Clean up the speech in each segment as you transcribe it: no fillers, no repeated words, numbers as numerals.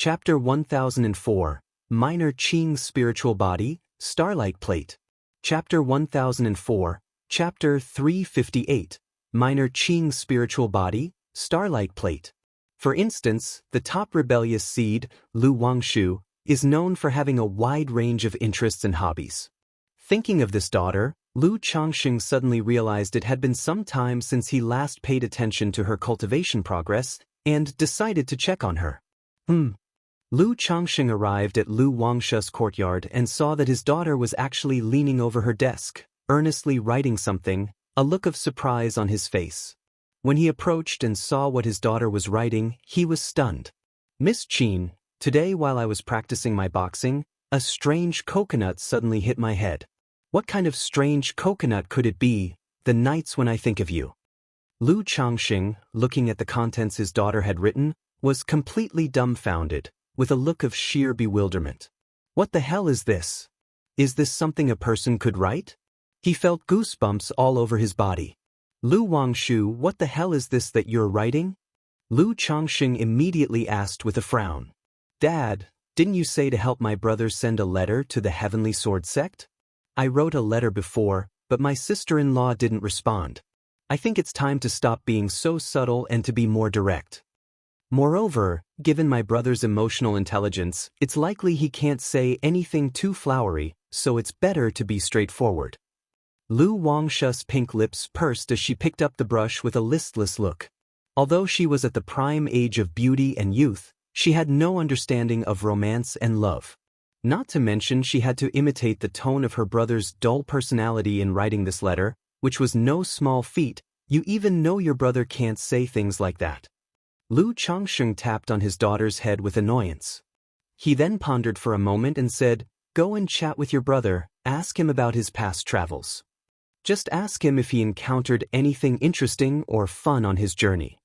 Chapter 1004, Minor Qing's Spiritual Body, Starlight Plate. Chapter 1004, Chapter 358, Minor Qing's Spiritual Body, Starlight Plate. For instance, the top rebellious seed, Lu Wangshu, is known for having a wide range of interests and hobbies. Thinking of this daughter, Lu Changxing suddenly realized it had been some time since he last paid attention to her cultivation progress and decided to check on her. Lu Changxing arrived at Lu Wangshu's courtyard and saw that his daughter was actually leaning over her desk, earnestly writing something, a look of surprise on his face. When he approached and saw what his daughter was writing, he was stunned. "Miss Qin, today while I was practicing my boxing, a strange coconut suddenly hit my head. What kind of strange coconut could it be, the nights when I think of you?" Lu Changxing, looking at the contents his daughter had written, was completely dumbfounded, with a look of sheer bewilderment. What the hell is this? Is this something a person could write? He felt goosebumps all over his body. "Lu Wangshu, what the hell is this that you're writing?" Lu Changxing immediately asked with a frown. "Dad, didn't you say to help my brother send a letter to the Heavenly Sword sect? I wrote a letter before, but my sister-in-law didn't respond. I think it's time to stop being so subtle and to be more direct. Moreover, given my brother's emotional intelligence, it's likely he can't say anything too flowery, so it's better to be straightforward." Lu Wangshu's pink lips pursed as she picked up the brush with a listless look. Although she was at the prime age of beauty and youth, she had no understanding of romance and love. Not to mention she had to imitate the tone of her brother's dull personality in writing this letter, which was no small feat. You even know your brother can't say things like that. Lu Changxing tapped on his daughter's head with annoyance. He then pondered for a moment and said, "Go and chat with your brother, ask him about his past travels. Just ask him if he encountered anything interesting or fun on his journey.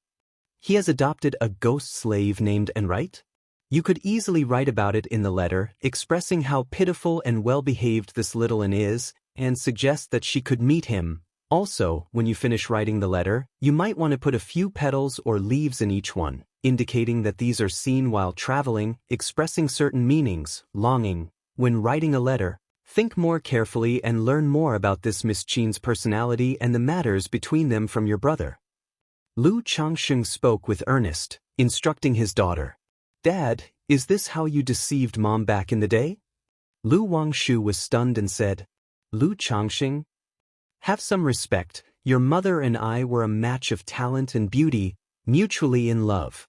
He has adopted a ghost slave named Enright. You could easily write about it in the letter, expressing how pitiful and well-behaved this little An is, and suggest that she could meet him. Also, when you finish writing the letter, you might want to put a few petals or leaves in each one, indicating that these are seen while traveling, expressing certain meanings, longing. When writing a letter, think more carefully and learn more about this Miss Qin's personality and the matters between them from your brother." Lu Changxing spoke with earnest, instructing his daughter. "Dad, is this how you deceived Mom back in the day?" Lu Wangshu was stunned and said, "Lu Changxing, have some respect. Your mother and I were a match of talent and beauty, mutually in love."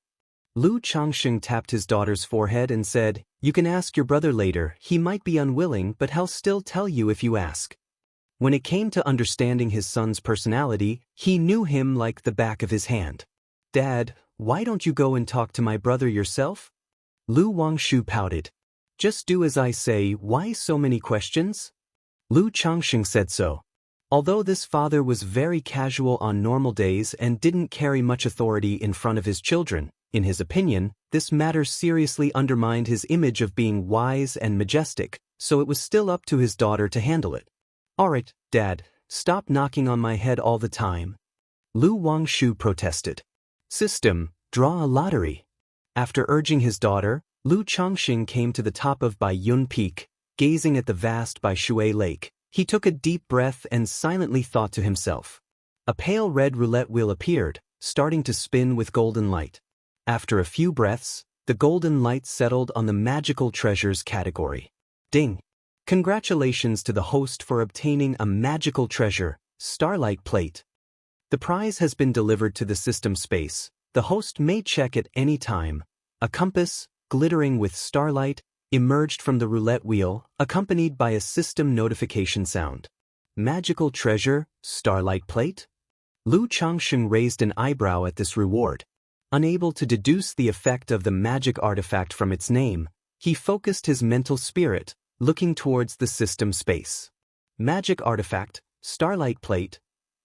Lu Changxing tapped his daughter's forehead and said, "You can ask your brother later. He might be unwilling, but he'll still tell you if you ask." When it came to understanding his son's personality, he knew him like the back of his hand. "Dad, why don't you go and talk to my brother yourself?" Lu Wangshu pouted. "Just do as I say. Why so many questions?" Lu Changxing said so. Although this father was very casual on normal days and didn't carry much authority in front of his children, in his opinion, this matter seriously undermined his image of being wise and majestic, so it was still up to his daughter to handle it. "Alright, Dad, stop knocking on my head all the time." Lu Wangshu protested. "System, draw a lottery." After urging his daughter, Lu Changxing came to the top of Baiyun Peak, gazing at the vast Baishui Lake. He took a deep breath and silently thought to himself. A pale red roulette wheel appeared, starting to spin with golden light. After a few breaths, the golden light settled on the magical treasures category. Ding! Congratulations to the host for obtaining a magical treasure, Starlight Plate. The prize has been delivered to the system space. The host may check at any time. A compass, glittering with starlight, emerged from the roulette wheel, accompanied by a system notification sound. Magical treasure, Starlight Plate? Lu Changxing raised an eyebrow at this reward. Unable to deduce the effect of the magic artifact from its name, he focused his mental spirit, looking towards the system space. Magic artifact, Starlight Plate.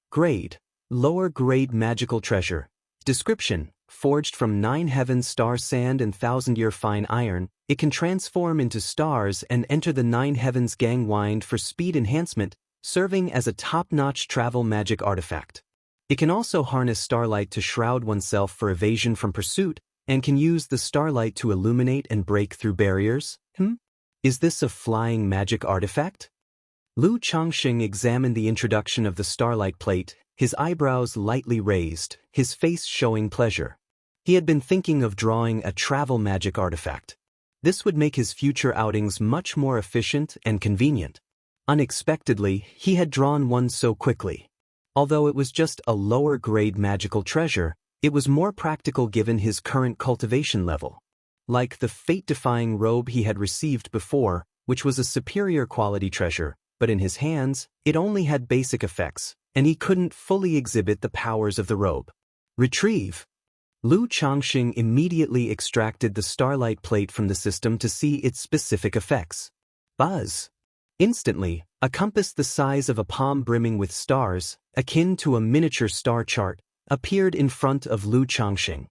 Grade, lower grade magical treasure. Description, forged from 9 heavens star sand and 1,000-year fine iron, it can transform into stars and enter the 9 heavens gang wind for speed enhancement, serving as a top-notch travel magic artifact. It can also harness starlight to shroud oneself for evasion from pursuit, and can use the starlight to illuminate and break through barriers? Is this a flying magic artifact? Lu Changxing examined the introduction of the starlight plate, his eyebrows lightly raised, his face showing pleasure. He had been thinking of drawing a travel magic artifact. This would make his future outings much more efficient and convenient. Unexpectedly, he had drawn one so quickly. Although it was just a lower-grade magical treasure, it was more practical given his current cultivation level. Like the fate-defying robe he had received before, which was a superior quality treasure, but in his hands, it only had basic effects, and he couldn't fully exhibit the powers of the robe. Retrieve. Lu Changxing immediately extracted the starlight plate from the system to see its specific effects. Buzz. Instantly, a compass the size of a palm brimming with stars, akin to a miniature star chart, appeared in front of Lu Changxing.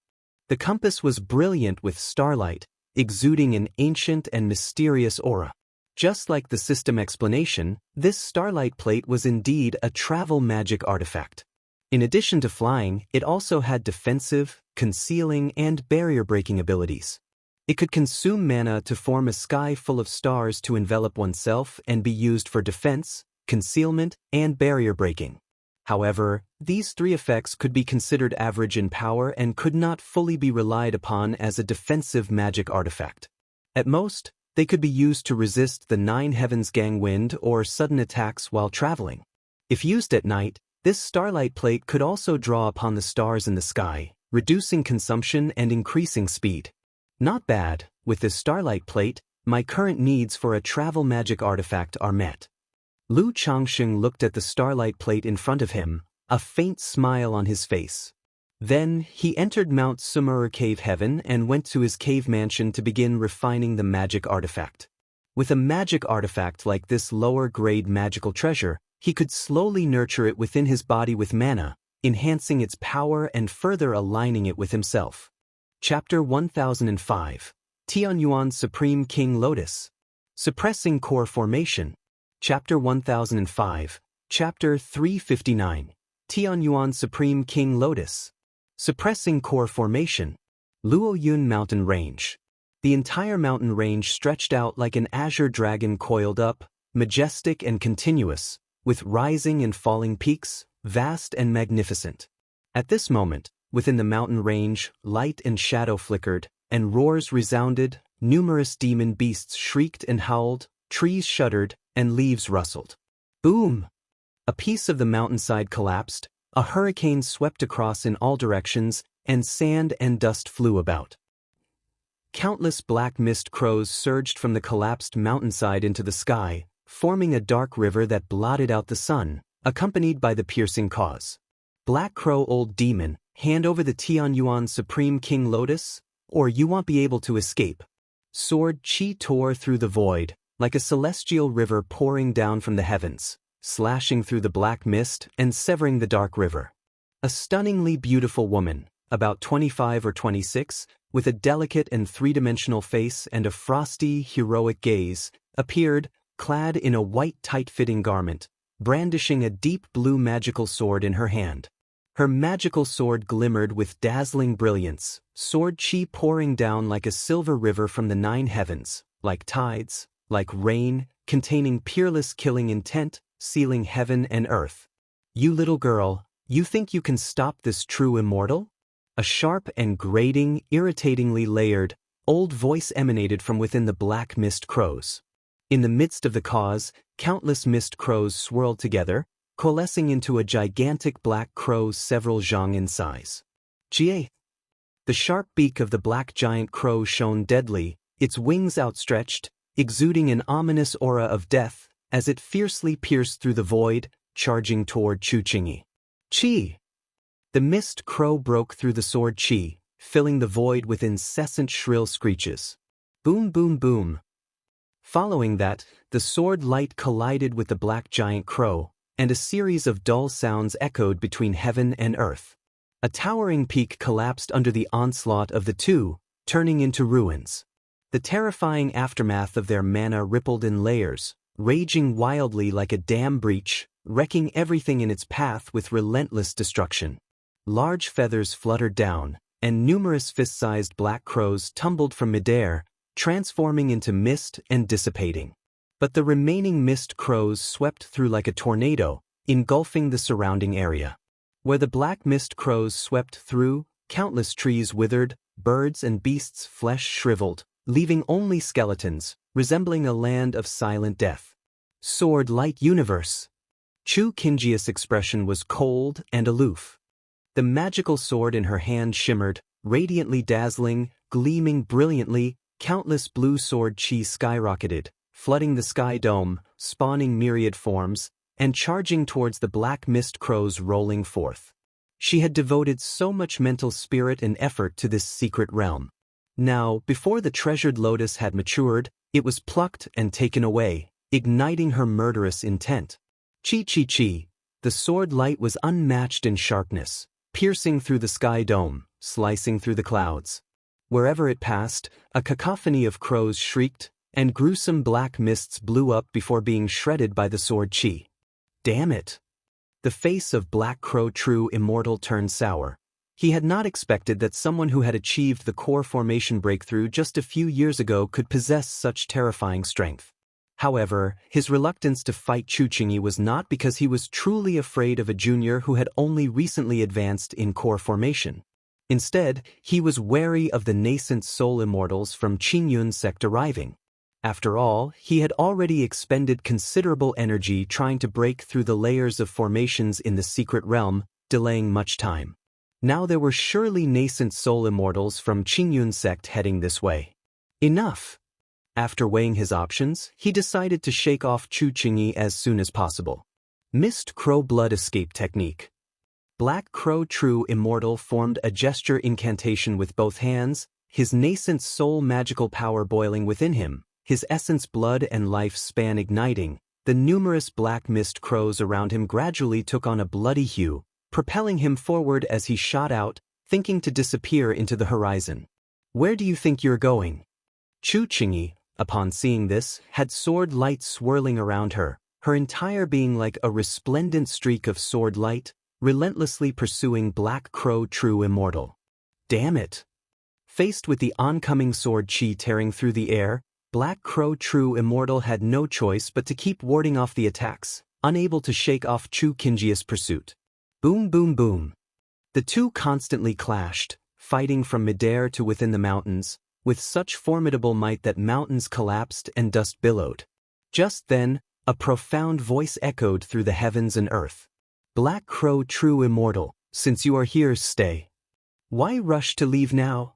The compass was brilliant with starlight, exuding an ancient and mysterious aura. Just like the system explanation, this starlight plate was indeed a travel magic artifact. In addition to flying, it also had defensive, concealing, and barrier-breaking abilities. It could consume mana to form a sky full of stars to envelop oneself and be used for defense, concealment, and barrier breaking. However, these three effects could be considered average in power and could not fully be relied upon as a defensive magic artifact. At most, they could be used to resist the Nine Heavens gang wind or sudden attacks while traveling. If used at night, this starlight plate could also draw upon the stars in the sky, reducing consumption and increasing speed. Not bad, with this starlight plate, my current needs for a travel magic artifact are met. Lu Changxing looked at the starlight plate in front of him, a faint smile on his face. Then, he entered Mount Sumeru Cave Heaven and went to his cave mansion to begin refining the magic artifact. With a magic artifact like this lower-grade magical treasure, he could slowly nurture it within his body with mana, enhancing its power and further aligning it with himself. Chapter 1005. Tianyuan Supreme King Lotus. Suppressing Core Formation. Chapter 1005. Chapter 359. Tianyuan Supreme King Lotus. Suppressing Core Formation. Luoyun Mountain Range. The entire mountain range stretched out like an azure dragon coiled up, majestic and continuous, with rising and falling peaks, vast and magnificent. At this moment, within the mountain range, light and shadow flickered, and roars resounded, numerous demon beasts shrieked and howled, trees shuddered, and leaves rustled. Boom! A piece of the mountainside collapsed, a hurricane swept across in all directions, and sand and dust flew about. Countless black mist crows surged from the collapsed mountainside into the sky, forming a dark river that blotted out the sun, accompanied by the piercing cause. Black Crow Old Demon, hand over the Tianyuan Supreme King Lotus, or you won't be able to escape. Sword Chi tore through the void, like a celestial river pouring down from the heavens, slashing through the black mist and severing the dark river. A stunningly beautiful woman, about 25 or 26, with a delicate and three-dimensional face and a frosty, heroic gaze, appeared, clad in a white tight-fitting garment, brandishing a deep blue magical sword in her hand. Her magical sword glimmered with dazzling brilliance, sword chi pouring down like a silver river from the nine heavens, like tides, like rain, containing peerless killing intent, sealing heaven and earth. You little girl, you think you can stop this true immortal? A sharp and grating, irritatingly layered, old voice emanated from within the black mist crows. In the midst of the cause, countless mist crows swirled together, coalescing into a gigantic black crow several zhang in size. Jie! The sharp beak of the black giant crow shone deadly, its wings outstretched, exuding an ominous aura of death, as it fiercely pierced through the void, charging toward Chu Qingyi. Chi! The mist crow broke through the sword chi, filling the void with incessant shrill screeches. Boom boom boom. Following that, the sword light collided with the black giant crow, and a series of dull sounds echoed between heaven and earth. A towering peak collapsed under the onslaught of the two, turning into ruins. The terrifying aftermath of their mana rippled in layers, raging wildly like a dam breach, wrecking everything in its path with relentless destruction. Large feathers fluttered down, and numerous fist-sized black crows tumbled from midair, transforming into mist and dissipating. But the remaining mist crows swept through like a tornado, engulfing the surrounding area. Where the black mist crows swept through, countless trees withered, birds and beasts' flesh shriveled, leaving only skeletons, resembling a land of silent death. Sword-like universe. Xianxia's expression was cold and aloof. The magical sword in her hand shimmered, radiantly dazzling, gleaming brilliantly. Countless blue sword chi skyrocketed, flooding the sky dome, spawning myriad forms, and charging towards the black mist crows rolling forth. She had devoted so much mental spirit and effort to this secret realm. Now, before the treasured lotus had matured, it was plucked and taken away, igniting her murderous intent. Chi. The sword light was unmatched in sharpness, piercing through the sky dome, slicing through the clouds. Wherever it passed, a cacophony of crows shrieked, and gruesome black mists blew up before being shredded by the sword chi. Damn it! The face of Black Crow True Immortal turned sour. He had not expected that someone who had achieved the core formation breakthrough just a few years ago could possess such terrifying strength. However, his reluctance to fight Xianxia was not because he was truly afraid of a junior who had only recently advanced in core formation. Instead, he was wary of the nascent soul immortals from Qingyun sect arriving. After all, he had already expended considerable energy trying to break through the layers of formations in the secret realm, delaying much time. Now there were surely nascent soul immortals from Qingyun sect heading this way. Enough! After weighing his options, he decided to shake off Xianxia as soon as possible. Mist Crow Blood Escape Technique. Black Crow True Immortal formed a gesture incantation with both hands, his nascent soul magical power boiling within him, his essence blood and life span igniting. The numerous black mist crows around him gradually took on a bloody hue, propelling him forward as he shot out, thinking to disappear into the horizon. Where do you think you're going? Xianxia, upon seeing this, had sword light swirling around her, her entire being like a resplendent streak of sword light, relentlessly pursuing Black Crow True Immortal. Damn it! Faced with the oncoming sword chi tearing through the air, Black Crow True Immortal had no choice but to keep warding off the attacks, unable to shake off Xianxia's pursuit. Boom boom boom. The two constantly clashed, fighting from midair to within the mountains, with such formidable might that mountains collapsed and dust billowed. Just then, a profound voice echoed through the heavens and earth. Black Crow True Immortal, since you are here, stay. Why rush to leave now?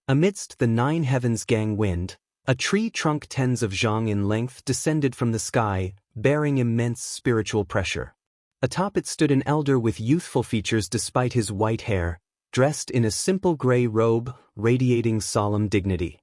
Amidst the nine heavens gang wind, a tree trunk tens of zhang in length descended from the sky, bearing immense spiritual pressure. Atop it stood an elder with youthful features despite his white hair, dressed in a simple gray robe, radiating solemn dignity.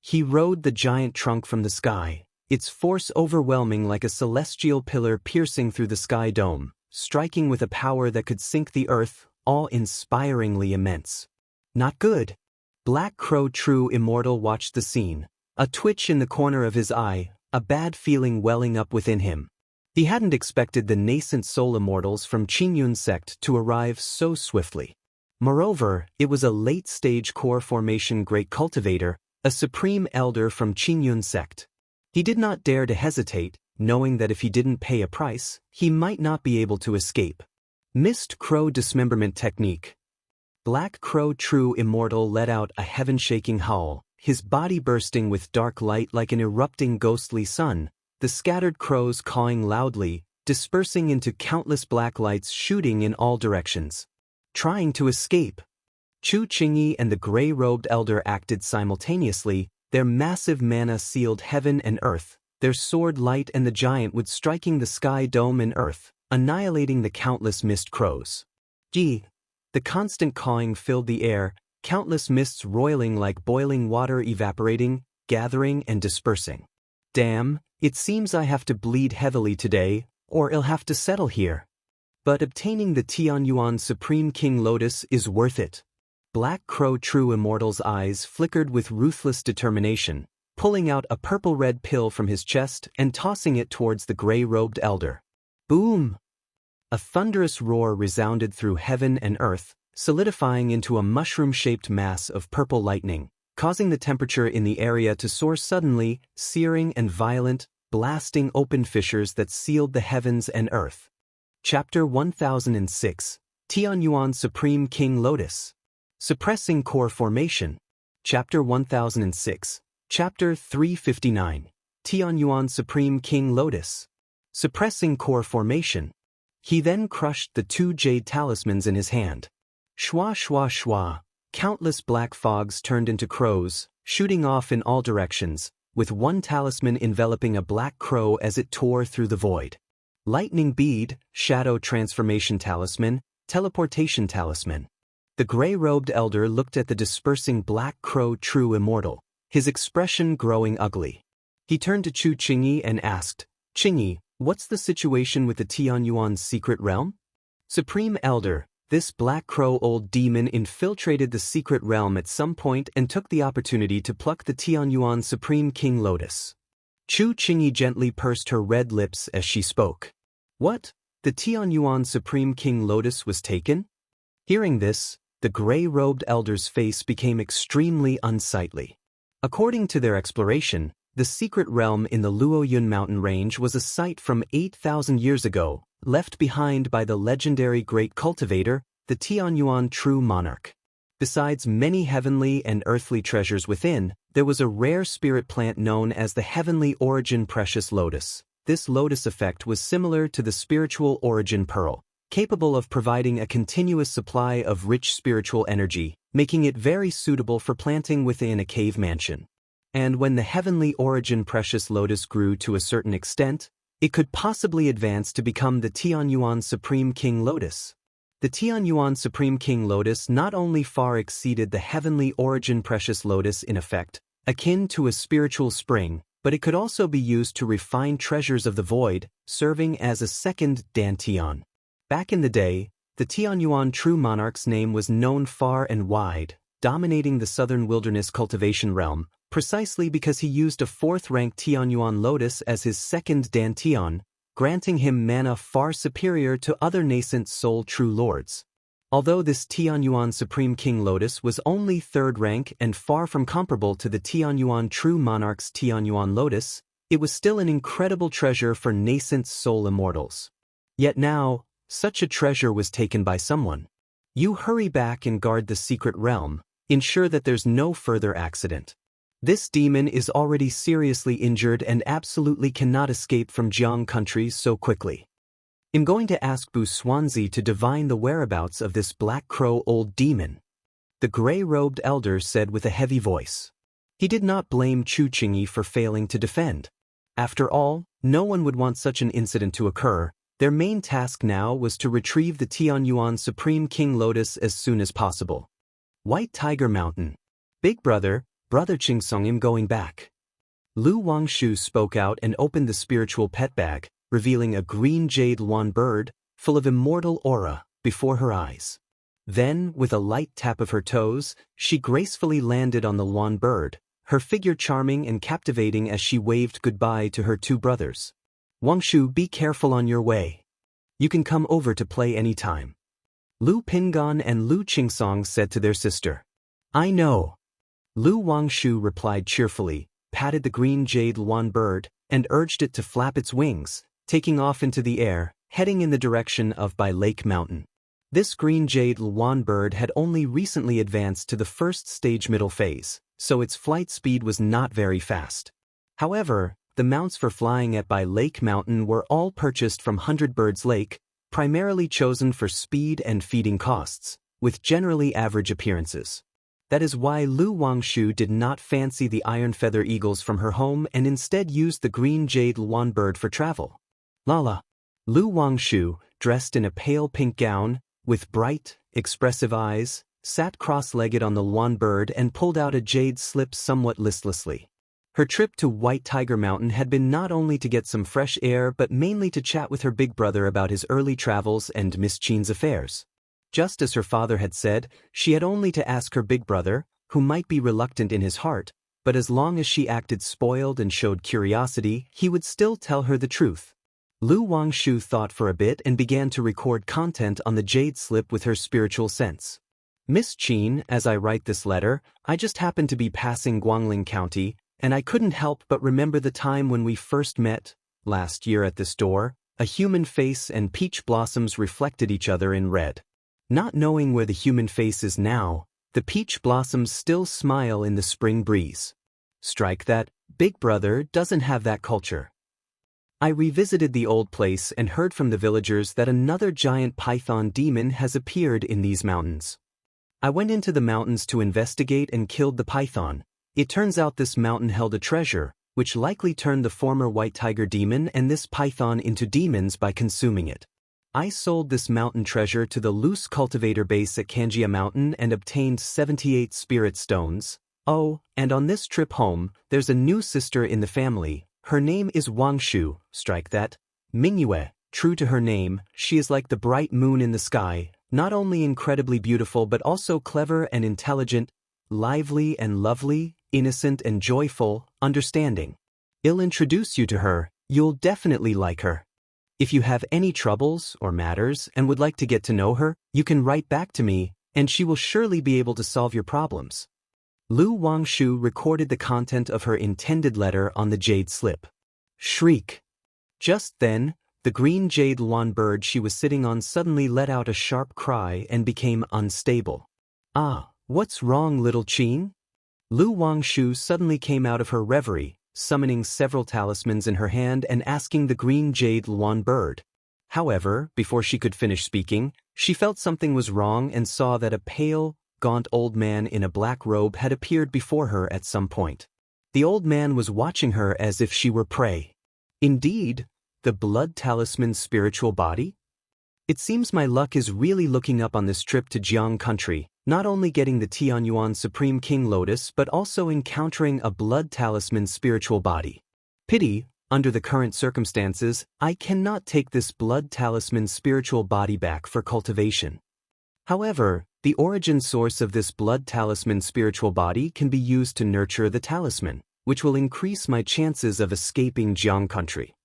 He rode the giant trunk from the sky, its force overwhelming like a celestial pillar piercing through the sky dome, striking with a power that could sink the earth, awe-inspiringly immense. Not good. Black Crow True Immortal watched the scene, a twitch in the corner of his eye, a bad feeling welling up within him. He hadn't expected the nascent soul immortals from Qingyun sect to arrive so swiftly. Moreover, it was a late-stage core formation great cultivator, a supreme elder from Qingyun sect. He did not dare to hesitate, knowing that if he didn't pay a price, he might not be able to escape. Mist Crow Dismemberment Technique. Black Crow True Immortal let out a heaven-shaking howl, his body bursting with dark light like an erupting ghostly sun, the scattered crows cawing loudly, dispersing into countless black lights shooting in all directions. Trying to escape. Xianxia and the gray-robed elder acted simultaneously, their massive mana sealed heaven and earth, their sword light and the giant wood striking the sky dome and earth, annihilating the countless mist crows. The constant cawing filled the air, countless mists roiling like boiling water evaporating, gathering and dispersing. Damn, it seems I have to bleed heavily today, or I'll have to settle here. But obtaining the Tianyuan Supreme King Lotus is worth it. Black Crow True Immortal's eyes flickered with ruthless determination, pulling out a purple-red pill from his chest and tossing it towards the gray-robed elder. Boom! A thunderous roar resounded through heaven and earth, solidifying into a mushroom-shaped mass of purple lightning, causing the temperature in the area to soar suddenly, searing and violent, blasting open fissures that sealed the heavens and earth. Chapter 1006, Tianyuan Supreme King Lotus. Suppressing Core Formation. Chapter 1006, Chapter 359, Tianyuan Supreme King Lotus. Suppressing Core Formation. He then crushed the 2 jade talismans in his hand. Shwa shwa shwa, countless black fogs turned into crows, shooting off in all directions, with one talisman enveloping a black crow as it tore through the void. Lightning Bead, Shadow Transformation Talisman, Teleportation Talisman. The gray-robed elder looked at the dispersing black crow true immortal, his expression growing ugly. He turned to Chu Qingyi and asked, "Qingyi, what's the situation with the Tianyuan's secret realm?" "Supreme Elder, this black crow old demon infiltrated the secret realm at some point and took the opportunity to pluck the Tianyuan Supreme King Lotus." Chu Qingyi gently pursed her red lips as she spoke. "What? The Tianyuan Supreme King Lotus was taken?" Hearing this, the gray-robed elder's face became extremely unsightly. According to their exploration, the secret realm in the Luoyun mountain range was a site from 8,000 years ago, left behind by the legendary great cultivator, the Tianyuan True Monarch. Besides many heavenly and earthly treasures within, there was a rare spirit plant known as the Heavenly Origin Precious Lotus. This lotus effect was similar to the spiritual origin pearl, capable of providing a continuous supply of rich spiritual energy, making it very suitable for planting within a cave mansion. And when the Heavenly Origin Precious Lotus grew to a certain extent, it could possibly advance to become the Tianyuan Supreme King Lotus. The Tianyuan Supreme King Lotus not only far exceeded the Heavenly Origin Precious Lotus in effect, akin to a spiritual spring, but it could also be used to refine treasures of the void, serving as a second Dantian. Back in the day, the Tianyuan True Monarch's name was known far and wide, dominating the southern wilderness cultivation realm, precisely because he used a 4th-rank Tianyuan Lotus as his second Dantian, granting him mana far superior to other nascent soul true lords. Although this Tianyuan Supreme King Lotus was only 3rd rank and far from comparable to the Tianyuan True Monarch's Tianyuan Lotus, it was still an incredible treasure for nascent soul immortals. Yet now, such a treasure was taken by someone. You hurry back and guard the secret realm, ensure that there's no further accident. This demon is already seriously injured and absolutely cannot escape from Jiang country so quickly. I'm going to ask Bu Xuanzi to divine the whereabouts of this black crow old demon," the gray-robed elder said with a heavy voice. He did not blame Chu Qingyi for failing to defend. After all, no one would want such an incident to occur. Their main task now was to retrieve the Tianyuan Supreme King Lotus as soon as possible. White Tiger Mountain. "Big brother, Brother Qingsong, I'm going back." Lu Wangshu spoke out and opened the spiritual pet bag, revealing a green jade luan bird, full of immortal aura, before her eyes. Then, with a light tap of her toes, she gracefully landed on the luan bird, her figure charming and captivating as she waved goodbye to her 2 brothers. "Wangshu, be careful on your way. You can come over to play anytime," Lu Pingan and Lu Qingsong said to their sister. "I know." Lu Wangshu replied cheerfully, patted the green jade luan bird, and urged it to flap its wings, taking off into the air, heading in the direction of Bai Lake Mountain. This green jade luan bird had only recently advanced to the 1st stage middle phase, so its flight speed was not very fast. However, the mounts for flying at Bai Lake Mountain were all purchased from 100 Birds Lake, primarily chosen for speed and feeding costs, with generally average appearances. That is why Lu Wangshu did not fancy the iron feather eagles from her home and instead used the green jade luan bird for travel. Lala. Lu Wangshu, dressed in a pale pink gown, with bright, expressive eyes, sat cross-legged on the luan bird and pulled out a jade slip somewhat listlessly. Her trip to White Tiger Mountain had been not only to get some fresh air but mainly to chat with her big brother about his early travels and Miss Qin's affairs. Just as her father had said, she had only to ask her big brother, who might be reluctant in his heart, but as long as she acted spoiled and showed curiosity, he would still tell her the truth. Lu Wangshu thought for a bit and began to record content on the jade slip with her spiritual sense. Miss Qin, as I write this letter, I just happened to be passing Guangling County, and I couldn't help but remember the time when we first met, last year at this door. A human face and peach blossoms reflected each other in red. Not knowing where the human face is now, the peach blossoms still smile in the spring breeze. Strike that, Big Brother doesn't have that culture. I revisited the old place and heard from the villagers that another giant python demon has appeared in these mountains. I went into the mountains to investigate and killed the python. It turns out this mountain held a treasure, which likely turned the former white tiger demon and this python into demons by consuming it. I sold this mountain treasure to the loose cultivator base at Xianxia Mountain and obtained 78 spirit stones. Oh, and on this trip home, there's a new sister in the family. Her name is Wangshu, strike that. Mingyue, true to her name, she is like the bright moon in the sky, not only incredibly beautiful but also clever and intelligent, lively and lovely, innocent and joyful, understanding. I'll introduce you to her, you'll definitely like her. If you have any troubles or matters and would like to get to know her, you can write back to me, and she will surely be able to solve your problems. Lu Wangshu recorded the content of her intended letter on the jade slip. Shriek. Just then, the green jade lawn bird she was sitting on suddenly let out a sharp cry and became unstable. Ah, what's wrong, little Qin? Lu Wangshu suddenly came out of her reverie, summoning several talismans in her hand and asking the green jade lawn bird. However, before she could finish speaking, she felt something was wrong and saw that a pale, gaunt old man in a black robe had appeared before her at some point. The old man was watching her as if she were prey. Indeed, the blood talisman spiritual body? It seems my luck is really looking up on this trip to Jiang country, not only getting the Tianyuan Supreme King Lotus but also encountering a blood talisman spiritual body. Pity, under the current circumstances, I cannot take this blood talisman spiritual body back for cultivation. However, the origin source of this blood talisman spiritual body can be used to nurture the talisman, which will increase my chances of escaping Jiang country.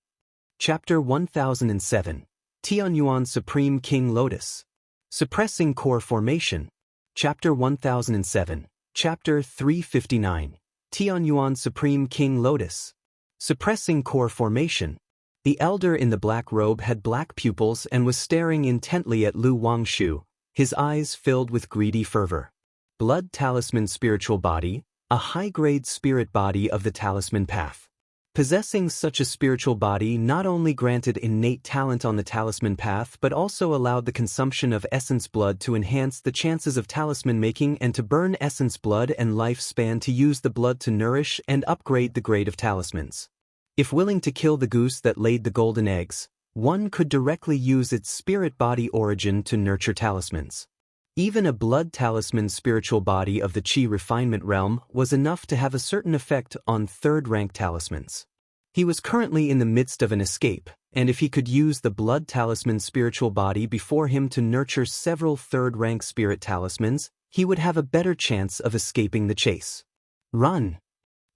Chapter 1007. Tianyuan Supreme King Lotus. Suppressing Core Formation. Chapter 1007. Chapter 359. Tianyuan Supreme King Lotus. Suppressing Core Formation. The elder in the black robe had black pupils and was staring intently at Lu Wangshu, his eyes filled with greedy fervor. Blood Talisman Spiritual Body, a high-grade spirit body of the talisman path. Possessing such a spiritual body not only granted innate talent on the talisman path but also allowed the consumption of essence blood to enhance the chances of talisman making and to burn essence blood and lifespan to use the blood to nourish and upgrade the grade of talismans. If willing to kill the goose that laid the golden eggs, one could directly use its spirit body origin to nurture talismans. Even a blood talisman spiritual body of the Qi refinement realm was enough to have a certain effect on third-rank talismans. He was currently in the midst of an escape, and if he could use the blood talisman spiritual body before him to nurture several third-rank spirit talismans, he would have a better chance of escaping the chase. Run!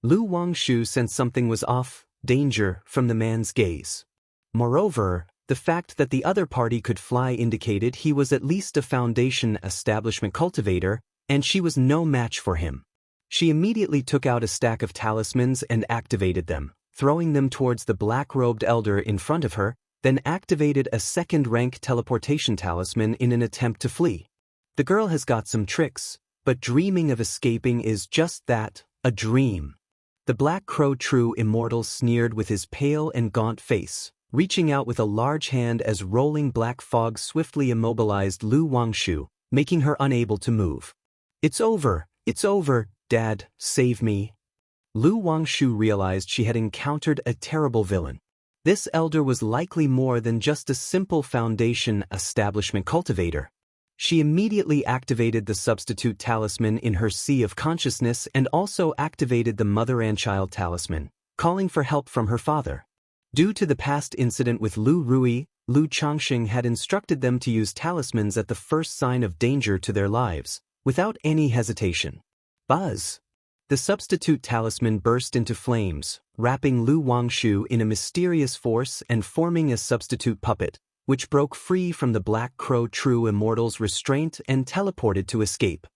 Lu Wangshu sensed something was off, danger, from the man's gaze. Moreover, the fact that the other party could fly indicated he was at least a foundation establishment cultivator, and she was no match for him. She immediately took out a stack of talismans and activated them, throwing them towards the black-robed elder in front of her, then activated a second-rank teleportation talisman in an attempt to flee. The girl has got some tricks, but dreaming of escaping is just that, a dream. The Black Crow True Immortal sneered with his pale and gaunt face, reaching out with a large hand as rolling black fog swiftly immobilized Lu Wangshu, making her unable to move. It's over, Dad, save me. Lu Wangshu realized she had encountered a terrible villain. This elder was likely more than just a simple foundation establishment cultivator. She immediately activated the substitute talisman in her Sea of Consciousness and also activated the Mother and Child talisman, calling for help from her father. Due to the past incident with Lu Rui, Lu Changxing had instructed them to use talismans at the first sign of danger to their lives, without any hesitation. Buzz! The substitute talisman burst into flames, wrapping Lu Wangshu in a mysterious force and forming a substitute puppet, which broke free from the Black Crow True Immortal's restraint and teleported to escape.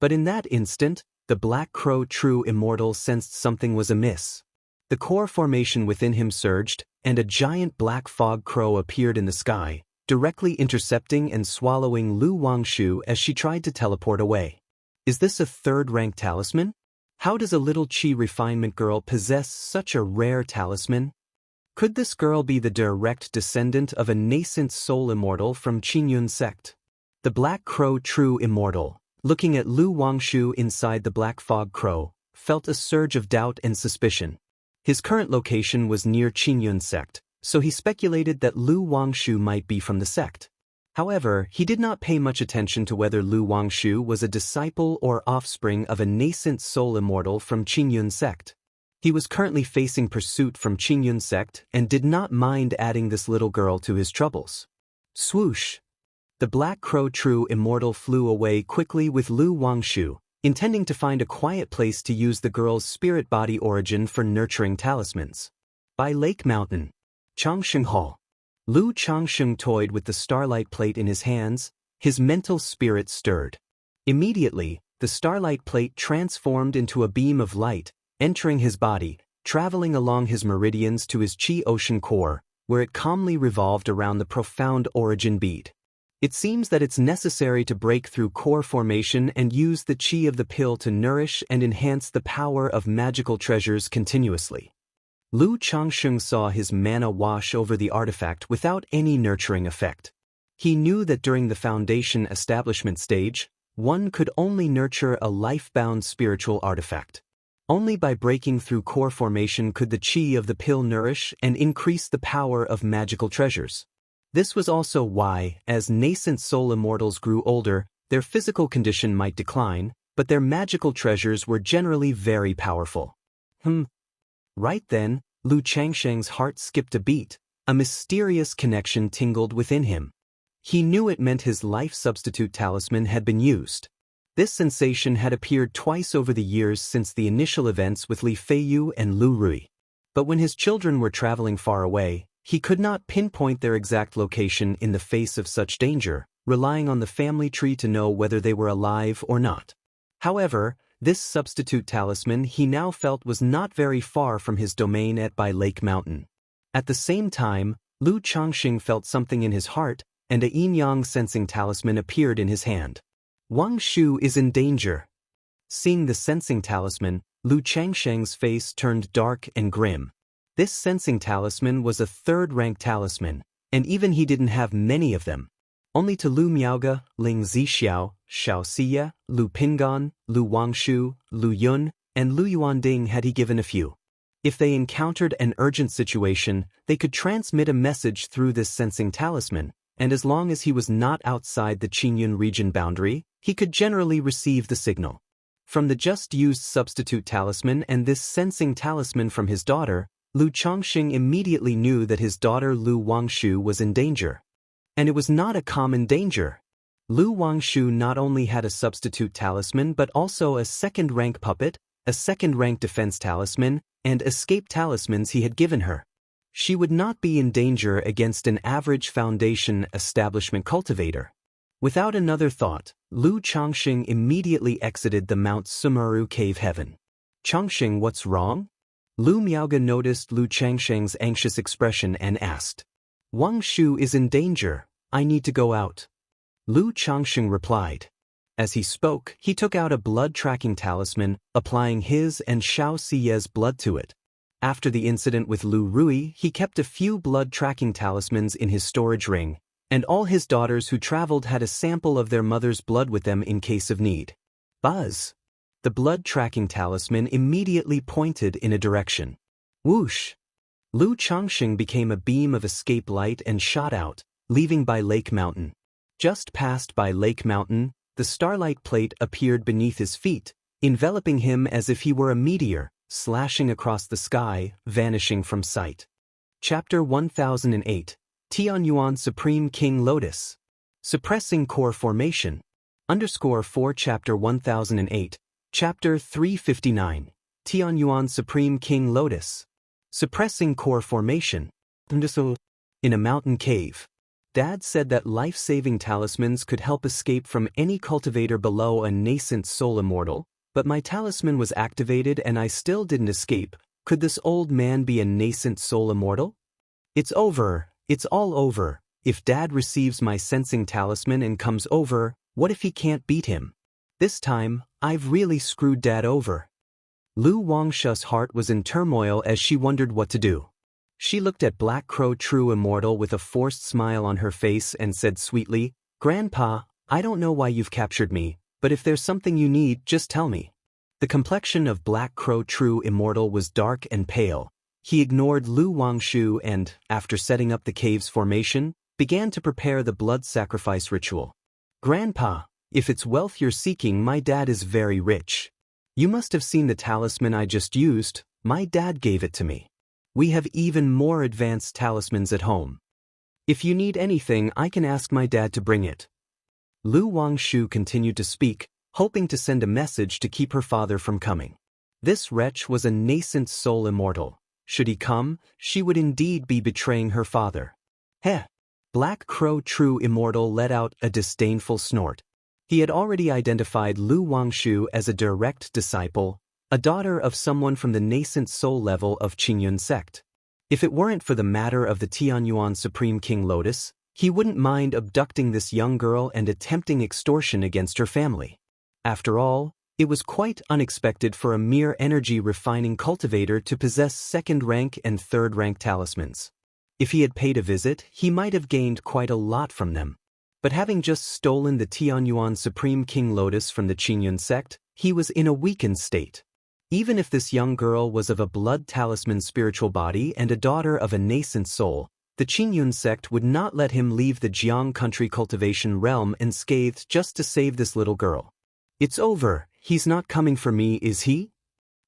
But in that instant, the Black Crow True Immortal sensed something was amiss. The core formation within him surged, and a giant black fog crow appeared in the sky, directly intercepting and swallowing Lu Wangshu as she tried to teleport away. Is this a third-rank talisman? How does a little Qi refinement girl possess such a rare talisman? Could this girl be the direct descendant of a nascent soul immortal from Qingyun sect? The Black Crow True Immortal, looking at Lu Wangshu inside the Black Fog Crow, felt a surge of doubt and suspicion. His current location was near Qingyun sect, so he speculated that Lu Wangshu might be from the sect. However, he did not pay much attention to whether Lu Wangshu was a disciple or offspring of a nascent soul immortal from Qingyun sect. He was currently facing pursuit from Qingyun sect and did not mind adding this little girl to his troubles. Swoosh! The Black Crow True Immortal flew away quickly with Lu Wangshu, intending to find a quiet place to use the girl's spirit body origin for nurturing talismans. By Lake Mountain, Changsheng Hall. Lu Changsheng toyed with the starlight plate in his hands, his mental spirit stirred. Immediately, the starlight plate transformed into a beam of light, entering his body, traveling along his meridians to his Qi ocean core, where it calmly revolved around the profound origin bead. It seems that it's necessary to break through core formation and use the Qi of the pill to nourish and enhance the power of magical treasures continuously. Lu Changsheng saw his mana wash over the artifact without any nurturing effect. He knew that during the foundation establishment stage, one could only nurture a life-bound spiritual artifact. Only by breaking through core formation could the Qi of the pill nourish and increase the power of magical treasures. This was also why, as nascent soul immortals grew older, their physical condition might decline, but their magical treasures were generally very powerful. Right then, Lu Changsheng's heart skipped a beat. A mysterious connection tingled within him. He knew it meant his life substitute talisman had been used. This sensation had appeared twice over the years since the initial events with Li Feiyu and Lu Rui. But when his children were traveling far away, he could not pinpoint their exact location in the face of such danger, relying on the family tree to know whether they were alive or not. However, this substitute talisman he now felt was not very far from his domain by Lake Mountain. At the same time, Lu Changsheng felt something in his heart, and a yin-yang sensing talisman appeared in his hand. Wang Shu is in danger. Seeing the sensing talisman, Lu Changsheng's face turned dark and grim. This sensing talisman was a third-rank talisman, and even he didn't have many of them. Only to Lu Miaoge, Ling Zixiao, Xiaoxia, Lu Pingan, Lu Wangshu, Lu Yun, and Lu Yuanding had he given a few. If they encountered an urgent situation, they could transmit a message through this sensing talisman, and as long as he was not outside the Qingyun region boundary, he could generally receive the signal. From the just-used substitute talisman and this sensing talisman from his daughter, Lu Changsheng immediately knew that his daughter Lu Wangshu was in danger. And it was not a common danger. Lu Wangshu not only had a substitute talisman but also a second-rank puppet, a second-rank defense talisman, and escape talismans he had given her. She would not be in danger against an average foundation establishment cultivator. Without another thought, Lu Changsheng immediately exited the Mount Sumeru cave heaven. Changsheng, what's wrong? Lu Miaoge noticed Lu Changsheng's anxious expression and asked. Wang Shu is in danger. I need to go out. Lu Changsheng replied. As he spoke, he took out a blood-tracking talisman, applying his and Xiaoxia's blood to it. After the incident with Lu Rui, he kept a few blood-tracking talismans in his storage ring, and all his daughters who traveled had a sample of their mother's blood with them in case of need. Buzz! The blood-tracking talisman immediately pointed in a direction. Whoosh! Lu Changsheng became a beam of escape light and shot out, leaving by Lake Mountain. Just past by Lake Mountain, the starlight plate appeared beneath his feet, enveloping him as if he were a meteor, slashing across the sky, vanishing from sight. Chapter 1008, Tianyuan Supreme King Lotus. Suppressing Core Formation. _4 Chapter 1008, Chapter 359, Tianyuan Supreme King Lotus. Suppressing Core Formation. In a mountain cave. Dad said that life-saving talismans could help escape from any cultivator below a nascent soul immortal, but my talisman was activated and I still didn't escape. Could this old man be a nascent soul immortal? It's over. It's all over. If Dad receives my sensing talisman and comes over, what if he can't beat him? This time, I've really screwed Dad over. Lu Wangshu's heart was in turmoil as she wondered what to do. She looked at Black Crow True Immortal with a forced smile on her face and said sweetly, "Grandpa, I don't know why you've captured me, but if there's something you need, just tell me." The complexion of Black Crow True Immortal was dark and pale. He ignored Lu Wangshu and, after setting up the cave's formation, began to prepare the blood sacrifice ritual. "Grandpa, if it's wealth you're seeking, my dad is very rich. You must have seen the talisman I just used. My dad gave it to me. We have even more advanced talismans at home. If you need anything, I can ask my dad to bring it." Lu Wangshu continued to speak, hoping to send a message to keep her father from coming. This wretch was a nascent soul immortal. Should he come, she would indeed be betraying her father. Heh! Black Crow True Immortal let out a disdainful snort. He had already identified Lu Wangshu as a direct disciple, a daughter of someone from the nascent soul level of Qingyun sect. If it weren't for the matter of the Tianyuan Supreme King Lotus, he wouldn't mind abducting this young girl and attempting extortion against her family. After all, it was quite unexpected for a mere energy-refining cultivator to possess second-rank and third-rank talismans. If he had paid a visit, he might have gained quite a lot from them. But having just stolen the Tianyuan Supreme King Lotus from the Qingyun sect, he was in a weakened state. Even if this young girl was of a blood talisman spiritual body and a daughter of a nascent soul, the Qingyun sect would not let him leave the Jiang country cultivation realm unscathed just to save this little girl. "It's over. He's not coming for me, is he?"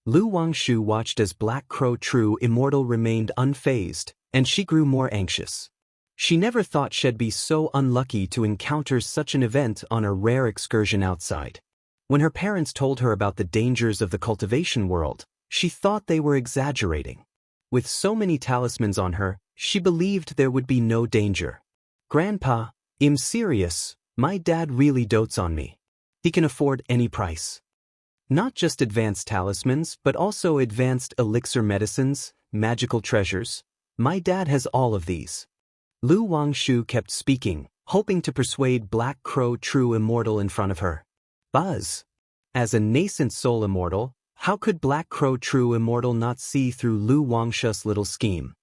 Lu Wangshu watched as Black Crow True Immortal remained unfazed, and she grew more anxious. She never thought she'd be so unlucky to encounter such an event on a rare excursion outside. When her parents told her about the dangers of the cultivation world, she thought they were exaggerating. With so many talismans on her, she believed there would be no danger. "Grandpa, I'm serious. My dad really dotes on me. He can afford any price. Not just advanced talismans, but also advanced elixir medicines, magical treasures. My dad has all of these." Lu Wangshu kept speaking, hoping to persuade Black Crow True Immortal in front of her. Buzz. As a nascent soul immortal, how could Black Crow True Immortal not see through Lu Wangshu's little scheme?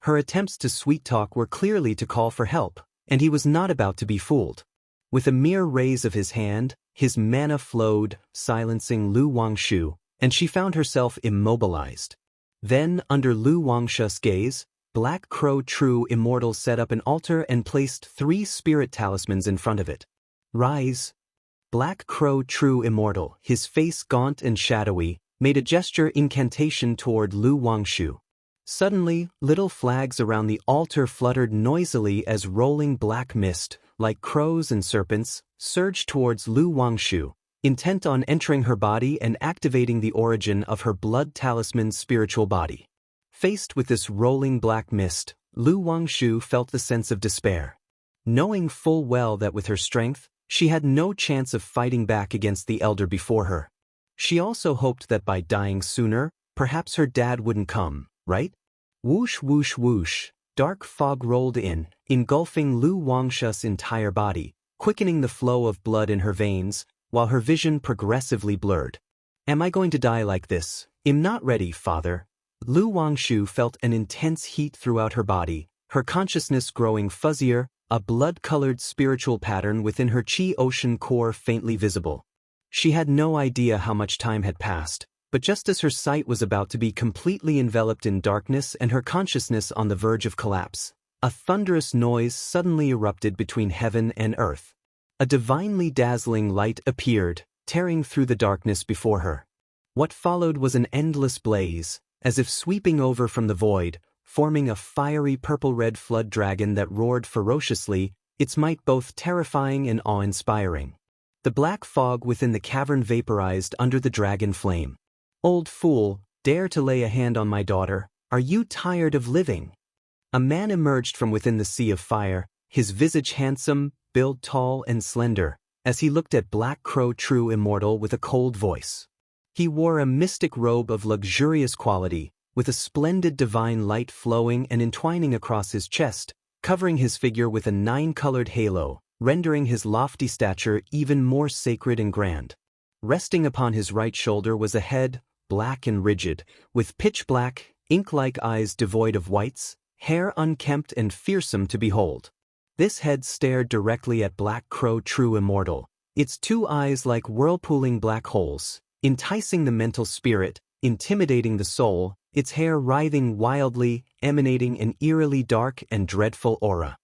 Her attempts to sweet-talk were clearly to call for help, and he was not about to be fooled. With a mere raise of his hand, his mana flowed, silencing Lu Wangshu, and she found herself immobilized. Then, under Lu Wangshu's gaze, Black Crow True Immortal set up an altar and placed 3 spirit talismans in front of it. "Rise." Black Crow True Immortal, his face gaunt and shadowy, made a gesture incantation toward Lu Wangshu. Suddenly, little flags around the altar fluttered noisily as rolling black mist, like crows and serpents, surged towards Lu Wangshu, intent on entering her body and activating the origin of her blood talisman's spiritual body. Faced with this rolling black mist, Lu Wangshu felt the sense of despair. Knowing full well that with her strength, she had no chance of fighting back against the elder before her. She also hoped that by dying sooner, perhaps her dad wouldn't come, right? Whoosh whoosh whoosh, dark fog rolled in, engulfing Lu Wangshu's entire body, quickening the flow of blood in her veins, while her vision progressively blurred. "Am I going to die like this? I'm not ready, father." Lu Wangshu felt an intense heat throughout her body, her consciousness growing fuzzier, a blood-colored spiritual pattern within her chi ocean core faintly visible. She had no idea how much time had passed, but just as her sight was about to be completely enveloped in darkness and her consciousness on the verge of collapse, a thunderous noise suddenly erupted between heaven and earth. A divinely dazzling light appeared, tearing through the darkness before her. What followed was an endless blaze, as if sweeping over from the void, forming a fiery purple-red flood dragon that roared ferociously, its might both terrifying and awe-inspiring. The black fog within the cavern vaporized under the dragon flame. "Old fool, dare to lay a hand on my daughter, are you tired of living?" A man emerged from within the sea of fire, his visage handsome, build tall and slender, as he looked at Black Crow True Immortal with a cold voice. He wore a mystic robe of luxurious quality, with a splendid divine light flowing and entwining across his chest, covering his figure with a 9-colored halo, rendering his lofty stature even more sacred and grand. Resting upon his right shoulder was a head, black and rigid, with pitch-black, ink-like eyes devoid of whites, hair unkempt and fearsome to behold. This head stared directly at Black Crow True Immortal, its 2 eyes like whirlpooling black holes, enticing the mental spirit, intimidating the soul, its hair writhing wildly, emanating an eerily dark and dreadful aura.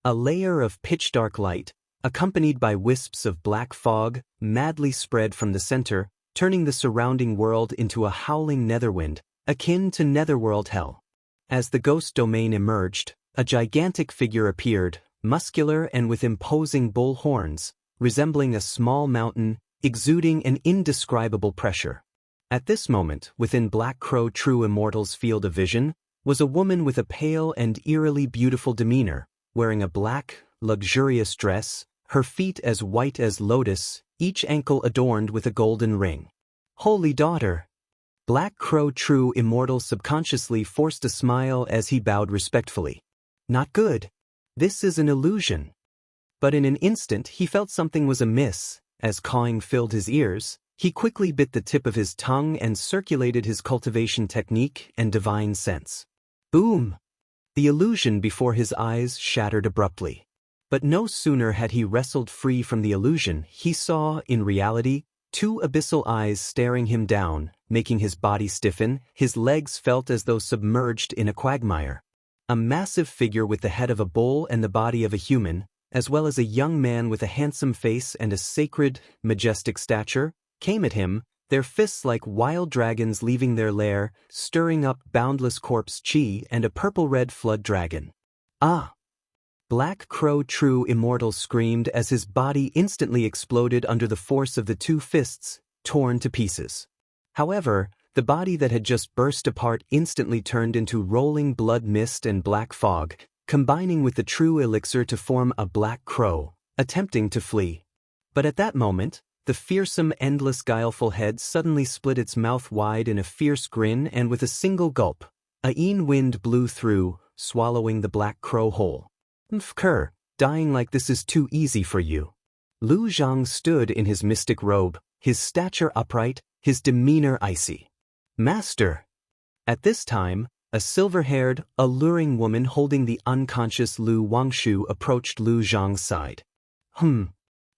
A layer of pitch-dark light, accompanied by wisps of black fog, madly spread from the center, turning the surrounding world into a howling netherwind, akin to netherworld hell. As the ghost domain emerged, a gigantic figure appeared, muscular and with imposing bull horns, resembling a small mountain, exuding an indescribable pressure. At this moment, within Black Crow True Immortal's field of vision, was a woman with a pale and eerily beautiful demeanor, wearing a black, luxurious dress, her feet as white as lotus, each ankle adorned with a golden ring. Holy daughter! Black Crow True Immortal subconsciously forced a smile as he bowed respectfully. Not good. This is an illusion. But in an instant he felt something was amiss. As cawing filled his ears, he quickly bit the tip of his tongue and circulated his cultivation technique and divine sense. Boom! The illusion before his eyes shattered abruptly. But no sooner had he wrestled free from the illusion, he saw, in reality, 2 abyssal eyes staring him down, making his body stiffen. His legs felt as though submerged in a quagmire. A massive figure with the head of a bull and the body of a human, as well as a young man with a handsome face and a sacred, majestic stature, came at him, their fists like wild dragons leaving their lair, stirring up boundless corpse chi and a purple-red flood dragon. Ah! Black Crow True Immortal screamed as his body instantly exploded under the force of the 2 fists, torn to pieces. However, the body that had just burst apart instantly turned into rolling blood mist and black fog, combining with the true elixir to form a black crow, attempting to flee. But at that moment, the fearsome, endless, guileful head suddenly split its mouth wide in a fierce grin, and with a single gulp, a een wind blew through, swallowing the black crow whole. Mfker, dying like this is too easy for you. Lu Zhang stood in his mystic robe, his stature upright, his demeanor icy. Master! At this time, a silver-haired, alluring woman holding the unconscious Lu Wangshu approached Lu Zhang's side.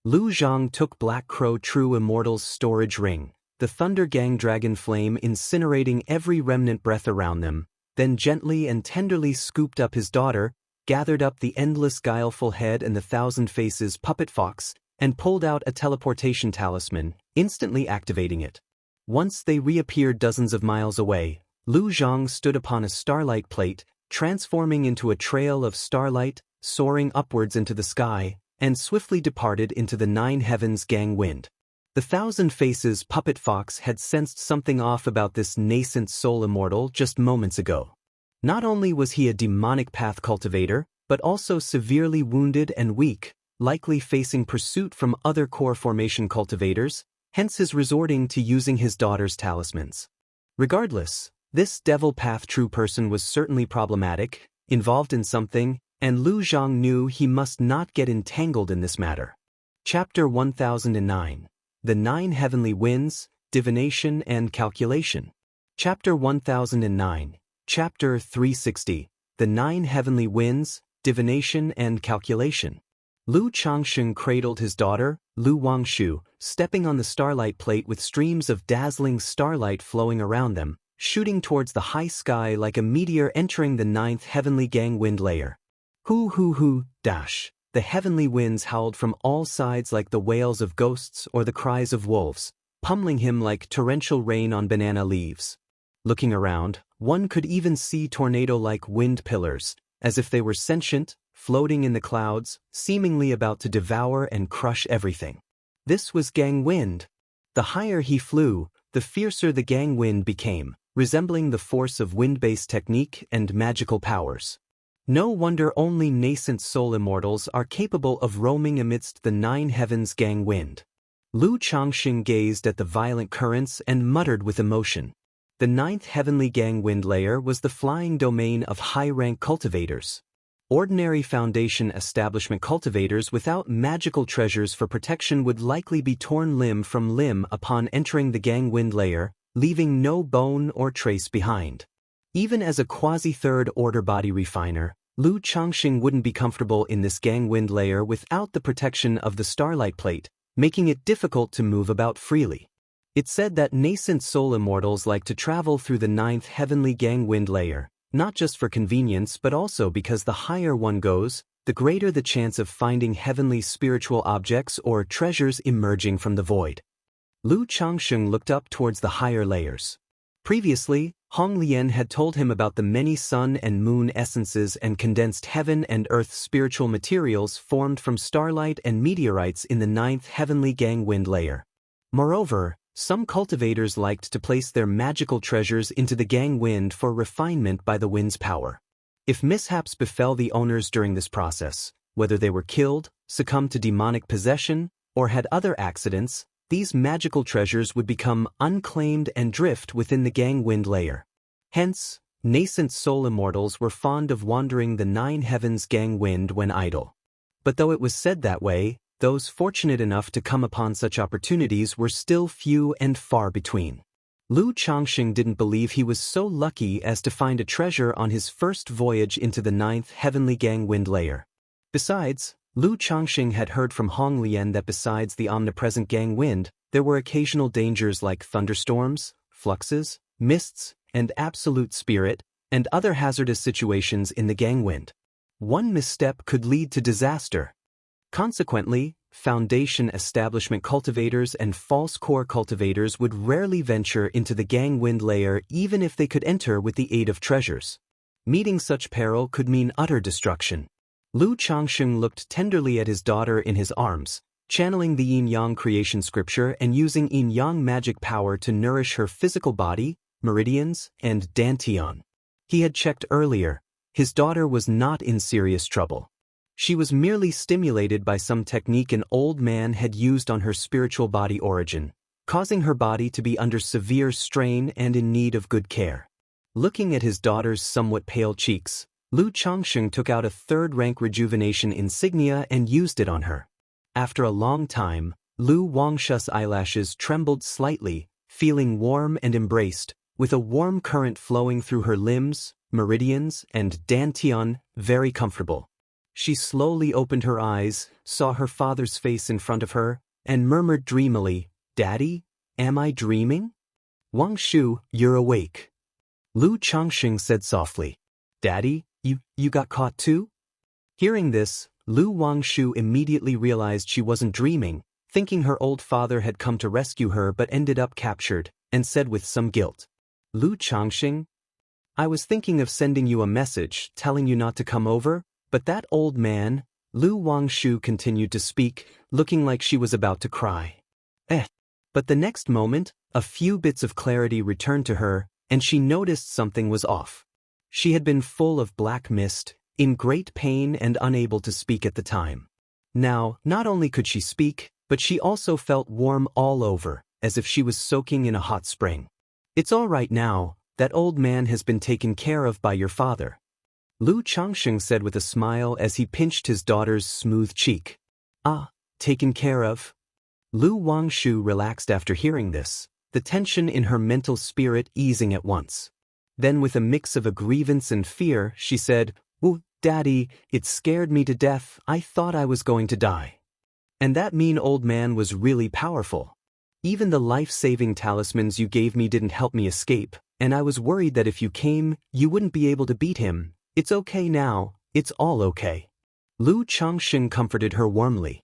Lu Zhang took Black Crow True Immortal's storage ring, the Thunder Gang Dragon Flame incinerating every remnant breath around them, then gently and tenderly scooped up his daughter, gathered up the endless guileful head and the 1,000 faces puppet fox, and pulled out a teleportation talisman, instantly activating it. Once they reappeared dozens of miles away, Lu Zhang stood upon a starlight plate, transforming into a trail of starlight, soaring upwards into the sky, and swiftly departed into the 9 heavens gang wind. The 1,000 faces puppet fox had sensed something off about this nascent soul immortal just moments ago. Not only was he a demonic path cultivator, but also severely wounded and weak, likely facing pursuit from other core formation cultivators, hence his resorting to using his daughter's talismans. Regardless, this devil path true person was certainly problematic, involved in something, and Lu Zhang knew he must not get entangled in this matter. Chapter 1009. The 9 Heavenly Winds, Divination and Calculation. Chapter 1009. Chapter 360. The 9 Heavenly Winds, Divination and Calculation. Lu Changsheng cradled his daughter, Lu Wangshu, stepping on the starlight plate with streams of dazzling starlight flowing around them, shooting towards the high sky like a meteor entering the 9th heavenly gang wind layer. Hoo, dash. The heavenly winds howled from all sides like the wails of ghosts or the cries of wolves, pummeling him like torrential rain on banana leaves. Looking around, one could even see tornado-like wind pillars, as if they were sentient, floating in the clouds, seemingly about to devour and crush everything. This was gang wind. The higher he flew, the fiercer the gang wind became, resembling the force of wind-based technique and magical powers. No wonder only nascent soul immortals are capable of roaming amidst the nine heavens gang wind. Lu Changxing gazed at the violent currents and muttered with emotion. The ninth heavenly gang wind layer was the flying domain of high-rank cultivators. Ordinary Foundation establishment cultivators without magical treasures for protection would likely be torn limb from limb upon entering the gang wind layer, leaving no bone or trace behind. Even as a quasi-third order body refiner, Lu Changxing wouldn't be comfortable in this gang wind layer without the protection of the starlight plate, making it difficult to move about freely. It's said that nascent soul immortals like to travel through the ninth heavenly gang wind layer, not just for convenience but also because the higher one goes, the greater the chance of finding heavenly spiritual objects or treasures emerging from the void. Lu Changxing looked up towards the higher layers. Previously, Hong Lian had told him about the many sun and moon essences and condensed heaven and earth spiritual materials formed from starlight and meteorites in the ninth heavenly gang wind layer. Moreover, some cultivators liked to place their magical treasures into the gang wind for refinement by the wind's power. If mishaps befell the owners during this process, whether they were killed, succumbed to demonic possession, or had other accidents, these magical treasures would become unclaimed and drift within the gang wind layer. Hence, nascent soul immortals were fond of wandering the nine heavens gang wind when idle. But though it was said that way, those fortunate enough to come upon such opportunities were still few and far between. Lu Changxing didn't believe he was so lucky as to find a treasure on his first voyage into the ninth heavenly gang wind layer. Besides, Lu Changxing had heard from Hong Lian that besides the omnipresent gang wind, there were occasional dangers like thunderstorms, fluxes, mists, and absolute spirit, and other hazardous situations in the gang wind. One misstep could lead to disaster. Consequently, Foundation establishment cultivators and false core cultivators would rarely venture into the gang wind layer even if they could enter with the aid of treasures. Meeting such peril could mean utter destruction. Lu Changxing looked tenderly at his daughter in his arms, channeling the yin-yang creation scripture and using yin-yang magic power to nourish her physical body, meridians, and dantian. He had checked earlier. His daughter was not in serious trouble. She was merely stimulated by some technique an old man had used on her spiritual body origin, causing her body to be under severe strain and in need of good care. Looking at his daughter's somewhat pale cheeks, Lu Changxing took out a third-rank rejuvenation insignia and used it on her. After a long time, Lu Wangshu's eyelashes trembled slightly, feeling warm and embraced, with a warm current flowing through her limbs, meridians, and dantian, very comfortable. She slowly opened her eyes, saw her father's face in front of her, and murmured dreamily, "Daddy, am I dreaming?" "Wangshu, you're awake." Lu Changxing said softly. "Daddy, you got caught too?" Hearing this, Lu Wangshu immediately realized she wasn't dreaming, thinking her old father had come to rescue her but ended up captured, and said with some guilt, "Lu Changxing, I was thinking of sending you a message telling you not to come over, but that old man," Lu Wangshu continued to speak, looking like she was about to cry. But the next moment, a few bits of clarity returned to her, and she noticed something was off. She had been full of black mist, in great pain and unable to speak at the time. Now, not only could she speak, but she also felt warm all over, as if she was soaking in a hot spring. "It's all right now, that old man has been taken care of by your father," Lu Changxing said with a smile as he pinched his daughter's smooth cheek. "Ah, taken care of?" Lu Wangshu relaxed after hearing this, the tension in her mental spirit easing at once. Then with a mix of a grievance and fear, she said, "Oh, Daddy, it scared me to death. I thought I was going to die. And that mean old man was really powerful. Even the life-saving talismans you gave me didn't help me escape, and I was worried that if you came, you wouldn't be able to beat him. It's okay now, it's all okay." Lu Changxing comforted her warmly.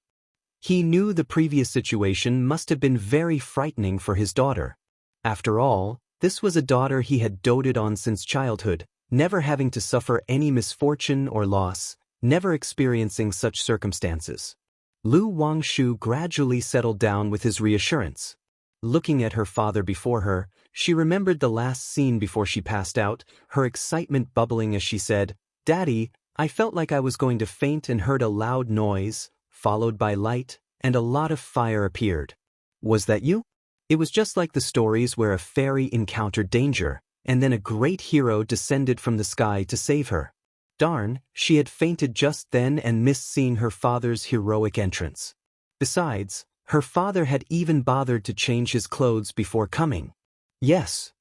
He knew the previous situation must have been very frightening for his daughter. After all, this was a daughter he had doted on since childhood, never having to suffer any misfortune or loss, never experiencing such circumstances. Lu Wangshu gradually settled down with his reassurance. Looking at her father before her, she remembered the last scene before she passed out, her excitement bubbling as she said, "Daddy, I felt like I was going to faint and heard a loud noise, followed by light, and a lot of fire appeared. Was that you? It was just like the stories where a fairy encountered danger, and then a great hero descended from the sky to save her. Darn, she had fainted just then and missed seeing her father's heroic entrance. Besides, her father had even bothered to change his clothes before coming. Yes,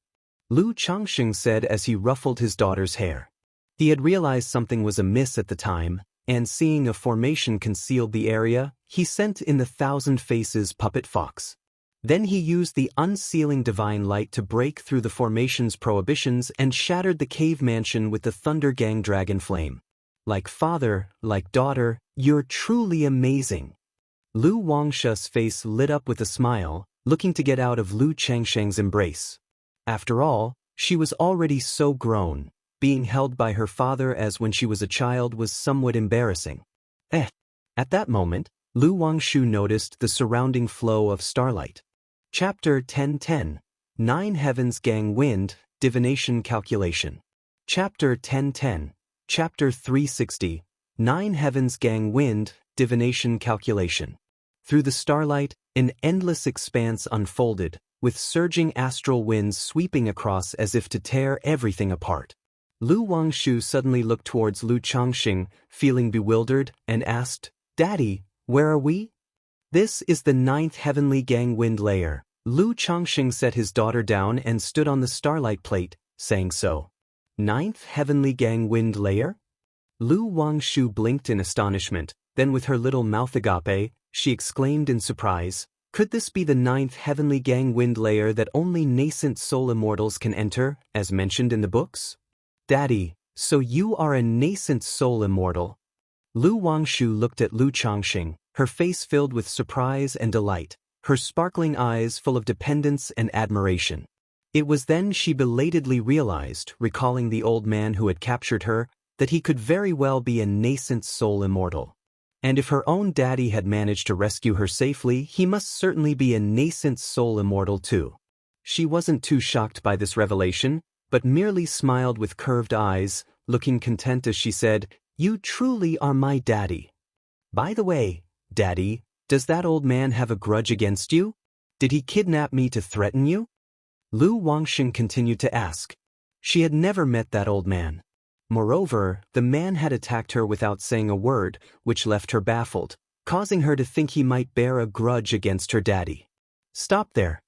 Lu Changxing said as he ruffled his daughter's hair. He had realized something was amiss at the time, and seeing a formation concealed the area, he sent in the thousand faces puppet fox. Then he used the unsealing divine light to break through the formation's prohibitions and shattered the cave mansion with the Thunder Gang dragon flame. Like father, like daughter, you're truly amazing. Lu Wangsha's face lit up with a smile, looking to get out of Lu Changsheng's embrace. After all, she was already so grown. Being held by her father as when she was a child was somewhat embarrassing. At that moment, Lu Wangshu noticed the surrounding flow of starlight. Chapter 1010, 9 Heavens Gang Wind, Divination Calculation. Chapter 1010, Chapter 360, 9 Heavens Gang Wind, Divination Calculation. Through the starlight, an endless expanse unfolded, with surging astral winds sweeping across as if to tear everything apart. Lu Wangshu suddenly looked towards Lu Changxing, feeling bewildered, and asked, "Daddy, where are we?" "This is the 9th Heavenly Gang Wind Layer." Lu Changxing set his daughter down and stood on the starlight plate, saying so. 9th Heavenly Gang Wind Layer? Lu Wangshu blinked in astonishment, then with her little mouth agape, she exclaimed in surprise, "Could this be the 9th Heavenly Gang Wind Layer that only nascent soul immortals can enter, as mentioned in the books?" "Daddy, so you are a nascent soul immortal?" Lu Wangshu looked at Lu Changxing, her face filled with surprise and delight, her sparkling eyes full of dependence and admiration. It was then she belatedly realized, recalling the old man who had captured her, that he could very well be a nascent soul immortal. And if her own daddy had managed to rescue her safely, he must certainly be a nascent soul immortal too. She wasn't too shocked by this revelation, but merely smiled with curved eyes, looking content as she said, "You truly are my daddy. By the way, Daddy, does that old man have a grudge against you? Did he kidnap me to threaten you?" Lu Wangshan continued to ask. She had never met that old man. Moreover, the man had attacked her without saying a word, which left her baffled, causing her to think he might bear a grudge against her daddy. Stop there,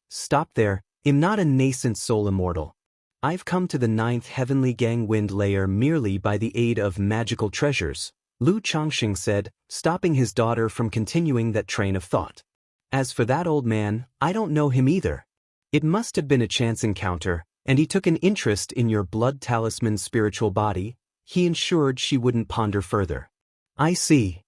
I'm not a nascent soul immortal. I've come to the 9th Heavenly Gang Wind Layer merely by the aid of magical treasures, Lu Changxing said, stopping his daughter from continuing that train of thought. As for that old man, I don't know him either. It must have been a chance encounter, and he took an interest in your blood talisman spiritual body. He ensured she wouldn't ponder further. I see.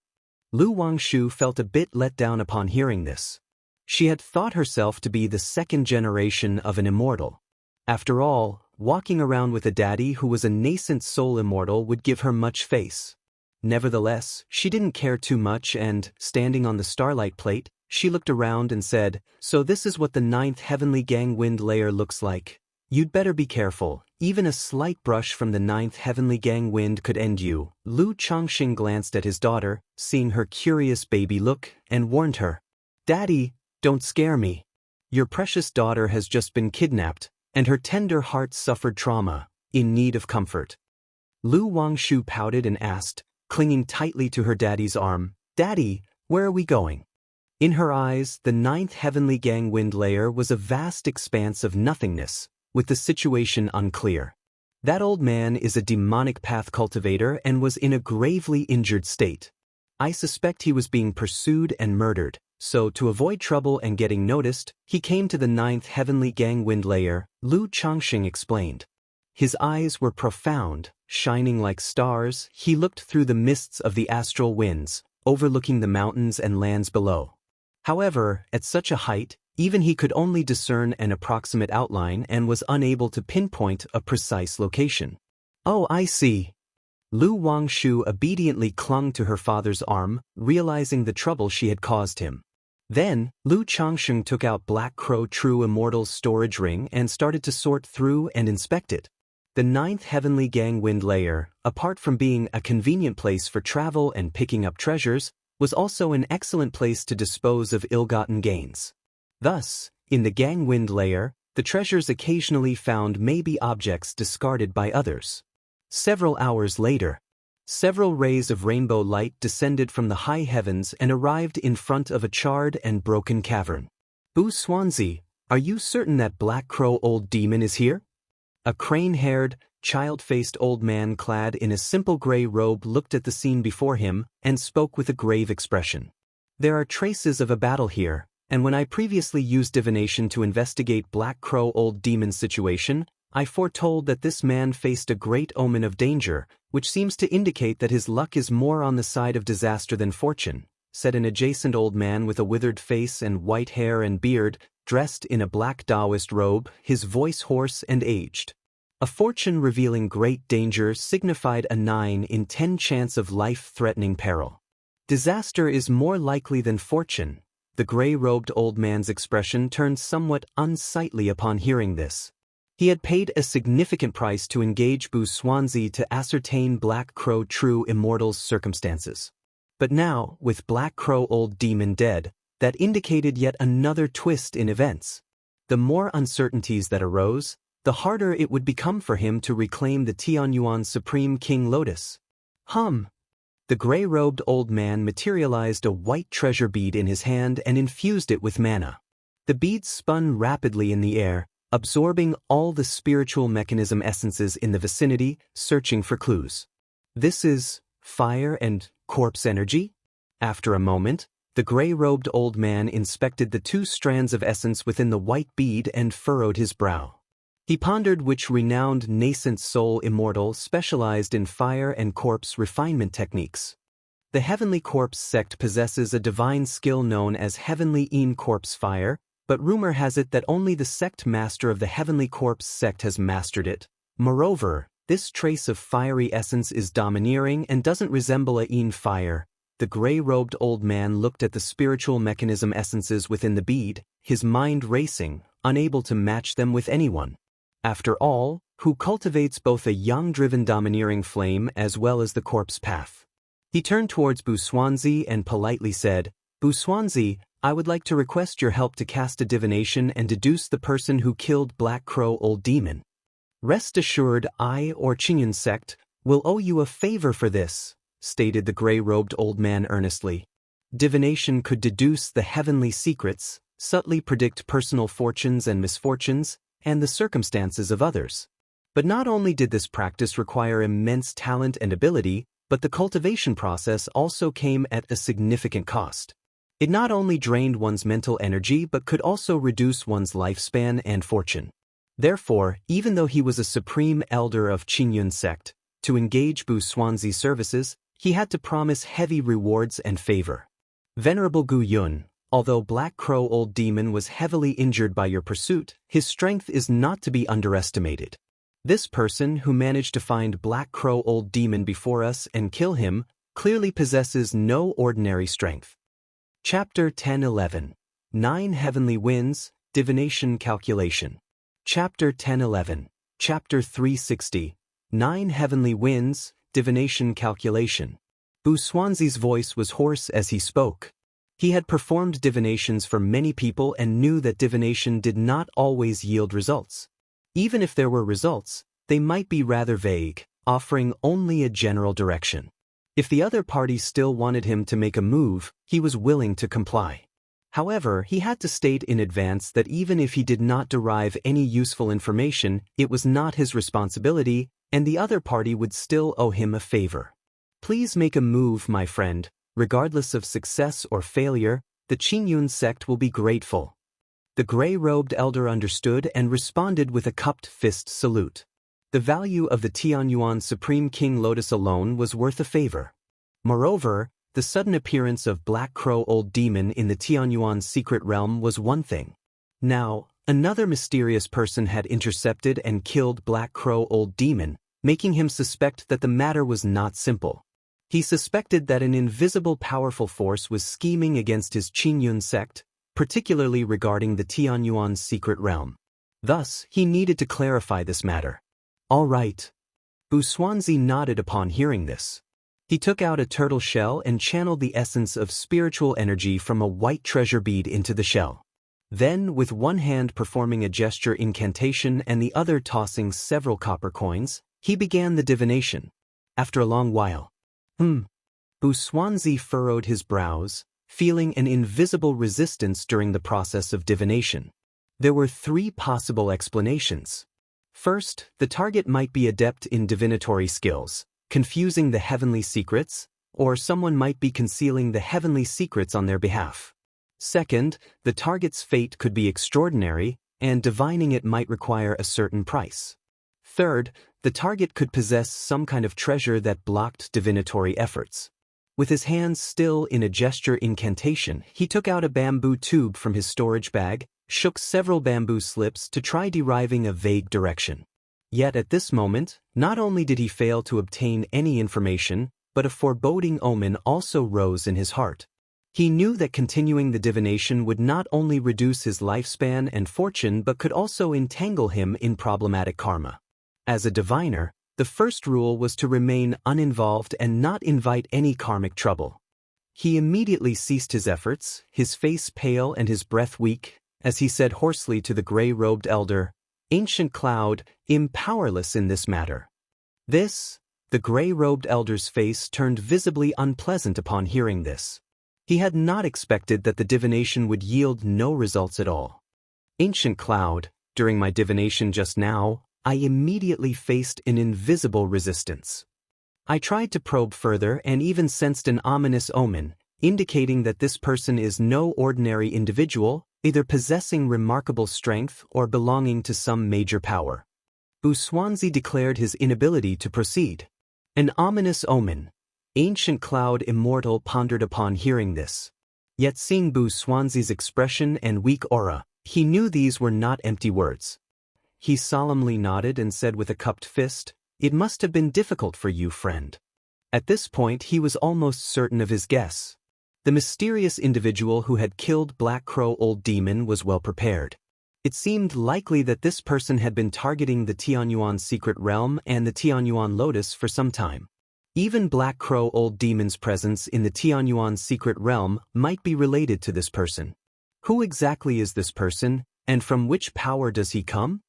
Lu Wangshu felt a bit let down upon hearing this. She had thought herself to be the second generation of an immortal. After all, walking around with a daddy who was a nascent soul immortal would give her much face. Nevertheless, she didn't care too much and, standing on the starlight plate, she looked around and said, "So this is what the 9th Heavenly Gang Wind Layer looks like. You'd better be careful. Even a slight brush from the 9th Heavenly Gang Wind could end you." Lu Changxing glanced at his daughter, seeing her curious baby look, and warned her. "Daddy, don't scare me. Your precious daughter has just been kidnapped, and her tender heart suffered trauma, in need of comfort." Lu Wangshu pouted and asked, clinging tightly to her daddy's arm, "Daddy, where are we going?" In her eyes, the 9th Heavenly Gang Wind Layer was a vast expanse of nothingness, with the situation unclear. That old man is a demonic path cultivator and was in a gravely injured state. I suspect he was being pursued and murdered, so to avoid trouble and getting noticed, he came to the 9th Heavenly Gang Wind Layer, Lu Changxing explained. His eyes were profound, shining like stars. He looked through the mists of the astral winds, overlooking the mountains and lands below. However, at such a height, even he could only discern an approximate outline and was unable to pinpoint a precise location. "Oh, I see." Lu Wangshu obediently clung to her father's arm, realizing the trouble she had caused him. Then, Lu Changxing took out Black Crow True Immortal's storage ring and started to sort through and inspect it. The ninth heavenly gangwind layer, apart from being a convenient place for travel and picking up treasures, was also an excellent place to dispose of ill-gotten gains. Thus, in the gangwind layer, the treasures occasionally found may be objects discarded by others. Several hours later, several rays of rainbow light descended from the high heavens and arrived in front of a charred and broken cavern. Bu Xuanzi, are you certain that Black Crow Old Demon is here? A crane-haired, child-faced old man clad in a simple gray robe looked at the scene before him and spoke with a grave expression. There are traces of a battle here, and when I previously used divination to investigate Black Crow Old Demon's situation, I foretold that this man faced a great omen of danger, which seems to indicate that his luck is more on the side of disaster than fortune, said an adjacent old man with a withered face and white hair and beard, dressed in a black Taoist robe, his voice hoarse and aged. A fortune revealing great danger signified a 9 in 10 chance of life-threatening peril. Disaster is more likely than fortune. The gray-robed old man's expression turned somewhat unsightly upon hearing this. He had paid a significant price to engage Bu Xuanzi to ascertain Black Crow True Immortal's circumstances. But now, with Black Crow Old Demon dead, that indicated yet another twist in events. The more uncertainties that arose, the harder it would become for him to reclaim the Tianyuan Supreme King Lotus. The gray-robed old man materialized a white treasure bead in his hand and infused it with mana. The bead spun rapidly in the air, absorbing all the spiritual mechanism essences in the vicinity, searching for clues. This is fire and corpse energy? After a moment, the gray-robed old man inspected the 2 strands of essence within the white bead and furrowed his brow. He pondered which renowned nascent soul immortal specialized in fire and corpse refinement techniques. The Heavenly Corpse sect possesses a divine skill known as Heavenly Corpse Fire, but rumor has it that only the sect master of the Heavenly Corpse sect has mastered it. Moreover, this trace of fiery essence is domineering and doesn't resemble a fire. The gray-robed old man looked at the spiritual mechanism essences within the bead, his mind racing, unable to match them with anyone. After all, who cultivates both a yang-driven domineering flame as well as the corpse path? He turned towards Bu Xuanzi and politely said, Bu Xuanzi, I would like to request your help to cast a divination and deduce the person who killed Black Crow Old Demon. Rest assured I or Qingyun sect will owe you a favor for this, stated the gray-robed old man earnestly. Divination could deduce the heavenly secrets, subtly predict personal fortunes and misfortunes, and the circumstances of others. But not only did this practice require immense talent and ability, but the cultivation process also came at a significant cost. It not only drained one's mental energy but could also reduce one's lifespan and fortune. Therefore, even though he was a supreme elder of Qingyun sect, to engage Bu Xuanzi's services, he had to promise heavy rewards and favor. Venerable Gu Yun, although Black Crow Old Demon was heavily injured by your pursuit, his strength is not to be underestimated. This person who managed to find Black Crow Old Demon before us and kill him clearly possesses no ordinary strength. Chapter 10:11. 9 Heavenly Winds, Divination Calculation. Chapter 10:11. Chapter 360. 9 Heavenly Winds, Divination Calculation. Bu Xuanzi's voice was hoarse as he spoke. He had performed divinations for many people and knew that divination did not always yield results. Even if there were results, they might be rather vague, offering only a general direction. If the other party still wanted him to make a move, he was willing to comply. However, he had to state in advance that even if he did not derive any useful information, it was not his responsibility, and the other party would still owe him a favor. Please make a move, my friend. Regardless of success or failure, the Qingyun sect will be grateful. The gray-robed elder understood and responded with a cupped fist salute. The value of the Tianyuan Supreme King Lotus alone was worth a favor. Moreover, the sudden appearance of Black Crow Old Demon in the Tianyuan secret realm was one thing. Now, another mysterious person had intercepted and killed Black Crow Old Demon, making him suspect that the matter was not simple. He suspected that an invisible powerful force was scheming against his Qingyun sect, particularly regarding the Tianyuan secret realm. Thus, he needed to clarify this matter. All right. Wuxia nodded upon hearing this. He took out a turtle shell and channeled the essence of spiritual energy from a white treasure bead into the shell. Then, with one hand performing a gesture incantation and the other tossing several copper coins, he began the divination. After a long while, Wuxia furrowed his brows, feeling an invisible resistance during the process of divination. There were 3 possible explanations. First, the target might be adept in divinatory skills, confusing the heavenly secrets, or someone might be concealing the heavenly secrets on their behalf. Second, the target's fate could be extraordinary, and divining it might require a certain price. Third, the target could possess some kind of treasure that blocked divinatory efforts. With his hands still in a gesture incantation, he took out a bamboo tube from his storage bag, shook several bamboo slips to try deriving a vague direction. Yet at this moment, not only did he fail to obtain any information, but a foreboding omen also rose in his heart. He knew that continuing the divination would not only reduce his lifespan and fortune but could also entangle him in problematic karma. As a diviner, the first rule was to remain uninvolved and not invite any karmic trouble. He immediately ceased his efforts, his face pale and his breath weak, as he said hoarsely to the gray-robed elder, "Ancient Cloud, am powerless in this matter." The gray-robed elder's face turned visibly unpleasant upon hearing this. He had not expected that the divination would yield no results at all. "Ancient Cloud, during my divination just now, I immediately faced an invisible resistance. I tried to probe further and even sensed an ominous omen, indicating that this person is no ordinary individual, either possessing remarkable strength or belonging to some major power." Wuxia declared his inability to proceed. An ominous omen. Ancient Cloud Immortal pondered upon hearing this. Yet seeing Wuxia's expression and weak aura, he knew these were not empty words. He solemnly nodded and said with a cupped fist, "It must have been difficult for you, friend." At this point he was almost certain of his guess. The mysterious individual who had killed Black Crow Old Demon was well prepared. It seemed likely that this person had been targeting the Tianyuan secret realm and the Tianyuan lotus for some time. Even Black Crow Old Demon's presence in the Tianyuan secret realm might be related to this person. Who exactly is this person, and from which power does he come?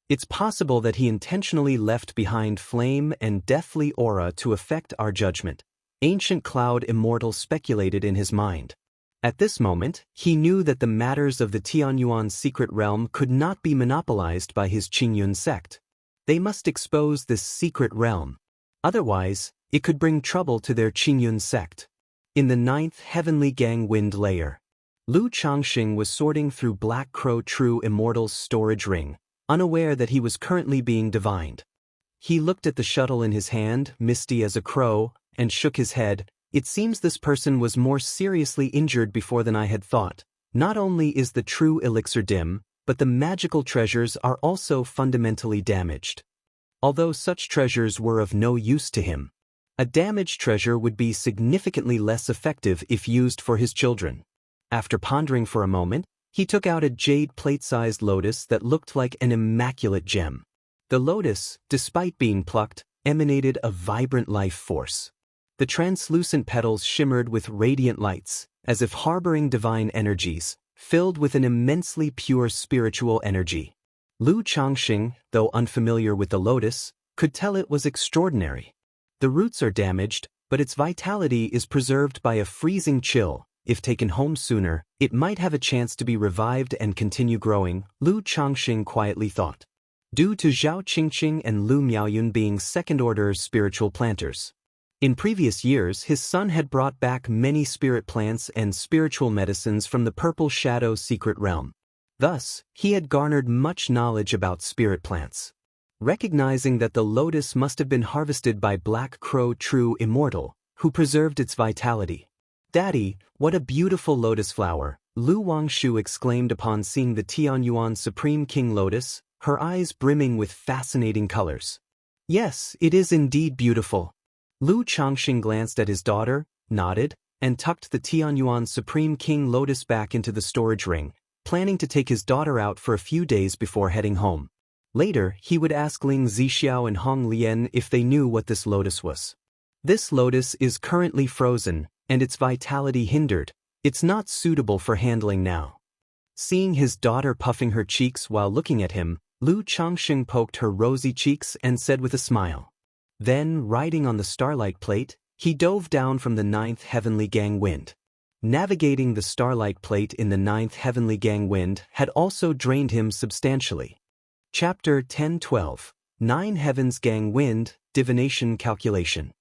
It's possible that he intentionally left behind flame and deathly aura to affect our judgment. Ancient Cloud Immortal speculated in his mind. At this moment, he knew that the matters of the Tianyuan secret realm could not be monopolized by his Qingyun sect. They must expose this secret realm. Otherwise, it could bring trouble to their Qingyun sect. In the 9th Heavenly Gang Wind Layer, Lu Changxing was sorting through Black Crow True Immortal's storage ring, unaware that he was currently being divined. He looked at the shuttle in his hand, misty as a crow, and shook his head. "It seems this person was more seriously injured before than I had thought. Not only is the true elixir dim, but the magical treasures are also fundamentally damaged. Although such treasures were of no use to him, a damaged treasure would be significantly less effective if used for his children." After pondering for a moment, he took out a jade plate-sized lotus that looked like an immaculate gem. The lotus, despite being plucked, emanated a vibrant life force. The translucent petals shimmered with radiant lights, as if harboring divine energies, filled with an immensely pure spiritual energy. Lu Changxing, though unfamiliar with the lotus, could tell it was extraordinary. The roots are damaged, but its vitality is preserved by a freezing chill. If taken home sooner, it might have a chance to be revived and continue growing, Lu Changxing quietly thought. Due to Zhao Qingqing and Lu Miaoyun being second-order spiritual planters. In previous years, his son had brought back many spirit plants and spiritual medicines from the Purple Shadow secret realm. Thus, he had garnered much knowledge about spirit plants. Recognizing that the lotus must have been harvested by Black Crow True Immortal, who preserved its vitality. "Daddy, what a beautiful lotus flower," Lu Wangshu exclaimed upon seeing the Tianyuan Supreme King Lotus, her eyes brimming with fascinating colors. "Yes, it is indeed beautiful." Lu Changxing glanced at his daughter, nodded, and tucked the Tianyuan Supreme King Lotus back into the storage ring, planning to take his daughter out for a few days before heading home. Later, he would ask Ling Zixiao and Hong Lian if they knew what this lotus was. This lotus is currently frozen, and its vitality hindered. It's not suitable for handling now. Seeing his daughter puffing her cheeks while looking at him, Lu Changsheng poked her rosy cheeks and said with a smile. Then, riding on the starlight plate, he dove down from the 9th heavenly gang wind. Navigating the starlight plate in the 9th heavenly gang wind had also drained him substantially. Chapter 1012, 9 Heavens Gang Wind, Divination Calculation.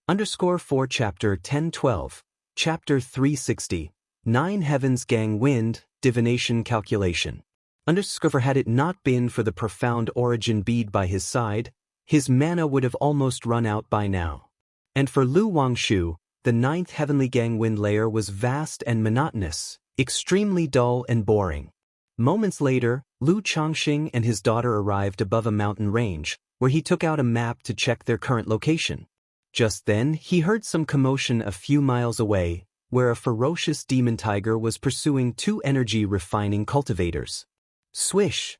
_4 Chapter 1012, Chapter 360, 9 Heavens Gang Wind, Divination Calculation. Had it not been for the profound origin bead by his side, his mana would have almost run out by now. And for Lu Wangshu, the 9th heavenly gang wind layer was vast and monotonous, extremely dull and boring. Moments later, Lu Changxing and his daughter arrived above a mountain range, where he took out a map to check their current location. Just then, he heard some commotion a few miles away, where a ferocious demon tiger was pursuing 2 energy-refining cultivators. Swish!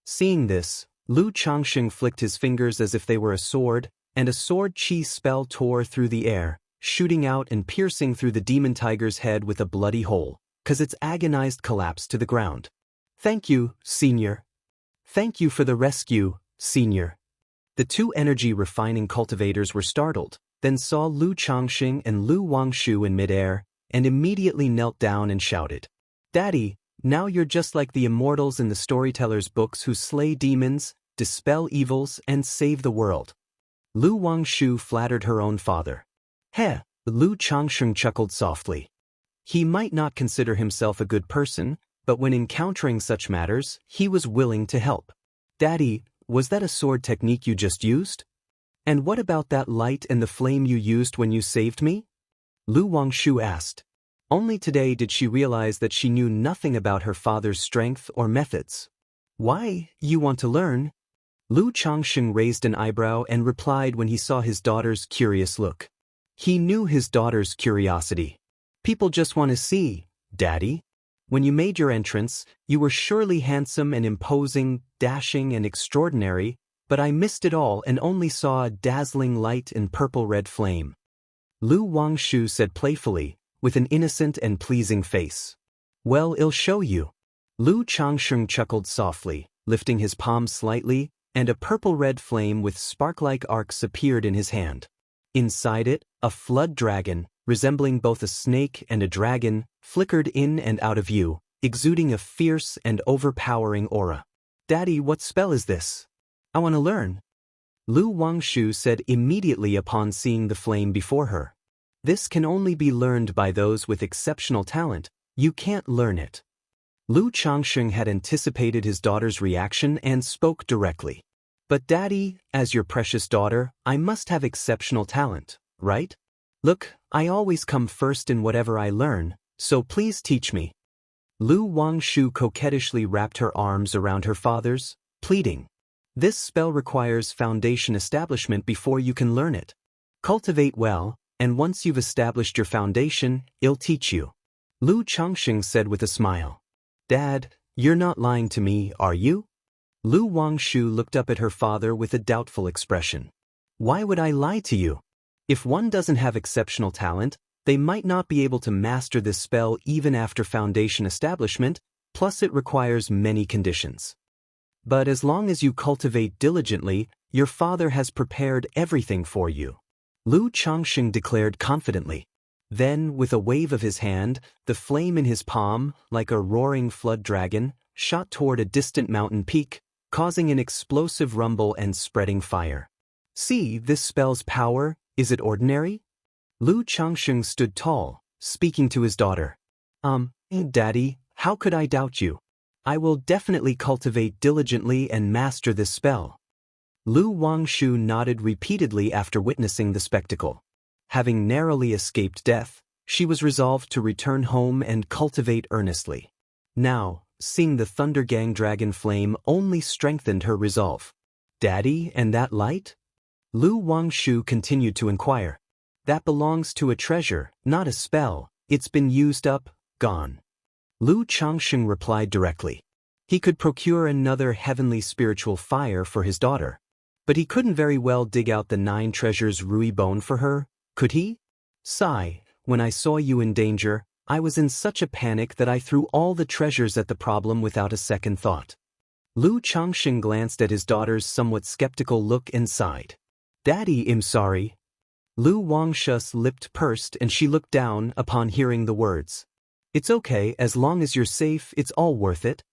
Seeing this, Lu Changxing flicked his fingers as if they were a sword, and a sword chi spell tore through the air, shooting out and piercing through the demon tiger's head with a bloody hole, cause its agonized collapse to the ground. Thank you, Senior. Thank you for the rescue, Senior. The 2 energy-refining cultivators were startled, then saw Lu Changxing and Lu Wangshu in midair, and immediately knelt down and shouted, Daddy, now you're just like the immortals in the storyteller's books who slay demons, dispel evils, and save the world. Lu Wangshu flattered her own father. Heh, Lu Changsheng chuckled softly. He might not consider himself a good person, but when encountering such matters, he was willing to help. Daddy, was that a sword technique you just used? And what about that light and the flame you used when you saved me? Lu Wangshu asked. Only today did she realize that she knew nothing about her father's strength or methods. Why, you want to learn? Lu Changsheng raised an eyebrow and replied when he saw his daughter's curious look. He knew his daughter's curiosity. People just want to see, Daddy. When you made your entrance, you were surely handsome and imposing, dashing and extraordinary, but I missed it all and only saw a dazzling light and purple-red flame. Lu Wangshu said playfully, with an innocent and pleasing face. Well, I'll show you. Lu Changsheng chuckled softly, lifting his palm slightly, and a purple-red flame with spark-like arcs appeared in his hand. Inside it, a flood dragon, resembling both a snake and a dragon, flickered in and out of view, exuding a fierce and overpowering aura. Daddy, what spell is this? I want to learn. Lu Wangshu said immediately upon seeing the flame before her. This can only be learned by those with exceptional talent. You can't learn it. Lu Changsheng had anticipated his daughter's reaction and spoke directly. But Daddy, as your precious daughter, I must have exceptional talent, right? Look, I always come first in whatever I learn, so please teach me. Lu Wangshu coquettishly wrapped her arms around her father's, pleading. This spell requires foundation establishment before you can learn it. Cultivate well, and once you've established your foundation, I'll teach you. Lu Changsheng said with a smile. Dad, you're not lying to me, are you? Lu Wangshu looked up at her father with a doubtful expression. Why would I lie to you? If one doesn't have exceptional talent, they might not be able to master this spell even after foundation establishment, plus it requires many conditions. But as long as you cultivate diligently, your father has prepared everything for you. Lu Changsheng declared confidently. Then, with a wave of his hand, the flame in his palm, like a roaring flood dragon, shot toward a distant mountain peak, causing an explosive rumble and spreading fire. See, this spell's power, is it ordinary? Lu Changsheng stood tall, speaking to his daughter. Daddy, how could I doubt you? I will definitely cultivate diligently and master this spell. Lu Wangshu nodded repeatedly after witnessing the spectacle. Having narrowly escaped death, she was resolved to return home and cultivate earnestly. Now, seeing the Thunder Gang dragon flame only strengthened her resolve. Daddy, and that light? Lu Wangshu continued to inquire. That belongs to a treasure, not a spell. It's been used up, gone. Lu Changsheng replied directly. He could procure another heavenly spiritual fire for his daughter. But he couldn't very well dig out the 9 treasures Rui bone for her, could he? Sigh, when I saw you in danger, I was in such a panic that I threw all the treasures at the problem without a second thought. Lu Changxing glanced at his daughter's somewhat skeptical look and sighed. Daddy, I'm sorry. Lu Wangshu's lipped pursed and she looked down upon hearing the words. It's okay, as long as you're safe, it's all worth it.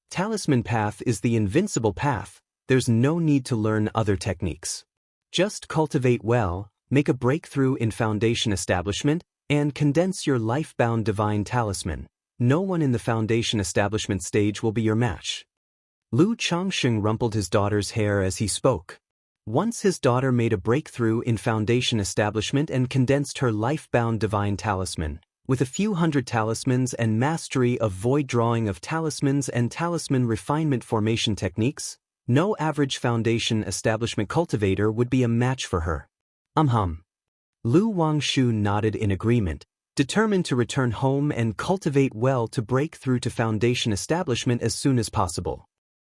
Talisman path is the invincible path, there's no need to learn other techniques. Just cultivate well, make a breakthrough in foundation establishment, and condense your life-bound divine talisman. No one in the foundation establishment stage will be your match. Lu Changxing rumpled his daughter's hair as he spoke. Once his daughter made a breakthrough in foundation establishment and condensed her life-bound divine talisman, with a few hundred talismans and mastery of void drawing of talismans and talisman refinement formation techniques, no average foundation establishment cultivator would be a match for her. Lu Wangshu nodded in agreement, determined to return home and cultivate well to break through to foundation establishment as soon as possible.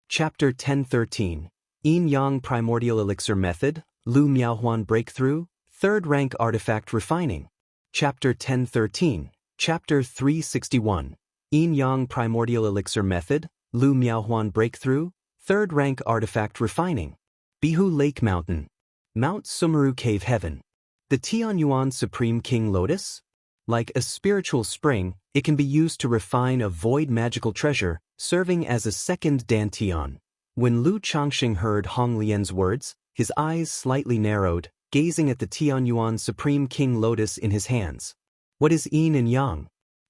Chapter 1013. Yin Yang Primordial Elixir Method, Lu Miaohuan Breakthrough, 3rd Rank Artifact Refining. Chapter 1013. Chapter 361. Yin Yang Primordial Elixir Method, Lu Miaohuan Breakthrough, 3rd Rank Artifact Refining. Bihu Lake Mountain. Mount Sumeru Cave Heaven. The Tianyuan Supreme King Lotus? Like a spiritual spring, it can be used to refine a void magical treasure, serving as a second Dantian. When Lu Changxing heard Hong Lian's words, his eyes slightly narrowed, gazing at the Tianyuan Supreme King Lotus in his hands. What is Yin and Yang?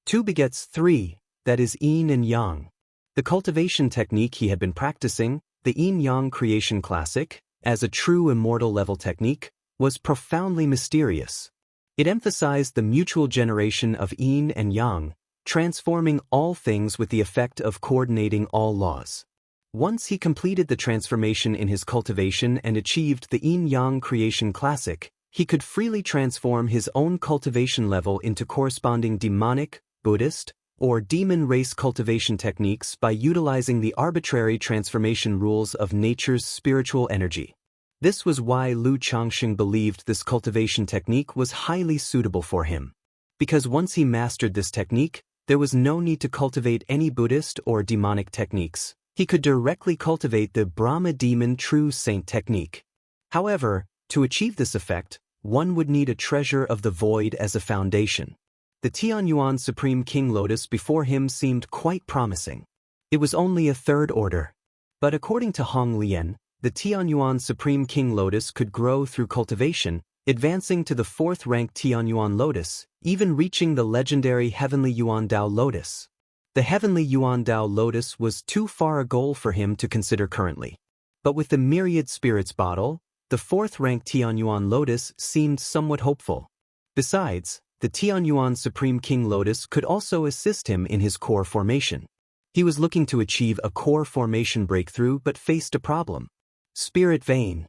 2 begets 3, that is Yin and Yang. The cultivation technique he had been practicing, the Yin-Yang creation classic, as a true immortal level technique, was profoundly mysterious. It emphasized the mutual generation of Yin and Yang, transforming all things with the effect of coordinating all laws. Once he completed the transformation in his cultivation and achieved the Yin-Yang creation classic, he could freely transform his own cultivation level into corresponding demonic, Buddhist, or demon race cultivation techniques by utilizing the arbitrary transformation rules of nature's spiritual energy. This was why Lu Changxing believed this cultivation technique was highly suitable for him. Because once he mastered this technique, there was no need to cultivate any Buddhist or demonic techniques. He could directly cultivate the Brahma Demon True Saint technique. However, to achieve this effect, one would need a treasure of the void as a foundation. The Tianyuan Supreme King Lotus before him seemed quite promising. It was only a 3rd order. But according to Hong Lian, the Tianyuan Supreme King Lotus could grow through cultivation, advancing to the 4th rank Tianyuan Lotus, even reaching the legendary Heavenly Yuandao Lotus. The Heavenly Yuandao Lotus was too far a goal for him to consider currently. But with the Myriad Spirits bottle, the 4th rank Tianyuan Lotus seemed somewhat hopeful. Besides, the Tianyuan Supreme King Lotus could also assist him in his core formation. He was looking to achieve a core formation breakthrough but faced a problem. Spirit Vein.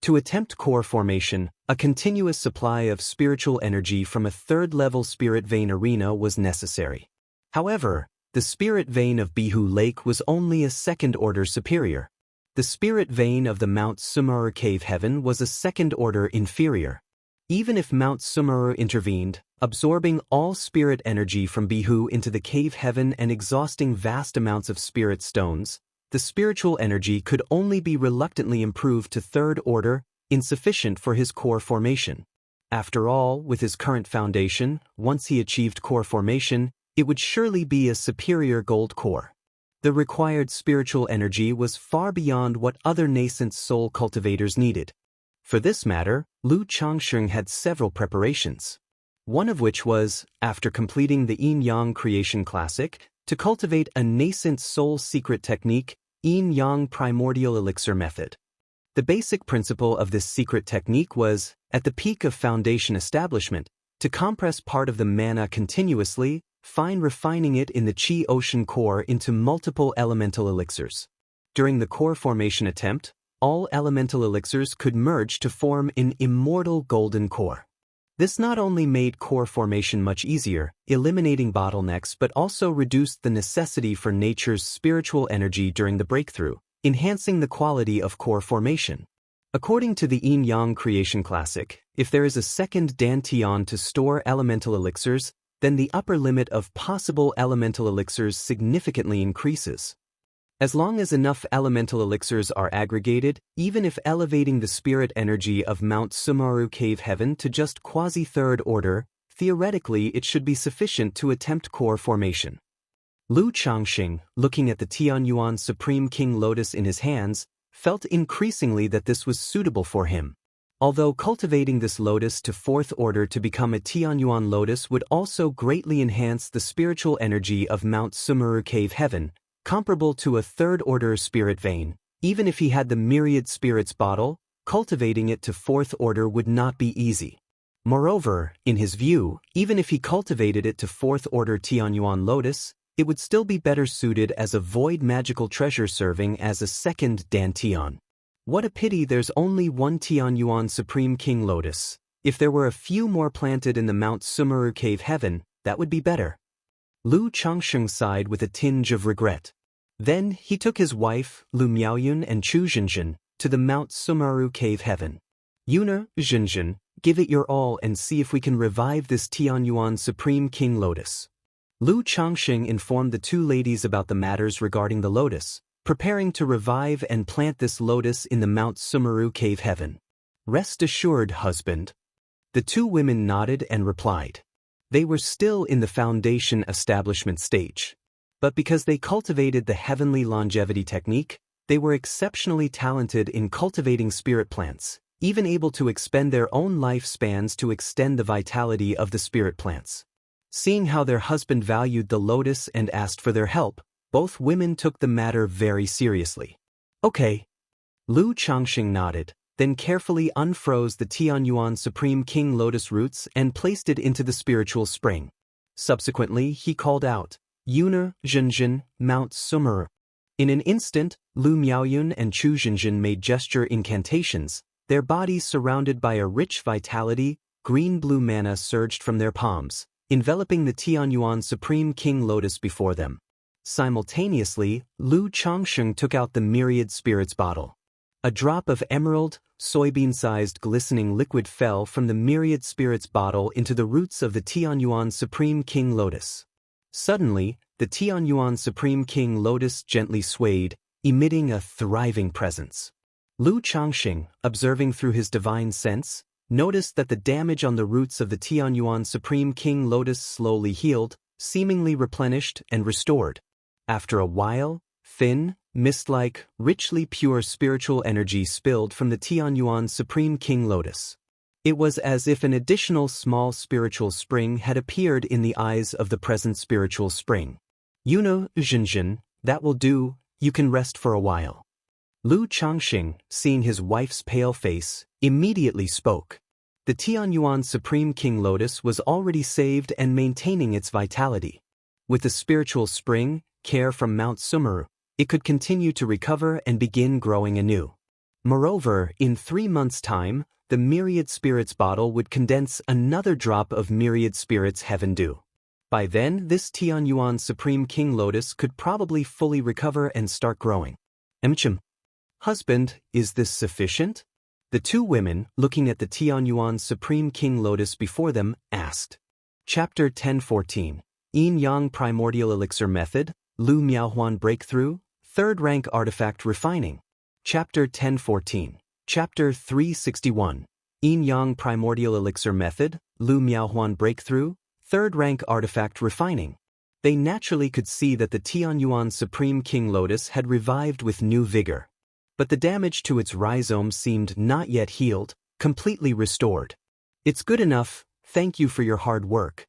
To attempt core formation, a continuous supply of spiritual energy from a 3rd-level Spirit Vein arena was necessary. However, the Spirit Vein of Bihu Lake was only a 2nd-order superior. The Spirit Vein of the Mount Sumeru Cave Heaven was a 2nd-order inferior. Even if Mount Sumeru intervened, absorbing all spirit energy from Bihu into the cave heaven and exhausting vast amounts of spirit stones, the spiritual energy could only be reluctantly improved to 3rd order, insufficient for his core formation. After all, with his current foundation, once he achieved core formation, it would surely be a superior gold core. The required spiritual energy was far beyond what other nascent soul cultivators needed. For this matter, Lu Changxing had several preparations. One of which was, after completing the Yin-Yang creation classic, to cultivate a nascent soul secret technique, Yin-Yang Primordial Elixir Method. The basic principle of this secret technique was, at the peak of foundation establishment, to compress part of the mana continuously, refining it in the Qi Ocean core into multiple elemental elixirs. During the core formation attempt, all elemental elixirs could merge to form an immortal golden core. This not only made core formation much easier, eliminating bottlenecks, but also reduced the necessity for nature's spiritual energy during the breakthrough, enhancing the quality of core formation. According to the Yin-Yang Creation Classic, if there is a second dantian to store elemental elixirs, then the upper limit of possible elemental elixirs significantly increases. As long as enough elemental elixirs are aggregated, even if elevating the spirit energy of Mount Sumeru Cave Heaven to just quasi-third order, theoretically it should be sufficient to attempt core formation. Lu Changxing, looking at the Tianyuan Supreme King Lotus in his hands, felt increasingly that this was suitable for him. Although cultivating this lotus to fourth order to become a Tianyuan lotus would also greatly enhance the spiritual energy of Mount Sumeru Cave Heaven, comparable to a third-order spirit vein, even if he had the myriad spirits bottle, cultivating it to fourth order would not be easy. Moreover, in his view, even if he cultivated it to fourth-order Tianyuan lotus, it would still be better suited as a void magical treasure serving as a second dantian. What a pity there's only one Tianyuan Supreme King Lotus. If there were a few more planted in the Mount Sumeru Cave Heaven, that would be better. Lu Changsheng sighed with a tinge of regret. Then he took his wife, Lu Miaoyun and Chu Zhenjin, to the Mount Sumeru Cave Heaven. Yuna, Zhenjin, give it your all and see if we can revive this Tianyuan Supreme King Lotus. Lu Changxing informed the two ladies about the matters regarding the lotus, preparing to revive and plant this lotus in the Mount Sumeru Cave Heaven. Rest assured, husband. The two women nodded and replied. They were still in the foundation establishment stage. But because they cultivated the heavenly longevity technique, they were exceptionally talented in cultivating spirit plants, even able to expend their own lifespans to extend the vitality of the spirit plants. Seeing how their husband valued the lotus and asked for their help, both women took the matter very seriously. Okay. Lu Changxing nodded, then carefully unfroze the Tianyuan Supreme King Lotus roots and placed it into the spiritual spring. Subsequently, he called out, Yuna, Zhenjin, Mount Sumeru. In an instant, Lu Miaoyun and Chu Zhenjin made gesture incantations, their bodies surrounded by a rich vitality, green-blue mana surged from their palms, enveloping the Tianyuan Supreme King Lotus before them. Simultaneously, Lu Changsheng took out the myriad spirits bottle. A drop of emerald, soybean-sized glistening liquid fell from the myriad spirits bottle into the roots of the Tianyuan Supreme King Lotus. Suddenly, the Tianyuan Supreme King Lotus gently swayed, emitting a thriving presence. Lu Changxing, observing through his divine sense, noticed that the damage on the roots of the Tianyuan Supreme King Lotus slowly healed, seemingly replenished and restored. After a while, thin, mist-like, richly pure spiritual energy spilled from the Tianyuan Supreme King Lotus. It was as if an additional small spiritual spring had appeared in the eyes of the present spiritual spring. Yuna, Zhenjin, that will do, you can rest for a while. Lu Changxing, seeing his wife's pale face, immediately spoke. The Tianyuan Supreme King Lotus was already saved and maintaining its vitality. With the spiritual spring, care from Mount Sumeru, it could continue to recover and begin growing anew. Moreover, in 3 months' time, the myriad spirits bottle would condense another drop of myriad spirits heaven dew. By then, this Tianyuan Supreme King Lotus could probably fully recover and start growing. Husband, is this sufficient? The two women, looking at the Tianyuan Supreme King Lotus before them, asked. Chapter 1014. Yin-Yang Primordial Elixir Method, Lu Miaohuan Breakthrough, Third Rank Artifact Refining. Chapter 1014. Chapter 361. Yin-Yang Primordial Elixir Method, Lu Miaohuan Breakthrough, Third Rank Artifact Refining. They naturally could see that the Tianyuan Supreme King Lotus had revived with new vigor. But the damage to its rhizome seemed not yet healed, completely restored. It's good enough, thank you for your hard work.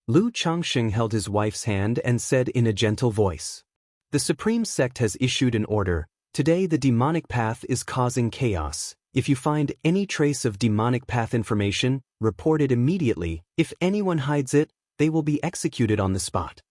Lu Changxing held his wife's hand and said in a gentle voice. The Supreme Sect has issued an order. Today the demonic path is causing chaos. If you find any trace of demonic path information, report it immediately. If anyone hides it, they will be executed on the spot.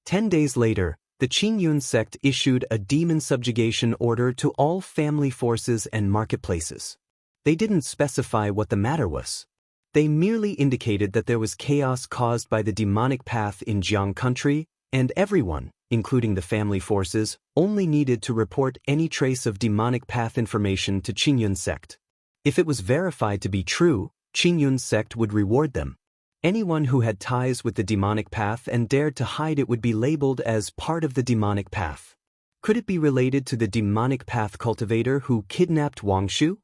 10 days later, the Qingyun sect issued a demon subjugation order to all family forces and marketplaces. They didn't specify what the matter was. They merely indicated that there was chaos caused by the demonic path in Jiang country, and everyone, including the family forces, only needed to report any trace of demonic path information to Qingyun sect. If it was verified to be true, Qingyun sect would reward them. Anyone who had ties with the demonic path and dared to hide it would be labeled as part of the demonic path. Could it be related to the demonic path cultivator who kidnapped Wangshu?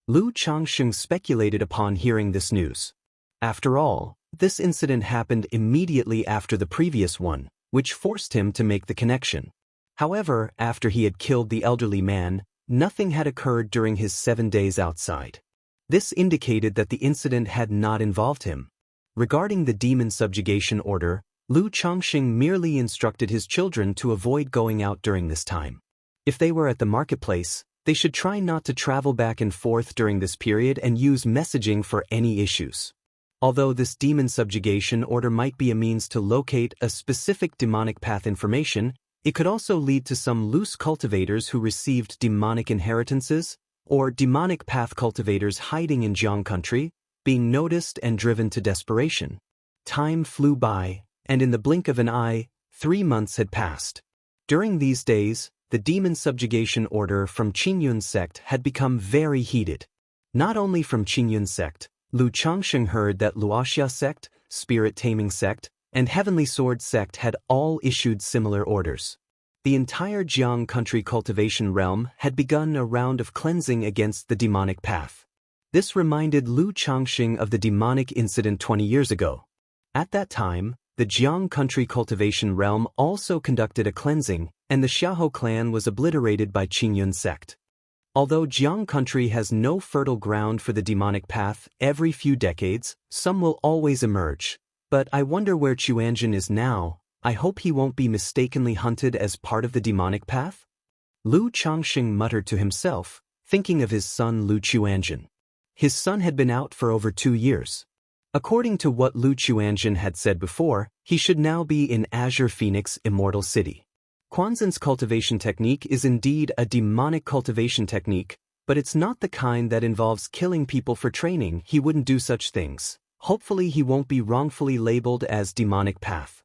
Lu Changsheng speculated upon hearing this news. After all, this incident happened immediately after the previous one, which forced him to make the connection. However, after he had killed the elderly man, nothing had occurred during his 7 days outside. This indicated that the incident had not involved him. Regarding the demon subjugation order, Lu Changsheng merely instructed his children to avoid going out during this time. If they were at the marketplace, they should try not to travel back and forth during this period and use messaging for any issues. Although this demon subjugation order might be a means to locate a specific demonic path information, it could also lead to some loose cultivators who received demonic inheritances, or demonic path cultivators hiding in Jiang country, being noticed and driven to desperation. Time flew by, and in the blink of an eye, 3 months had passed. During these days, the demon subjugation order from Qingyun sect had become very heated. Not only from Qingyun sect, Lu Changsheng heard that Wuxia sect, Spirit Taming sect, and Heavenly Sword sect had all issued similar orders. The entire Jiang country cultivation realm had begun a round of cleansing against the demonic path. This reminded Lu Changsheng of the demonic incident 20 years ago. At that time, the Jiang country cultivation realm also conducted a cleansing, and the Xiahou clan was obliterated by Qingyun sect. Although Jiang country has no fertile ground for the demonic path, every few decades, some will always emerge. But I wonder where Chuanjin is now. I hope he won't be mistakenly hunted as part of the demonic path? Lu Changsheng muttered to himself, thinking of his son Lu Chuanjin. His son had been out for over 2 years. According to what Lu Chuanjin had said before, he should now be in Azure Phoenix Immortal City. Quanzhen's cultivation technique is indeed a demonic cultivation technique, but it's not the kind that involves killing people for training. He wouldn't do such things. Hopefully he won't be wrongfully labeled as demonic path.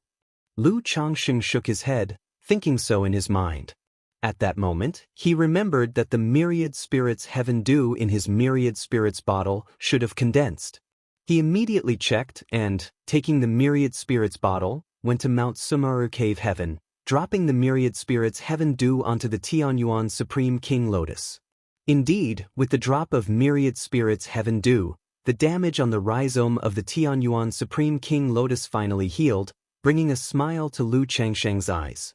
Lu Changsheng shook his head, thinking so in his mind. At that moment, he remembered that the myriad spirits heaven dew in his myriad spirits bottle should have condensed. He immediately checked and, taking the myriad spirits bottle, went to Mount Sumeru Cave Heaven, dropping the myriad spirits heaven dew onto the Tianyuan Supreme King Lotus. Indeed, with the drop of myriad spirits heaven dew, the damage on the rhizome of the Tianyuan Supreme King Lotus finally healed, bringing a smile to Lu Changsheng's eyes.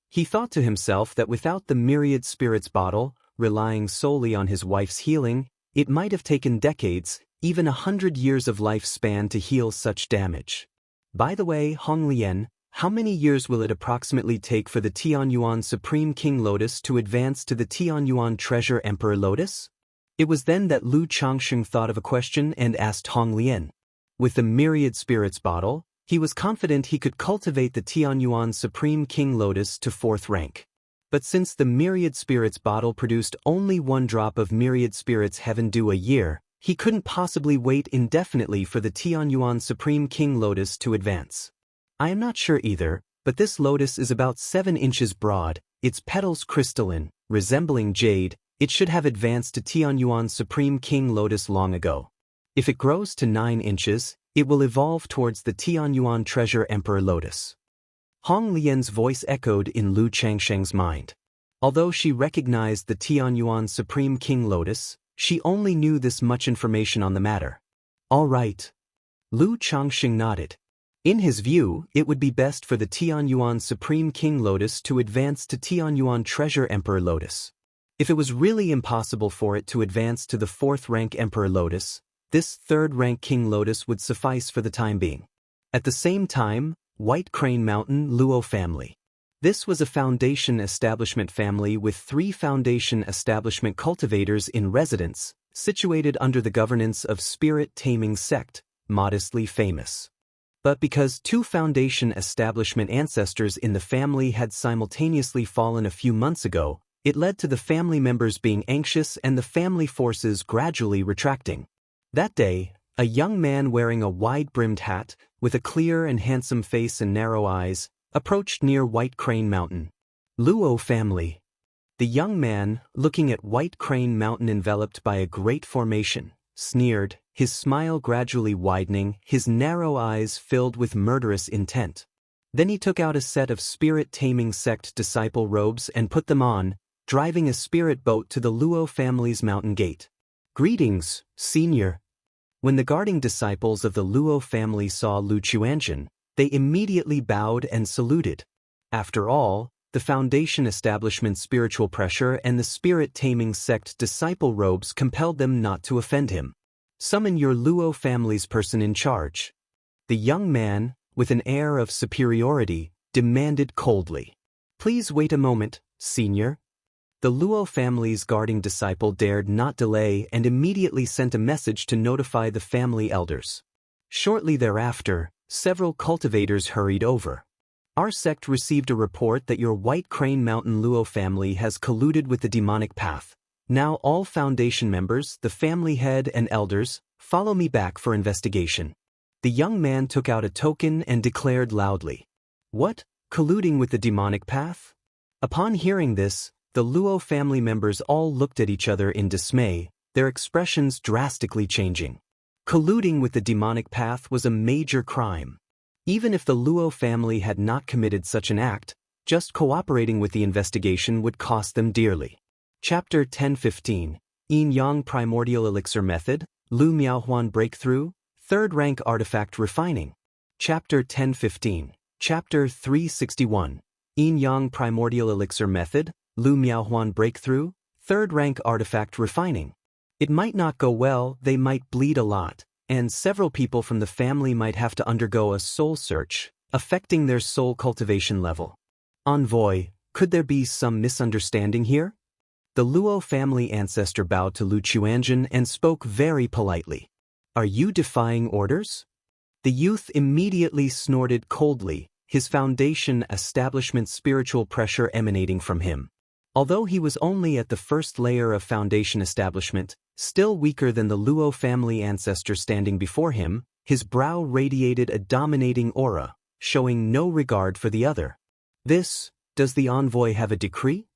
He thought to himself that without the myriad spirits bottle, relying solely on his wife's healing, it might have taken decades, even 100 years of lifespan to heal such damage. By the way, Hong Lian, how many years will it approximately take for the Tianyuan Supreme King Lotus to advance to the Tianyuan Treasure Emperor Lotus? It was then that Lu Changsheng thought of a question and asked Hong Lian. With the myriad spirits bottle, he was confident he could cultivate the Tianyuan Supreme King Lotus to 4th rank. But since the myriad spirits bottle produced only 1 drop of myriad spirits heaven dew a year, he couldn't possibly wait indefinitely for the Tianyuan Supreme King Lotus to advance. I am not sure either, but this lotus is about 7 inches broad, its petals crystalline, resembling jade. It should have advanced to Tianyuan Supreme King Lotus long ago. If it grows to 9 inches, it will evolve towards the Tianyuan Treasure Emperor Lotus. Hong Lian's voice echoed in Lu Changsheng's mind. Although she recognized the Tianyuan Supreme King Lotus, she only knew this much information on the matter. All right. Lu Changsheng nodded. In his view, it would be best for the Tianyuan Supreme King Lotus to advance to Tianyuan Treasure Emperor Lotus. If it was really impossible for it to advance to the 4th rank Emperor Lotus, this 3rd rank King Lotus would suffice for the time being. At the same time, White Crane Mountain Luo family. This was a foundation establishment family with 3 foundation establishment cultivators in residence, situated under the governance of Spirit Taming sect, modestly famous. But because 2 foundation establishment ancestors in the family had simultaneously fallen a few months ago, it led to the family members being anxious and the family forces gradually retracting. That day, A young man wearing a wide-brimmed hat, with a clear and handsome face and narrow eyes, approached near White Crane Mountain. Luo family. The young man, looking at White Crane Mountain enveloped by a great formation, sneered, his smile gradually widening, his narrow eyes filled with murderous intent. Then he took out a set of spirit-taming sect disciple robes and put them on, driving a spirit boat to the Luo family's mountain gate. "Greetings, senior." When the guarding disciples of the Luo family saw Lu Chuanjun, they immediately bowed and saluted. After all, the Foundation establishment's spiritual pressure and the spirit-taming sect disciple robes compelled them not to offend him. "Summon your Luo family's person in charge." The young man, with an air of superiority, demanded coldly. "Please wait a moment, senior." The Luo family's guarding disciple dared not delay and immediately sent a message to notify the family elders. Shortly thereafter, several cultivators hurried over. "Our sect received a report that your White Crane Mountain Luo family has colluded with the demonic path. Now all Foundation members, the family head and elders, follow me back for investigation." The young man took out a token and declared loudly, "What? Colluding with the demonic path?" Upon hearing this, the Luo family members all looked at each other in dismay, their expressions drastically changing. Colluding with the demonic path was a major crime. Even if the Luo family had not committed such an act, just cooperating with the investigation would cost them dearly. Chapter 10:15, Yin Yang Primordial Elixir Method, Lu Miaohuan Breakthrough, 3rd Rank Artifact Refining. Chapter 10:15, Chapter 361, Yin Yang Primordial Elixir Method, Lu Miaohuan Breakthrough, 3rd Rank Artifact Refining. It might not go well, they might bleed a lot, and several people from the family might have to undergo a soul search, affecting their soul cultivation level. Envoy, could there be some misunderstanding here? The Luo family ancestor bowed to Lu Chuanjun and spoke very politely. "Are you defying orders?" The youth immediately snorted coldly, his Foundation establishment's spiritual pressure emanating from him. Although he was only at the first layer of Foundation establishment, still weaker than the Luo family ancestor standing before him, his brow radiated a dominating aura, showing no regard for the other. Does the envoy have a decree?"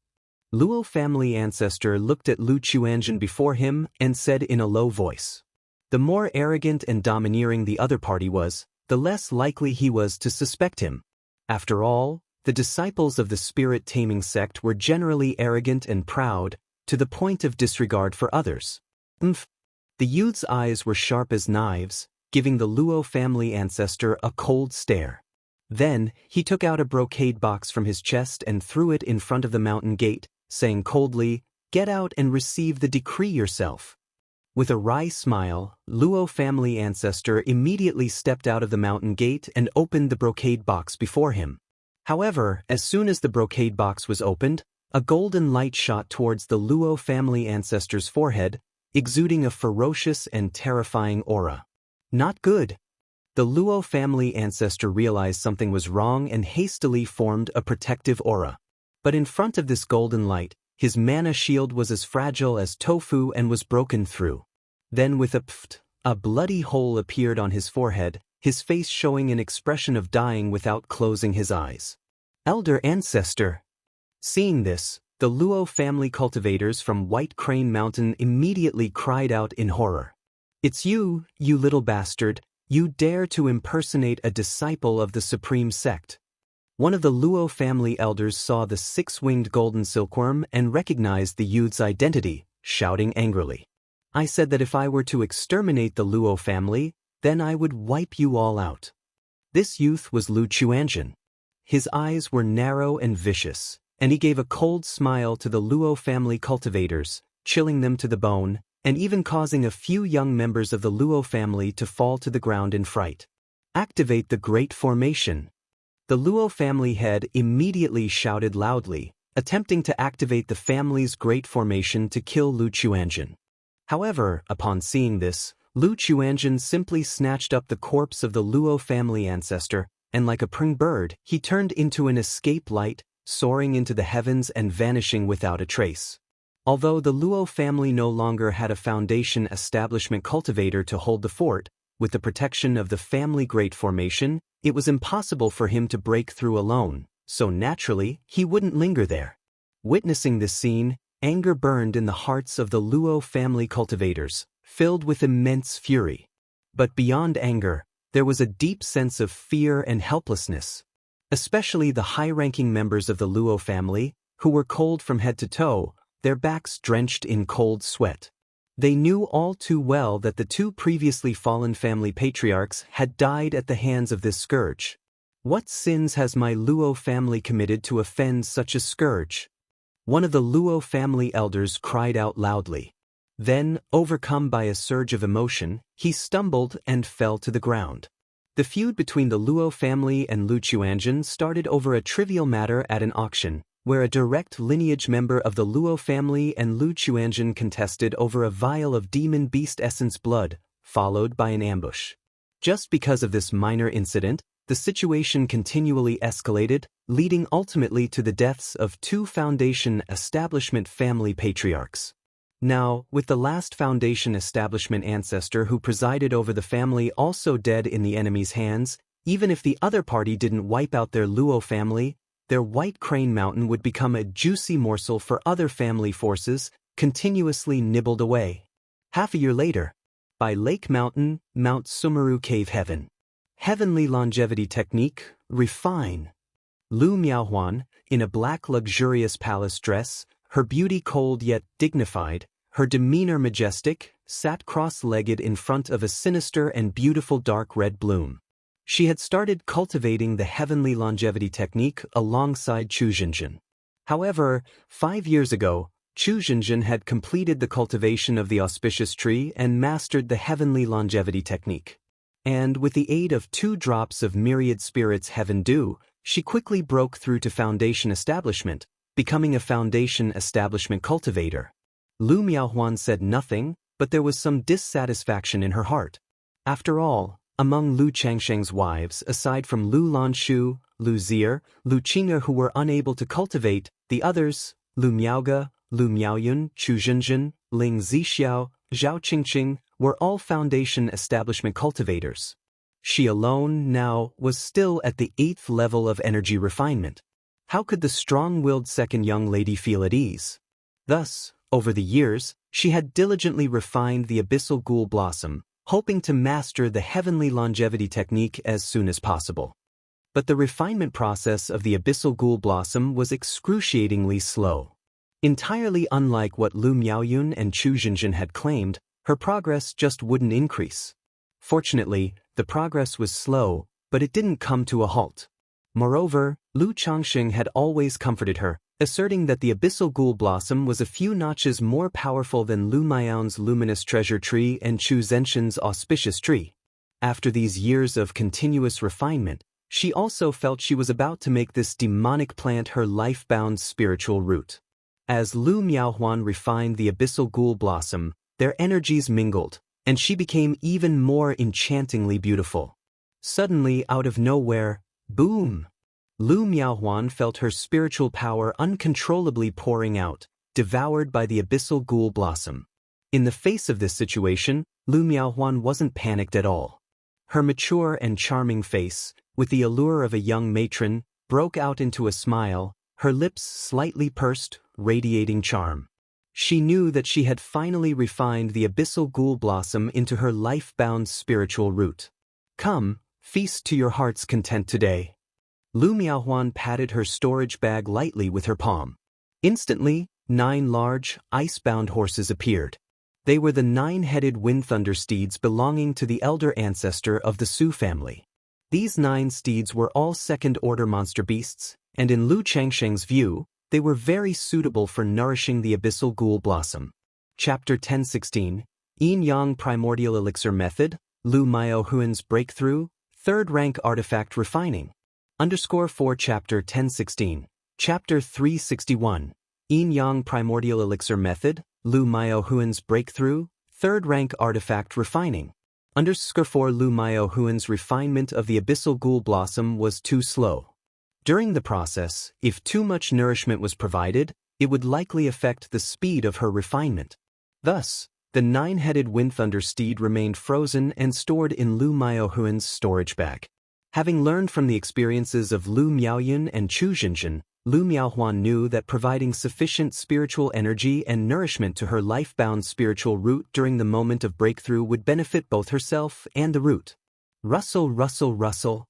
Luo family ancestor looked at Lu Chuanjun before him and said in a low voice. The more arrogant and domineering the other party was, the less likely he was to suspect him. After all, the disciples of the spirit-taming sect were generally arrogant and proud, to the point of disregard for others. The youth's eyes were sharp as knives, giving the Luo family ancestor a cold stare. Then, he took out a brocade box from his chest and threw it in front of the mountain gate, saying coldly, "Get out and receive the decree yourself." With a wry smile, Luo family ancestor immediately stepped out of the mountain gate and opened the brocade box before him. However, as soon as the brocade box was opened, a golden light shot towards the Luo family ancestor's forehead, exuding a ferocious and terrifying aura. Not good. The Luo family ancestor realized something was wrong and hastily formed a protective aura. But in front of this golden light, his mana shield was as fragile as tofu and was broken through. Then with a bloody hole appeared on his forehead, his face showing an expression of dying without closing his eyes. "Elder ancestor." Seeing this, the Luo family cultivators from White Crane Mountain immediately cried out in horror. "It's you, you little bastard, you dare to impersonate a disciple of the supreme sect." One of the Luo family elders saw the 6-winged golden silkworm and recognized the youth's identity, shouting angrily. "I said that if I were to exterminate the Luo family, then I would wipe you all out." This youth was Lu Chuanjun. His eyes were narrow and vicious, and he gave a cold smile to the Luo family cultivators, chilling them to the bone, and even causing a few young members of the Luo family to fall to the ground in fright. "Activate the Great Formation." The Luo family head immediately shouted loudly, attempting to activate the family's Great Formation to kill Lu Chuanjun. However, upon seeing this, Lu Chuanjun simply snatched up the corpse of the Luo family ancestor, and like a praying bird, he turned into an escape light, soaring into the heavens and vanishing without a trace. Although the Luo family no longer had a foundation establishment cultivator to hold the fort, with the protection of the family great formation, it was impossible for him to break through alone, so naturally, he wouldn't linger there. Witnessing this scene, anger burned in the hearts of the Luo family cultivators, filled with immense fury. But beyond anger, there was a deep sense of fear and helplessness. Especially the high-ranking members of the Luo family, who were cold from head to toe, their backs drenched in cold sweat. They knew all too well that the two previously fallen family patriarchs had died at the hands of this scourge. What sins has my Luo family committed to offend such a scourge? One of the Luo family elders cried out loudly. Then, overcome by a surge of emotion, he stumbled and fell to the ground. The feud between the Luo family and Lu Qianzhen started over a trivial matter at an auction, where a direct lineage member of the Luo family and Lu Qianzhen contested over a vial of demon beast essence blood, followed by an ambush. Just because of this minor incident, the situation continually escalated, leading ultimately to the deaths of two Foundation establishment family patriarchs. Now, with the last Foundation establishment ancestor who presided over the family also dead in the enemy's hands, even if the other party didn't wipe out their Luo family, their White Crane Mountain would become a juicy morsel for other family forces, continuously nibbled away. Half a year later, by Lake Mountain, Mount Sumeru Cave Heaven. Heavenly longevity technique, refine. Lu Miaohuan, in a black luxurious palace dress, her beauty cold yet dignified, her demeanor majestic, sat cross-legged in front of a sinister and beautiful dark red bloom. She had started cultivating the heavenly longevity technique alongside Chu Zhenjin. However, 5 years ago, Chu Zhenjin had completed the cultivation of the auspicious tree and mastered the heavenly longevity technique. And with the aid of 2 drops of myriad spirits heaven dew, she quickly broke through to foundation establishment, becoming a foundation establishment cultivator. Lu Miaohuan said nothing, but there was some dissatisfaction in her heart. After all, among Lu Changsheng's wives, aside from Lu Lanshu, Lu Zier, Lu Qing'e who were unable to cultivate, the others, Lu Miaoge, Lu Miaoyun, Chu Zhenjin, Ling Zixiao, Zhao Qingqing, were all foundation establishment cultivators. She alone, now, was still at the 8th level of energy refinement. How could the strong-willed second young lady feel at ease? Thus, over the years, she had diligently refined the abyssal ghoul blossom, hoping to master the heavenly longevity technique as soon as possible. But the refinement process of the abyssal ghoul blossom was excruciatingly slow. Entirely unlike what Lu Miaoyun and Chu Zhenjin had claimed, her progress just wouldn't increase. Fortunately, the progress was slow, but it didn't come to a halt. Moreover, Lu Changxing had always comforted her, asserting that the abyssal ghoul blossom was a few notches more powerful than Lu Miao's luminous treasure tree and Chu Zhenshin's auspicious tree. After these years of continuous refinement, she also felt she was about to make this demonic plant her life-bound spiritual root. As Lu Miaohuan refined the abyssal ghoul blossom, their energies mingled, and she became even more enchantingly beautiful. Suddenly, out of nowhere, boom! Lu Miaohuan felt her spiritual power uncontrollably pouring out, devoured by the abyssal ghoul blossom. In the face of this situation, Lu Miaohuan wasn't panicked at all. Her mature and charming face, with the allure of a young matron, broke out into a smile, her lips slightly pursed, radiating charm. She knew that she had finally refined the abyssal ghoul blossom into her life-bound spiritual root. Come, feast to your heart's content today. Lu Miaohuan patted her storage bag lightly with her palm. Instantly, 9 large, ice-bound horses appeared. They were the 9-headed wind thunder steeds belonging to the elder ancestor of the Su family. These 9 steeds were all second-order monster beasts, and in Lu Changsheng's view, they were very suitable for nourishing the abyssal ghoul blossom. Chapter 1016, Yin-Yang Primordial Elixir Method, Lu Miaohuan's Breakthrough, 3rd Rank Artifact Refining. _4 Chapter 1016, Chapter 361, Yin-Yang Primordial Elixir Method, Lu Miaohuan's Breakthrough, 3rd Rank Artifact Refining. _4 Lu Miaohuan's refinement of the abyssal ghoul blossom was too slow. During the process, if too much nourishment was provided, it would likely affect the speed of her refinement. Thus, the nine-headed wind thunder steed remained frozen and stored in Lu Miaohuan's storage bag. Having learned from the experiences of Lu Miaoyun and Chu Xinjin, Lu Miaohuan knew that providing sufficient spiritual energy and nourishment to her life-bound spiritual root during the moment of breakthrough would benefit both herself and the root. Rustle, rustle, rustle.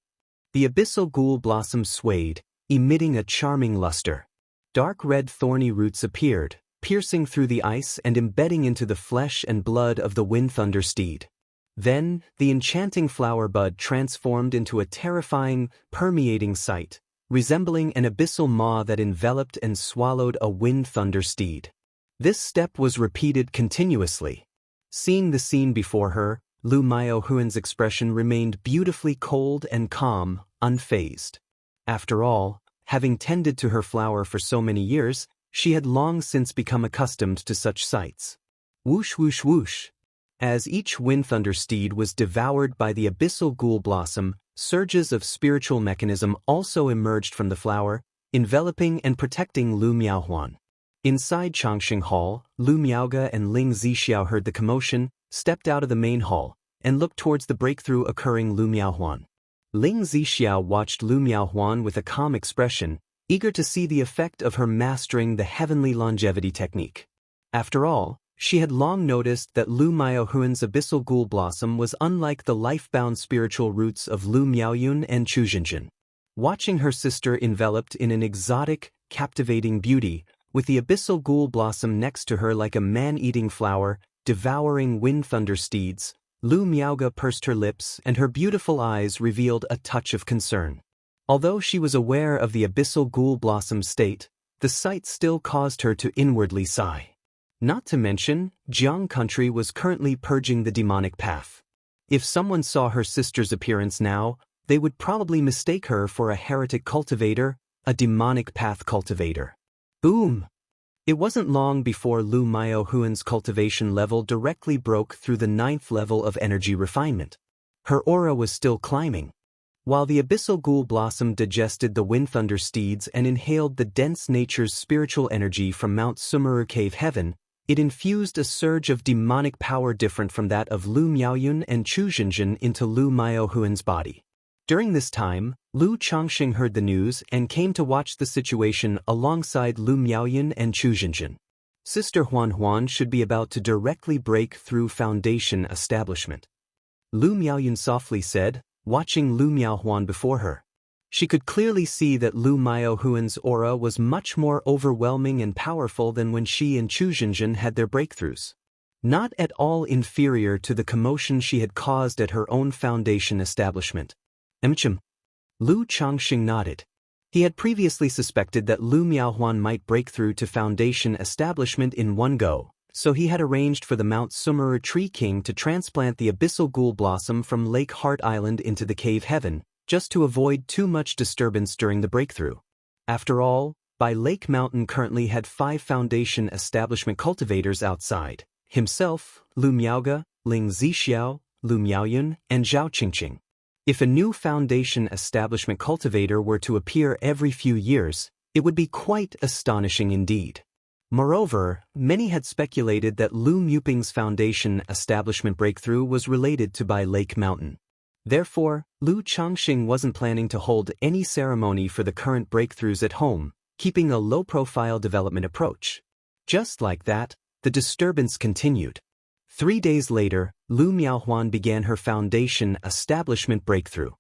The abyssal ghoul blossom swayed, emitting a charming luster. Dark red thorny roots appeared, piercing through the ice and embedding into the flesh and blood of the wind thunder steed. Then, the enchanting flower bud transformed into a terrifying, permeating sight, resembling an abyssal maw that enveloped and swallowed a wind thunder steed. This step was repeated continuously. Seeing the scene before her, Lu Miaohuan's expression remained beautifully cold and calm, unfazed. After all, having tended to her flower for so many years, she had long since become accustomed to such sights. Whoosh whoosh whoosh. As each wind thunder steed was devoured by the abyssal ghoul blossom, surges of spiritual mechanism also emerged from the flower, enveloping and protecting Lu Miaohuan. Inside Changxing Hall, Lu Miaoge and Ling Zixiao heard the commotion, stepped out of the main hall, and looked towards the breakthrough occurring Lu Miaohuan. Ling Zixiao watched Lu Miaohuan with a calm expression, eager to see the effect of her mastering the heavenly longevity technique. After all, she had long noticed that Lu Miaohuan's abyssal ghoul blossom was unlike the life-bound spiritual roots of Lu Miaoyun and Chu Xinjin. Watching her sister enveloped in an exotic, captivating beauty, with the abyssal ghoul blossom next to her like a man-eating flower, devouring wind thunder steeds, Lu Miaoge pursed her lips and her beautiful eyes revealed a touch of concern. Although she was aware of the abyssal ghoul blossom's state, the sight still caused her to inwardly sigh. Not to mention, Jiang country was currently purging the demonic path. If someone saw her sister's appearance now, they would probably mistake her for a heretic cultivator, a demonic path cultivator. Boom! It wasn't long before Lu Miaohuan's cultivation level directly broke through the 9th level of energy refinement. Her aura was still climbing. While the abyssal ghoul blossom digested the wind thunder steeds and inhaled the dense nature's spiritual energy from Mount Sumeru Cave Heaven, it infused a surge of demonic power different from that of Lu Miaoyun and Chu Xinjin into Lu Miaohuan's body. During this time, Lu Changxing heard the news and came to watch the situation alongside Lu Miaoyun and Chu Xinjin. Sister Huan should be about to directly break through Foundation establishment. Lu Miaoyun softly said, watching Lu Miaohuan before her. She could clearly see that Lu Miaohuan's aura was much more overwhelming and powerful than when she and Chu Xinjin had their breakthroughs. Not at all inferior to the commotion she had caused at her own Foundation establishment. Lu Changxing nodded. He had previously suspected that Lu Miaohuan might break through to Foundation establishment in one go, so he had arranged for the Mount Sumeru Tree King to transplant the abyssal ghoul blossom from Lake Heart Island into the Cave Heaven, just to avoid too much disturbance during the breakthrough. After all, By Lake Mountain currently had 5 Foundation establishment cultivators outside: himself, Lu Miaoge, Ling Zixiao, Lu Miaoyun, and Zhao Qingqing. If a new Foundation establishment cultivator were to appear every few years, it would be quite astonishing indeed. Moreover, many had speculated that Lu Miuping's Foundation establishment breakthrough was related to By Lake Mountain. Therefore, Lu Changxing wasn't planning to hold any ceremony for the current breakthroughs at home, keeping a low-profile development approach. Just like that, the disturbance continued. 3 days later, Lu Miaohuan began her Foundation establishment breakthrough.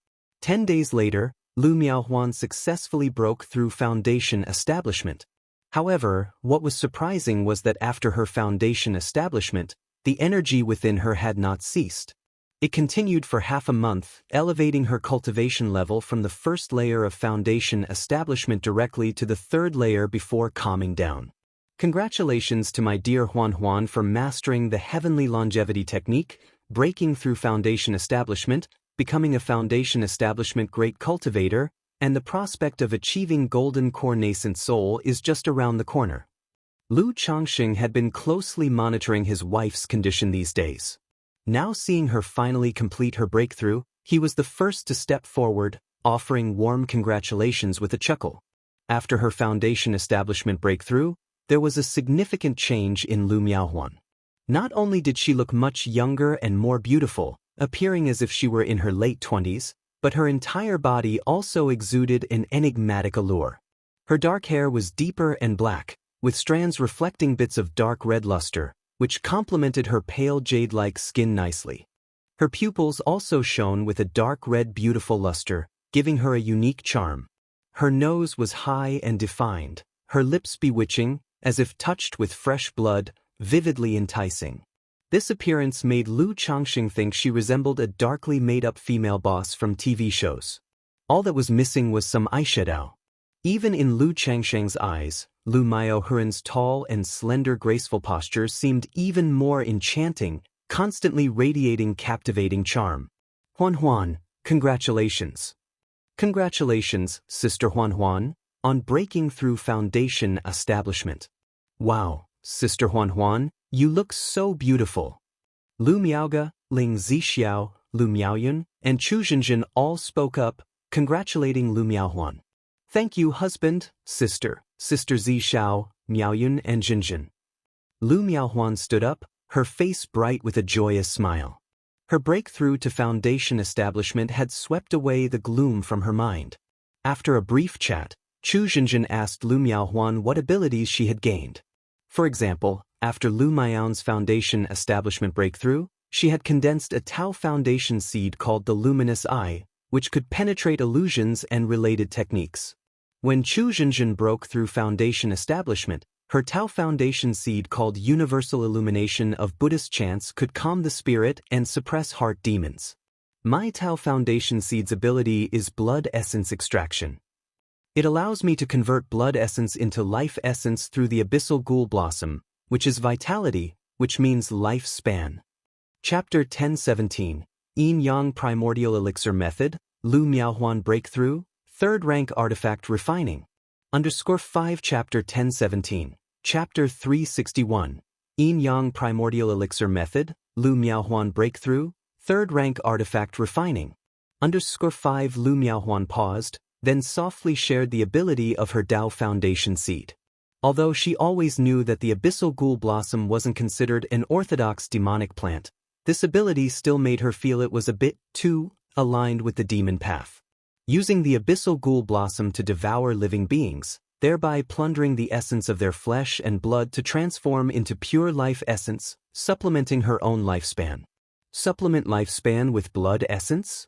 10 days later, Lu Miaohuan successfully broke through Foundation establishment. However, what was surprising was that after her Foundation establishment, the energy within her had not ceased. It continued for half a month, elevating her cultivation level from the first layer of Foundation establishment directly to the 3rd layer before calming down. Congratulations to my dear Huan for mastering the heavenly longevity technique, breaking through Foundation establishment, becoming a Foundation establishment great cultivator, and the prospect of achieving golden core nascent soul is just around the corner. Lu Changxing had been closely monitoring his wife's condition these days. Now seeing her finally complete her breakthrough, he was the first to step forward, offering warm congratulations with a chuckle. After her Foundation establishment breakthrough, there was a significant change in Lu Miaohuan. Not only did she look much younger and more beautiful, appearing as if she were in her late 20s, but her entire body also exuded an enigmatic allure. Her dark hair was deeper and black, with strands reflecting bits of dark red luster, which complemented her pale jade-like skin nicely. Her pupils also shone with a dark red beautiful luster, giving her a unique charm. Her nose was high and defined, her lips bewitching, as if touched with fresh blood, vividly enticing. This appearance made Lu Changxing think she resembled a darkly made-up female boss from TV shows. All that was missing was some eyeshadow. Even in Lu Changxing's eyes, Lu Miaohuan's tall and slender graceful posture seemed even more enchanting, constantly radiating captivating charm. Huan, congratulations. Congratulations, Sister Huan, on breaking through foundation establishment. Wow, Sister Huan, you look so beautiful. Lu Miaoge, Ling Zixiao, Lu Miaoyun, and Chu Zhenjin all spoke up, congratulating Lu Miaohuan. Thank you, husband, Sister Zixiao, Miaoyun, and Zhenjin. Lu Miaohuan stood up, her face bright with a joyous smile. Her breakthrough to foundation establishment had swept away the gloom from her mind. After a brief chat, Chu Zhenjin asked Lu Miaohuan what abilities she had gained. For example, after Lu Miaohuan's foundation establishment breakthrough, she had condensed a Tao foundation seed called the Luminous Eye, which could penetrate illusions and related techniques. When Chu Zhenjin broke through foundation establishment, her Tao foundation seed called Universal Illumination of Buddhist Chants could calm the spirit and suppress heart demons. My Tao foundation seed's ability is blood essence extraction. It allows me to convert blood essence into life essence through the abyssal ghoul blossom, which is vitality, which means life span. Chapter 1017, Yin Yang Primordial Elixir Method, Lu Miaohuan Breakthrough, 3rd Rank Artifact Refining. _5 Chapter 1017, Chapter 361, Yin Yang Primordial Elixir Method, Lu Miaohuan Breakthrough, 3rd Rank Artifact Refining. _5 Lu Miaohuan paused, then softly shared the ability of her Tao Foundation seed. Although she always knew that the abyssal ghoul blossom wasn't considered an orthodox demonic plant, this ability still made her feel it was a bit too aligned with the demon path. Using the abyssal ghoul blossom to devour living beings, thereby plundering the essence of their flesh and blood to transform into pure life essence, supplementing her own lifespan. Supplement lifespan with blood essence?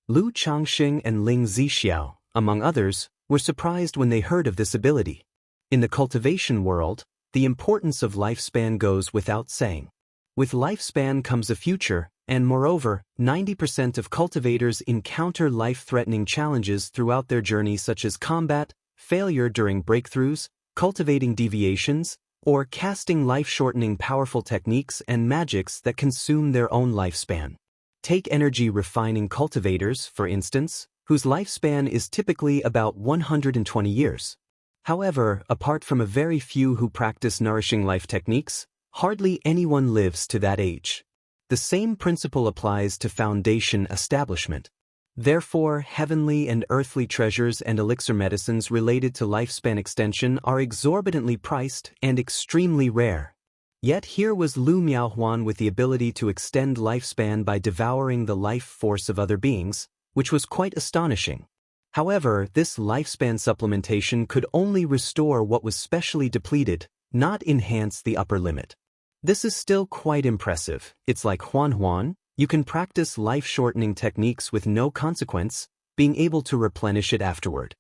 Lu Changxing and Ling Zixiao, among others, were surprised when they heard of this ability. In the cultivation world, the importance of lifespan goes without saying. With lifespan comes a future, and moreover, 90% of cultivators encounter life-threatening challenges throughout their journey, such as combat, failure during breakthroughs, cultivating deviations, or casting life-shortening powerful techniques and magics that consume their own lifespan. Take energy refining cultivators, for instance, whose lifespan is typically about 120 years. However, apart from a very few who practice nourishing life techniques, hardly anyone lives to that age. The same principle applies to foundation establishment. Therefore, heavenly and earthly treasures and elixir medicines related to lifespan extension are exorbitantly priced and extremely rare. Yet here was Lu Miaohuan with the ability to extend lifespan by devouring the life force of other beings, which was quite astonishing. However, this lifespan supplementation could only restore what was specially depleted, not enhance the upper limit. This is still quite impressive. It's like Huan, you can practice life-shortening techniques with no consequence, being able to replenish it afterward.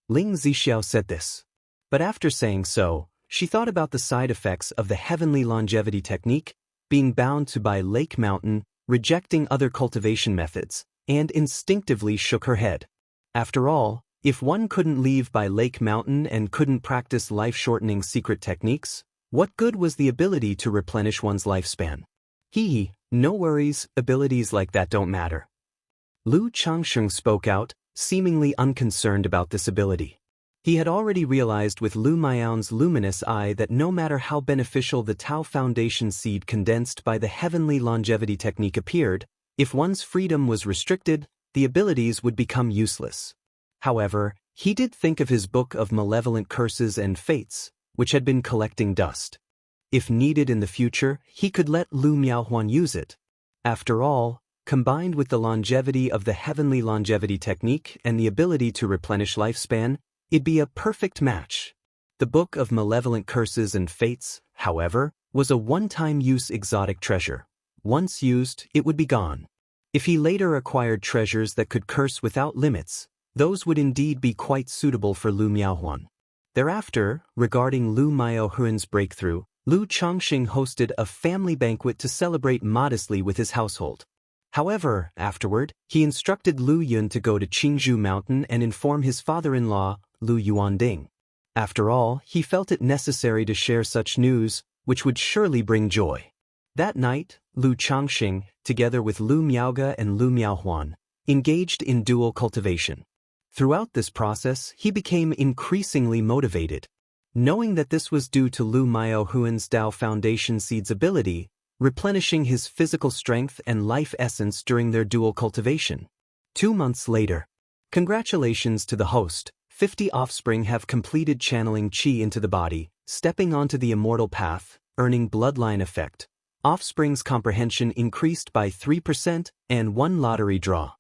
Ling Zixiao said this. But after saying so, she thought about the side effects of the heavenly longevity technique, being bound to by Lake Mountain, rejecting other cultivation methods, and instinctively shook her head. After all, if one couldn't leave by Lake Mountain and couldn't practice life-shortening secret techniques, what good was the ability to replenish one's lifespan? No worries, abilities like that don't matter. Lu Changxing spoke out, seemingly unconcerned about this ability. He had already realized with Lu Miaohuan's luminous eye that no matter how beneficial the Tao Foundation seed condensed by the heavenly longevity technique appeared, if one's freedom was restricted, the abilities would become useless. However, he did think of his book of malevolent curses and fates, which had been collecting dust. If needed in the future, he could let Lu Miaohuan use it. After all, combined with the longevity of the heavenly longevity technique and the ability to replenish lifespan, it'd be a perfect match. The Book of Malevolent Curses and Fates, however, was a one-time use exotic treasure. Once used, it would be gone. If he later acquired treasures that could curse without limits, those would indeed be quite suitable for Lu Miaohuan. Thereafter, regarding Lu Miaohuan's breakthrough, Lu Changxing hosted a family banquet to celebrate modestly with his household. However, afterward, he instructed Lu Yun to go to Qingzhou Mountain and inform his father-in-law, Lu Yuanding. After all, he felt it necessary to share such news, which would surely bring joy. That night, Lu Changxing, together with Lu Miaoge and Lu Miaohuan, engaged in dual cultivation. Throughout this process, he became increasingly motivated. Knowing that this was due to Lu Miaohuan's Dao Foundation Seed's ability, replenishing his physical strength and life essence during their dual cultivation. 2 months later. Congratulations to the host, 50 offspring have completed channeling qi into the body, stepping onto the immortal path, earning bloodline effect. Offspring's comprehension increased by 3% and 1 lottery draw.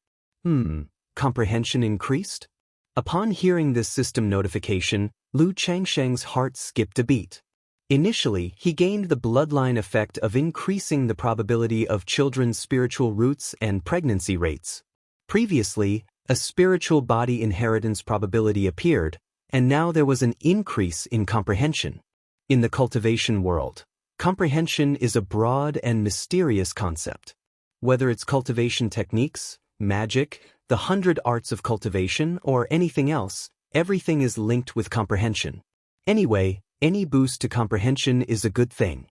Comprehension increased? Upon hearing this system notification, Lu Changsheng's heart skipped a beat. Initially, he gained the bloodline effect of increasing the probability of children's spiritual roots and pregnancy rates. Previously, a spiritual body inheritance probability appeared, and now there was an increase in comprehension. In the cultivation world, comprehension is a broad and mysterious concept. Whether it's cultivation techniques, magic, the 100 arts of cultivation, or anything else, everything is linked with comprehension. Anyway, any boost to comprehension is a good thing.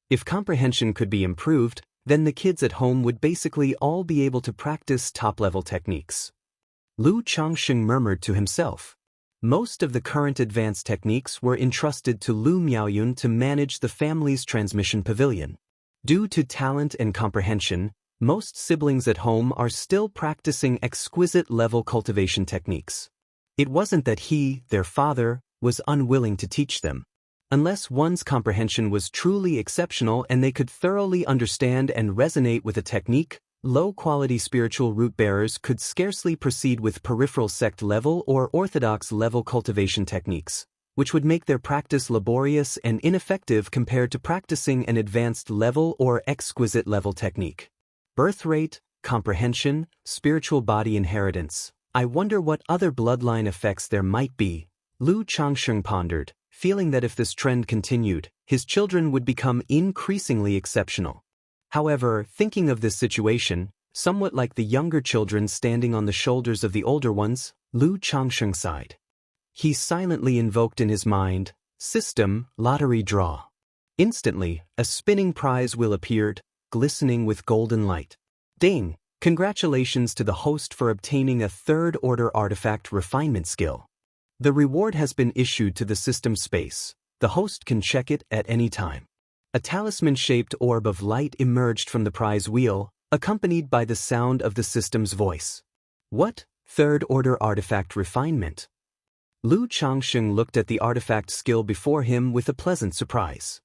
If comprehension could be improved, then the kids at home would basically all be able to practice top-level techniques. Lu Changxing murmured to himself. Most of the current advanced techniques were entrusted to Lu Miaoyun to manage the family's transmission pavilion. Due to talent and comprehension, most siblings at home are still practicing exquisite-level cultivation techniques. It wasn't that he, their father, was unwilling to teach them. Unless one's comprehension was truly exceptional and they could thoroughly understand and resonate with a technique, low-quality spiritual root-bearers could scarcely proceed with peripheral sect-level or orthodox-level cultivation techniques, which would make their practice laborious and ineffective compared to practicing an advanced-level or exquisite-level technique. Birth rate, comprehension, spiritual body inheritance. I wonder what other bloodline effects there might be, Lu Changxing pondered, feeling that if this trend continued, his children would become increasingly exceptional. However, thinking of this situation, somewhat like the younger children standing on the shoulders of the older ones, Lu Changxing sighed. He silently invoked in his mind, System, Lottery Draw. Instantly, a spinning prize wheel appeared, glistening with golden light. Ding! Congratulations to the host for obtaining a third-order artifact refinement skill. The reward has been issued to the system space. The host can check it at any time. A talisman-shaped orb of light emerged from the prize wheel, accompanied by the sound of the system's voice. What? Third-order artifact refinement? Lu Changxing looked at the artifact skill before him with a pleasant surprise.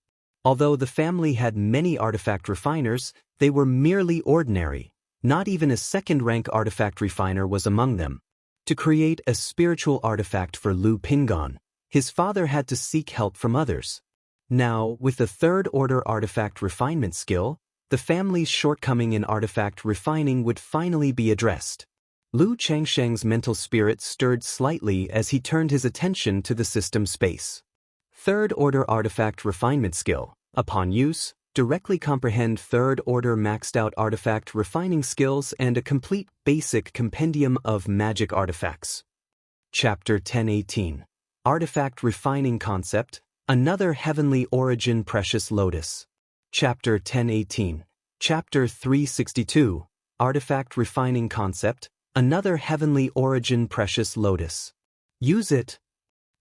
Although the family had many artifact refiners, they were merely ordinary. Not even a second-rank artifact refiner was among them. To create a spiritual artifact for Lu Pingon, his father had to seek help from others. Now, with the third-order artifact refinement skill, the family's shortcoming in artifact refining would finally be addressed. Lu Changsheng's mental spirit stirred slightly as he turned his attention to the system space. Third-order artifact refinement skill, upon use, directly comprehend third-order maxed-out artifact refining skills and a complete basic compendium of magic artifacts. Chapter 1018. Artifact Refining Concept, Another Heavenly Origin Precious Lotus. Chapter 1018. Chapter 362. Artifact Refining Concept, Another Heavenly Origin Precious Lotus. Use it.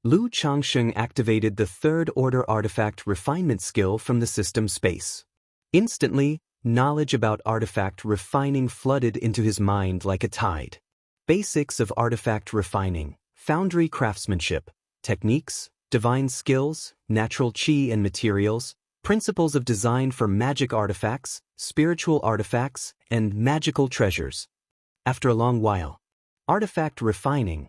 Lu Changxing activated the third-order artifact refinement skill from the system space. Instantly, knowledge about artifact refining flooded into his mind like a tide. Basics of artifact refining, foundry craftsmanship, techniques, divine skills, natural qi and materials, principles of design for magic artifacts, spiritual artifacts, and magical treasures. After a long while, artifact refining,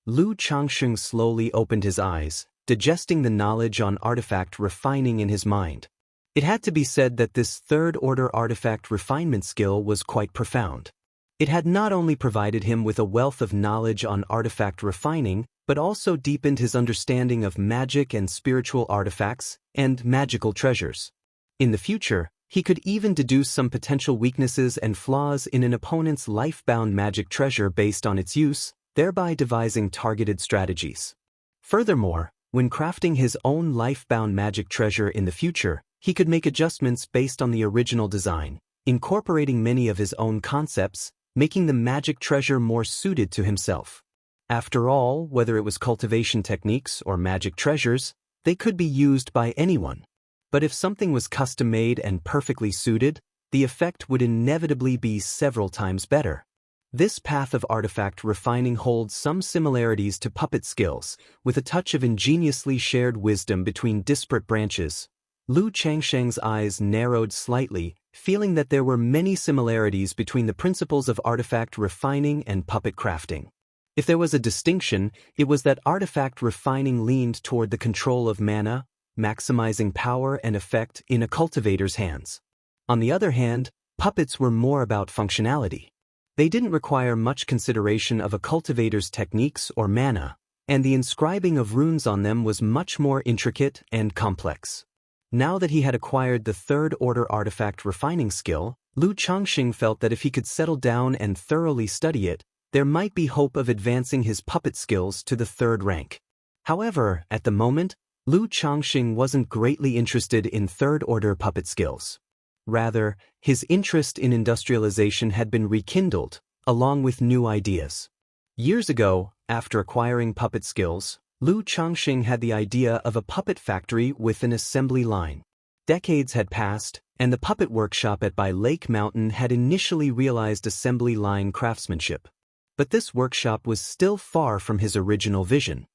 Lu Changsheng slowly opened his eyes, digesting the knowledge on artifact refining in his mind. It had to be said that this third-order artifact refinement skill was quite profound. It had not only provided him with a wealth of knowledge on artifact refining, but also deepened his understanding of magic and spiritual artifacts and magical treasures. In the future, he could even deduce some potential weaknesses and flaws in an opponent's life-bound magic treasure based on its use, thereby devising targeted strategies. Furthermore, when crafting his own life-bound magic treasure in the future, he could make adjustments based on the original design, incorporating many of his own concepts, making the magic treasure more suited to himself. After all, whether it was cultivation techniques or magic treasures, they could be used by anyone. But if something was custom-made and perfectly suited, the effect would inevitably be several times better. This path of artifact refining holds some similarities to puppet skills, with a touch of ingeniously shared wisdom between disparate branches. Lu Changsheng's eyes narrowed slightly, feeling that there were many similarities between the principles of artifact refining and puppet crafting. If there was a distinction, it was that artifact refining leaned toward the control of mana, maximizing power and effect in a cultivator's hands. On the other hand, puppets were more about functionality. They didn't require much consideration of a cultivator's techniques or mana, and the inscribing of runes on them was much more intricate and complex. Now that he had acquired the third-order artifact refining skill, Lu Changsheng felt that if he could settle down and thoroughly study it, there might be hope of advancing his puppet skills to the third rank. However, at the moment, Lu Changsheng wasn't greatly interested in third-order puppet skills. Rather, his interest in industrialization had been rekindled, along with new ideas. Years ago, after acquiring puppet skills, Lu Changsheng had the idea of a puppet factory with an assembly line. Decades had passed, and the puppet workshop at By Lake Mountain had initially realized assembly line craftsmanship. But this workshop was still far from his original vision.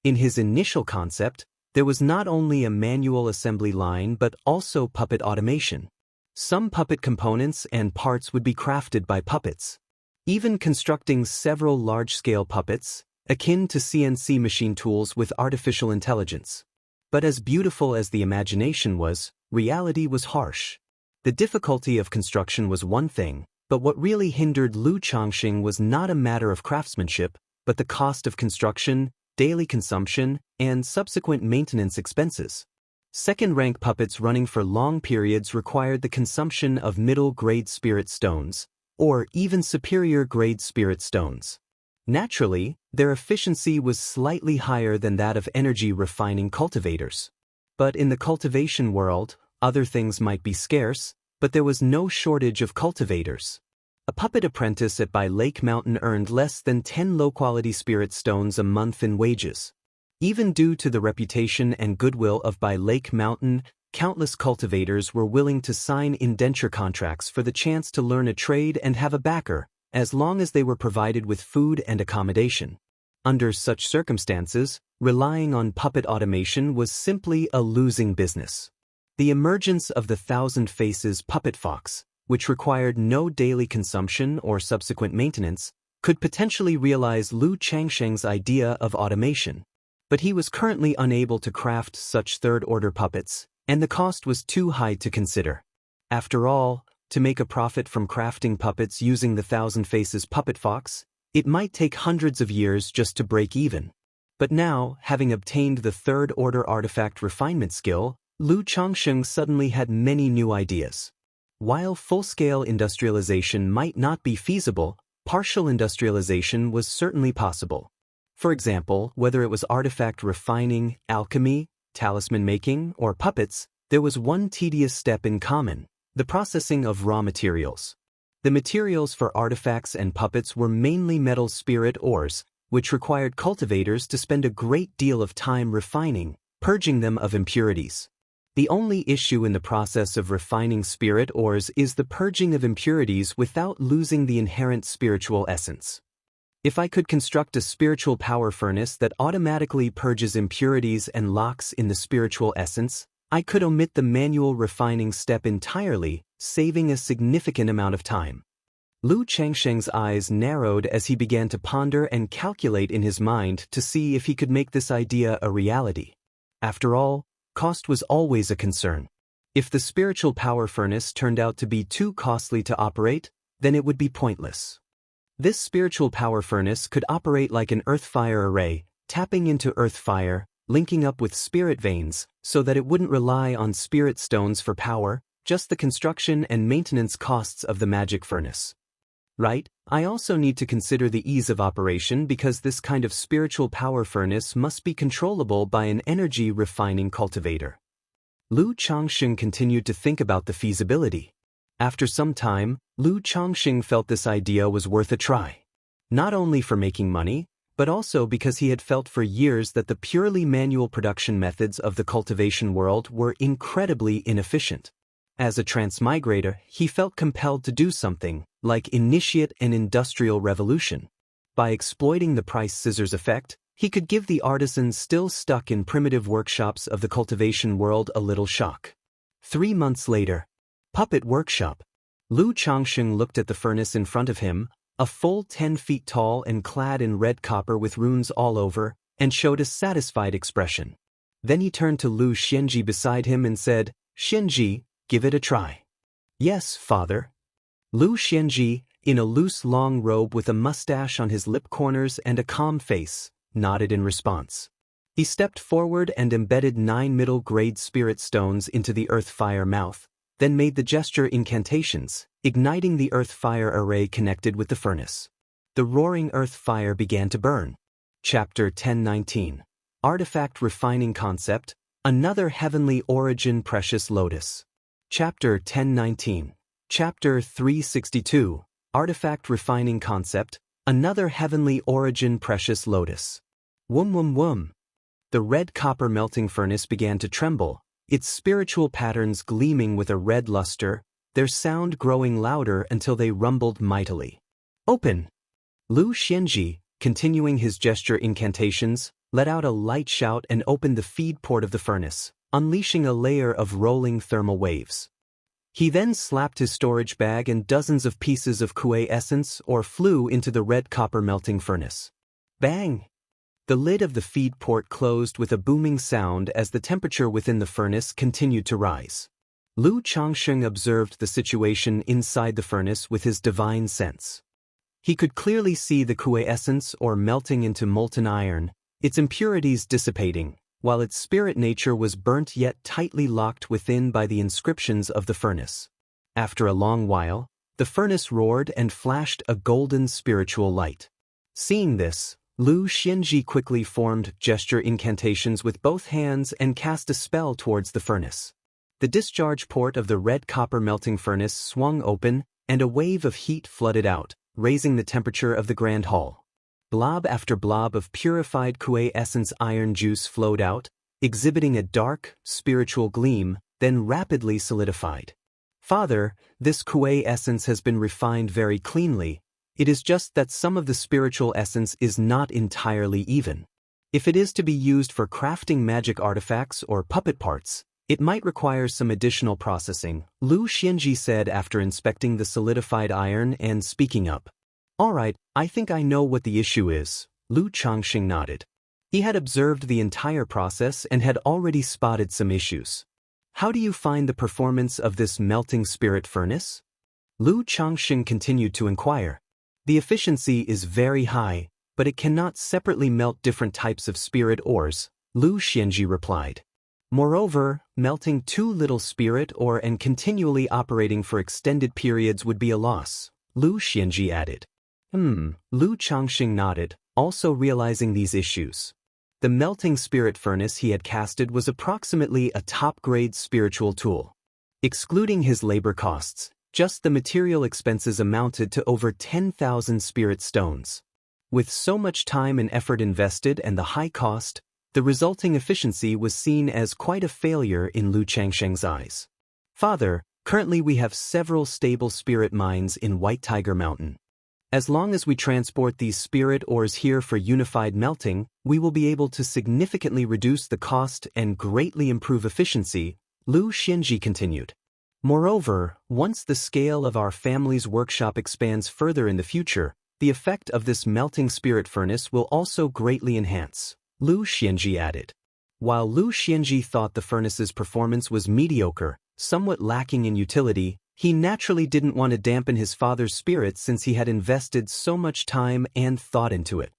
In his initial concept, there was not only a manual assembly line but also puppet automation. Some puppet components and parts would be crafted by puppets. Even constructing several large-scale puppets, akin to CNC machine tools with artificial intelligence. But as beautiful as the imagination was, reality was harsh. The difficulty of construction was one thing, but what really hindered Lu Changsheng was not a matter of craftsmanship, but the cost of construction, daily consumption, and subsequent maintenance expenses. Second-rank puppets running for long periods required the consumption of middle-grade spirit stones, or even superior-grade spirit stones. Naturally, their efficiency was slightly higher than that of energy-refining cultivators. But in the cultivation world, other things might be scarce, but there was no shortage of cultivators. A puppet apprentice at By Lake Mountain earned less than 10 low-quality spirit stones a month in wages. Even due to the reputation and goodwill of By Lake Mountain, countless cultivators were willing to sign indenture contracts for the chance to learn a trade and have a backer, as long as they were provided with food and accommodation. Under such circumstances, relying on puppet automation was simply a losing business. The emergence of the Thousand Faces puppet fox, which required no daily consumption or subsequent maintenance, could potentially realize Lu Changsheng's idea of automation. But he was currently unable to craft such third-order puppets, and the cost was too high to consider. After all, to make a profit from crafting puppets using the Thousand Faces puppet fox, it might take hundreds of years just to break even. But now, having obtained the third-order artifact refinement skill, Lu Changsheng suddenly had many new ideas. While full-scale industrialization might not be feasible, partial industrialization was certainly possible. For example, whether it was artifact refining, alchemy, talisman making, or puppets, there was one tedious step in common: the processing of raw materials. The materials for artifacts and puppets were mainly metal spirit ores, which required cultivators to spend a great deal of time refining, purging them of impurities. The only issue in the process of refining spirit ores is the purging of impurities without losing the inherent spiritual essence. If I could construct a spiritual power furnace that automatically purges impurities and locks in the spiritual essence, I could omit the manual refining step entirely, saving a significant amount of time. Lu Changsheng's eyes narrowed as he began to ponder and calculate in his mind to see if he could make this idea a reality. After all, cost was always a concern. If the spiritual power furnace turned out to be too costly to operate, then it would be pointless. This spiritual power furnace could operate like an earth fire array, tapping into earth fire, linking up with spirit veins, so that it wouldn't rely on spirit stones for power, just the construction and maintenance costs of the magic furnace. Right, I also need to consider the ease of operation because this kind of spiritual power furnace must be controllable by an energy refining cultivator. Lu Changsheng continued to think about the feasibility. After some time, Lu Changsheng felt this idea was worth a try. Not only for making money, but also because he had felt for years that the purely manual production methods of the cultivation world were incredibly inefficient. As a transmigrator, he felt compelled to do something, like initiate an industrial revolution. By exploiting the price scissors effect, he could give the artisans still stuck in primitive workshops of the cultivation world a little shock. 3 months later. Puppet Workshop. Lu Changsheng looked at the furnace in front of him, a full 10 feet tall and clad in red copper with runes all over, and showed a satisfied expression. Then he turned to Lu Xianji beside him and said, "Xianji, give it a try." "Yes, father." Lu Xianji, in a loose long robe with a mustache on his lip corners and a calm face, nodded in response. He stepped forward and embedded 9 middle-grade spirit stones into the earth fire mouth, then made the gesture incantations, igniting the earth fire array connected with the furnace. The roaring earth fire began to burn. Chapter 1019. Artifact Refining Concept, Another Heavenly Origin Precious Lotus. Chapter 1019. Chapter 362. Artifact Refining Concept, Another Heavenly Origin Precious Lotus. Wum wum wum. The red copper melting furnace began to tremble, its spiritual patterns gleaming with a red luster, their sound growing louder until they rumbled mightily. "Open!" Lu Xianji, continuing his gesture incantations, let out a light shout and opened the feed port of the furnace, unleashing a layer of rolling thermal waves. He then slapped his storage bag and dozens of pieces of kuei essence or flew into the red copper melting furnace. Bang! The lid of the feed port closed with a booming sound as the temperature within the furnace continued to rise. Lu Changsheng observed the situation inside the furnace with his divine sense. He could clearly see the kuei essence or melting into molten iron, its impurities dissipating, while its spirit nature was burnt yet tightly locked within by the inscriptions of the furnace. After a long while, the furnace roared and flashed a golden spiritual light. Seeing this, Lu Xianji quickly formed gesture incantations with both hands and cast a spell towards the furnace. The discharge port of the red copper melting furnace swung open, and a wave of heat flooded out, raising the temperature of the grand hall. Blob after blob of purified kuei essence iron juice flowed out, exhibiting a dark, spiritual gleam, then rapidly solidified. "Father, this kuei essence has been refined very cleanly. It is just that some of the spiritual essence is not entirely even. If it is to be used for crafting magic artifacts or puppet parts, it might require some additional processing," Lu Xianji said after inspecting the solidified iron and speaking up. "All right, I think I know what the issue is," Lu Changsheng nodded. He had observed the entire process and had already spotted some issues. "How do you find the performance of this melting spirit furnace?" Lu Changsheng continued to inquire. "The efficiency is very high, but it cannot separately melt different types of spirit ores," Lu Xianji replied. "Moreover, melting too little spirit ore and continually operating for extended periods would be a loss," Lu Xianji added. Lu Changsheng nodded, also realizing these issues. The melting spirit furnace he had casted was approximately a top-grade spiritual tool. Excluding his labor costs, just the material expenses amounted to over 10,000 spirit stones. With so much time and effort invested and the high cost, the resulting efficiency was seen as quite a failure in Lu Changsheng's eyes. "Father, currently we have several stable spirit mines in White Tiger Mountain. As long as we transport these spirit ores here for unified melting, we will be able to significantly reduce the cost and greatly improve efficiency, Lu Xianxia continued. Moreover, once the scale of our family's workshop expands further in the future, the effect of this melting spirit furnace will also greatly enhance, Lu Xianxia added. While Lu Xianxia thought the furnace's performance was mediocre, somewhat lacking in utility, he naturally didn't want to dampen his father's spirit since he had invested so much time and thought into it.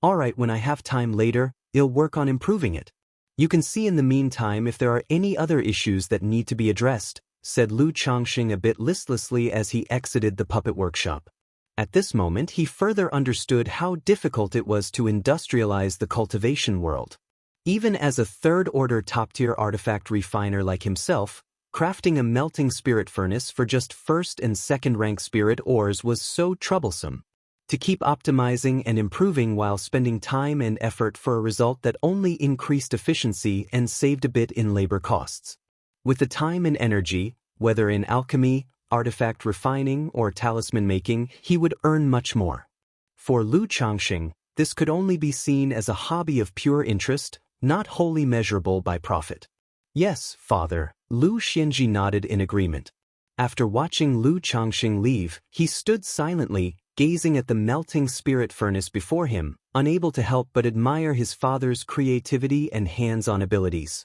Alright, when I have time later, I'll work on improving it. You can see in the meantime if there are any other issues that need to be addressed, said Lu Changxing a bit listlessly as he exited the puppet workshop. At this moment he further understood how difficult it was to industrialize the cultivation world. Even as a third-order top-tier artifact refiner like himself, crafting a melting spirit furnace for just first and second-rank spirit ores was so troublesome. To keep optimizing and improving while spending time and effort for a result that only increased efficiency and saved a bit in labor costs. With the time and energy, whether in alchemy, artifact refining, or talisman making, he would earn much more. For Lu Changxing, this could only be seen as a hobby of pure interest, not wholly measurable by profit. Yes, father, Lu Xianxia nodded in agreement. After watching Lu Changxing leave, he stood silently, gazing at the melting spirit furnace before him, unable to help but admire his father's creativity and hands-on abilities.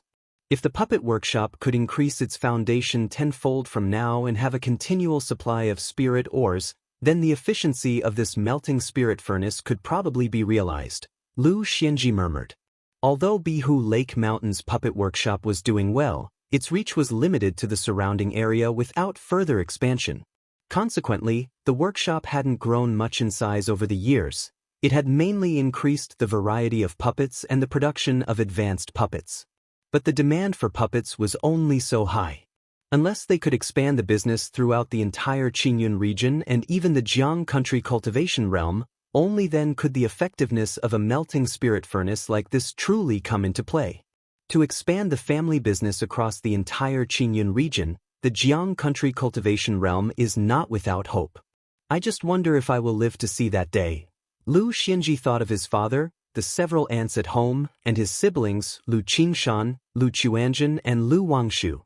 If the puppet workshop could increase its foundation tenfold from now and have a continual supply of spirit ores, then the efficiency of this melting spirit furnace could probably be realized, Lu Xianxia murmured. Although Bihu Lake Mountain's puppet workshop was doing well, its reach was limited to the surrounding area without further expansion. Consequently, the workshop hadn't grown much in size over the years. It had mainly increased the variety of puppets and the production of advanced puppets. But the demand for puppets was only so high. Unless they could expand the business throughout the entire Qingyun region and even the Jiang country cultivation realm, only then could the effectiveness of a melting spirit furnace like this truly come into play. To expand the family business across the entire Qingyun region, the Jiang country cultivation realm is not without hope. I just wonder if I will live to see that day. Lu Xianxia thought of his father, the several aunts at home, and his siblings, Lu Qingshan, Lu Quanzhen, and Lu Wangshu.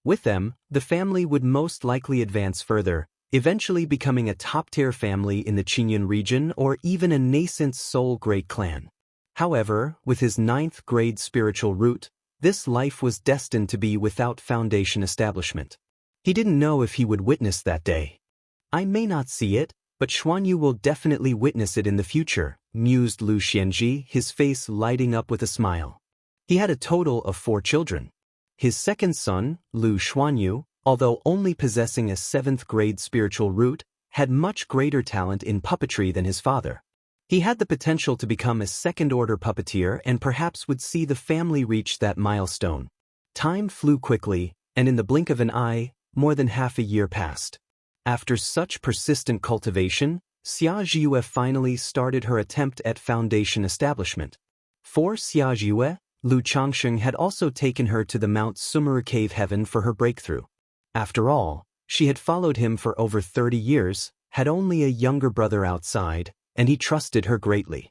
With them, the family would most likely advance further, eventually becoming a top-tier family in the Qingyun region or even a nascent Soul Great clan. However, with his 9th grade spiritual root, this life was destined to be without foundation establishment. He didn't know if he would witness that day. I may not see it, but Xuanyu will definitely witness it in the future, mused Lu Xianxia, his face lighting up with a smile. He had a total of 4 children. His second son, Lu Xuanyu, although only possessing a 7th grade spiritual root, had much greater talent in puppetry than his father. He had the potential to become a second-order puppeteer and perhaps would see the family reach that milestone. Time flew quickly, and in the blink of an eye, more than half a year passed. After such persistent cultivation, Xiaxia finally started her attempt at foundation establishment. For Xiaxia, Lu Changxing had also taken her to the Mount Sumeru Cave Heaven for her breakthrough. After all, she had followed him for over 30 years, had only a younger brother outside, and he trusted her greatly.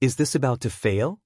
Is this about to fail?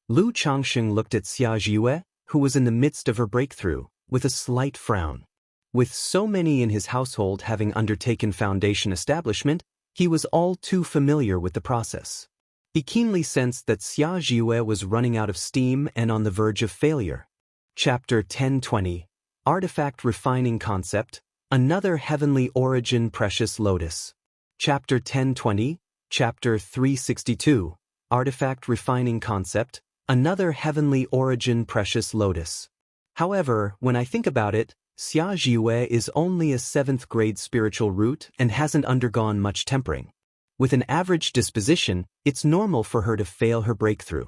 Lu Changxing looked at Xiaxia, who was in the midst of her breakthrough, with a slight frown. With so many in his household having undertaken foundation establishment, he was all too familiar with the process. He keenly sensed that Xiaxia was running out of steam and on the verge of failure. Chapter 1020. Artifact Refining Concept, Another Heavenly Origin Precious Lotus. Chapter 1020, Chapter 362, Artifact Refining Concept, Another Heavenly Origin Precious Lotus. However, when I think about it, Xiaxia is only a 7th grade spiritual root and hasn't undergone much tempering. With an average disposition, it's normal for her to fail her breakthrough.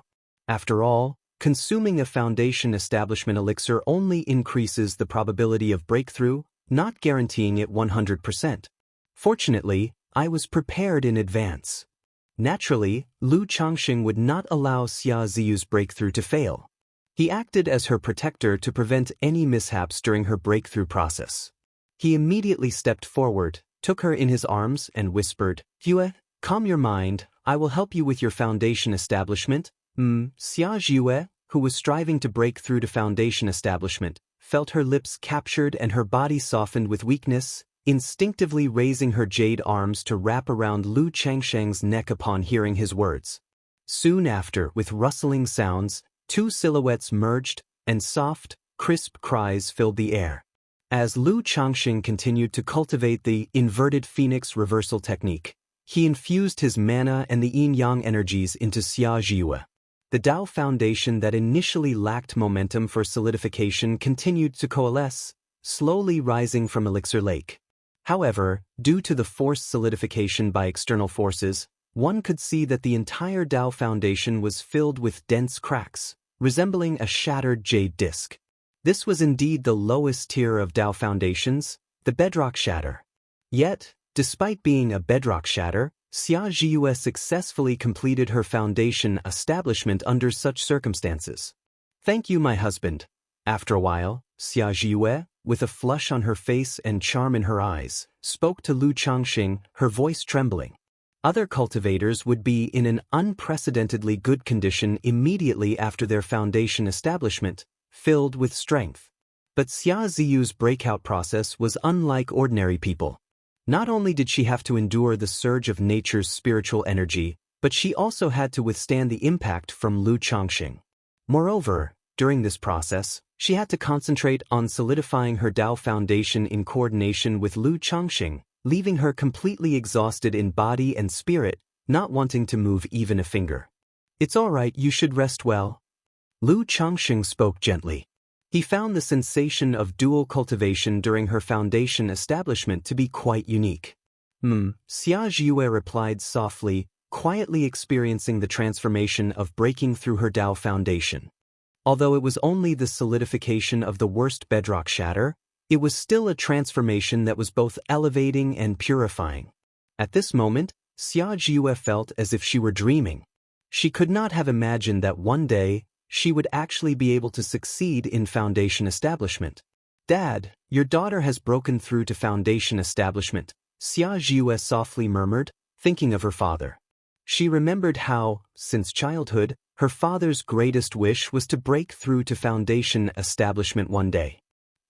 After all, consuming a foundation establishment elixir only increases the probability of breakthrough, not guaranteeing it 100%. Fortunately, I was prepared in advance. Naturally, Lu Changxing would not allow Xiaxia's breakthrough to fail. He acted as her protector to prevent any mishaps during her breakthrough process. He immediately stepped forward, took her in his arms and whispered, "Yue, calm your mind, I will help you with your foundation establishment." Xia, who was striving to break through to foundation establishment, felt her lips captured and her body softened with weakness, instinctively raising her jade arms to wrap around Lu Changsheng's neck upon hearing his words. Soon after, with rustling sounds, two silhouettes merged, and soft, crisp cries filled the air. As Lu Changsheng continued to cultivate the inverted phoenix reversal technique, he infused his mana and the yin-yang energies into Xia. The Tao foundation that initially lacked momentum for solidification continued to coalesce, slowly rising from Elixir Lake. However, due to the forced solidification by external forces, one could see that the entire Tao foundation was filled with dense cracks, resembling a shattered jade disc. This was indeed the lowest tier of Tao foundations, the bedrock shatter. Yet, despite being a bedrock shatter, Xia successfully completed her foundation establishment under such circumstances. "Thank you, my husband." After a while, Xia, with a flush on her face and charm in her eyes, spoke to Lu Changsheng, her voice trembling. Other cultivators would be in an unprecedentedly good condition immediately after their foundation establishment, filled with strength. But Xia Ziyu's breakout process was unlike ordinary people. Not only did she have to endure the surge of nature's spiritual energy, but she also had to withstand the impact from Lu Changsheng. Moreover, during this process, she had to concentrate on solidifying her Tao foundation in coordination with Lu Changsheng, leaving her completely exhausted in body and spirit, not wanting to move even a finger. "It's all right, you should rest well." Lu Changsheng spoke gently. He found the sensation of dual cultivation during her foundation establishment to be quite unique. Xia replied softly, quietly experiencing the transformation of breaking through her Tao foundation. Although it was only the solidification of the worst bedrock shatter, it was still a transformation that was both elevating and purifying. At this moment, Xia felt as if she were dreaming. She could not have imagined that one day, she would actually be able to succeed in foundation establishment. "Dad, your daughter has broken through to foundation establishment," Xia softly murmured, thinking of her father. She remembered how, since childhood, her father's greatest wish was to break through to foundation establishment one day.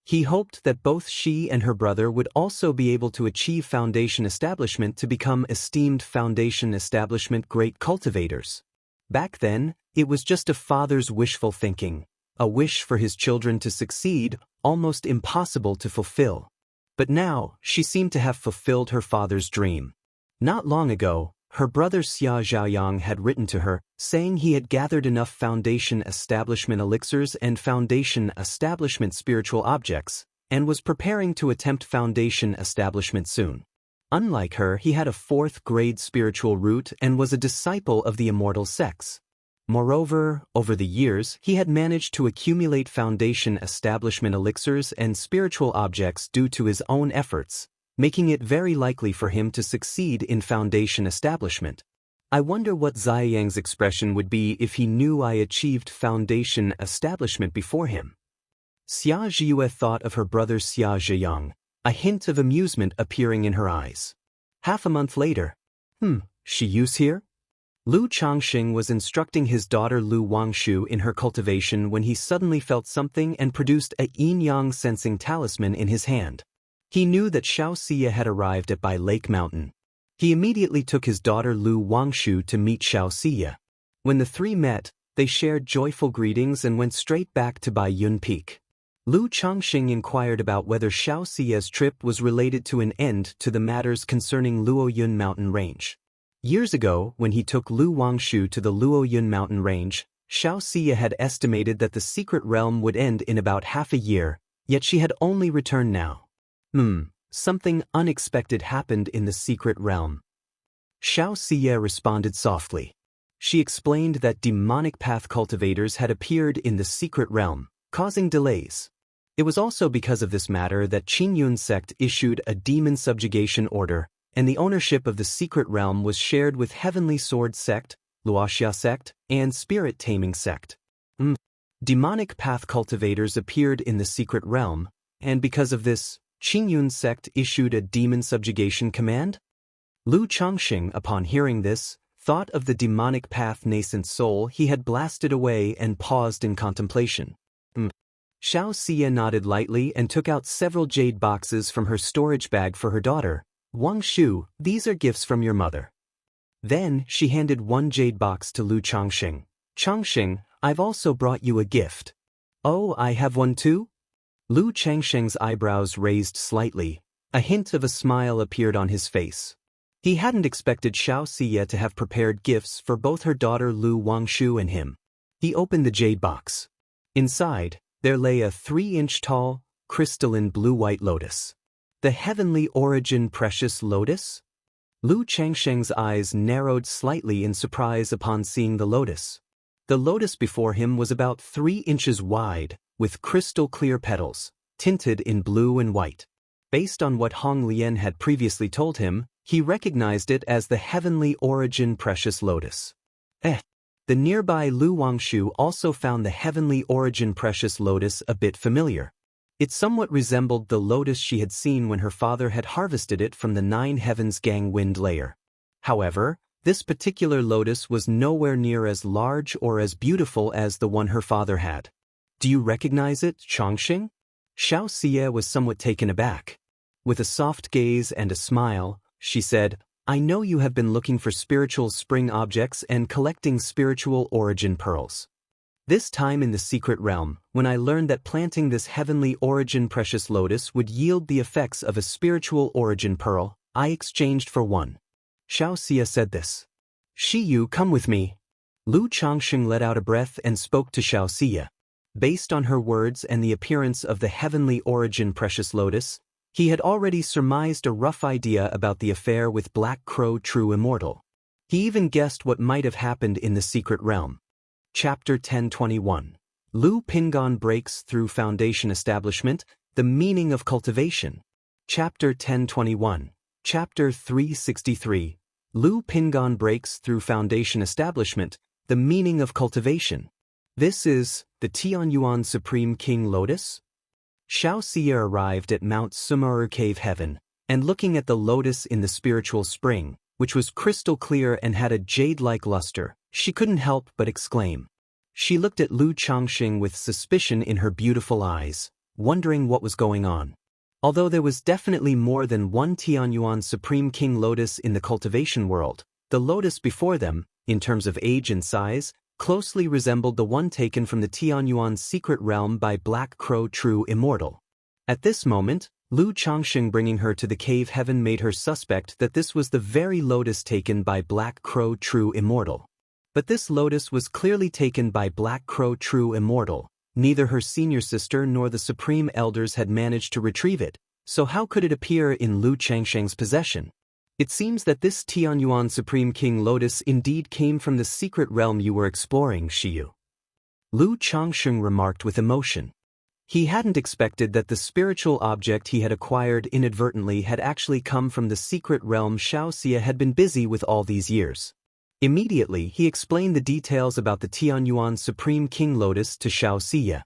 He hoped that both she and her brother would also be able to achieve foundation establishment to become esteemed foundation establishment great cultivators. Back then, it was just a father's wishful thinking, a wish for his children to succeed, almost impossible to fulfill. But now, she seemed to have fulfilled her father's dream. Not long ago, her brother Xia Zhaoyang had written to her, saying he had gathered enough foundation establishment elixirs and foundation establishment spiritual objects, and was preparing to attempt foundation establishment soon. Unlike her, he had a 4th-grade spiritual root and was a disciple of the Immortal sects. Moreover, over the years, he had managed to accumulate foundation establishment elixirs and spiritual objects due to his own efforts, making it very likely for him to succeed in foundation establishment. "I wonder what Ziyang's expression would be if he knew I achieved foundation establishment before him." Xia thought of her brother Xia Zhiyang, a hint of amusement appearing in her eyes. Half a month later, Shiyu's here? Lu Changsheng was instructing his daughter Lu Wangshu in her cultivation when he suddenly felt something and produced a yin-yang sensing talisman in his hand. He knew that Xianxia had arrived at Bai Lake Mountain. He immediately took his daughter Lu Wangshu to meet Xianxia. When the three met, they shared joyful greetings and went straight back to Bai Yun Peak. Lu Changxing inquired about whether Xiaoxia's trip was related to an end to the matters concerning Luoyun mountain range. Years ago, when he took Lu Wangshu to the Luoyun mountain range, Xiaoxia had estimated that the secret realm would end in about half a year, yet she had only returned now. Something unexpected happened in the secret realm. Xiaoxia responded softly. She explained that demonic path cultivators had appeared in the secret realm, causing delays. It was also because of this matter that Qingyun sect issued a demon subjugation order, and the ownership of the secret realm was shared with Heavenly Sword sect, Wuxia sect, and Spirit Taming sect. Demonic path cultivators appeared in the secret realm, and because of this, Qingyun's sect issued a demon subjugation command? Lu Changxing, upon hearing this, thought of the demonic path nascent soul he had blasted away and paused in contemplation. Xianxia nodded lightly and took out several jade boxes from her storage bag for her daughter. Wang Shu, these are gifts from your mother. Then she handed one jade box to Lu Changxing. Changxing, I've also brought you a gift. Oh, I have one too? Lu Changxing's eyebrows raised slightly. A hint of a smile appeared on his face. He hadn't expected Xianxia to have prepared gifts for both her daughter Lu Wangshu and him. He opened the jade box. Inside, there lay a 3-inch tall, crystalline blue-white lotus. The heavenly origin precious lotus? Lu Changxing's eyes narrowed slightly in surprise upon seeing the lotus. The lotus before him was about 3 inches wide, with crystal-clear petals, tinted in blue and white. Based on what Hong Lian had previously told him, he recognized it as the heavenly origin precious lotus. The nearby Lu Wangshu also found the heavenly origin precious lotus a bit familiar. It somewhat resembled the lotus she had seen when her father had harvested it from the 9 Heavens Gang Wind layer. However, this particular lotus was nowhere near as large or as beautiful as the one her father had. Do you recognize it, Changxing? Xianxia was somewhat taken aback. With a soft gaze and a smile, she said, I know you have been looking for spiritual spring objects and collecting spiritual origin pearls. This time in the secret realm, when I learned that planting this heavenly origin precious lotus would yield the effects of a spiritual origin pearl, I exchanged for one. Xianxia said this. Shiyu, come with me. Lu Changxing let out a breath and spoke to Xianxia. Based on her words and the appearance of the heavenly origin precious lotus, he had already surmised a rough idea about the affair with Black Crow True Immortal. He even guessed what might have happened in the secret realm. Chapter 1021. Lu Pingon breaks through foundation establishment, the meaning of cultivation. Chapter 1021. Chapter 363. Lu Pingon breaks through foundation establishment, the meaning of cultivation. This is the Tianyuan Supreme King Lotus? Xianxia arrived at Mount Sumeru Cave Heaven, and looking at the lotus in the spiritual spring, which was crystal clear and had a jade-like luster, she couldn't help but exclaim. She looked at Lu Changxing with suspicion in her beautiful eyes, wondering what was going on. Although there was definitely more than one Tianyuan Supreme King Lotus in the cultivation world, the lotus before them, in terms of age and size, closely resembled the one taken from the Tianyuan secret realm by Black Crow True Immortal. At this moment, Lu Changxing bringing her to the cave heaven made her suspect that this was the very lotus taken by Black Crow True Immortal. But this lotus was clearly taken by Black Crow True Immortal. Neither her senior sister nor the Supreme Elders had managed to retrieve it, so how could it appear in Lu Changxing's possession? It seems that this Tianyuan Supreme King Lotus indeed came from the secret realm you were exploring, Shiyu. Lu Changxing remarked with emotion. He hadn't expected that the spiritual object he had acquired inadvertently had actually come from the secret realm Xianxia had been busy with all these years. Immediately, he explained the details about the Tianyuan Supreme King Lotus to Xianxia.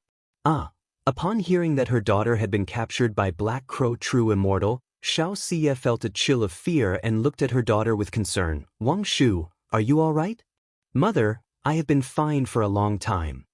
Upon hearing that her daughter had been captured by Black Crow True Immortal, Xianxia felt a chill of fear and looked at her daughter with concern. Wang Shu, are you all right? Mother, I have been fine for a long time.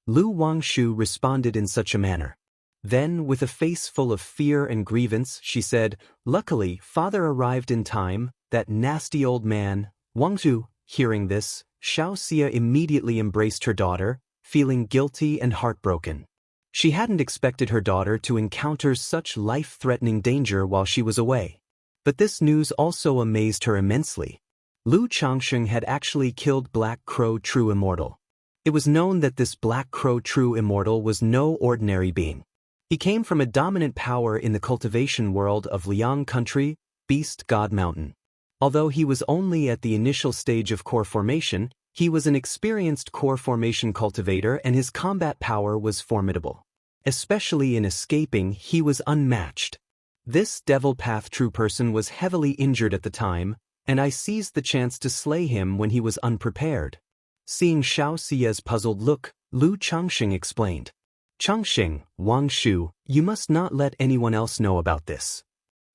Lu Wangshu responded in such a manner. Then, with a face full of fear and grievance, she said, Luckily, father arrived in time, that nasty old man. Wangshu, hearing this, Xianxia immediately embraced her daughter, feeling guilty and heartbroken. She hadn't expected her daughter to encounter such life-threatening danger while she was away. But this news also amazed her immensely. Lu Changxing had actually killed Black Crow True Immortal. It was known that this Black Crow True Immortal was no ordinary being. He came from a dominant power in the cultivation world of Liang Country, Beast God Mountain. Although he was only at the initial stage of core formation, he was an experienced core formation cultivator and his combat power was formidable. Especially in escaping, he was unmatched. This Devil Path True person was heavily injured at the time, and I seized the chance to slay him when he was unprepared. Seeing Xiaoxia's puzzled look, Lu Changxing explained. Changxing, Wang Shu, you must not let anyone else know about this.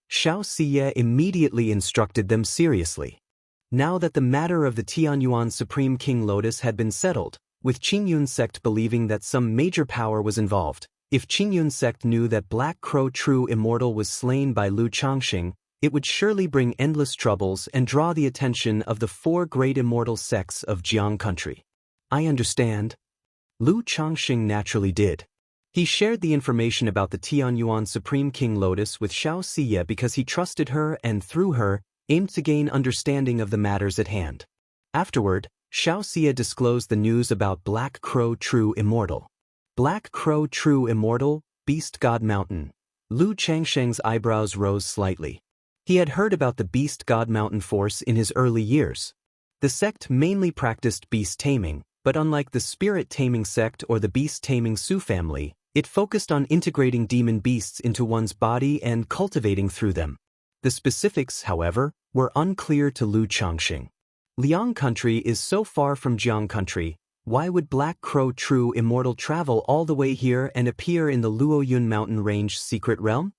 Xianxia immediately instructed them seriously. Now that the matter of the Tianyuan Supreme King Lotus had been settled, with Qingyun sect believing that some major power was involved, if Qingyun sect knew that Black Crow True Immortal was slain by Lu Changxing, it would surely bring endless troubles and draw the attention of the 4 great immortal sects of Jiang country. I understand. Lu Changxing naturally did. He shared the information about the Tianyuan Supreme King Lotus with Xianxia because he trusted her and through her, aimed to gain understanding of the matters at hand. Afterward, Xianxia disclosed the news about Black Crow True Immortal. Black Crow True Immortal, Beast God Mountain. Lu Changsheng's eyebrows rose slightly. He had heard about the Beast God Mountain force in his early years. The sect mainly practiced beast taming, but unlike the spirit taming sect or the beast taming Su family, it focused on integrating demon beasts into one's body and cultivating through them. The specifics, however, were unclear to Lu Changxing. Liang country is so far from Jiang country, why would Black Crow True Immortal travel all the way here and appear in the Luoyun mountain range secret realm?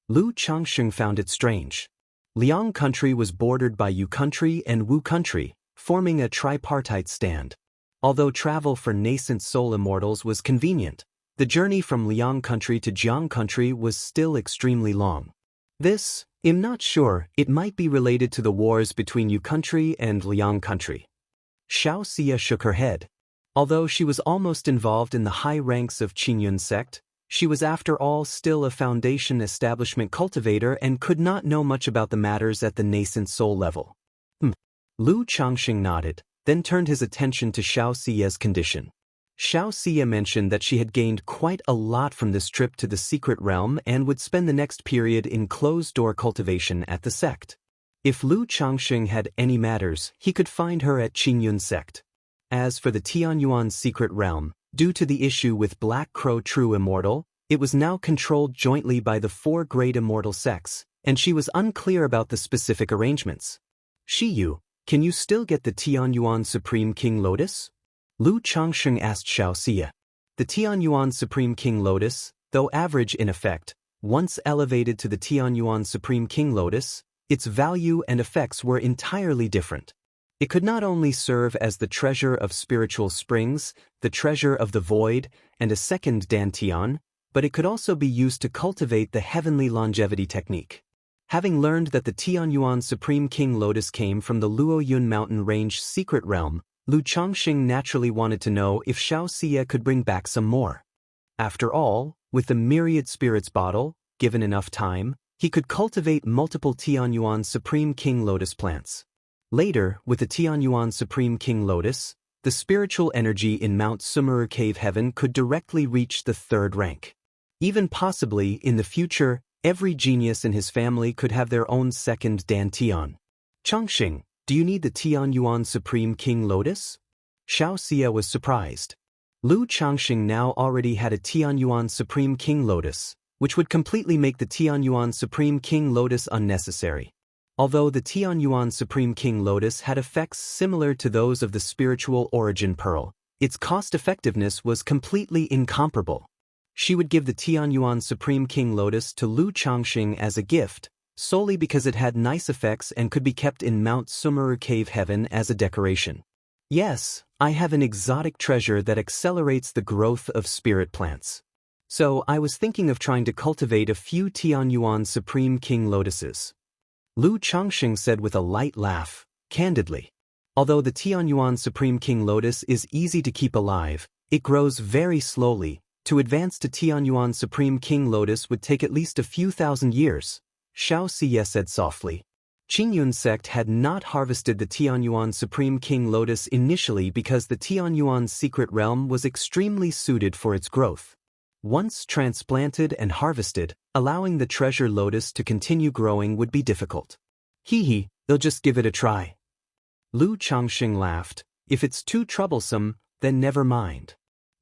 Lu Changxing found it strange. Liang country was bordered by Yu country and Wu country, forming a tripartite stand. Although travel for nascent soul immortals was convenient, the journey from Liang country to Jiang country was still extremely long. This, I'm not sure, it might be related to the wars between Yu country and Liang country. Xianxia shook her head. Although she was almost involved in the high ranks of Qingyun sect, she was after all still a foundation establishment cultivator and could not know much about the matters at the nascent soul level. Lu Changxing nodded, then turned his attention to Xiaoxia's condition. Xiaoxia mentioned that she had gained quite a lot from this trip to the secret realm and would spend the next period in closed-door cultivation at the sect. If Lu Changxing had any matters, he could find her at Qingyun sect. As for the Tianyuan secret realm, due to the issue with Black Crow True Immortal, it was now controlled jointly by the 4 great immortal sects, and she was unclear about the specific arrangements. Shiyu, can you still get the Tianyuan Supreme King Lotus? Lu Changxing asked Xiaoxia. The Tianyuan Supreme King Lotus, though average in effect, once elevated to the Tianyuan Supreme King Lotus, its value and effects were entirely different. It could not only serve as the treasure of spiritual springs, the treasure of the void, and a second Dantian, but it could also be used to cultivate the heavenly longevity technique. Having learned that the Tianyuan Supreme King Lotus came from the Luoyun mountain range secret realm, Lu Changxing naturally wanted to know if Xiaoxia could bring back some more. After all, with the Myriad Spirits bottle, given enough time, he could cultivate multiple Tianyuan Supreme King Lotus plants. Later, with the Tianyuan Supreme King Lotus, the spiritual energy in Mount Sumeru Cave Heaven could directly reach the 3rd rank. Even possibly, in the future, every genius in his family could have their own second Dantian. Changxing, do you need the Tianyuan Supreme King Lotus? Xiaoxia was surprised. Lu Changxing now already had a Tianyuan Supreme King Lotus, which would completely make the Tianyuan Supreme King Lotus unnecessary. Although the Tianyuan Supreme King Lotus had effects similar to those of the spiritual origin pearl, its cost-effectiveness was completely incomparable. She would give the Tianyuan Supreme King Lotus to Lu Changxing as a gift, solely because it had nice effects and could be kept in Mount Sumeru Cave Heaven as a decoration. Yes, I have an exotic treasure that accelerates the growth of spirit plants. So I was thinking of trying to cultivate a few Tianyuan Supreme King Lotuses. Lu Changxing said with a light laugh, candidly. Although the Tianyuan Supreme King Lotus is easy to keep alive, it grows very slowly. To advance to Tianyuan Supreme King Lotus would take at least a few thousand years, Xiaoxia said softly. Qingyun sect had not harvested the Tianyuan Supreme King Lotus initially because the Tianyuan secret realm was extremely suited for its growth. Once transplanted and harvested, allowing the treasure lotus to continue growing would be difficult. Hee, they'll just give it a try. Lu Changxing laughed. If it's too troublesome, then never mind.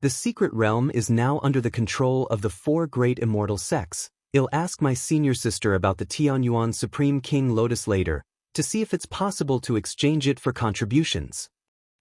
The secret realm is now under the control of the 4 great immortal sects. I'll ask my senior sister about the Tianyuan Supreme King Lotus later, to see if it's possible to exchange it for contributions.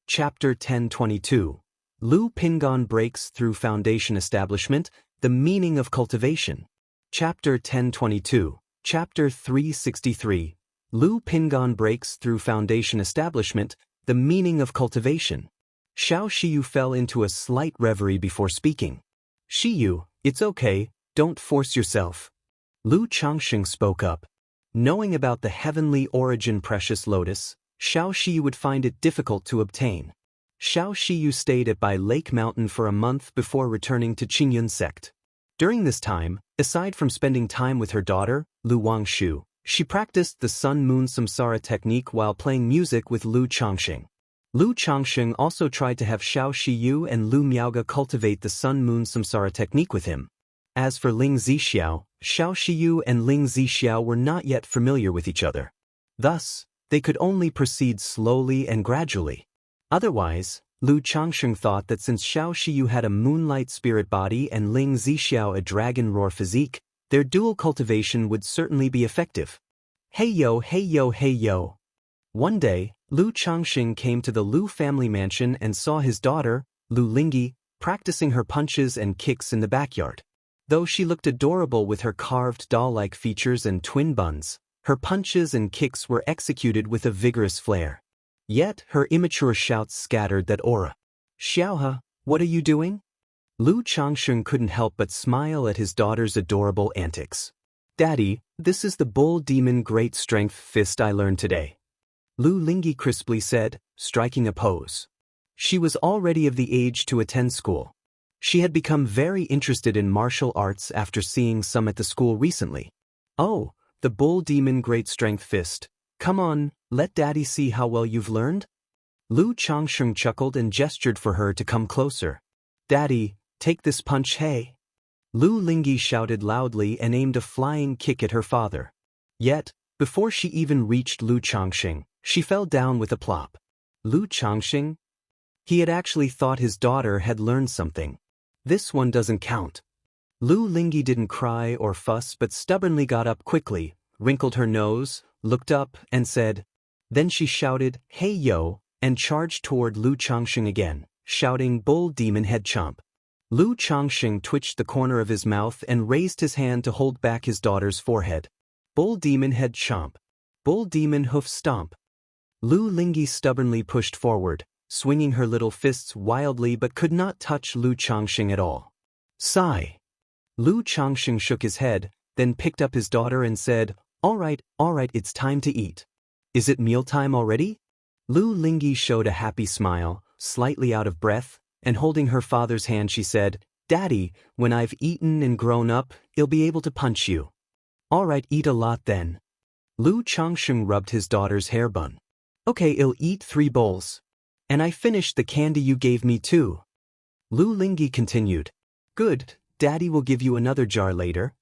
Chapter 1022. Lu Pingon breaks through foundation establishment, the meaning of cultivation. Chapter 1022, Chapter 363. Lu Pingon breaks through foundation establishment, the meaning of cultivation. Xiao Shiyu fell into a slight reverie before speaking. Shiyu, it's okay, don't force yourself. Lu Changxing spoke up. Knowing about the heavenly origin precious lotus, Xiao Shiyu would find it difficult to obtain. Xiao Shiyu stayed at Bai Lake Mountain for a month before returning to Qingyun sect. During this time, aside from spending time with her daughter, Lu Wangshu, she practiced the Sun-Moon Samsara technique while playing music with Lu Changxing. Lu Changxing also tried to have Xiao Shiyu and Lu Miaoge cultivate the Sun-Moon Samsara technique with him. As for Ling Zixiao, Xiao Shiyu and Ling Zixiao were not yet familiar with each other. Thus, they could only proceed slowly and gradually. Otherwise, Lu Changxing thought that since Xiao Shiyu had a moonlight spirit body and Ling Zixiao a dragon roar physique, their dual cultivation would certainly be effective. Hey yo, hey yo, hey yo. One day, Lu Changxing came to the Lu family mansion and saw his daughter, Lu Lingyi, practicing her punches and kicks in the backyard. Though she looked adorable with her carved doll-like features and twin buns, her punches and kicks were executed with a vigorous flair. Yet, her immature shouts scattered that aura. Xiaohe, what are you doing? Lu Changxing couldn't help but smile at his daughter's adorable antics. Daddy, this is the bull demon great strength fist I learned today. Lu Lingyi crisply said, striking a pose. She was already of the age to attend school. She had become very interested in martial arts after seeing some at the school recently. Oh, the bull demon great strength fist. Come on, let Daddy see how well you've learned. Lu Changxing chuckled and gestured for her to come closer. Daddy, take this punch, hey. Lu Lingyi shouted loudly and aimed a flying kick at her father. Yet, before she even reached Lu Changxing, she fell down with a plop. Lu Changxing? He had actually thought his daughter had learned something. This one doesn't count. Lu Lingyi didn't cry or fuss but stubbornly got up quickly, wrinkled her nose, looked up, and said. Then she shouted, hey yo, and charged toward Lu Changxing again, shouting bull demon head chomp. Lu Changxing twitched the corner of his mouth and raised his hand to hold back his daughter's forehead. Bull demon head chomp. Bull demon hoof stomp. Lu Lingyi stubbornly pushed forward, swinging her little fists wildly but could not touch Lu Changxing at all. Sigh. Lu Changxing shook his head, then picked up his daughter and said, all right, it's time to eat. Is it mealtime already? Lu Lingyi showed a happy smile, slightly out of breath, and holding her father's hand she said, Daddy, when I've eaten and grown up, I'll be able to punch you. All right, eat a lot then. Lu Changxing rubbed his daughter's hair bun. Okay, I'll eat 3 bowls. And I finished the candy you gave me too. Lu Lingyi continued. Good, Daddy will give you another jar later.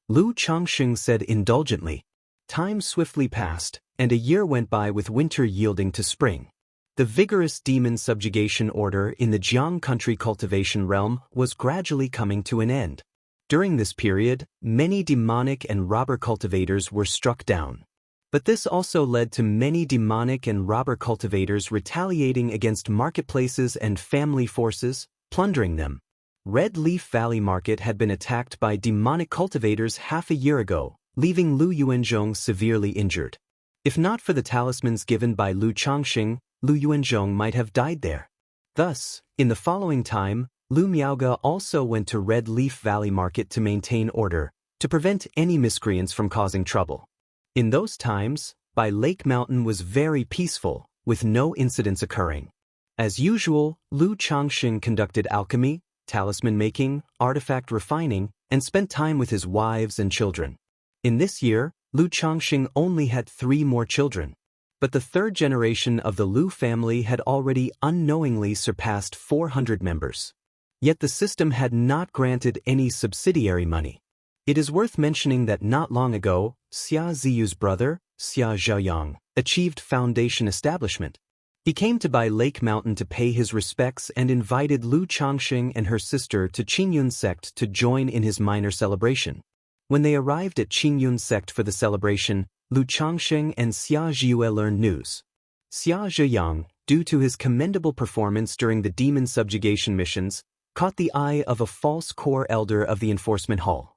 Lu Changxing said indulgently. Time swiftly passed, and a year went by with winter yielding to spring. The vigorous demon subjugation order in the Jiang country cultivation realm was gradually coming to an end. During this period, many demonic and robber cultivators were struck down. But this also led to many demonic and robber cultivators retaliating against marketplaces and family forces, plundering them. Red Leaf Valley Market had been attacked by demonic cultivators half a year ago, leaving Lu Yuanzhong severely injured. If not for the talismans given by Lu Changxing, Lu Yuanzhong might have died there. Thus, in the following time, Lu Miaoge also went to Red Leaf Valley Market to maintain order, to prevent any miscreants from causing trouble. In those times, Bai Lake Mountain was very peaceful, with no incidents occurring. As usual, Lu Changxing conducted alchemy, talisman making, artifact refining, and spent time with his wives and children. In this year, Lu Changxing only had 3 more children. But the 3rd generation of the Lu family had already unknowingly surpassed 400 members. Yet the system had not granted any subsidiary money. It is worth mentioning that not long ago, Xia Ziyu's brother, Xia Zhaoyang, achieved foundation establishment. He came to Bai Lake Mountain to pay his respects and invited Lu Changxing and her sister to Qingyun sect to join in his minor celebration. When they arrived at Qingyun sect for the celebration, Lu Changxing and Xia Ziyue learned news. Xia Zhaoyang, due to his commendable performance during the demon subjugation missions, caught the eye of a false core elder of the Enforcement Hall.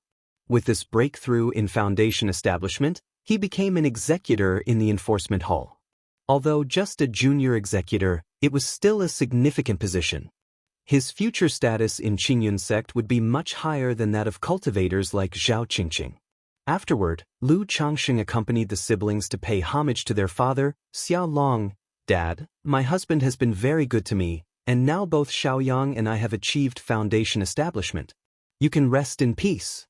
With this breakthrough in Foundation establishment, he became an executor in the Enforcement Hall. Although just a junior executor, it was still a significant position. His future status in Qingyun sect would be much higher than that of cultivators like Zhao Qingqing. Afterward, Lu Changxing accompanied the siblings to pay homage to their father, Xia Long. Dad, my husband has been very good to me, and now both Xiaoyang and I have achieved Foundation establishment. You can rest in peace.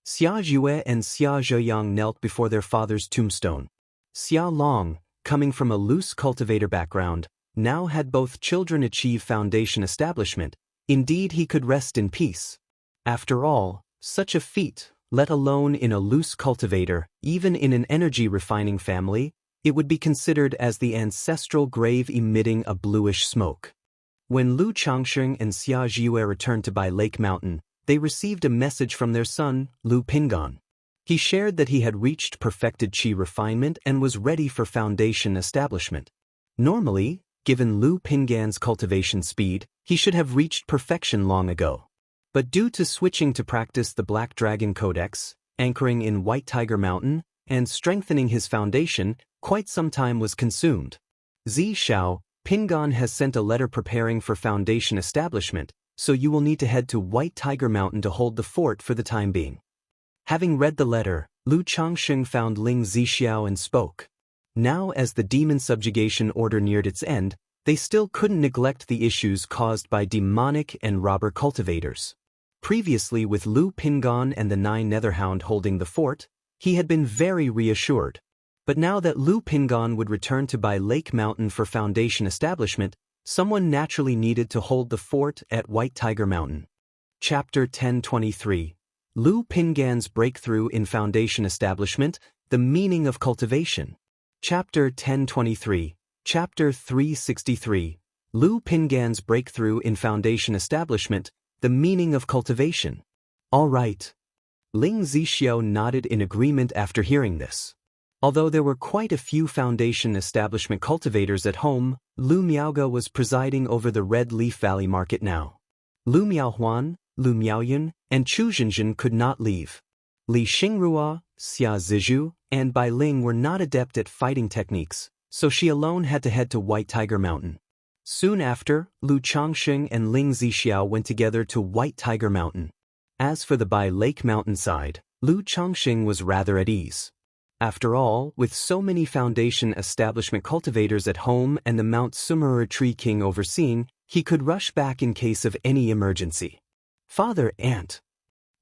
Xia Jue and Xia Zheoyang knelt before their father's tombstone. Xia Long, coming from a loose cultivator background, now had both children achieve Foundation establishment. Indeed, he could rest in peace. After all, such a feat, let alone in a loose cultivator, even in an energy refining family, it would be considered as the ancestral grave emitting a bluish smoke. When Lu Changxing and Xia Jue returned to Bai Lake Mountain, they received a message from their son, Lu Pingan. He shared that he had reached perfected qi refinement and was ready for Foundation establishment. Normally, given Lu Pingan's cultivation speed, he should have reached perfection long ago. But due to switching to practice the Black Dragon Codex, anchoring in White Tiger Mountain, and strengthening his foundation, quite some time was consumed. Zi Xiao, Pingan has sent a letter preparing for Foundation establishment, so you will need to head to White Tiger Mountain to hold the fort for the time being. Having read the letter, Lu Changxing found Ling Zixiao and spoke. Now as the demon subjugation order neared its end, they still couldn't neglect the issues caused by demonic and robber cultivators. Previously, with Lu Pingan and the 9 Netherhound holding the fort, he had been very reassured. But now that Lu Pingan would return to Bai Lake Mountain for Foundation establishment, someone naturally needed to hold the fort at White Tiger Mountain. Chapter 1023. Lu Pingan's Breakthrough in Foundation Establishment, the Meaning of Cultivation. Chapter 1023. Chapter 363. Lu Pingan's Breakthrough in Foundation Establishment, the Meaning of Cultivation. All right. Ling Zixiao nodded in agreement after hearing this. Although there were quite a few Foundation establishment cultivators at home, Lu Miaoge was presiding over the Red Leaf Valley market now. Lu Miaohuan, Lu Miaoyun, and Chu Zhenjin could not leave. Li Xingrua, Xia Zizhu, and Bai Ling were not adept at fighting techniques, so she alone had to head to White Tiger Mountain. Soon after, Lu Changxing and Ling Zixiao went together to White Tiger Mountain. As for the Bai Lake Mountain side, Lu Changxing was rather at ease. After all, with so many Foundation establishment cultivators at home and the Mount Sumeru Tree King overseeing, he could rush back in case of any emergency. Father, Aunt.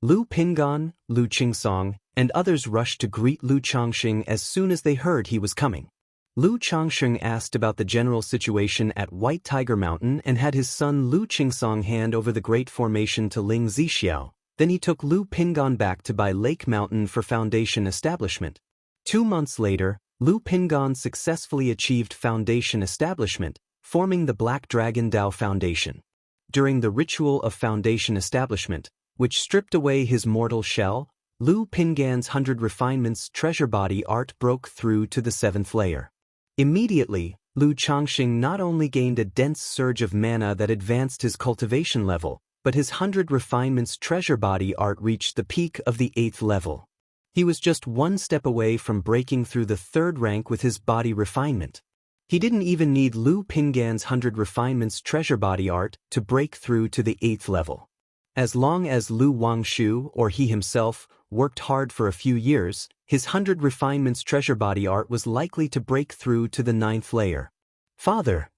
Lu Pingan, Lu Qingsong, and others rushed to greet Lu Changxing as soon as they heard he was coming. Lu Changxing asked about the general situation at White Tiger Mountain and had his son Lu Qingsong hand over the Great Formation to Ling Zixiao. Then he took Lu Pingan back to Bai Lake Mountain for Foundation establishment. 2 months later, Lu Pingan successfully achieved Foundation establishment, forming the Black Dragon Dao Foundation. During the ritual of Foundation establishment, which stripped away his mortal shell, Lu Pingan's 100 refinements treasure body art broke through to the 7th layer. Immediately, Lu Changxing not only gained a dense surge of mana that advanced his cultivation level, but his 100 refinements treasure body art reached the peak of the 8th level. He was just 1 step away from breaking through the 3rd rank with his body refinement. He didn't even need Lu Pingan's 100 refinements treasure body art to break through to the 8th level. As long as Lu Wangshu, or he himself, worked hard for a few years, his 100 refinements treasure body art was likely to break through to the 9th layer. Father.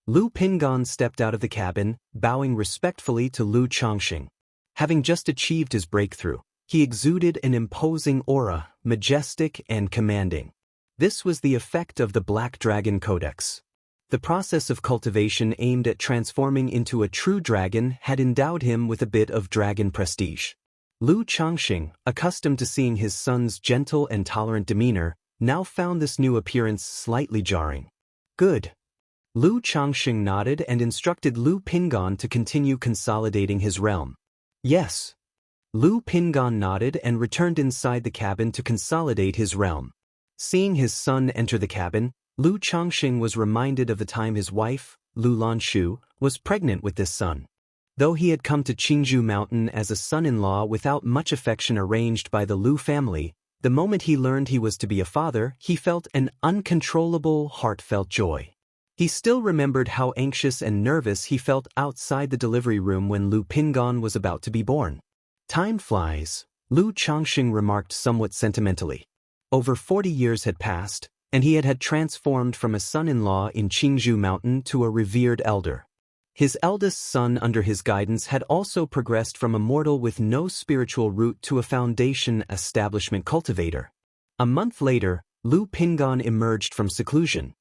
Lu Pingan stepped out of the cabin, bowing respectfully to Lu Changxing. Having just achieved his breakthrough, he exuded an imposing aura, majestic and commanding. This was the effect of the Black Dragon Codex. The process of cultivation aimed at transforming into a true dragon had endowed him with a bit of dragon prestige. Lu Changxing, accustomed to seeing his son's gentle and tolerant demeanor, now found this new appearance slightly jarring. Good. Lu Changxing nodded and instructed Lu Pingan to continue consolidating his realm. Yes. Lu Pingan nodded and returned inside the cabin to consolidate his realm. Seeing his son enter the cabin, Lu Changxing was reminded of the time his wife, Lu Lanshu, was pregnant with this son. Though he had come to Qingzhou Mountain as a son-in-law without much affection arranged by the Lu family, the moment he learned he was to be a father, he felt an uncontrollable, heartfelt joy. He still remembered how anxious and nervous he felt outside the delivery room when Lu Pingan was about to be born. Time flies, Lu Changxing remarked somewhat sentimentally. Over 40 years had passed, and he had transformed from a son-in-law in Qingzhou Mountain to a revered elder. His eldest son under his guidance had also progressed from a mortal with no spiritual root to a foundation establishment cultivator. A month later, Lu Pingan emerged from seclusion.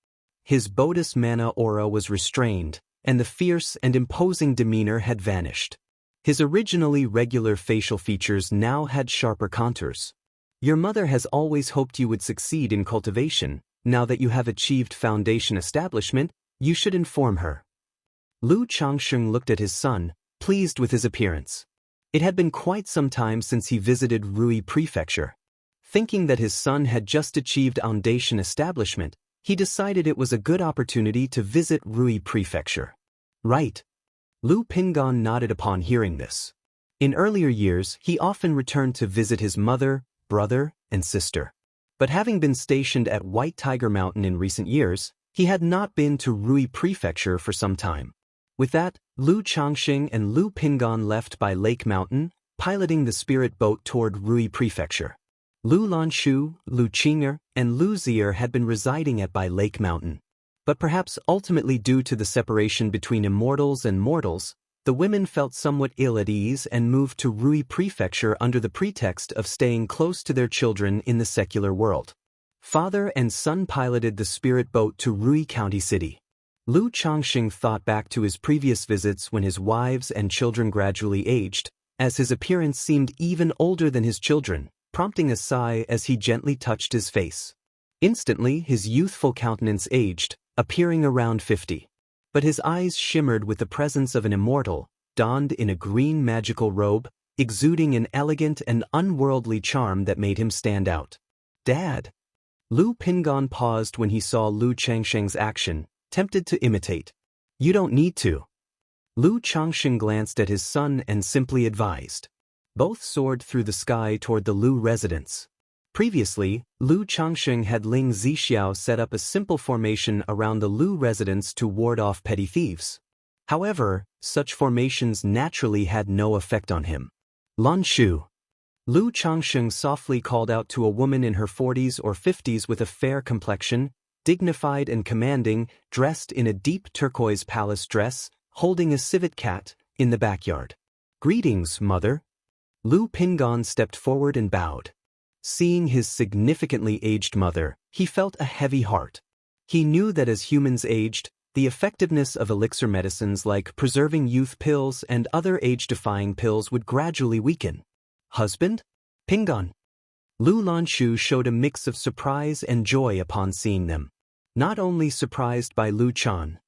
His Bodhis mana aura was restrained, and the fierce and imposing demeanor had vanished. His originally regular facial features now had sharper contours. Your mother has always hoped you would succeed in cultivation. Now that you have achieved foundation establishment, you should inform her. Lu Changxing looked at his son, pleased with his appearance. It had been quite some time since he visited Rui Prefecture. Thinking that his son had just achieved foundation establishment, he decided it was a good opportunity to visit Rui Prefecture. Right. Lu Pingan nodded upon hearing this. In earlier years, he often returned to visit his mother, brother, and sister. But having been stationed at White Tiger Mountain in recent years, he had not been to Rui Prefecture for some time. With that, Lu Changxing and Lu Pingan left by Lake Mountain, piloting the spirit boat toward Rui Prefecture. Lu Lanshu, Lu Qing'er, and Lu Zier had been residing at by Lake Mountain. But perhaps ultimately due to the separation between immortals and mortals, the women felt somewhat ill at ease and moved to Rui Prefecture under the pretext of staying close to their children in the secular world. Father and son piloted the spirit boat to Rui County City. Lu Changxing thought back to his previous visits when his wives and children gradually aged, as his appearance seemed even older than his children, prompting a sigh as he gently touched his face. Instantly, his youthful countenance aged, appearing around 50. But his eyes shimmered with the presence of an immortal, donned in a green magical robe, exuding an elegant and unworldly charm that made him stand out. Dad! Lu Pingan paused when he saw Lu Changxing's action, tempted to imitate. You don't need to. Lu Changxing glanced at his son and simply advised. Both soared through the sky toward the Lu residence. Previously, Lu Changxing had Ling Zixiao set up a simple formation around the Lu residence to ward off petty thieves. However, such formations naturally had no effect on him. Lanshu. Lu Changxing softly called out to a woman in her 40s or 50s with a fair complexion, dignified and commanding, dressed in a deep turquoise palace dress, holding a civet cat, in the backyard. Greetings, mother. Lu Pingan stepped forward and bowed. Seeing his significantly aged mother, he felt a heavy heart. He knew that as humans aged, the effectiveness of elixir medicines like preserving youth pills and other age-defying pills would gradually weaken. Husband? Pingan. Lu Lanshu showed a mix of surprise and joy upon seeing them. Not only surprised by Lu Chan.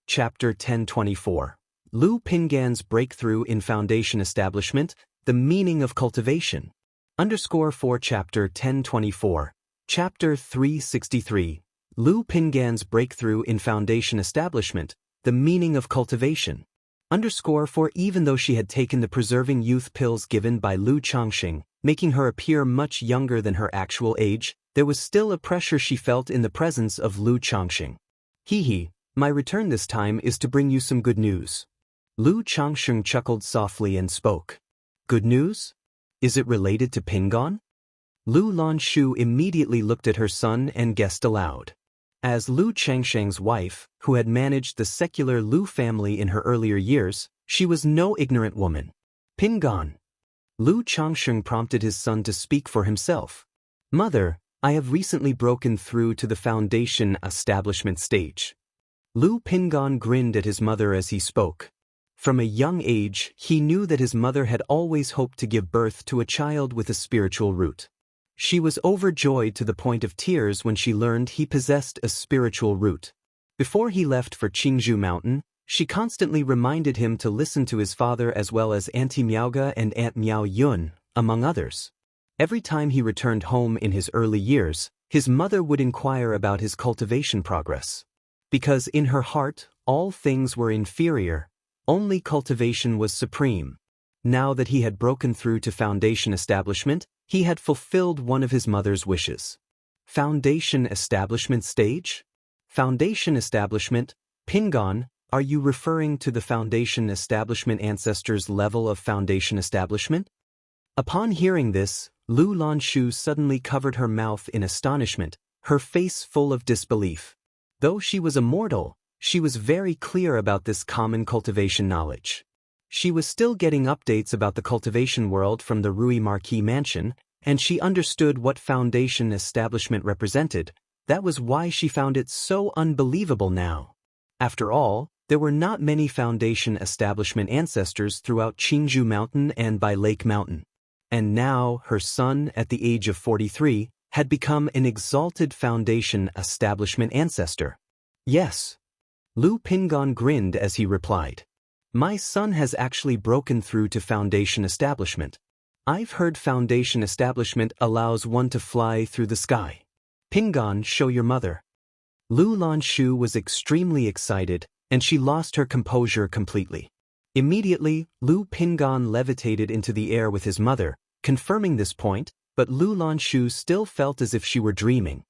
Chapter 1024. Lu Pingan's breakthrough in foundation establishment, the meaning of cultivation. _4 Chapter 1024. Chapter 363. Lu Pingan's breakthrough in foundation establishment, the meaning of cultivation. _4 Even though she had taken the preserving youth pills given by Lu Changxing, making her appear much younger than her actual age, there was still a pressure she felt in the presence of Lu Changxing. Hee, my return this time is to bring you some good news. Lu Changxing chuckled softly and spoke. Good news? Is it related to Pingan? Lu Lanshu immediately looked at her son and guessed aloud. As Lu Changxing's wife, who had managed the secular Lu family in her earlier years, she was no ignorant woman. Pingan. Lu Changxing prompted his son to speak for himself. Mother, I have recently broken through to the foundation establishment stage. Lu Pingan grinned at his mother as he spoke. From a young age, he knew that his mother had always hoped to give birth to a child with a spiritual root. She was overjoyed to the point of tears when she learned he possessed a spiritual root. Before he left for Qingzhou Mountain, she constantly reminded him to listen to his father as well as Auntie Miaoga and Aunt Miao Yun, among others. Every time he returned home in his early years, his mother would inquire about his cultivation progress. Because in her heart, all things were inferior, only cultivation was supreme. Now that he had broken through to foundation establishment, he had fulfilled one of his mother's wishes. Foundation establishment stage? Foundation establishment, Pingon, are you referring to the foundation establishment ancestors' level of foundation establishment? Upon hearing this, Lu Lanshu suddenly covered her mouth in astonishment, her face full of disbelief. Though she was immortal, she was very clear about this common cultivation knowledge. She was still getting updates about the cultivation world from the Rui Marquis mansion, and she understood what foundation establishment represented. That was why she found it so unbelievable now. After all, there were not many foundation establishment ancestors throughout Qingzhou Mountain and by Lake Mountain. And now, her son, at the age of 43, had become an exalted foundation establishment ancestor. Yes. Lu Pingon grinned as he replied. My son has actually broken through to foundation establishment. I've heard foundation establishment allows one to fly through the sky. Pingon, show your mother. Lu Lanshu was extremely excited, and she lost her composure completely. Immediately, Lu Pingon levitated into the air with his mother, confirming this point, but Lu Lanshu still felt as if she were dreaming.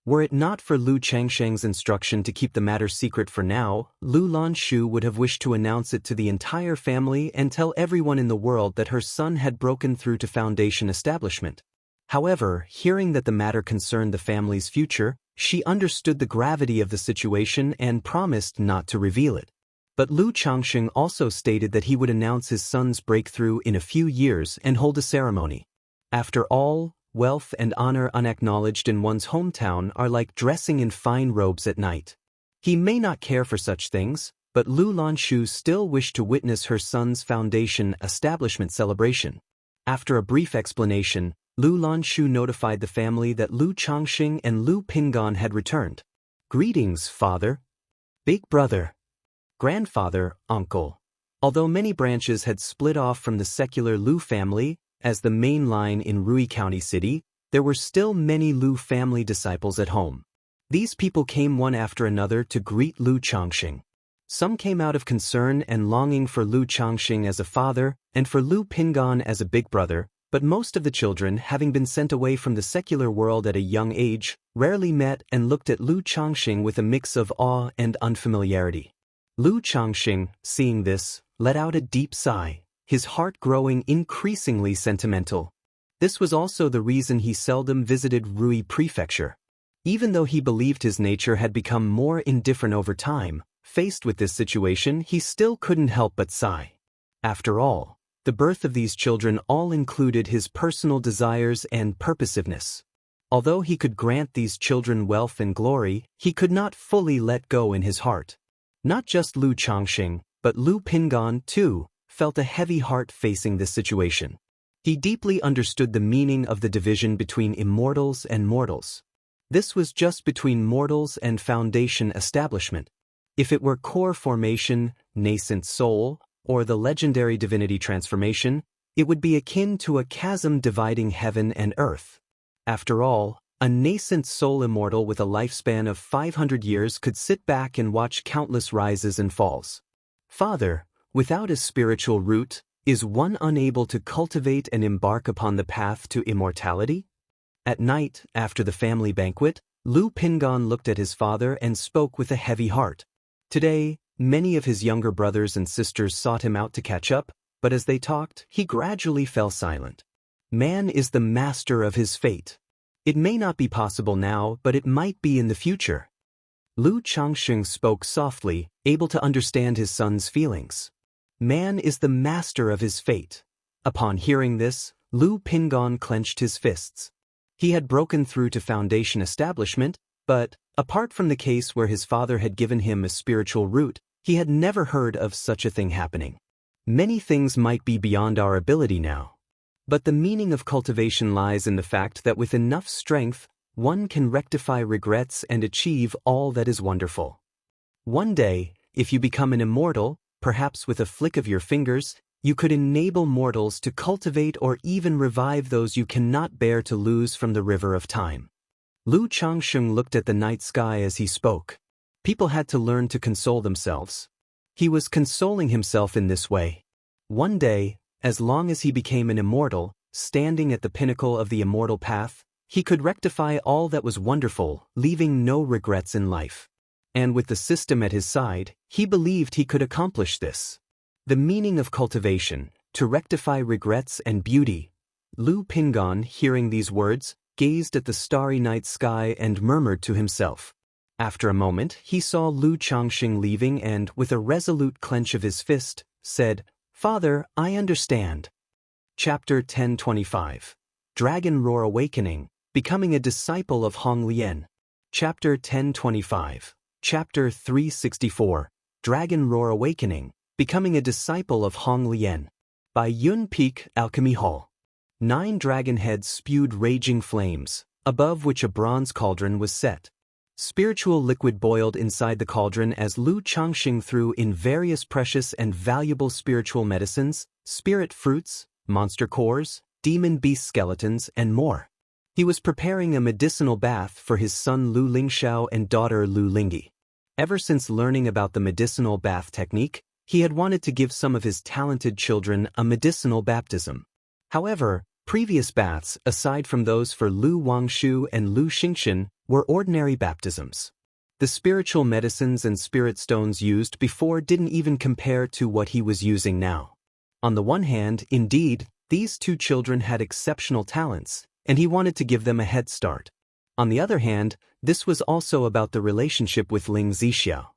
Were it not for Lu Changsheng's instruction to keep the matter secret for now, Lu Lanshu would have wished to announce it to the entire family and tell everyone in the world that her son had broken through to foundation establishment. However, hearing that the matter concerned the family's future, she understood the gravity of the situation and promised not to reveal it. But Lu Changsheng also stated that he would announce his son's breakthrough in a few years and hold a ceremony. After all, wealth and honor unacknowledged in one's hometown are like dressing in fine robes at night. He may not care for such things, but Lu Lanshu still wished to witness her son's foundation establishment celebration. After a brief explanation, Lu Lanshu notified the family that Lu Changsheng and Lu Pingon had returned. Greetings, father. Big brother. Grandfather, uncle. Although many branches had split off from the secular Lu family, as the main line in Rui County City, there were still many Lu family disciples at home. These people came one after another to greet Lu Changsheng. Some came out of concern and longing for Lu Changsheng as a father and for Lu Pingon as a big brother, but most of the children, having been sent away from the secular world at a young age, rarely met and looked at Lu Changsheng with a mix of awe and unfamiliarity. Lu Changsheng, seeing this, let out a deep sigh, his heart growing increasingly sentimental. This was also the reason he seldom visited Rui Prefecture. Even though he believed his nature had become more indifferent over time, faced with this situation he still couldn't help but sigh. After all, the birth of these children all included his personal desires and purposiveness. Although he could grant these children wealth and glory, he could not fully let go in his heart. Not just Lu Changsheng, but Lu Pingon, too, felt a heavy heart facing this situation. He deeply understood the meaning of the division between immortals and mortals. This was just between mortals and foundation establishment. If it were core formation, nascent soul, or the legendary divinity transformation, it would be akin to a chasm dividing heaven and earth. After all, a nascent soul immortal with a lifespan of 500 years could sit back and watch countless rises and falls. Father, without a spiritual root, is one unable to cultivate and embark upon the path to immortality? At night, after the family banquet, Lu Pingon looked at his father and spoke with a heavy heart. Today, many of his younger brothers and sisters sought him out to catch up, but as they talked, he gradually fell silent. Man is the master of his fate. It may not be possible now, but it might be in the future. Lu Changsheng spoke softly, able to understand his son's feelings. Man is the master of his fate. Upon hearing this, Lu Pingon clenched his fists. He had broken through to foundation establishment, but, apart from the case where his father had given him a spiritual root, he had never heard of such a thing happening. Many things might be beyond our ability now. But the meaning of cultivation lies in the fact that with enough strength, one can rectify regrets and achieve all that is wonderful. One day, if you become an immortal, perhaps with a flick of your fingers, you could enable mortals to cultivate or even revive those you cannot bear to lose from the river of time. Lu Changsheng looked at the night sky as he spoke. People had to learn to console themselves. He was consoling himself in this way. One day, as long as he became an immortal, standing at the pinnacle of the immortal path, he could rectify all that was wonderful, leaving no regrets in life. And with the system at his side, he believed he could accomplish this. The meaning of cultivation, to rectify regrets and beauty. Lu Pingon, hearing these words, gazed at the starry night sky and murmured to himself. After a moment, he saw Lu Changsheng leaving and, with a resolute clench of his fist, said, "Father, I understand." Chapter 1025. Dragon Roar Awakening, Becoming a Disciple of Hong Lian. Chapter 1025. Chapter 364. Dragon Roar Awakening, Becoming a Disciple of Hong Lian. By Yun Peak Alchemy Hall. 9 dragon heads spewed raging flames, above which a bronze cauldron was set. Spiritual liquid boiled inside the cauldron as Lu Changsheng threw in various precious and valuable spiritual medicines, spirit fruits, monster cores, demon beast skeletons, and more. He was preparing a medicinal bath for his son Lu Lingxiao and daughter Lu Lingyi. Ever since learning about the medicinal bath technique, he had wanted to give some of his talented children a medicinal baptism. However, previous baths, aside from those for Lu Wangshu and Lu Xingxian, were ordinary baptisms. The spiritual medicines and spirit stones used before didn't even compare to what he was using now. On the one hand, indeed, these 2 children had exceptional talents, and he wanted to give them a head start. On the other hand, this was also about the relationship with Ling Zixiao.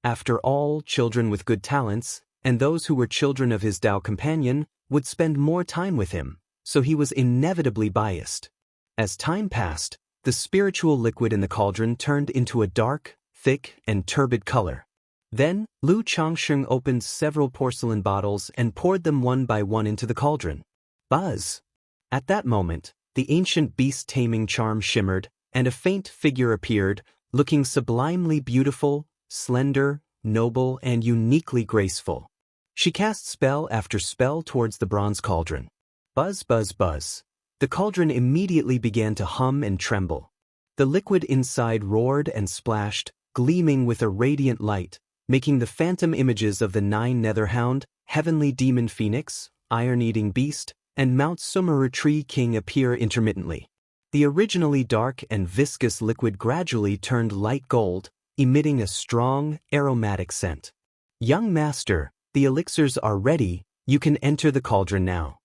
After all, children with good talents, and those who were children of his Dao companion, would spend more time with him, so he was inevitably biased. As time passed, the spiritual liquid in the cauldron turned into a dark, thick, and turbid color. Then, Lu Changsheng opened several porcelain bottles and poured them one by one into the cauldron. Buzz! At that moment, the ancient beast-taming charm shimmered, and a faint figure appeared, looking sublimely beautiful, slender, noble, and uniquely graceful. She cast spell after spell towards the bronze cauldron. Buzz, buzz, buzz. The cauldron immediately began to hum and tremble. The liquid inside roared and splashed, gleaming with a radiant light, making the phantom images of the 9 Netherhound, Heavenly Demon Phoenix, Iron-Eating Beast, and Mount Sumeru Tree King appear intermittently. The originally dark and viscous liquid gradually turned light gold, emitting a strong, aromatic scent. "Young master, the elixirs are ready, you can enter the cauldron now."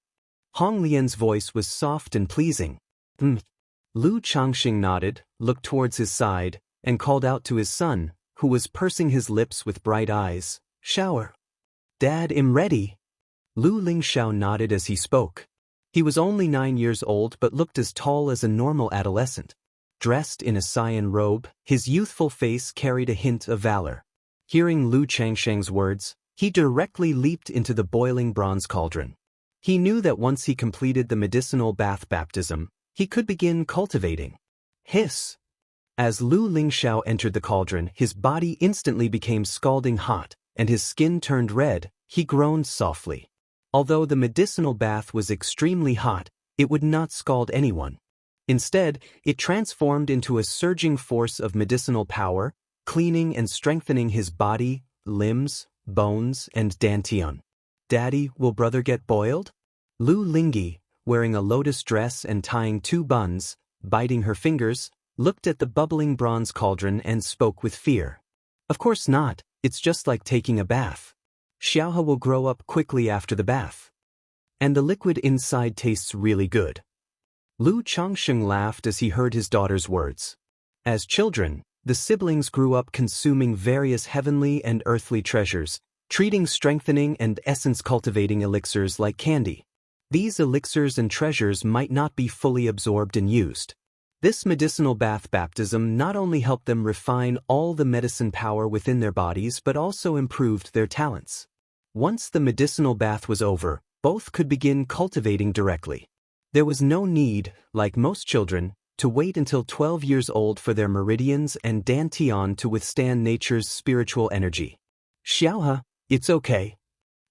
Hong Lian's voice was soft and pleasing. Lu Changsheng nodded, looked towards his side, and called out to his son, who was pursing his lips with bright eyes, "Shower." "Dad, I'm ready." Lu Lingxiao nodded as he spoke. He was only 9 years old but looked as tall as a normal adolescent. Dressed in a cyan robe, his youthful face carried a hint of valor. Hearing Lu Changsheng's words, he directly leaped into the boiling bronze cauldron. He knew that once he completed the medicinal bath baptism, he could begin cultivating. Hiss! As Lu Lingxiao entered the cauldron, his body instantly became scalding hot, and his skin turned red. He groaned softly. Although the medicinal bath was extremely hot, it would not scald anyone. Instead, it transformed into a surging force of medicinal power, cleaning and strengthening his body, limbs, bones, and dantian. "Daddy, will brother get boiled?" Lu Lingyi, wearing a lotus dress and tying 2 buns, biting her fingers, looked at the bubbling bronze cauldron and spoke with fear. "Of course not, it's just like taking a bath. Xiaohe will grow up quickly after the bath. And the liquid inside tastes really good." Lu Changsheng laughed as he heard his daughter's words. As children, the siblings grew up consuming various heavenly and earthly treasures, treating strengthening and essence-cultivating elixirs like candy. These elixirs and treasures might not be fully absorbed and used. This medicinal bath baptism not only helped them refine all the medicine power within their bodies but also improved their talents. Once the medicinal bath was over, both could begin cultivating directly. There was no need, like most children, to wait until 12 years old for their meridians and dantian to withstand nature's spiritual energy. "Xiaohe, it's okay."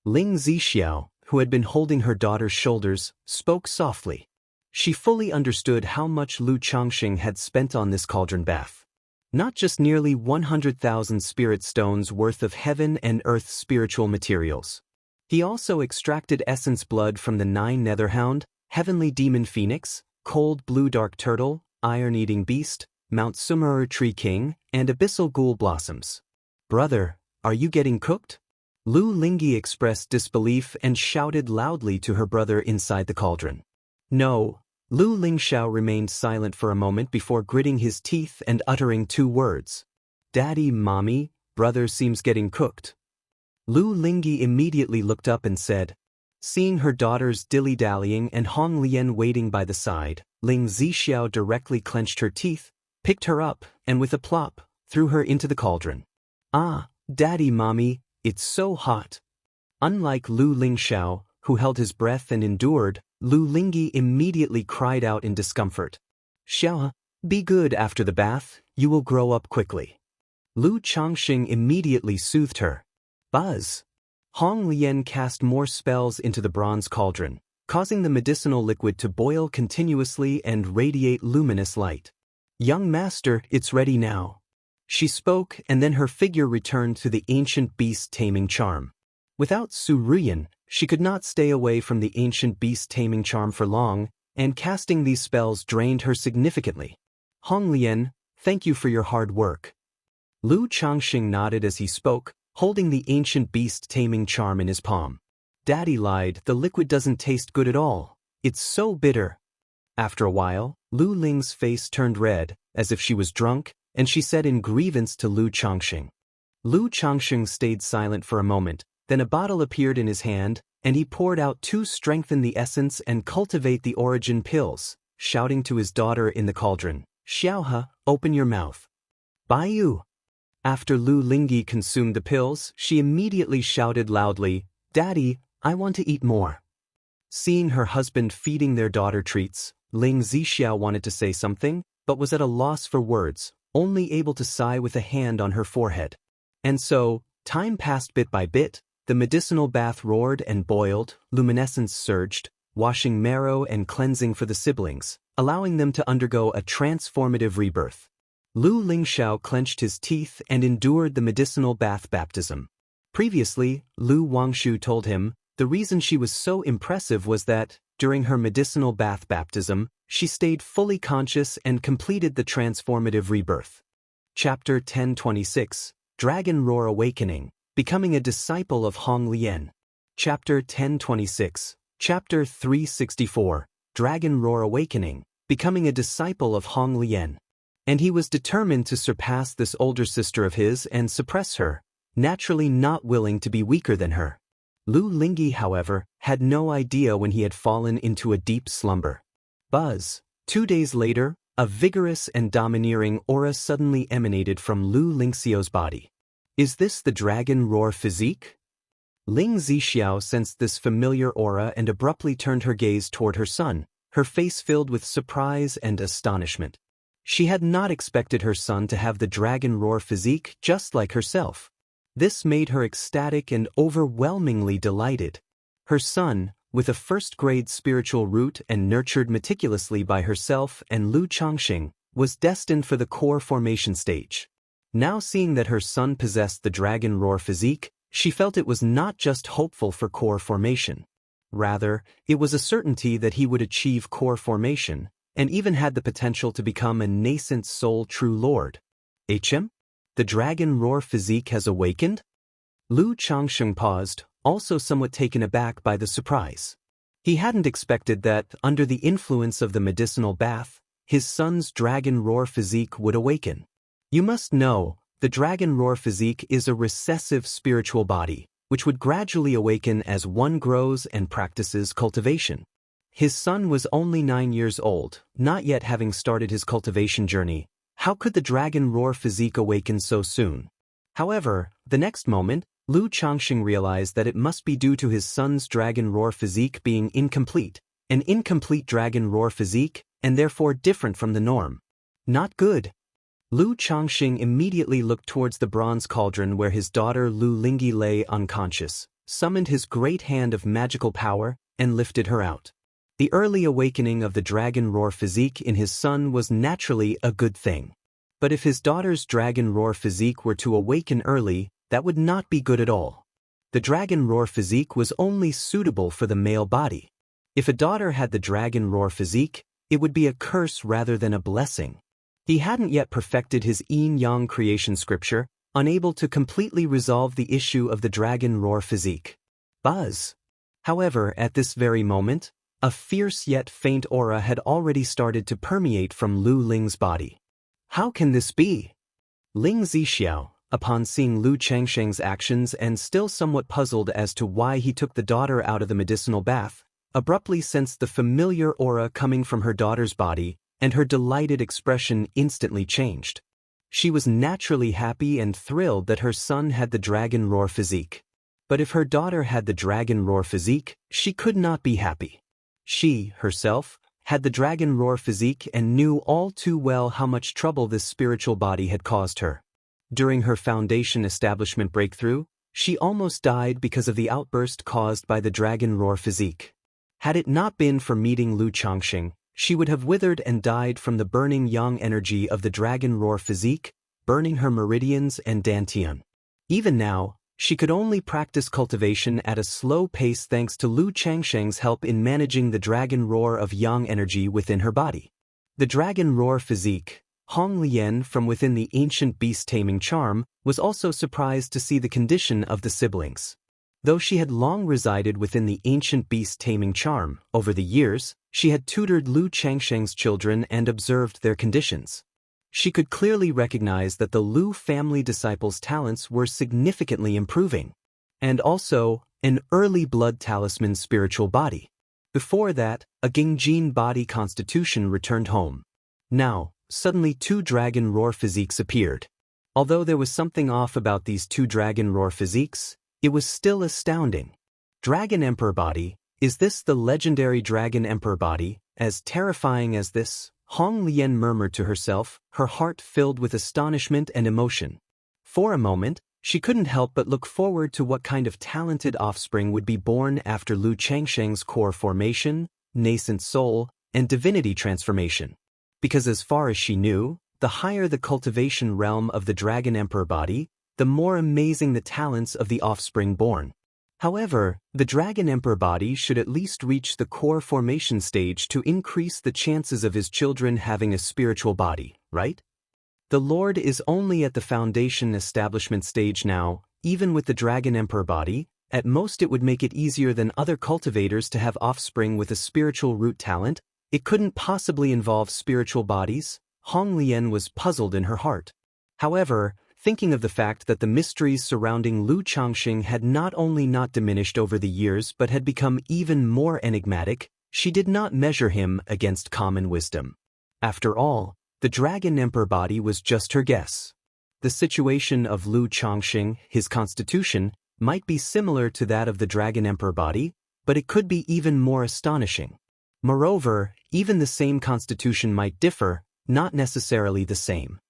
Ling Zixiao, who had been holding her daughter's shoulders, spoke softly. She fully understood how much Lu Changxing had spent on this cauldron bath. Not just nearly 100,000 spirit stones worth of heaven and earth spiritual materials. He also extracted essence blood from the 9 netherhound, heavenly demon phoenix, cold blue dark turtle, iron-eating beast, Mount Sumeru tree king, and abyssal ghoul blossoms. Brother, are you getting cooked? Lu Lingyi expressed disbelief and shouted loudly to her brother inside the cauldron. No. Lu Lingxiao remained silent for a moment before gritting his teeth and uttering 2 words. Daddy, mommy, brother seems getting cooked. Lu Lingyi immediately looked up and said, seeing her daughters dilly-dallying and Hong Lian waiting by the side, Ling Zixiao directly clenched her teeth, picked her up, and with a plop, threw her into the cauldron. Ah, daddy, mommy, it's so hot. Unlike Lu Lingxiao, who held his breath and endured, Lu Lingyi immediately cried out in discomfort. Xiao, be good after the bath, you will grow up quickly. Lu Changxing immediately soothed her. Buzz. Hong Lian cast more spells into the bronze cauldron, causing the medicinal liquid to boil continuously and radiate luminous light. Young master, it's ready now. She spoke, and then her figure returned to the ancient beast taming charm. Without Su Ruyan, she could not stay away from the ancient beast taming charm for long, and casting these spells drained her significantly. Hong Lian, thank you for your hard work. Lu Changxing nodded as he spoke, holding the ancient beast taming charm in his palm. Daddy lied, the liquid doesn't taste good at all. It's so bitter. After a while, Lu Ling's face turned red, as if she was drunk, and she said in grievance to Lu Changxing. Lu Changxing stayed silent for a moment, then a bottle appeared in his hand, and he poured out 2 strengthen the essence and cultivate the origin pills, shouting to his daughter in the cauldron, Xiaohe, open your mouth. Baiyu. After Lu Lingyi consumed the pills, she immediately shouted loudly, Daddy, I want to eat more. Seeing her husband feeding their daughter treats, Ling Zixiao wanted to say something, but was at a loss for words, only able to sigh with a hand on her forehead. And so, time passed bit by bit, the medicinal bath roared and boiled, luminescence surged, washing marrow and cleansing for the siblings, allowing them to undergo a transformative rebirth. Lu Lingxiao clenched his teeth and endured the medicinal bath baptism. Previously, Lu Wangshu told him, the reason she was so impressive was that, during her medicinal bath baptism, she stayed fully conscious and completed the transformative rebirth. Chapter 1026, Dragon Roar Awakening, Becoming a Disciple of Hong Lian. Chapter 1026, Chapter 364, Dragon Roar Awakening, Becoming a Disciple of Hong Lian. And he was determined to surpass this older sister of his and suppress her, naturally not willing to be weaker than her. Lu Lingyi, however, had no idea when he had fallen into a deep slumber. Buzz. 2 days later, a vigorous and domineering aura suddenly emanated from Lu Lingxiao's body. Is this the dragon roar physique? Ling Zixiao sensed this familiar aura and abruptly turned her gaze toward her son, her face filled with surprise and astonishment. She had not expected her son to have the dragon roar physique just like herself. This made her ecstatic and overwhelmingly delighted. Her son, with a first-grade spiritual root and nurtured meticulously by herself and Lu Changxing, was destined for the core formation stage. Now seeing that her son possessed the dragon roar physique, she felt it was not just hopeful for core formation. Rather, it was a certainty that he would achieve core formation, and even had the potential to become a nascent soul true lord. HM? The dragon roar physique has awakened? Lu Changxing paused, also somewhat taken aback by the surprise. He hadn't expected that, under the influence of the medicinal bath, his son's dragon roar physique would awaken. You must know, the dragon roar physique is a recessive spiritual body, which would gradually awaken as one grows and practices cultivation. His son was only 9 years old, not yet having started his cultivation journey. How could the dragon roar physique awaken so soon? However, the next moment, Lu Changxing realized that it must be due to his son's dragon roar physique being incomplete, an incomplete dragon roar physique, and therefore different from the norm. Not good. Lu Changxing immediately looked towards the bronze cauldron where his daughter Lu Lingyi lay unconscious, summoned his great hand of magical power, and lifted her out. The early awakening of the dragon roar physique in his son was naturally a good thing. But if his daughter's dragon roar physique were to awaken early, that would not be good at all. The dragon roar physique was only suitable for the male body. If a daughter had the dragon roar physique, it would be a curse rather than a blessing. He hadn't yet perfected his yin-yang creation scripture, unable to completely resolve the issue of the dragon roar physique. Buzz. However, at this very moment, a fierce yet faint aura had already started to permeate from Lu Ling's body. How can this be? Ling Zixiao, upon seeing Lu Changsheng's actions and still somewhat puzzled as to why he took the daughter out of the medicinal bath, abruptly sensed the familiar aura coming from her daughter's body, and her delighted expression instantly changed. She was naturally happy and thrilled that her son had the dragon roar physique. But if her daughter had the dragon roar physique, she could not be happy. She, herself, had the dragon roar physique and knew all too well how much trouble this spiritual body had caused her. During her foundation establishment breakthrough, she almost died because of the outburst caused by the dragon roar physique. Had it not been for meeting Lu Changxing, she would have withered and died from the burning yang energy of the dragon roar physique, burning her meridians and dantian. Even now, she could only practice cultivation at a slow pace thanks to Lu Changsheng's help in managing the dragon roar of yang energy within her body. The dragon roar physique, Hong Lian from within the ancient beast-taming charm, was also surprised to see the condition of the siblings. Though she had long resided within the ancient beast-taming charm, over the years, she had tutored Lu Changsheng's children and observed their conditions. She could clearly recognize that the Lu family disciples' talents were significantly improving. And also, an early blood talisman spiritual body. Before that, a Gingjin body constitution returned home. Now, suddenly 2 dragon roar physiques appeared. Although there was something off about these 2 dragon roar physiques, it was still astounding. Dragon Emperor body, is this the legendary Dragon Emperor body? As terrifying as this, Hong Lian murmured to herself, her heart filled with astonishment and emotion. For a moment, she couldn't help but look forward to what kind of talented offspring would be born after Lu Changsheng's core formation, nascent soul, and divinity transformation. Because as far as she knew, the higher the cultivation realm of the Dragon Emperor body, the more amazing the talents of the offspring born. However, the Dragon Emperor body should at least reach the core formation stage to increase the chances of his children having a spiritual body, right? The Lord is only at the foundation establishment stage now. Even with the Dragon Emperor body, at most it would make it easier than other cultivators to have offspring with a spiritual root talent. It couldn't possibly involve spiritual bodies. Hong Lian was puzzled in her heart. However, thinking of the fact that the mysteries surrounding Lu Changxing had not only not diminished over the years but had become even more enigmatic, she did not measure him against common wisdom. After all, the Dragon Emperor body was just her guess. The situation of Lu Changxing, his constitution, might be similar to that of the Dragon Emperor body, but it could be even more astonishing. Moreover, even the same constitution might differ, not necessarily the same.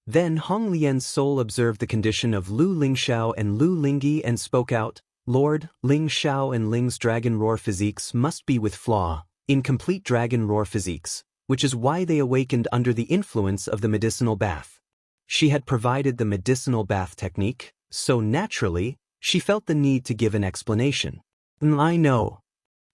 Then Hong Lian's soul observed the condition of Lu Lingxiao and Lu Lingyi and spoke out, Lord, Ling Xiao and Ling's dragon roar physiques must be with flaw, incomplete dragon roar physiques, which is why they awakened under the influence of the medicinal bath. She had provided the medicinal bath technique, so naturally, she felt the need to give an explanation. I know.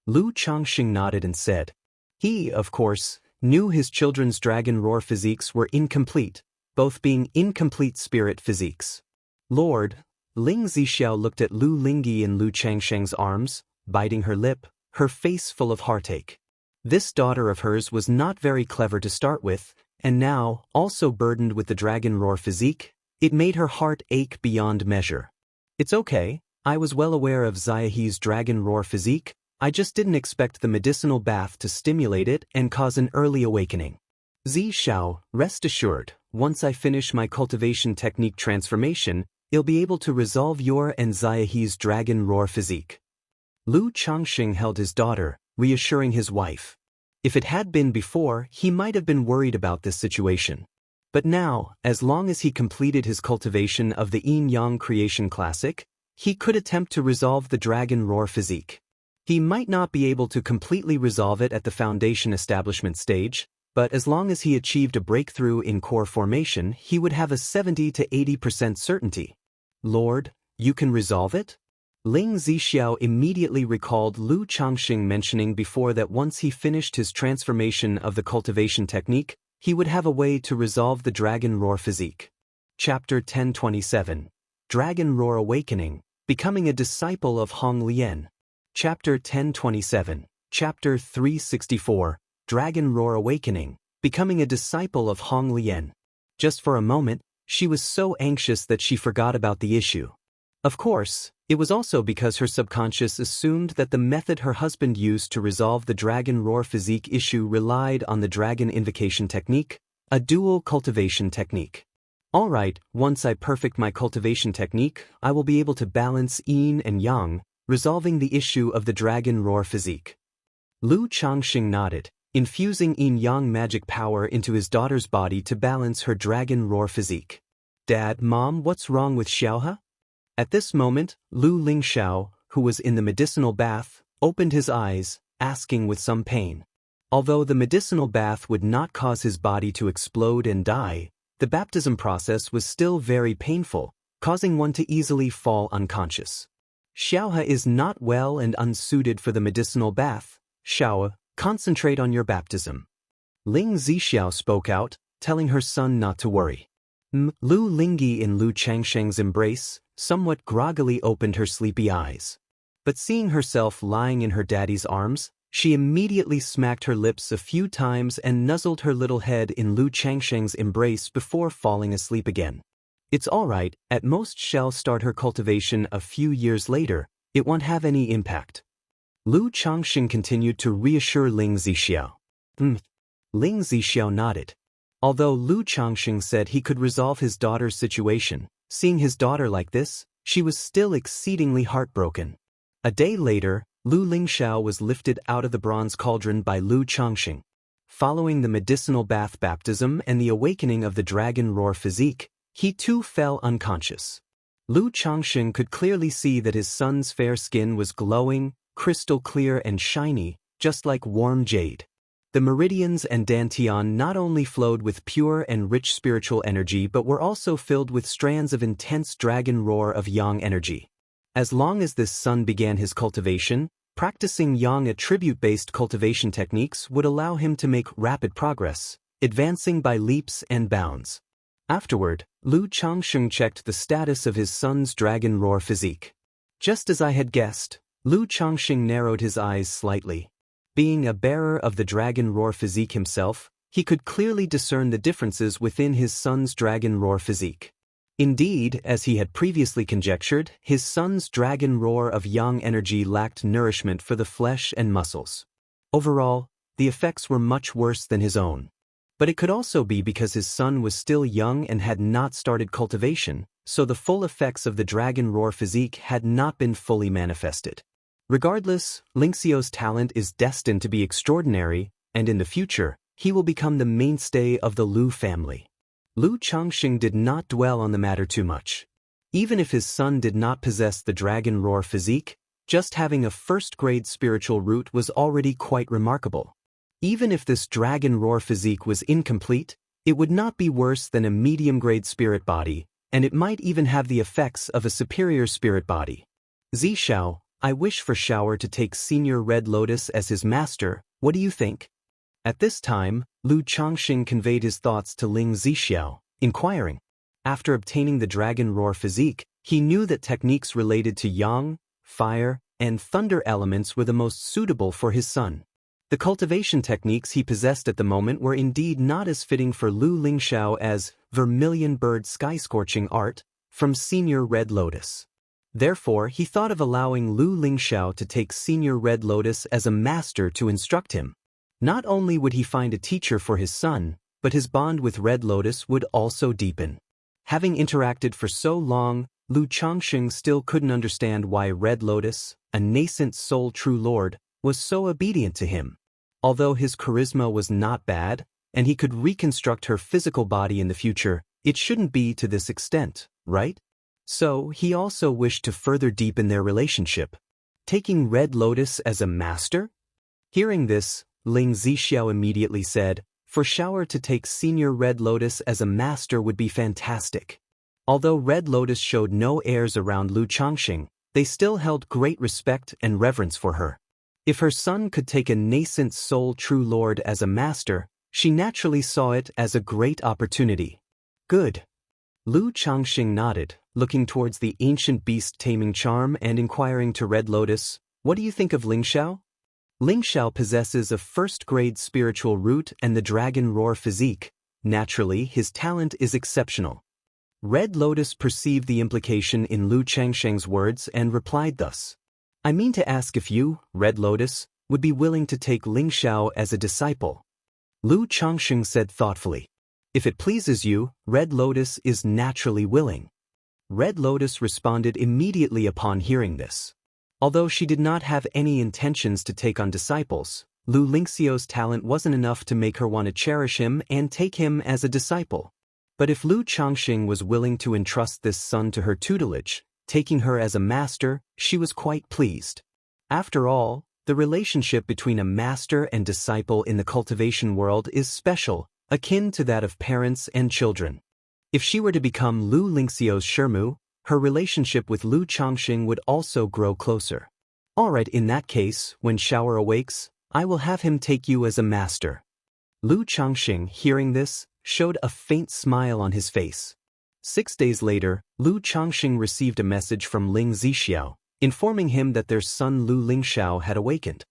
Lu Changxing nodded and said. He, of course, knew his children's dragon roar physiques were incomplete, both being incomplete spirit physiques. Lord, Ling Zixiao looked at Lu Lingyi in Lu Changsheng's arms, biting her lip, her face full of heartache. This daughter of hers was not very clever to start with, and now, also burdened with the dragon roar physique, it made her heart ache beyond measure. It's okay, I was well aware of Ziahe's dragon roar physique, I just didn't expect the medicinal bath to stimulate it and cause an early awakening. Zixiao, rest assured, once I finish my cultivation technique transformation, you'll be able to resolve your and Ziahe's dragon roar physique. Lu Changxing held his daughter, reassuring his wife. If it had been before, he might have been worried about this situation. But now, as long as he completed his cultivation of the Yin-Yang Creation Classic, he could attempt to resolve the dragon roar physique. He might not be able to completely resolve it at the foundation establishment stage, but as long as he achieved a breakthrough in core formation, he would have a 70 to 80% certainty. Lord, you can resolve it? Ling Zixiao immediately recalled Lu Changxing mentioning before that once he finished his transformation of the cultivation technique, he would have a way to resolve the Dragon Roar physique. Chapter 1027. Dragon Roar Awakening, Becoming a Disciple of Hong Lian. Chapter 1027. Chapter 364. Dragon Roar Awakening, Becoming a Disciple of Hong Lian. Just for a moment, she was so anxious that she forgot about the issue. Of course, it was also because her subconscious assumed that the method her husband used to resolve the Dragon Roar physique issue relied on the Dragon Invocation technique, a dual cultivation technique. Alright, once I perfect my cultivation technique, I will be able to balance yin and yang, resolving the issue of the Dragon Roar physique. Lu Changxing nodded, infusing yin-yang magic power into his daughter's body to balance her Dragon Roar physique. Dad, Mom, what's wrong with Xiaohe? At this moment, Lu Lingxiao, who was in the medicinal bath, opened his eyes, asking with some pain. Although the medicinal bath would not cause his body to explode and die, the baptism process was still very painful, causing one to easily fall unconscious. Xiaohe is not well and unsuited for the medicinal bath. Xiaohe, concentrate on your baptism. Ling Zixiao spoke out, telling her son not to worry. Lu Lingyi in Lu Changsheng's embrace, somewhat groggily opened her sleepy eyes. But seeing herself lying in her daddy's arms, she immediately smacked her lips a few times and nuzzled her little head in Lu Changsheng's embrace before falling asleep again. It's alright, at most she'll start her cultivation a few years later, it won't have any impact. Lu Changxing continued to reassure Ling Zixiao. Ling Zixiao nodded. Although Lu Changxing said he could resolve his daughter's situation, seeing his daughter like this, she was still exceedingly heartbroken. A day later, Lu Lingxiao was lifted out of the bronze cauldron by Lu Changxing. Following the medicinal bath baptism and the awakening of the Dragon Roar physique, he too fell unconscious. Lu Changxing could clearly see that his son's fair skin was glowing, crystal clear and shiny, just like warm jade. The meridians and dantian not only flowed with pure and rich spiritual energy but were also filled with strands of intense dragon roar of yang energy. As long as this son began his cultivation, practicing yang attribute-based cultivation techniques would allow him to make rapid progress, advancing by leaps and bounds. Afterward, Lu Changxing checked the status of his son's dragon roar physique. Just as I had guessed, Lu Changxing narrowed his eyes slightly. Being a bearer of the Dragon Roar physique himself, he could clearly discern the differences within his son's Dragon Roar physique. Indeed, as he had previously conjectured, his son's Dragon Roar of yang energy lacked nourishment for the flesh and muscles. Overall, the effects were much worse than his own. But it could also be because his son was still young and had not started cultivation, so the full effects of the Dragon Roar physique had not been fully manifested. Regardless, Lingxiao's talent is destined to be extraordinary, and in the future, he will become the mainstay of the Lu family. Lu Changxing did not dwell on the matter too much. Even if his son did not possess the Dragon Roar physique, just having a first-grade spiritual root was already quite remarkable. Even if this Dragon Roar physique was incomplete, it would not be worse than a medium-grade spirit body, and it might even have the effects of a superior spirit body. Zixiao, I wish for Xiaohe to take Senior Red Lotus as his master, what do you think? At this time, Lu Changxing conveyed his thoughts to Ling Zixiao, inquiring. After obtaining the Dragon Roar physique, he knew that techniques related to yang, fire, and thunder elements were the most suitable for his son. The cultivation techniques he possessed at the moment were indeed not as fitting for Lu Lingxiao as Vermilion Bird Sky-Scorching Art from Senior Red Lotus. Therefore, he thought of allowing Lu Lingxiao to take Senior Red Lotus as a master to instruct him. Not only would he find a teacher for his son, but his bond with Red Lotus would also deepen. Having interacted for so long, Lu Changxing still couldn't understand why Red Lotus, a nascent soul true lord, was so obedient to him. Although his charisma was not bad, and he could reconstruct her physical body in the future, it shouldn't be to this extent, right? So, he also wished to further deepen their relationship. taking Red Lotus as a master? Hearing this, Ling Zixiao immediately said, for Xiao to take Senior Red Lotus as a master would be fantastic. Although Red Lotus showed no heirs around Lu Changxing, they still held great respect and reverence for her. If her son could take a nascent soul true lord as a master, she naturally saw it as a great opportunity. Good. Lu Changxing nodded, looking towards the ancient beast taming charm and inquiring to Red Lotus, what do you think of Ling Xiao? Ling Xiao possesses a first-grade spiritual root and the dragon roar physique. Naturally, his talent is exceptional. Red Lotus perceived the implication in Lu Changxing's words and replied thus. I mean to ask if you, Red Lotus, would be willing to take Ling Xiao as a disciple. Lu Changxing said thoughtfully. If it pleases you, Red Lotus is naturally willing. Red Lotus responded immediately upon hearing this. Although she did not have any intentions to take on disciples, Lu Lingxiao's talent wasn't enough to make her want to cherish him and take him as a disciple. But if Lu Changxing was willing to entrust this son to her tutelage, taking her as a master, she was quite pleased. After all, the relationship between a master and disciple in the cultivation world is special, akin to that of parents and children. If she were to become Lu Lingxiao's Shirmu, her relationship with Lu Changxing would also grow closer. Alright, in that case, when Xiao awakes, I will have him take you as a master. Lu Changxing, hearing this, showed a faint smile on his face. 6 days later, Lu Changxing received a message from Ling Zixiao, informing him that their son Lu Lingxiao had awakened.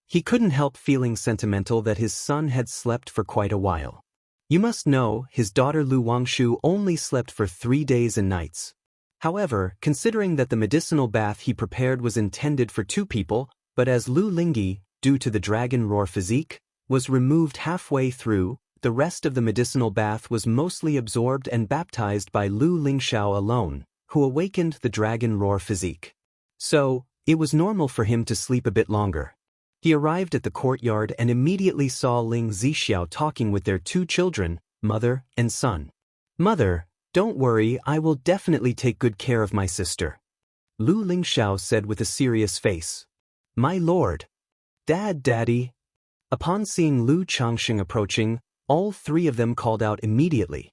He couldn't help feeling sentimental that his son had slept for quite a while. You must know, his daughter Lu Wangshu only slept for 3 days and nights. However, considering that the medicinal bath he prepared was intended for 2 people, but as Lu Lingyi, due to the dragon roar physique, was removed halfway through, the rest of the medicinal bath was mostly absorbed and baptized by Lu Lingxiao alone, who awakened the dragon roar physique. So, it was normal for him to sleep a bit longer. He arrived at the courtyard and immediately saw Ling Zixiao talking with their 2 children, mother and son. Mother, don't worry, I will definitely take good care of my sister. Lu Lingxiao said with a serious face. My lord. Daddy. Upon seeing Lu Changxing approaching, all 3 of them called out immediately.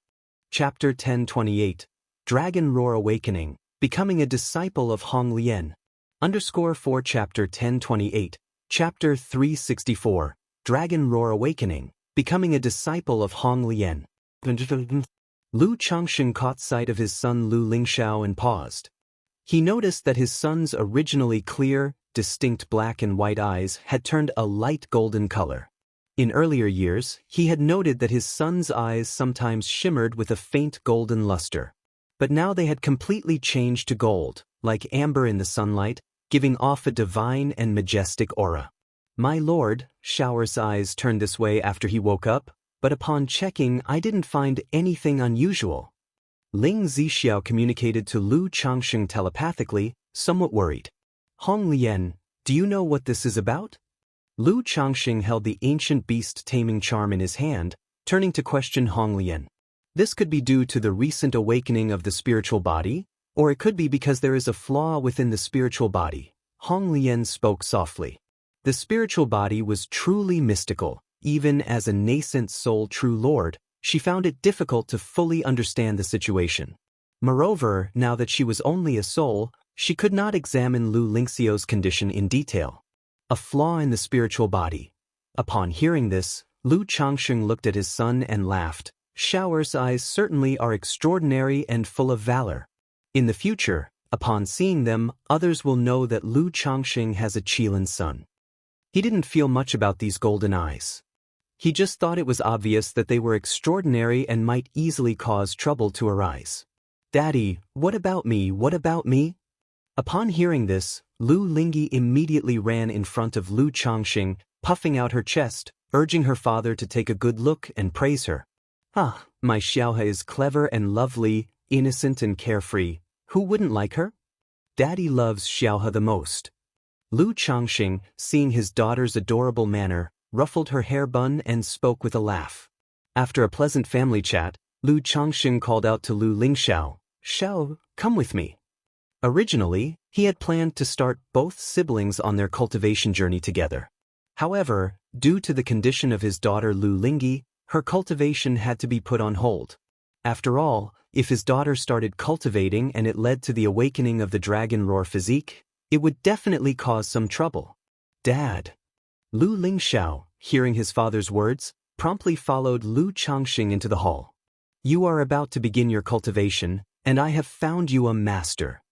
Chapter 1028, Dragon Roar Awakening, Becoming a Disciple of Hong Lian. _4 Chapter 1028, Chapter 364, Dragon Roar Awakening, Becoming a Disciple of Hong Lian. Lu Changxing caught sight of his son Lu Lingxiao and paused. He noticed that his son's originally clear, distinct black and white eyes had turned a light golden color. In earlier years, he had noted that his son's eyes sometimes shimmered with a faint golden luster. But now they had completely changed to gold, like amber in the sunlight, giving off a divine and majestic aura. My lord, Xiao's eyes turned this way after he woke up, but upon checking I didn't find anything unusual. Ling Zixiao communicated to Lu Changxing telepathically, somewhat worried. Hong Lian, do you know what this is about? Lu Changxing held the ancient beast taming charm in his hand, turning to question Hong Lian. This could be due to the recent awakening of the spiritual body, or it could be because there is a flaw within the spiritual body. Hong Lian spoke softly. The spiritual body was truly mystical. Even as a nascent soul true lord, she found it difficult to fully understand the situation. Moreover, now that she was only a soul, she could not examine Lu Lingxiao's condition in detail. A flaw in the spiritual body. Upon hearing this, Lu Changxing looked at his son and laughed. Xiao's eyes certainly are extraordinary and full of valor. In the future, upon seeing them, others will know that Lu Changxing has a Qilin son. He didn't feel much about these golden eyes. He just thought it was obvious that they were extraordinary and might easily cause trouble to arise. Daddy, what about me? What about me? Upon hearing this, Lu Lingyi immediately ran in front of Lu Changxing, puffing out her chest, urging her father to take a good look and praise her. Ah, my Xiaohe is clever and lovely, innocent and carefree. Who wouldn't like her? Daddy loves Xiaohe the most. Lu Changxing, seeing his daughter's adorable manner, ruffled her hair bun and spoke with a laugh. After a pleasant family chat, Lu Changxing called out to Lu Lingxiao, Xiao, come with me. Originally, He had planned to start both siblings on their cultivation journey together. However, due to the condition of his daughter Lu Lingyi, her cultivation had to be put on hold. After all, if his daughter started cultivating and it led to the awakening of the dragon roar physique, it would definitely cause some trouble. Dad. Lu Lingxiao, hearing his father's words, promptly followed Lu Changxing into the hall. You are about to begin your cultivation, and I have found you a master.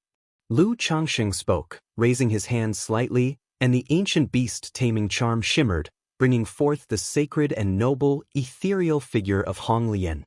Lu Changxing spoke, raising his hand slightly, and the ancient beast-taming charm shimmered, bringing forth the sacred and noble, ethereal figure of Hong Lian.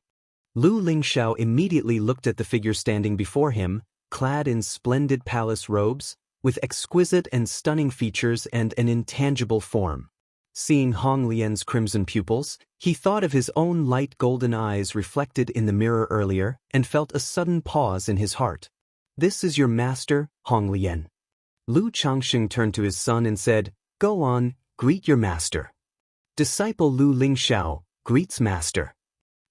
Lu Lingxiao immediately looked at the figure standing before him, clad in splendid palace robes, with exquisite and stunning features and an intangible form. Seeing Hong Lian's crimson pupils, he thought of his own light golden eyes reflected in the mirror earlier and felt a sudden pause in his heart. This is your master, Hong Lian. Lu Changxing turned to his son and said, Go on, greet your master. Disciple Lu Lingxiao, greets master.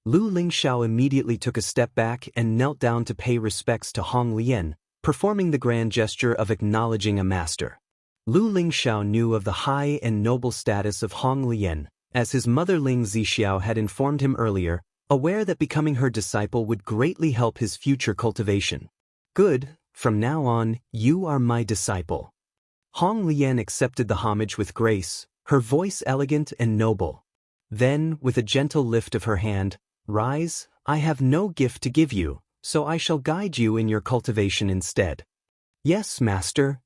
Lu Lingxiao immediately took a step back and knelt down to pay respects to Hong Lian, performing the grand gesture of acknowledging a master. Lu Lingxiao knew of the high and noble status of Hong Lian, as his mother Ling Zixiao had informed him earlier, aware that becoming her disciple would greatly help his future cultivation. Good, from now on, you are my disciple. Hong Lian accepted the homage with grace, her voice elegant and noble. Then, with a gentle lift of her hand, Rise, I have no gift to give you, so I shall guide you in your cultivation instead. Yes, master.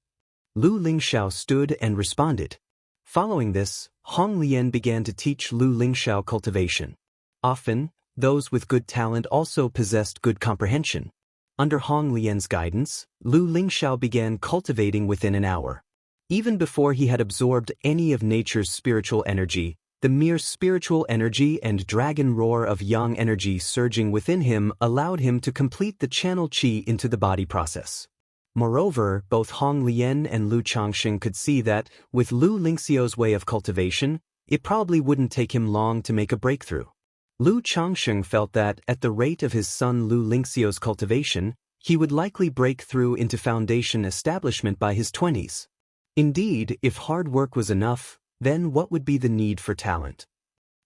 Lu Lingxiao stood and responded. Following this, Hong Lian began to teach Lu Lingxiao cultivation. Often, those with good talent also possessed good comprehension. Under Hong Lian's guidance, Lu Lingxiao began cultivating within an hour. Even before he had absorbed any of nature's spiritual energy, the mere spiritual energy and dragon roar of yang energy surging within him allowed him to complete the channel qi into the body process. Moreover, both Hong Lian and Lu Changxing could see that, with Lu Lingxiao's way of cultivation, it probably wouldn't take him long to make a breakthrough. Lu Changxing felt that, at the rate of his son Lu Lingxiao's cultivation, he would likely break through into foundation establishment by his 20s. Indeed, if hard work was enough, then what would be the need for talent?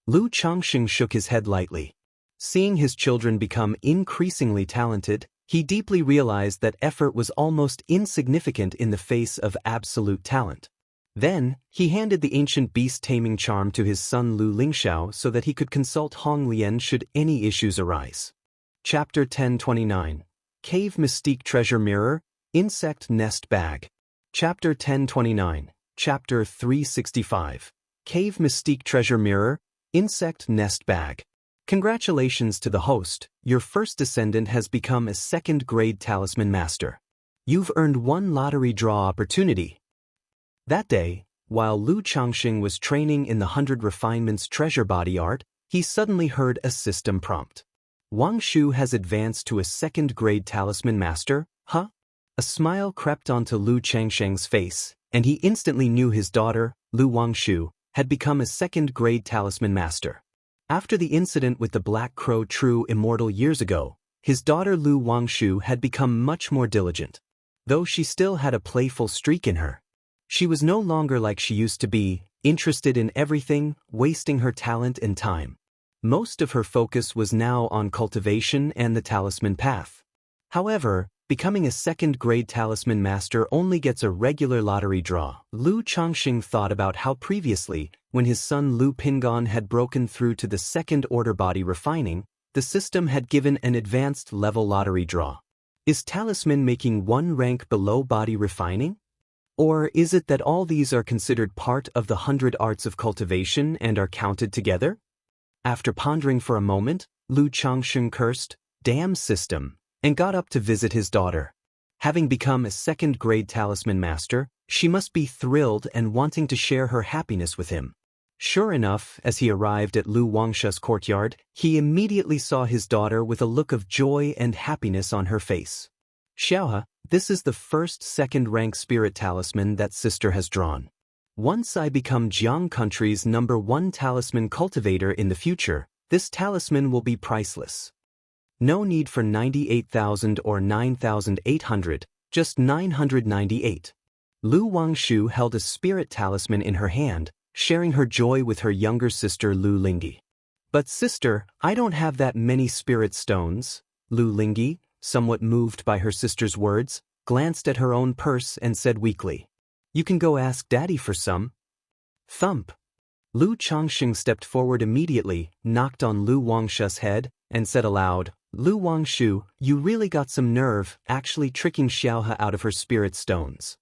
Lu Changxing shook his head lightly. Seeing his children become increasingly talented, he deeply realized that effort was almost insignificant in the face of absolute talent. Then, he handed the ancient beast-taming charm to his son Lu Lingxiao so that he could consult Hong Lian should any issues arise. Chapter 1029. Cave Mystique Treasure Mirror, Insect Nest Bag. Chapter 1029. Chapter 365. Cave Mystique Treasure Mirror, Insect Nest Bag. Congratulations to the host, your first descendant has become a second-grade talisman master. You've earned one lottery draw opportunity. That day, while Lu Changxing was training in the 100 Refinements treasure body art, he suddenly heard a system prompt. Wang Shu has advanced to a second-grade talisman master, huh? A smile crept onto Lu Changxing's face, and he instantly knew his daughter, Lu Wangshu, had become a second-grade talisman master. After the incident with the Black Crow True Immortal years ago, his daughter Lu Wangshu had become much more diligent. Though she still had a playful streak in her, she was no longer like she used to be, interested in everything, wasting her talent and time. Most of her focus was now on cultivation and the talisman path. However, becoming a second-grade talisman master only gets a regular lottery draw. Lu Changxing thought about how previously, when his son Lu Pingon had broken through to the second-order body refining, the system had given an advanced level lottery draw. Is talisman making one rank below body refining? Or is it that all these are considered part of the 100 arts of cultivation and are counted together? After pondering for a moment, Lu Changxing cursed, "Damn system," and got up to visit his daughter. Having become a second-grade talisman master, she must be thrilled and wanting to share her happiness with him. Sure enough, as he arrived at Lu Wangsha's courtyard, he immediately saw his daughter with a look of joy and happiness on her face. "Xiaohe, this is the first second-rank spirit talisman that sister has drawn. Once I become Jiang country's #1 talisman cultivator in the future, this talisman will be priceless. No need for 98,000 or 9,800, Just 998. Lu Wangshu held a spirit talisman in her hand, sharing her joy with her younger sister Lu Lingyi. But sister, I don't have that many spirit stones. Lu Lingyi, somewhat moved by her sister's words, glanced at her own purse and said weakly, "You can go ask Daddy for some." Thump. Lu Changxing stepped forward immediately, knocked on Lu Wangshu's head, and said aloud, "Lu Wangshu, you really got some nerve, actually tricking Xiaohe out of her spirit stones."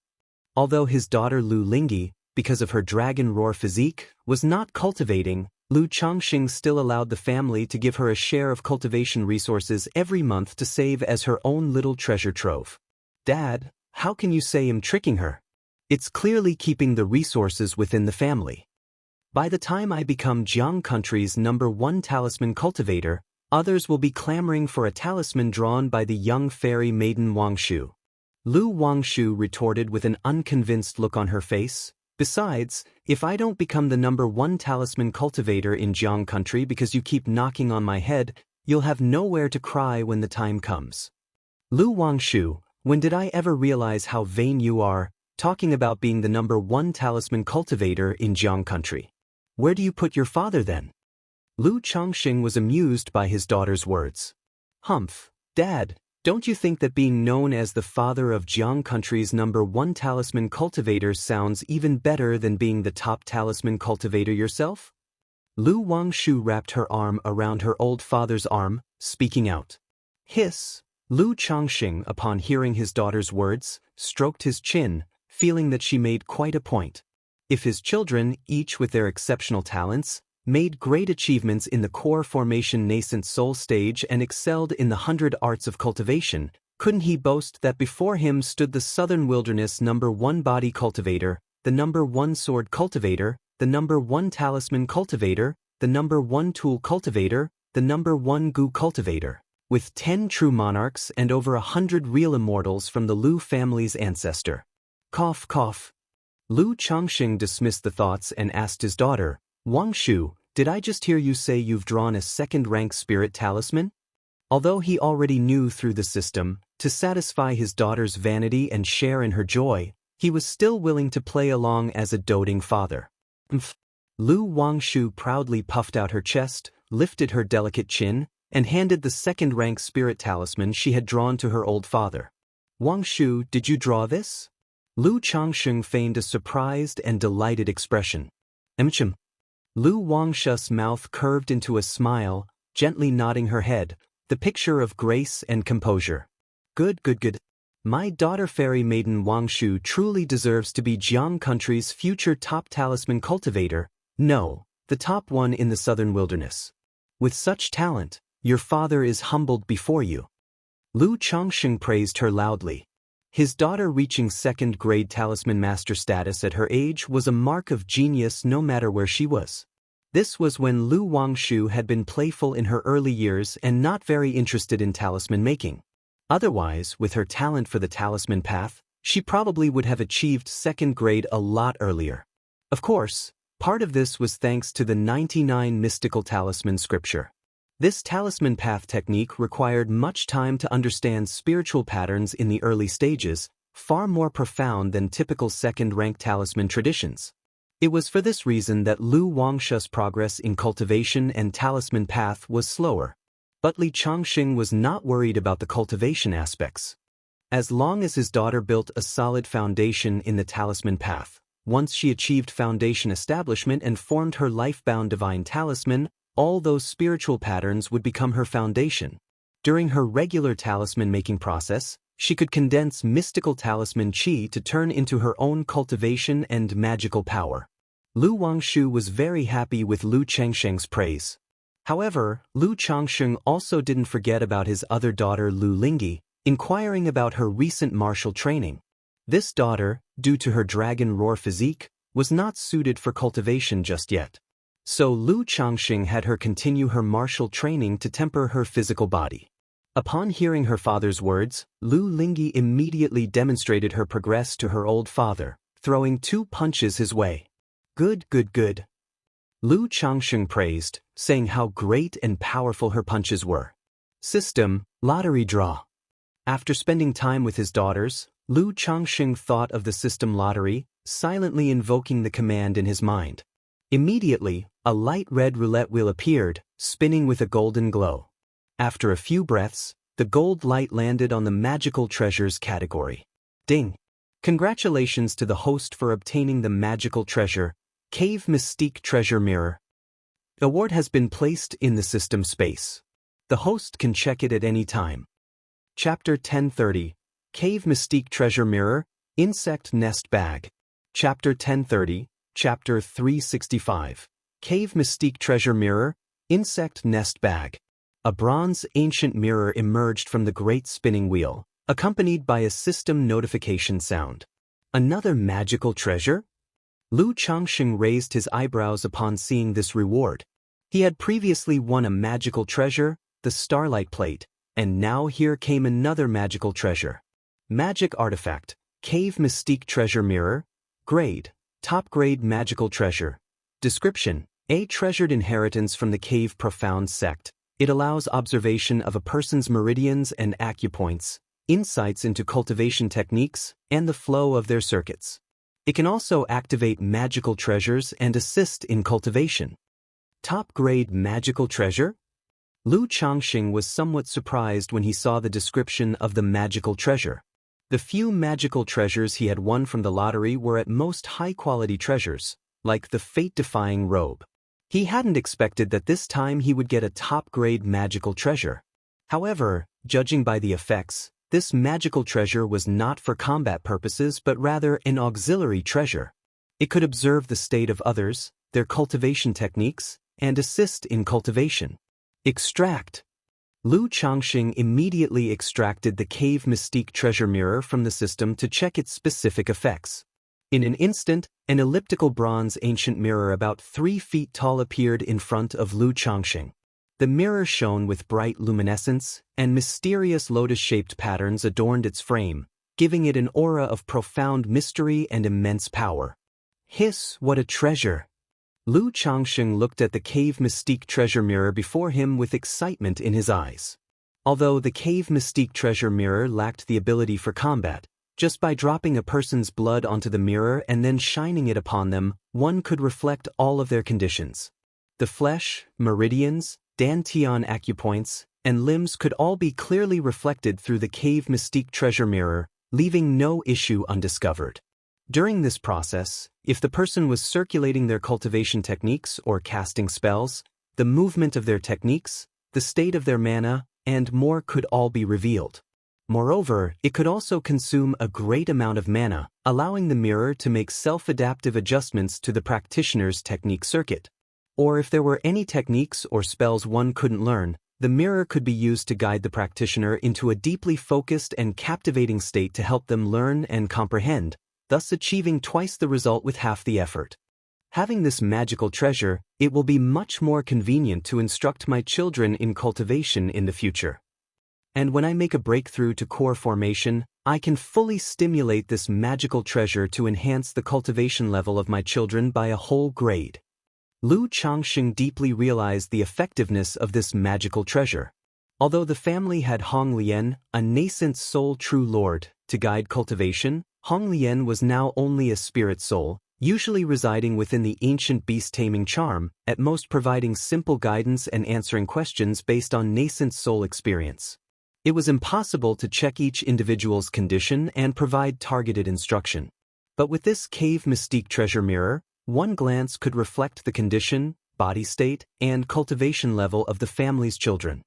Although his daughter Lu Lingyi, because of her dragon roar physique, was not cultivating, Lu Changxing still allowed the family to give her a share of cultivation resources every month to save as her own little treasure trove. Dad, how can you say I'm tricking her? It's clearly keeping the resources within the family. By the time I become Jiang country's #1 talisman cultivator, others will be clamoring for a talisman drawn by the young fairy maiden Wangshu. Lu Wangshu retorted with an unconvinced look on her face. Besides, if I don't become the #1 talisman cultivator in Jiang country because you keep knocking on my head, you'll have nowhere to cry when the time comes. Lu Wangshu, when did I ever realize how vain you are, talking about being the #1 talisman cultivator in Jiang country? Where do you put your father then? Lu Changxing was amused by his daughter's words. Humph, Dad, don't you think that being known as the father of Jiang country's #1 talisman cultivator sounds even better than being the top talisman cultivator yourself? Lu Wangshu wrapped her arm around her old father's arm, speaking out. Hiss. Lu Changxing, upon hearing his daughter's words, stroked his chin, feeling that she made quite a point. If his children, each with their exceptional talents, made great achievements in the core formation nascent soul stage and excelled in the 100 arts of cultivation, couldn't he boast that before him stood the southern wilderness #1 body cultivator, the #1 sword cultivator, the #1 talisman cultivator, the #1 tool cultivator, the #1 goo cultivator, with 10 true monarchs and over 100 real immortals from the Lu family's ancestor. Cough cough. Lu Changxing dismissed the thoughts and asked his daughter, Wangshu, did I just hear you say you've drawn a second-rank spirit talisman? Although he already knew through the system, to satisfy his daughter's vanity and share in her joy, he was still willing to play along as a doting father. Lu Wangshu proudly puffed out her chest, lifted her delicate chin, and handed the second-rank spirit talisman she had drawn to her old father. Wangshu, did you draw this? Lu Changxing feigned a surprised and delighted expression. Emchim. Lu Wangshu's mouth curved into a smile, gently nodding her head, the picture of grace and composure. Good, good, good. My daughter fairy maiden Wangshu truly deserves to be Jiang country's future top talisman cultivator, no, the top one in the southern wilderness. With such talent, your father is humbled before you. Lu Changxing praised her loudly. His daughter reaching second-grade talisman master status at her age was a mark of genius no matter where she was. This was when Lu Wangshu had been playful in her early years and not very interested in talisman making. Otherwise, with her talent for the talisman path, she probably would have achieved second grade a lot earlier. Of course, part of this was thanks to the 99 mystical talisman scripture. This talisman path technique required much time to understand spiritual patterns in the early stages, far more profound than typical second-rank talisman traditions. It was for this reason that Lu Wangshu's progress in cultivation and talisman path was slower. But Li Changxing was not worried about the cultivation aspects. As long as his daughter built a solid foundation in the talisman path, once she achieved foundation establishment and formed her life-bound divine talisman, all those spiritual patterns would become her foundation. During her regular talisman-making process, she could condense mystical talisman qi to turn into her own cultivation and magical power. Lu Wangshu was very happy with Lu Changxing's praise. However, Lu Changxing also didn't forget about his other daughter Lu Lingyi, inquiring about her recent martial training. This daughter, due to her dragon roar physique, was not suited for cultivation just yet. So Lu Changxing had her continue her martial training to temper her physical body. Upon hearing her father's words, Lu Lingyi immediately demonstrated her progress to her old father, throwing 2 punches his way. Good, good, good. Lu Changxing praised, saying how great and powerful her punches were. System, lottery draw. After spending time with his daughters, Lu Changxing thought of the system lottery, silently invoking the command in his mind. Immediately, a light red roulette wheel appeared, spinning with a golden glow. After a few breaths, the gold light landed on the magical treasures category. Ding! Congratulations to the host for obtaining the magical treasure, Cave Mystique Treasure Mirror. Award has been placed in the system space. The host can check it at any time. Chapter 1030, Cave Mystique Treasure Mirror, Insect Nest Bag. Chapter 1030, Chapter 365, Cave Mystique Treasure Mirror, Insect Nest Bag. A bronze ancient mirror emerged from the great spinning wheel, accompanied by a system notification sound. Another magical treasure? Lu Changxing raised his eyebrows upon seeing this reward. He had previously won a magical treasure, the Starlight Plate, and now here came another magical treasure. Magic Artifact, Cave Mystique Treasure Mirror. Grade, Top Grade Magical Treasure. Description: a treasured inheritance from the Cave Profound sect. It allows observation of a person's meridians and acupoints, insights into cultivation techniques, and the flow of their circuits. It can also activate magical treasures and assist in cultivation. Top-grade magical treasure? Lu Changxing was somewhat surprised when he saw the description of the magical treasure. The few magical treasures he had won from the lottery were at most high-quality treasures, like the fate-defying robe. He hadn't expected that this time he would get a top-grade magical treasure. However, judging by the effects, this magical treasure was not for combat purposes but rather an auxiliary treasure. It could observe the state of others, their cultivation techniques, and assist in cultivation. Extract. Lu Changxing immediately extracted the Cave Mystique Treasure Mirror from the system to check its specific effects. In an instant, an elliptical bronze ancient mirror about 3 feet tall appeared in front of Lu Changxing. The mirror shone with bright luminescence, and mysterious lotus-shaped patterns adorned its frame, giving it an aura of profound mystery and immense power. Hiss, what a treasure! Lu Changxing looked at the Cave Mystique Treasure Mirror before him with excitement in his eyes. Although the Cave Mystique Treasure Mirror lacked the ability for combat, just by dropping a person's blood onto the mirror and then shining it upon them, one could reflect all of their conditions. The flesh, meridians, dantian acupoints, and limbs could all be clearly reflected through the Cave Mystique Treasure Mirror, leaving no issue undiscovered. During this process, if the person was circulating their cultivation techniques or casting spells, the movement of their techniques, the state of their mana, and more could all be revealed. Moreover, it could also consume a great amount of mana, allowing the mirror to make self-adaptive adjustments to the practitioner's technique circuit. Or if there were any techniques or spells one couldn't learn, the mirror could be used to guide the practitioner into a deeply focused and captivating state to help them learn and comprehend, thus achieving twice the result with half the effort. Having this magical treasure, it will be much more convenient to instruct my children in cultivation in the future. And when I make a breakthrough to core formation, I can fully stimulate this magical treasure to enhance the cultivation level of my children by a whole grade. Lu Changxing deeply realized the effectiveness of this magical treasure. Although the family had Hong Lian, a nascent soul true lord, to guide cultivation, Hong Lian was now only a spirit soul, usually residing within the ancient beast-taming charm, at most providing simple guidance and answering questions based on nascent soul experience. It was impossible to check each individual's condition and provide targeted instruction. But with this Cave Mystique Treasure Mirror, one glance could reflect the condition, body state, and cultivation level of the family's children.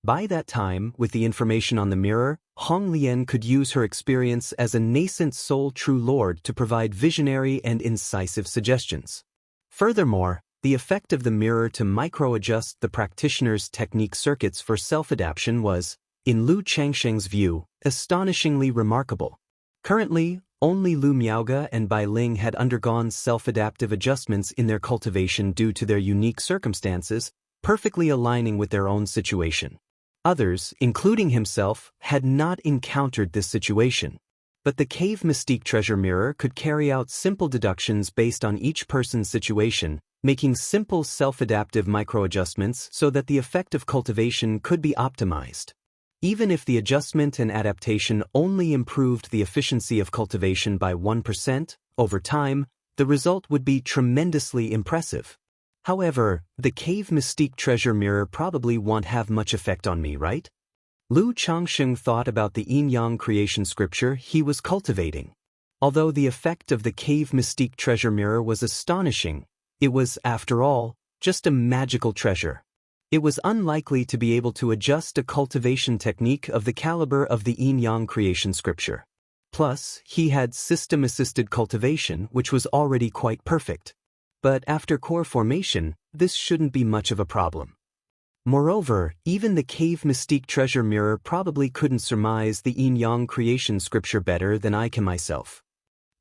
By that time, with the information on the mirror, Hong Lian could use her experience as a nascent soul true lord to provide visionary and incisive suggestions. Furthermore, the effect of the mirror to micro-adjust the practitioner's technique circuits for self-adaptation was, in Lu Changxing's view, astonishingly remarkable. Currently, only Lu Miaoge and Bai Ling had undergone self-adaptive adjustments in their cultivation due to their unique circumstances, perfectly aligning with their own situation. Others, including himself, had not encountered this situation. But the Cave Mystique Treasure Mirror could carry out simple deductions based on each person's situation, making simple self-adaptive micro-adjustments so that the effect of cultivation could be optimized. Even if the adjustment and adaptation only improved the efficiency of cultivation by 1%, over time, the result would be tremendously impressive. However, the cave mystique treasure mirror probably won't have much effect on me, right? Lu Changsheng thought about the yin-yang creation scripture he was cultivating. Although the effect of the cave mystique treasure mirror was astonishing, it was, after all, just a magical treasure. It was unlikely to be able to adjust a cultivation technique of the caliber of the yin-yang creation scripture. Plus, he had system-assisted cultivation, which was already quite perfect. But after core formation, this shouldn't be much of a problem. Moreover, even the cave mystique treasure mirror probably couldn't surmise the yin-yang creation scripture better than I can myself.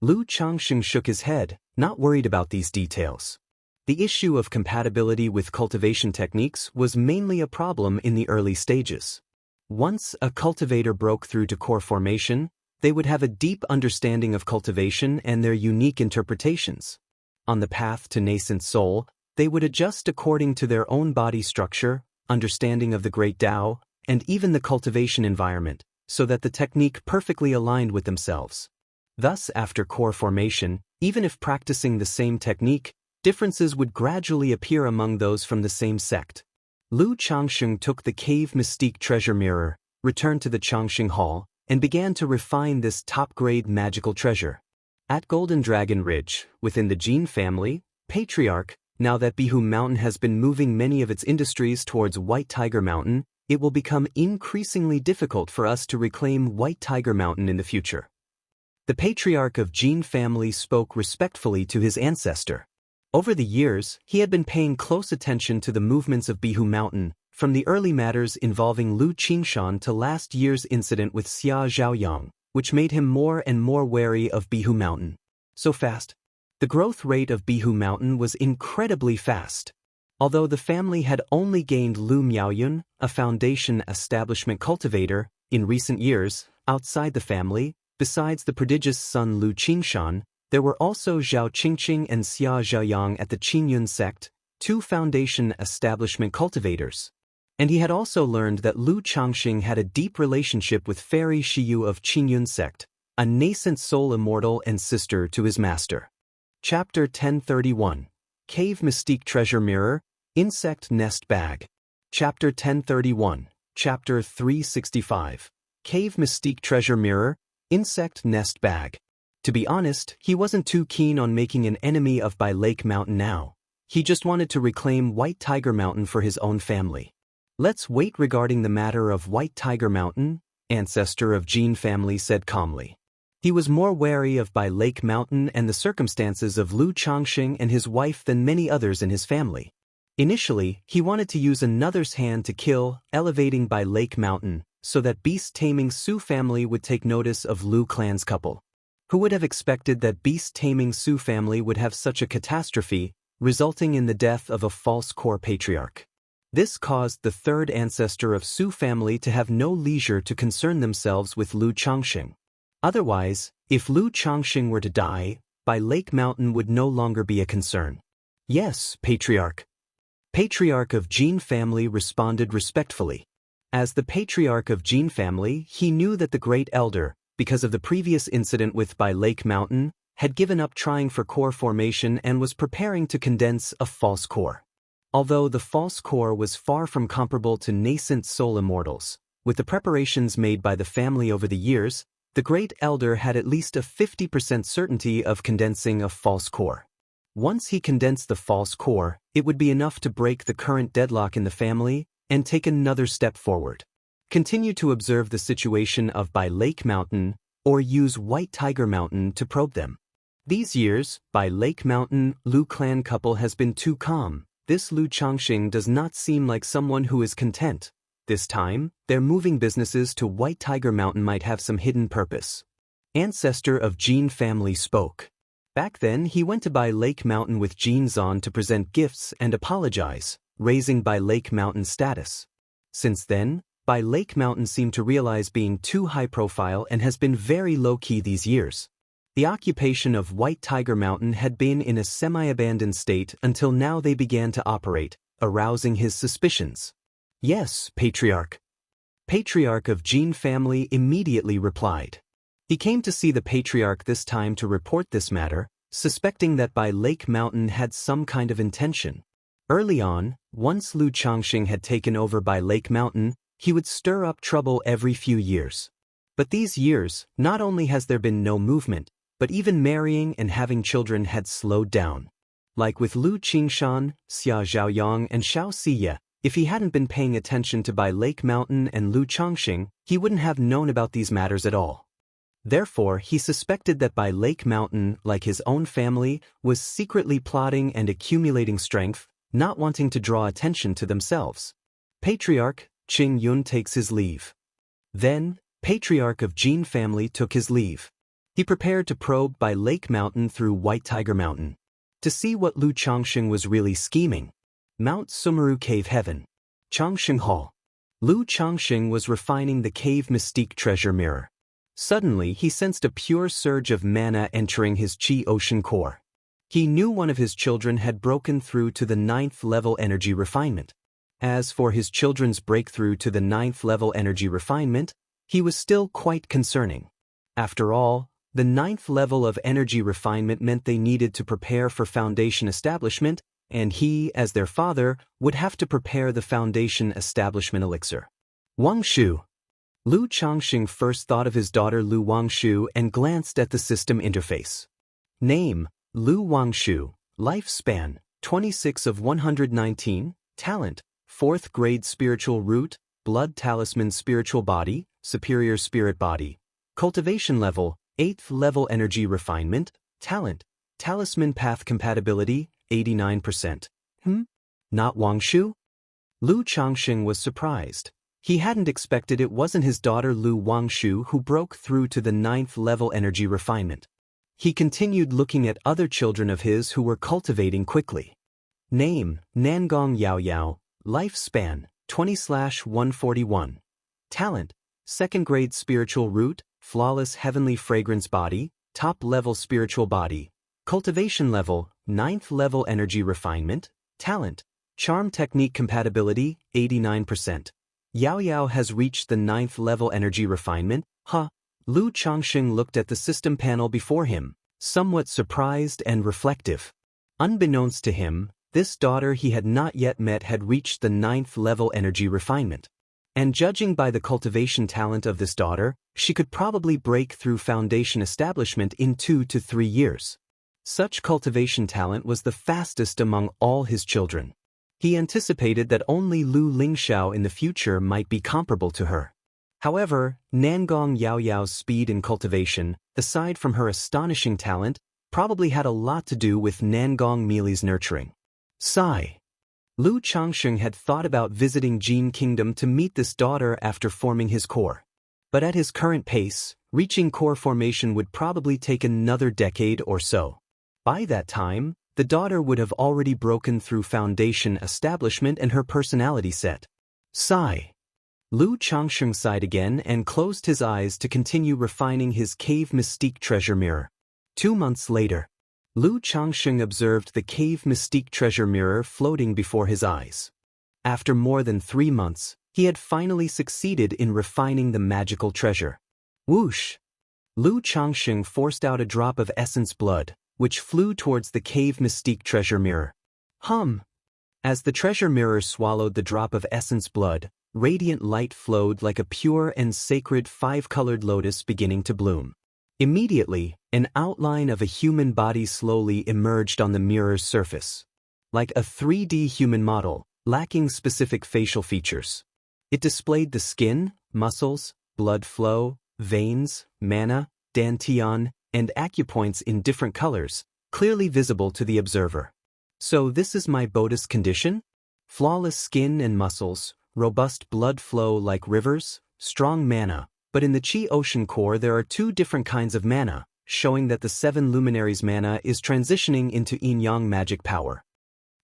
Lu Changsheng shook his head, not worried about these details. The issue of compatibility with cultivation techniques was mainly a problem in the early stages. Once a cultivator broke through to core formation, they would have a deep understanding of cultivation and their unique interpretations. On the path to nascent soul, they would adjust according to their own body structure, understanding of the great Tao, and even the cultivation environment, so that the technique perfectly aligned with themselves. Thus, after core formation, even if practicing the same technique, differences would gradually appear among those from the same sect. Lu Changsheng took the cave mystique treasure mirror, returned to the Changsheng Hall, and began to refine this top-grade magical treasure. At Golden Dragon Ridge, within the Jin family, patriarch, now that Bihu Mountain has been moving many of its industries towards White Tiger Mountain, it will become increasingly difficult for us to reclaim White Tiger Mountain in the future. The patriarch of Jin family spoke respectfully to his ancestor. Over the years, he had been paying close attention to the movements of Bihu Mountain, from the early matters involving Lu Qingshan to last year's incident with Xia Zhaoyang, which made him more and more wary of Bihu Mountain. So fast. The growth rate of Bihu Mountain was incredibly fast. Although the family had only gained Lu Miaoyun, a foundation establishment cultivator, in recent years, outside the family, besides the prodigious son Lu Qingshan, there were also Zhao Qingqing and Xia Zhaoyang at the Qingyun sect, two foundation establishment cultivators. And he had also learned that Lu Changxing had a deep relationship with Fairy Shiyu of Qingyun sect, a nascent soul immortal and sister to his master. Chapter 1031. Cave Mystique Treasure Mirror, Insect Nest Bag. Chapter 1031. Chapter 365. Cave Mystique Treasure Mirror, Insect Nest Bag. To be honest, he wasn't too keen on making an enemy of Bai Lake Mountain now. He just wanted to reclaim White Tiger Mountain for his own family. Let's wait regarding the matter of White Tiger Mountain, ancestor of Jin family said calmly. He was more wary of Bai Lake Mountain and the circumstances of Lu Changxing and his wife than many others in his family. Initially, he wanted to use another's hand to kill, elevating Bai Lake Mountain, so that beast-taming Su family would take notice of Lu clan's couple. Who would have expected that beast-taming Su family would have such a catastrophe, resulting in the death of a false core patriarch? This caused the third ancestor of Su family to have no leisure to concern themselves with Lu Changxing. Otherwise, if Lu Changxing were to die, Bai Lake Mountain would no longer be a concern. Yes, patriarch. Patriarch of Jin family responded respectfully. As the patriarch of Jin family, he knew that the great elder, because of the previous incident with Bai Lake Mountain, had given up trying for core formation and was preparing to condense a false core. Although the false core was far from comparable to nascent soul immortals, with the preparations made by the family over the years, the great elder had at least a 50% certainty of condensing a false core. Once he condensed the false core, it would be enough to break the current deadlock in the family and take another step forward. Continue to observe the situation of Bai Lake Mountain, or use White Tiger Mountain to probe them. These years, Bai Lake Mountain, Lu clan couple has been too calm. This Lu Changxing does not seem like someone who is content. This time, their moving businesses to White Tiger Mountain might have some hidden purpose. Ancestor of Jin family spoke. Back then, he went to Bai Lake Mountain with Jin Zan to present gifts and apologize, raising Bai Lake Mountain's status. Since then, Bai Lake Mountain seemed to realize being too high profile and has been very low-key these years. The occupation of White Tiger Mountain had been in a semi-abandoned state until now they began to operate, arousing his suspicions. Yes, Patriarch. Patriarch of Jin family immediately replied. He came to see the patriarch this time to report this matter, suspecting that Bai Lake Mountain had some kind of intention. Early on, once Lu Changxing had taken over Bai Lake Mountain, he would stir up trouble every few years. But these years, not only has there been no movement, but even marrying and having children had slowed down. Like with Lu Qingshan, Xia Zhaoyang and Xiao Siye, if he hadn't been paying attention to Bai Lake Mountain and Lu Changxing, he wouldn't have known about these matters at all. Therefore, he suspected that Bai Lake Mountain, like his own family, was secretly plotting and accumulating strength, not wanting to draw attention to themselves. Patriarch Qing Yun takes his leave. Then, Patriarch of Jin family took his leave. He prepared to probe Bai Lake Mountain through White Tiger Mountain, to see what Lu Changxing was really scheming. Mount Sumeru Cave Heaven. Changxing Hall. Lu Changxing was refining the Cave Mystique treasure mirror. Suddenly, he sensed a pure surge of mana entering his Qi Ocean core. He knew one of his children had broken through to the 9th level energy refinement. As for his children's breakthrough to the 9th level energy refinement, he was still quite concerning. After all, the 9th level of energy refinement meant they needed to prepare for foundation establishment, and he, as their father, would have to prepare the foundation establishment elixir. Wangshu. Lu Changxing first thought of his daughter Lu Wangshu and glanced at the system interface. Name, Lu Wangshu. Lifespan, 26 of 119. Talent, 4th grade spiritual root, blood talisman spiritual body, superior spirit body. Cultivation level, 8th level energy refinement. Talent, talisman path compatibility, 89%. Not Wangshu? Lu Changxing was surprised. He hadn't expected it wasn't his daughter Lu Wangshu who broke through to the 9th level energy refinement. He continued looking at other children of his who were cultivating quickly. Name, Nangong Yao Yao. Lifespan, 20/141. Talent, 2nd grade spiritual root, flawless heavenly fragrance body, top level spiritual body. Cultivation level, 9th level energy refinement. Talent, charm technique compatibility, 89%. Yao Yao has reached the 9th level energy refinement, huh? Lu Changxing looked at the system panel before him, somewhat surprised and reflective. Unbeknownst to him, this daughter he had not yet met had reached the 9th level energy refinement. And judging by the cultivation talent of this daughter, she could probably break through foundation establishment in 2 to 3 years. Such cultivation talent was the fastest among all his children. He anticipated that only Lu Lingxiao in the future might be comparable to her. However, Nangong Yao Yao's speed in cultivation, aside from her astonishing talent, probably had a lot to do with Nangong Meili's nurturing. Sigh. Lu Changxing had thought about visiting Jin Kingdom to meet this daughter after forming his core. But at his current pace, reaching core formation would probably take another decade or so. By that time, the daughter would have already broken through foundation establishment and her personality set. Sigh. Lu Changxing sighed again and closed his eyes to continue refining his Cave Mystique treasure mirror. 2 months later, Lu Changxing observed the Cave Mystique treasure mirror floating before his eyes. After more than 3 months, he had finally succeeded in refining the magical treasure. Whoosh! Lu Changxing forced out a drop of essence blood, which flew towards the Cave Mystique treasure mirror. Hum! As the treasure mirror swallowed the drop of essence blood, radiant light flowed like a pure and sacred 5-colored lotus beginning to bloom. Immediately, an outline of a human body slowly emerged on the mirror's surface. Like a 3D human model, lacking specific facial features. It displayed the skin, muscles, blood flow, veins, mana, dantian, and acupoints in different colors, clearly visible to the observer. So this is my Bodhi's condition? Flawless skin and muscles, robust blood flow like rivers, strong mana, but in the Qi Ocean core there are 2 different kinds of mana, showing that the 7 luminaries' mana is transitioning into yin-yang magic power.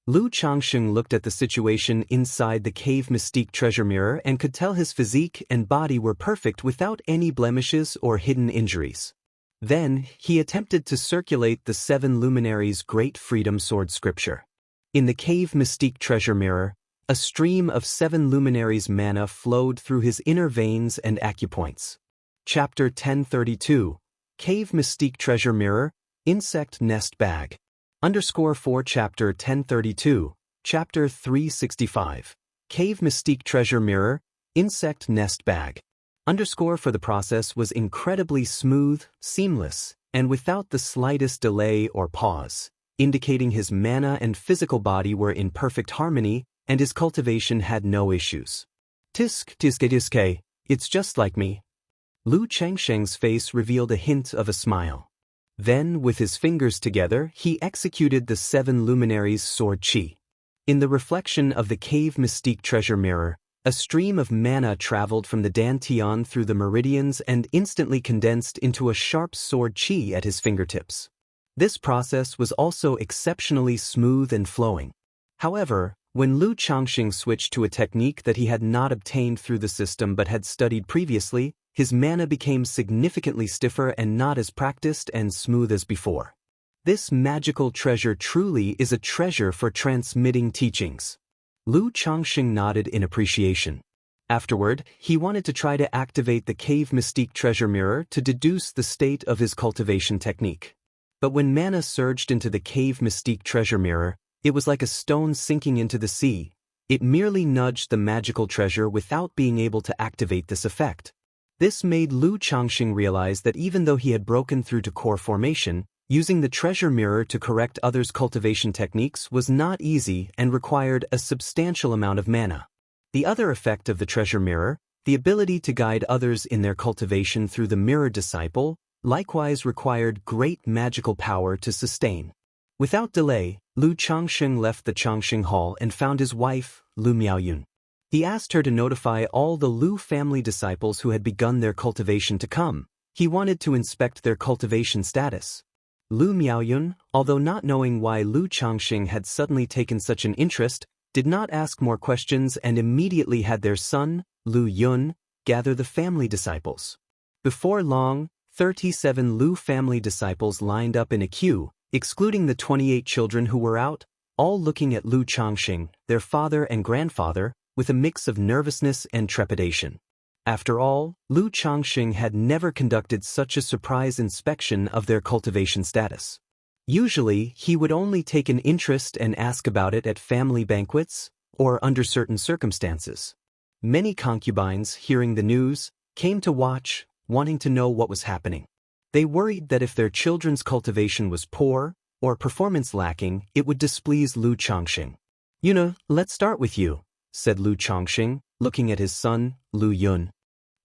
Lu Changxing looked at the situation inside the Cave Mystique treasure mirror and could tell his physique and body were perfect without any blemishes or hidden injuries. Then, he attempted to circulate the 7 luminaries' Great Freedom Sword scripture. In the Cave Mystique treasure mirror, A stream of 7 luminaries mana flowed through his inner veins and acupoints. Chapter 1032, Cave Mystique Treasure Mirror, Insect Nest Bag. _4 Chapter 1032, Chapter 365, Cave Mystique Treasure Mirror, Insect Nest Bag. For the process was incredibly smooth, seamless, and without the slightest delay or pause, indicating his mana and physical body were in perfect harmony and his cultivation had no issues. Tiske, it's just like me. Lu Changsheng's face revealed a hint of a smile. Then, with his fingers together, he executed the 7 luminaries' sword chi. In the reflection of the Cave Mystique Treasure Mirror, a stream of mana traveled from the dantian through the meridians and instantly condensed into a sharp sword chi at his fingertips. This process was also exceptionally smooth and flowing. However, when Lu Changsheng switched to a technique that he had not obtained through the system but had studied previously, his mana became significantly stiffer and not as practiced and smooth as before. This magical treasure truly is a treasure for transmitting teachings. Lu Changsheng nodded in appreciation. Afterward, he wanted to try to activate the Cave Mystique Treasure Mirror to deduce the state of his cultivation technique. But when mana surged into the Cave Mystique Treasure Mirror, it was like a stone sinking into the sea. It merely nudged the magical treasure without being able to activate this effect. This made Lu Changsheng realize that even though he had broken through to core formation, using the treasure mirror to correct others' cultivation techniques was not easy and required a substantial amount of mana. The other effect of the treasure mirror, the ability to guide others in their cultivation through the mirror disciple, likewise required great magical power to sustain. Without delay, Lu Changsheng left the Changsheng Hall and found his wife, Lu Miaoyun. He asked her to notify all the Lu family disciples who had begun their cultivation to come. He wanted to inspect their cultivation status. Lu Miaoyun, although not knowing why Lu Changsheng had suddenly taken such an interest, did not ask more questions and immediately had their son, Lu Yun, gather the family disciples. Before long, 37 Lu family disciples lined up in a queue, excluding the 28 children who were out, all looking at Lu Changsheng, their father and grandfather, with a mix of nervousness and trepidation. After all, Lu Changsheng had never conducted such a surprise inspection of their cultivation status. Usually, he would only take an interest and ask about it at family banquets, or under certain circumstances. Many concubines, hearing the news, came to watch, wanting to know what was happening. They worried that if their children's cultivation was poor, or performance lacking, it would displease Lu Changsheng. Let's start with you, said Lu Changsheng, looking at his son, Lu Yun.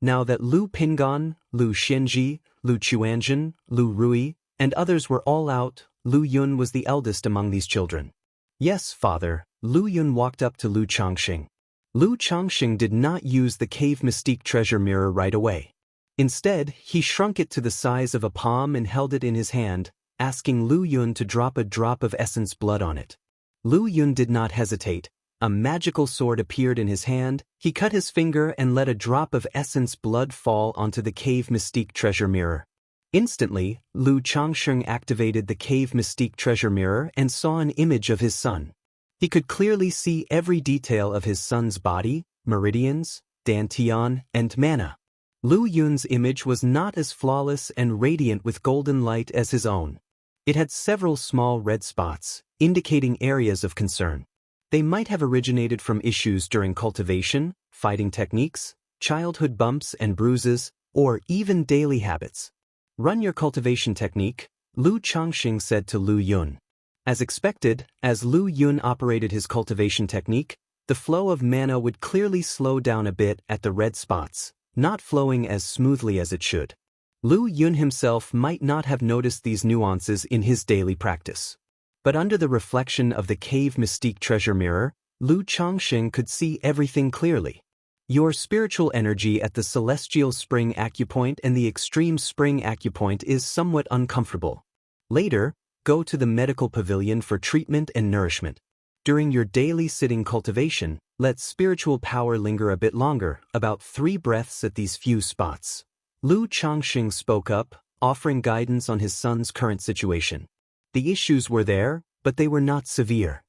Now that Lu Pingan, Lu Xianxia, Lu Chuanzhen, Lu Rui, and others were all out, Lu Yun was the eldest among these children. Yes, father, Lu Yun walked up to Lu Changsheng. Lu Changsheng did not use the Cave Mystique Treasure Mirror right away. Instead, he shrunk it to the size of a palm and held it in his hand, asking Lu Yun to drop a drop of essence blood on it. Lu Yun did not hesitate. A magical sword appeared in his hand, he cut his finger and let a drop of essence blood fall onto the Cave Mystique Treasure Mirror. Instantly, Lu Changsheng activated the Cave Mystique Treasure Mirror and saw an image of his son. He could clearly see every detail of his son's body, meridians, dantian, and mana. Lu Yun's image was not as flawless and radiant with golden light as his own. It had several small red spots, indicating areas of concern. They might have originated from issues during cultivation, fighting techniques, childhood bumps and bruises, or even daily habits. Run your cultivation technique, Lu Changsheng said to Lu Yun. As expected, as Lu Yun operated his cultivation technique, the flow of mana would clearly slow down a bit at the red spots, not flowing as smoothly as it should. Lu Yun himself might not have noticed these nuances in his daily practice. But under the reflection of the Cave Mystique Treasure Mirror, Lu Changsheng could see everything clearly. Your spiritual energy at the Celestial Spring Acupoint and the Extreme Spring Acupoint is somewhat uncomfortable. Later, go to the medical pavilion for treatment and nourishment. During your daily sitting cultivation, let spiritual power linger a bit longer, about 3 breaths at these few spots. Lu Changsheng spoke up, offering guidance on his son's current situation. The issues were there, but they were not severe.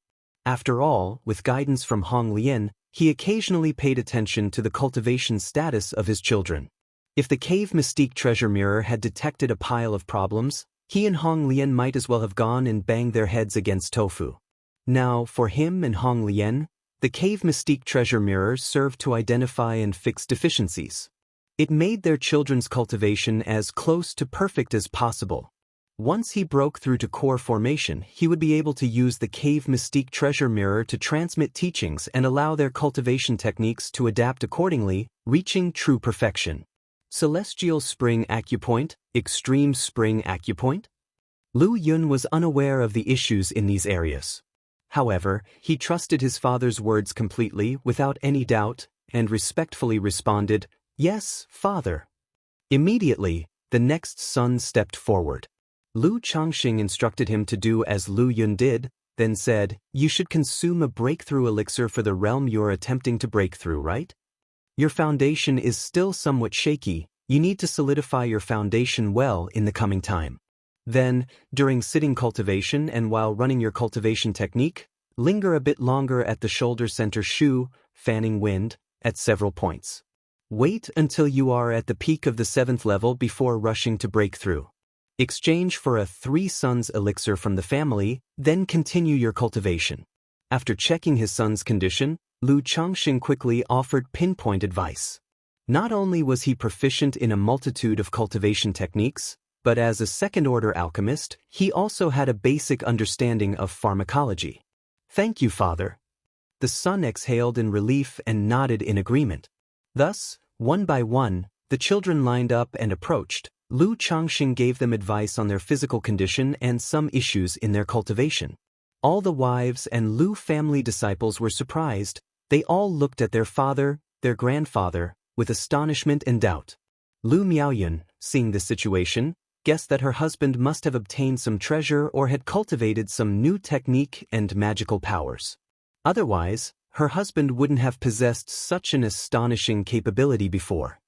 After all, with guidance from Hong Lian, he occasionally paid attention to the cultivation status of his children. If the cave mystique treasure mirror had detected a pile of problems, he and Hong Lian might as well have gone and banged their heads against tofu. Now, for him and Hong Lian, the cave mystique treasure mirror served to identify and fix deficiencies. It made their children's cultivation as close to perfect as possible. Once he broke through to core formation, he would be able to use the cave mystique treasure mirror to transmit teachings and allow their cultivation techniques to adapt accordingly, reaching true perfection. Celestial Spring Acupoint, Extreme Spring Acupoint? Lu Yun was unaware of the issues in these areas. However, he trusted his father's words completely, without any doubt, and respectfully responded, "Yes, father." Immediately, the next son stepped forward. Lu Changxing instructed him to do as Lu Yun did, then said, "You should consume a breakthrough elixir for the realm you're attempting to break through, right? Your foundation is still somewhat shaky. You need to solidify your foundation well in the coming time. Then, during sitting cultivation and while running your cultivation technique, linger a bit longer at the shoulder center shu, fanning wind, at several points. Wait until you are at the peak of the 7th level before rushing to break through. Exchange for a 3 sons elixir from the family, then continue your cultivation." After checking his son's condition, Lu Changxing quickly offered pinpoint advice. Not only was he proficient in a multitude of cultivation techniques, but as a second-order alchemist, he also had a basic understanding of pharmacology. "Thank you, father." The son exhaled in relief and nodded in agreement. Thus, one by one, the children lined up and approached. Lu Changxing gave them advice on their physical condition and some issues in their cultivation. All the wives and Lu family disciples were surprised. They all looked at their father, their grandfather, with astonishment and doubt. Lu Miaoyun, seeing the situation, guessed that her husband must have obtained some treasure or had cultivated some new technique and magical powers. Otherwise, her husband wouldn't have possessed such an astonishing capability before.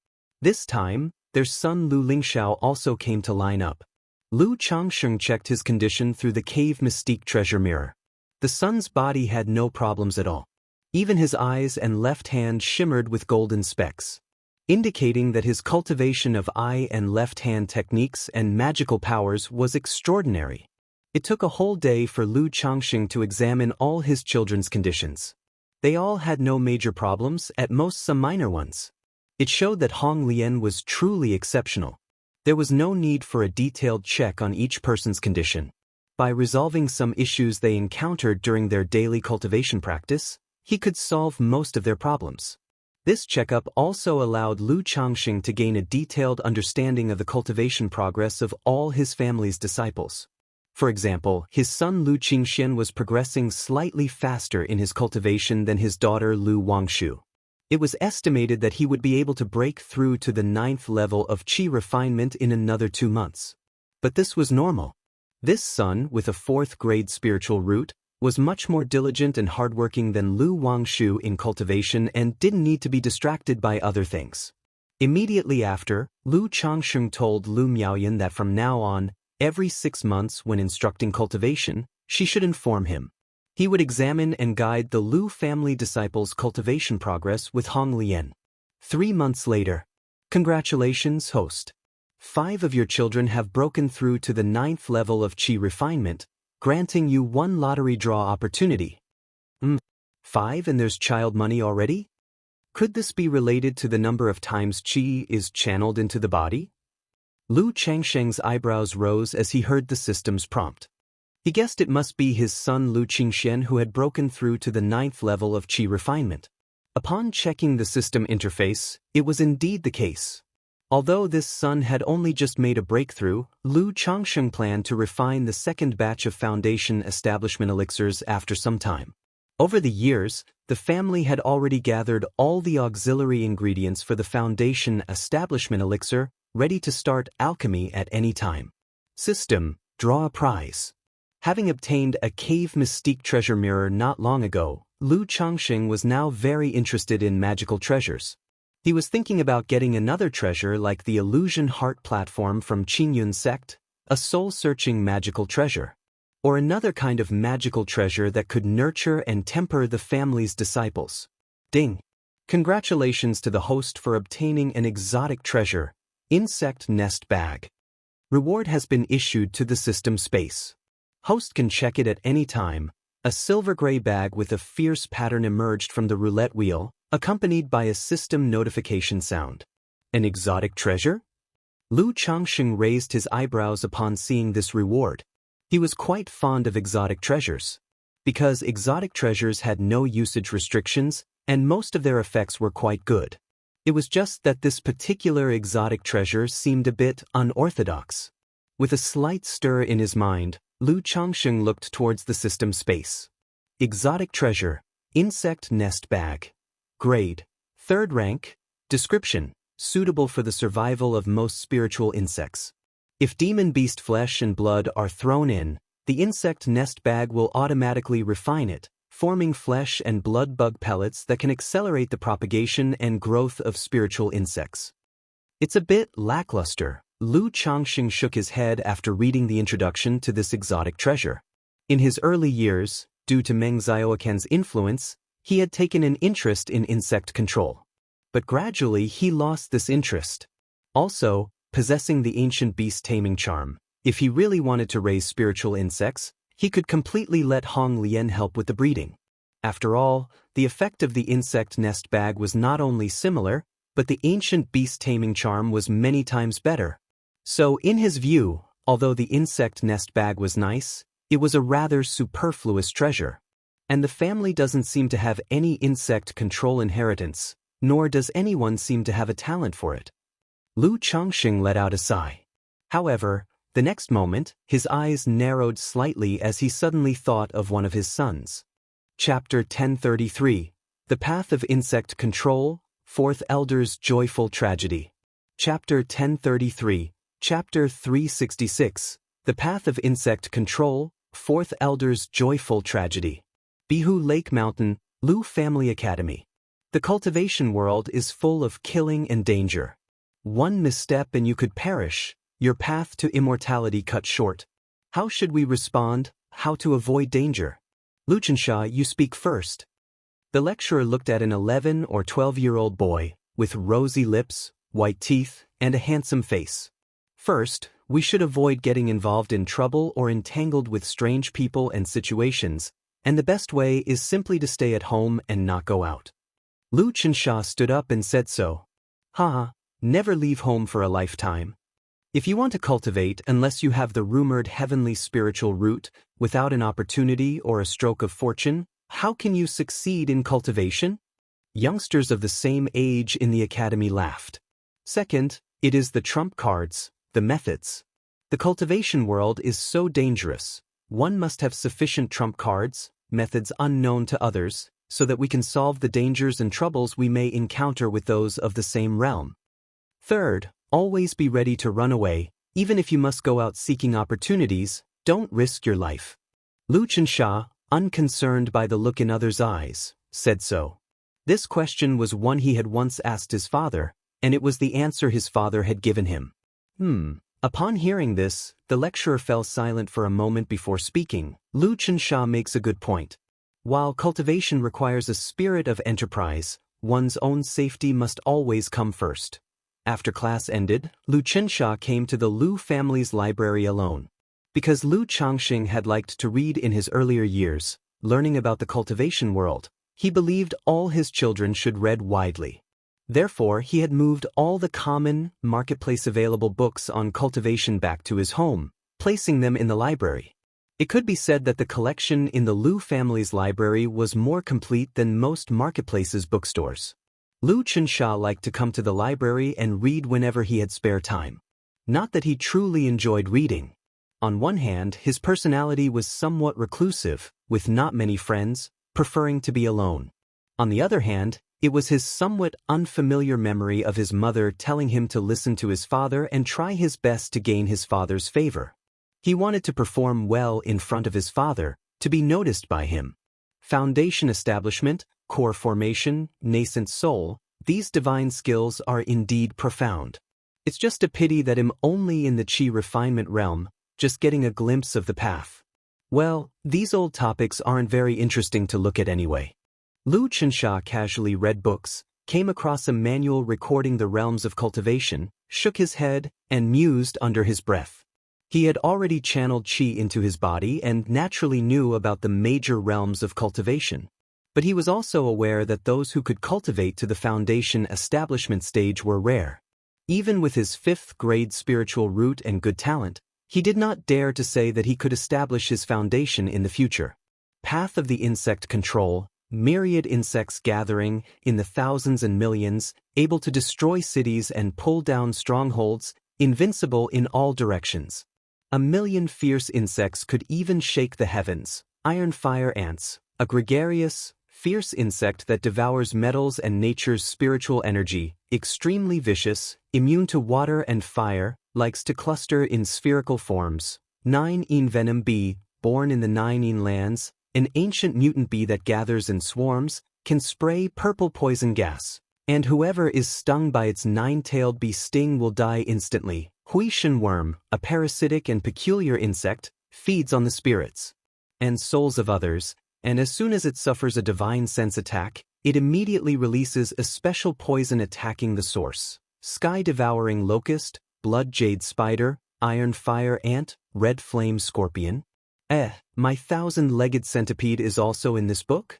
This time, their son Lu Lingxiao also came to line up. Lu Changxing checked his condition through the cave mystique treasure mirror. The son's body had no problems at all. Even his eyes and left hand shimmered with golden specks, indicating that his cultivation of eye and left hand techniques and magical powers was extraordinary. It took a whole day for Lu Changxing to examine all his children's conditions. They all had no major problems, at most some minor ones. It showed that Hong Lian was truly exceptional. There was no need for a detailed check on each person's condition. By resolving some issues they encountered during their daily cultivation practice, he could solve most of their problems. This checkup also allowed Lu Changxing to gain a detailed understanding of the cultivation progress of all his family's disciples. For example, his son Lu Qingxian was progressing slightly faster in his cultivation than his daughter Lu Wangshu. It was estimated that he would be able to break through to the 9th level of qi refinement in another 2 months. But this was normal. This son, with a 4th grade spiritual root, was much more diligent and hardworking than Lu Wangshu in cultivation and didn't need to be distracted by other things. Immediately after, Lu Changxing told Lu Miaoyan that from now on, every 6 months when instructing cultivation, she should inform him. He would examine and guide the Lu family disciples' cultivation progress with Hong Lian. 3 months later. Congratulations, host. 5 of your children have broken through to the 9th level of qi refinement, granting you 1 lottery draw opportunity. 5 and there's child money already? Could this be related to the number of times qi is channeled into the body? Lu Changsheng's eyebrows rose as he heard the system's prompt. He guessed it must be his son Lu Qingxian who had broken through to the 9th level of qi refinement. Upon checking the system interface, it was indeed the case. Although this son had only just made a breakthrough, Lu Changsheng planned to refine the 2nd batch of foundation establishment elixirs after some time. Over the years, the family had already gathered all the auxiliary ingredients for the foundation establishment elixir, ready to start alchemy at any time. System, draw a prize. Having obtained a cave mystique treasure mirror not long ago, Lu Changxing was now very interested in magical treasures. He was thinking about getting another treasure like the Illusion Heart platform from Qingyun sect, a soul-searching magical treasure. or another kind of magical treasure that could nurture and temper the family's disciples. Ding! Congratulations to the host for obtaining an exotic treasure, insect nest bag. Reward has been issued to the system space. Host can check it at any time. A silver-gray bag with a fierce pattern emerged from the roulette wheel, accompanied by a system notification sound. An exotic treasure? Lu Changsheng raised his eyebrows upon seeing this reward. He was quite fond of exotic treasures. Because exotic treasures had no usage restrictions, and most of their effects were quite good. It was just that this particular exotic treasure seemed a bit unorthodox. With a slight stir in his mind, Lu Changsheng looked towards the system space. Exotic treasure, insect nest bag. Grade, 3rd rank. Description, suitable for the survival of most spiritual insects. If demon beast flesh and blood are thrown in, the insect nest bag will automatically refine it, forming flesh and blood bug pellets that can accelerate the propagation and growth of spiritual insects. It's a bit lackluster. Lu Changsheng shook his head after reading the introduction to this exotic treasure. In his early years, due to Meng Xiaoquan's influence, he had taken an interest in insect control. But gradually he lost this interest. Also, possessing the ancient beast taming charm, if he really wanted to raise spiritual insects, he could completely let Hong Lian help with the breeding. After all, the effect of the insect nest bag was not only similar, but the ancient beast taming charm was many times better. So in his view, although the insect nest bag was nice, it was a rather superfluous treasure. And the family doesn't seem to have any insect control inheritance, nor does anyone seem to have a talent for it. Lu Changsheng let out a sigh. However, the next moment, his eyes narrowed slightly as he suddenly thought of one of his sons. Chapter 1033, The Path of Insect Control, 4th Elder's Joyful Tragedy. Chapter 1033, Chapter 366, The Path of Insect Control, 4th Elder's Joyful Tragedy. Bihu Lake Mountain, Lu Family Academy. The cultivation world is full of killing and danger. One misstep and you could perish, your path to immortality cut short. How should we respond? How to avoid danger? Lu Xianxia, you speak first. The lecturer looked at an 11 or 12-year-old boy, with rosy lips, white teeth, and a handsome face. First, we should avoid getting involved in trouble or entangled with strange people and situations, and the best way is simply to stay at home and not go out. Lu Xianxia stood up and said so. Haha, never leave home for a lifetime. If you want to cultivate unless you have the rumored heavenly spiritual root, without an opportunity or a stroke of fortune, how can you succeed in cultivation? Youngsters of the same age in the academy laughed. Second, it is the trump cards, the methods. The cultivation world is so dangerous. One must have sufficient trump cards, methods unknown to others, so that we can solve the dangers and troubles we may encounter with those of the same realm. Third, always be ready to run away, even if you must go out seeking opportunities, don't risk your life. Lu Xianxia, unconcerned by the look in others' eyes, said so. This question was one he had once asked his father, and it was the answer his father had given him. Upon hearing this, the lecturer fell silent for a moment before speaking. Lu Xianxia makes a good point. While cultivation requires a spirit of enterprise, one's own safety must always come first. After class ended, Lu Xianxia came to the Lu family's library alone. Because Lu Changsheng had liked to read in his earlier years, learning about the cultivation world, he believed all his children should read widely. Therefore, he had moved all the common, marketplace-available books on cultivation back to his home, placing them in the library. It could be said that the collection in the Lu family's library was more complete than most marketplaces' bookstores. Lu Xianxia liked to come to the library and read whenever he had spare time. Not that he truly enjoyed reading. On one hand, his personality was somewhat reclusive, with not many friends, preferring to be alone. On the other hand, it was his somewhat unfamiliar memory of his mother telling him to listen to his father and try his best to gain his father's favor. He wanted to perform well in front of his father, to be noticed by him. Foundation establishment, core formation, nascent soul, these divine skills are indeed profound. It's just a pity that I'm only in the chi refinement realm, just getting a glimpse of the path. Well, these old topics aren't very interesting to look at anyway. Xianxia casually read books, came across a manual recording the realms of cultivation, shook his head, and mused under his breath. He had already channeled qi into his body and naturally knew about the major realms of cultivation. But he was also aware that those who could cultivate to the foundation establishment stage were rare. Even with his 5th grade spiritual root and good talent, he did not dare to say that he could establish his foundation in the future. Path of the insect control, myriad insects gathering, in the thousands and millions, able to destroy cities and pull down strongholds, invincible in all directions. A million fierce insects could even shake the heavens. Iron fire ants, a gregarious, fierce insect that devours metals and nature's spiritual energy, extremely vicious, immune to water and fire, likes to cluster in spherical forms. 9 venom bee, born in the 9 lands, an ancient mutant bee that gathers in swarms, can spray purple poison gas. And whoever is stung by its 9-tailed bee sting will die instantly. Huishan worm, a parasitic and peculiar insect, feeds on the spirits and souls of others, and as soon as it suffers a divine sense attack, it immediately releases a special poison attacking the source. Sky-devouring locust, blood jade spider, iron fire ant, red flame scorpion. My 1,000-legged centipede is also in this book?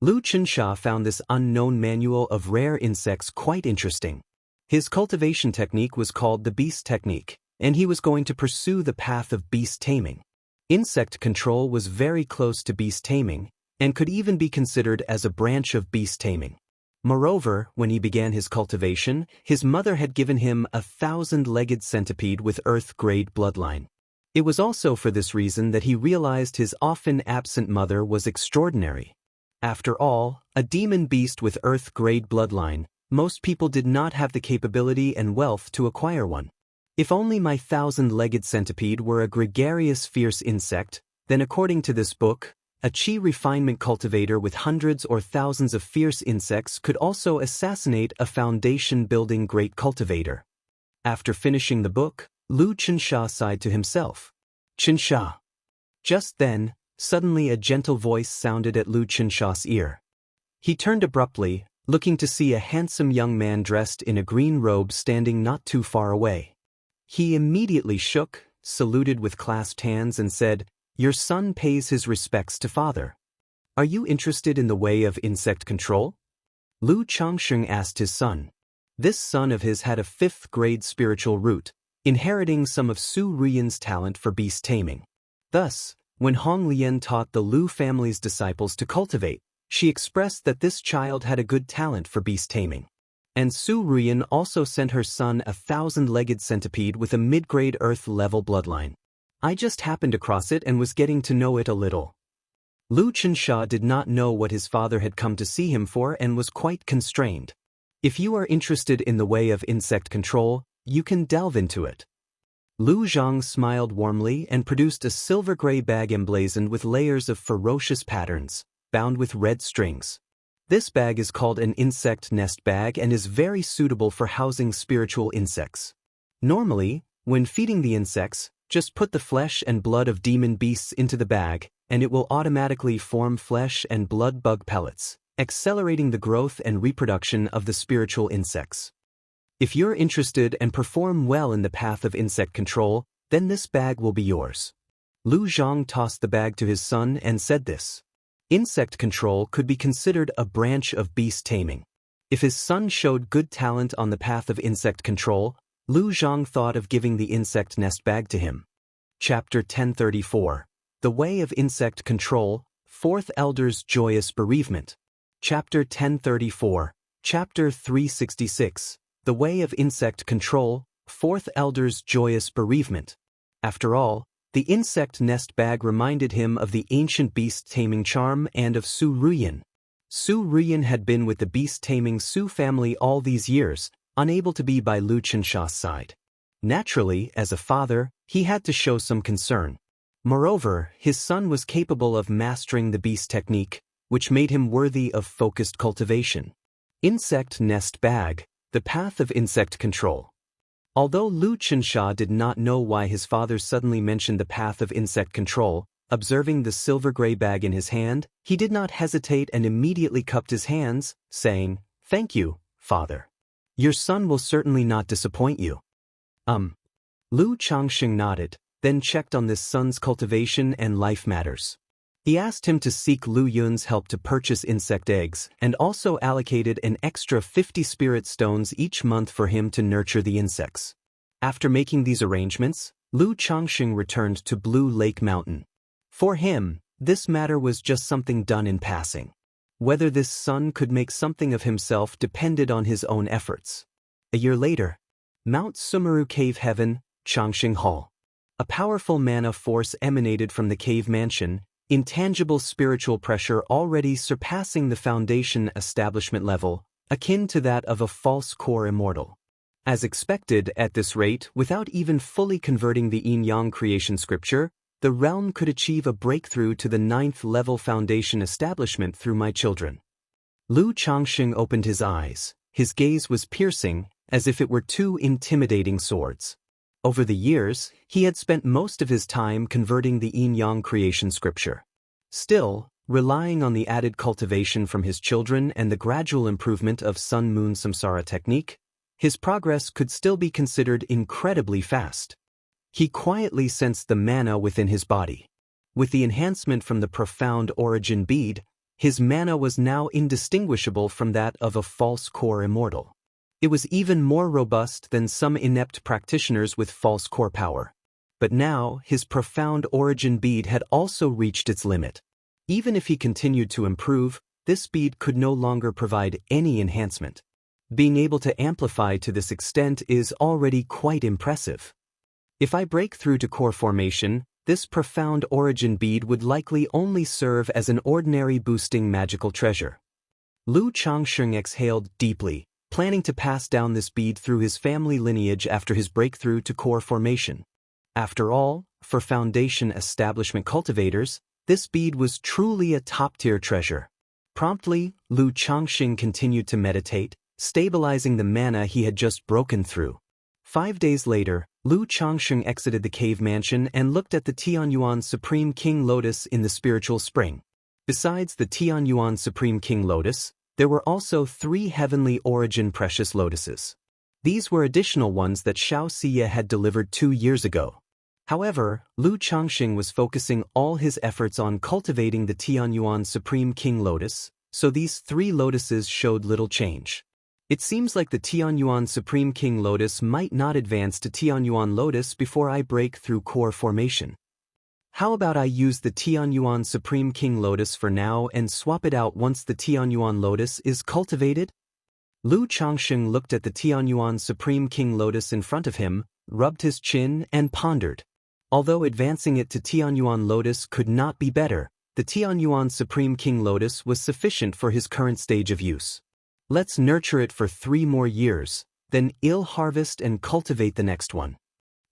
Xianxia found this unknown manual of rare insects quite interesting. His cultivation technique was called the beast technique, and he was going to pursue the path of beast taming. Insect control was very close to beast taming, and could even be considered as a branch of beast taming. Moreover, when he began his cultivation, his mother had given him a 1,000-legged centipede with Earth-grade bloodline. It was also for this reason that he realized his often absent mother was extraordinary. After all, a demon beast with Earth-grade bloodline, most people did not have the capability and wealth to acquire one. If only my 1,000-legged centipede were a gregarious fierce insect, then according to this book, a qi refinement cultivator with hundreds or thousands of fierce insects could also assassinate a foundation-building great cultivator. After finishing the book, Xianxia sighed to himself. Xianxia. Just then, suddenly a gentle voice sounded at Xianxia's ear. He turned abruptly, looking to see a handsome young man dressed in a green robe standing not too far away. He immediately shook, saluted with clasped hands and said, "Your son pays his respects to father. Are you interested in the way of insect control?" Lu Changsheng asked his son. This son of his had a 5th grade spiritual root, inheriting some of Su Ruyan's talent for beast taming. Thus, when Hong Lian taught the Lu family's disciples to cultivate, she expressed that this child had a good talent for beast taming. And Su Ruyan also sent her son a 1,000-legged centipede with a mid-grade Earth-level bloodline. I just happened across it and was getting to know it a little. Xianxia did not know what his father had come to see him for and was quite constrained. If you are interested in the way of insect control, you can delve into it. Lu Zhang smiled warmly and produced a silver-gray bag emblazoned with layers of ferocious patterns, bound with red strings. This bag is called an insect nest bag and is very suitable for housing spiritual insects. Normally, when feeding the insects, just put the flesh and blood of demon beasts into the bag, and it will automatically form flesh and blood bug pellets, accelerating the growth and reproduction of the spiritual insects. If you're interested and perform well in the path of insect control, then this bag will be yours. Lu Zhang tossed the bag to his son and said this. Insect control could be considered a branch of beast taming. If his son showed good talent on the path of insect control, Lu Zhang thought of giving the insect nest bag to him. Chapter 1034. The Way of Insect Control, 4th Elder's Joyous Bereavement. Chapter 1034. Chapter 366. The Way of Insect Control, 4th Elder's Joyous Bereavement. After all, the insect nest bag reminded him of the ancient beast-taming charm and of Su Ruyan. Su Ruyan had been with the beast-taming Su family all these years, unable to be by Xianxia's side. Naturally, as a father, he had to show some concern. Moreover, his son was capable of mastering the beast technique, which made him worthy of focused cultivation. Insect nest bag, the path of insect control. Although Xianxia did not know why his father suddenly mentioned the path of insect control, Observing the silver-gray bag in his hand, he did not hesitate and immediately cupped his hands, saying, "Thank you, Father. Your son will certainly not disappoint you." Lu Changxing nodded, then checked on this son's cultivation and life matters. He asked him to seek Lu Yun's help to purchase insect eggs and also allocated an extra 50 spirit stones each month for him to nurture the insects. After making these arrangements, Lu Changxing returned to Blue Lake Mountain. For him, this matter was just something done in passing. Whether this son could make something of himself depended on his own efforts. A year later, Mount Sumeru Cave Heaven, Changxing Hall. A powerful mana force emanated from the cave mansion, intangible spiritual pressure already surpassing the foundation establishment level, akin to that of a false core immortal. As expected at this rate, without even fully converting the yin-yang creation scripture, the realm could achieve a breakthrough to the 9th level foundation establishment through my children. Lu Changxing opened his eyes. His gaze was piercing, as if it were two intimidating swords. Over the years, he had spent most of his time converting the yin-yang creation scripture. Still, relying on the added cultivation from his children and the gradual improvement of Sun-Moon Samsara technique, his progress could still be considered incredibly fast. He quietly sensed the mana within his body. With the enhancement from the profound origin bead, his mana was now indistinguishable from that of a false core immortal. It was even more robust than some inept practitioners with false core power. But now, his profound origin bead had also reached its limit. Even if he continued to improve, this bead could no longer provide any enhancement. Being able to amplify to this extent is already quite impressive. If I break through to core formation, this profound origin bead would likely only serve as an ordinary boosting magical treasure. Lu Changxing exhaled deeply, planning to pass down this bead through his family lineage after his breakthrough to core formation. After all, for foundation establishment cultivators, this bead was truly a top-tier treasure. Promptly, Lu Changxing continued to meditate, stabilizing the mana he had just broken through. 5 days later, Lu Changxing exited the cave mansion and looked at the Tianyuan Supreme King Lotus in the spiritual spring. Besides the Tianyuan Supreme King Lotus, there were also 3 heavenly origin precious lotuses. These were additional ones that Xianxia had delivered 2 years ago. However, Lu Changxing was focusing all his efforts on cultivating the Tianyuan Supreme King Lotus, so these 3 lotuses showed little change. It seems like the Tianyuan Supreme King Lotus might not advance to Tianyuan Lotus before I break through core formation. How about I use the Tianyuan Supreme King Lotus for now and swap it out once the Tianyuan Lotus is cultivated? Lu Changxing looked at the Tianyuan Supreme King Lotus in front of him, rubbed his chin and pondered. Although advancing it to Tianyuan Lotus could not be better, the Tianyuan Supreme King Lotus was sufficient for his current stage of use. Let's nurture it for 3 more years, then I'll harvest and cultivate the next one.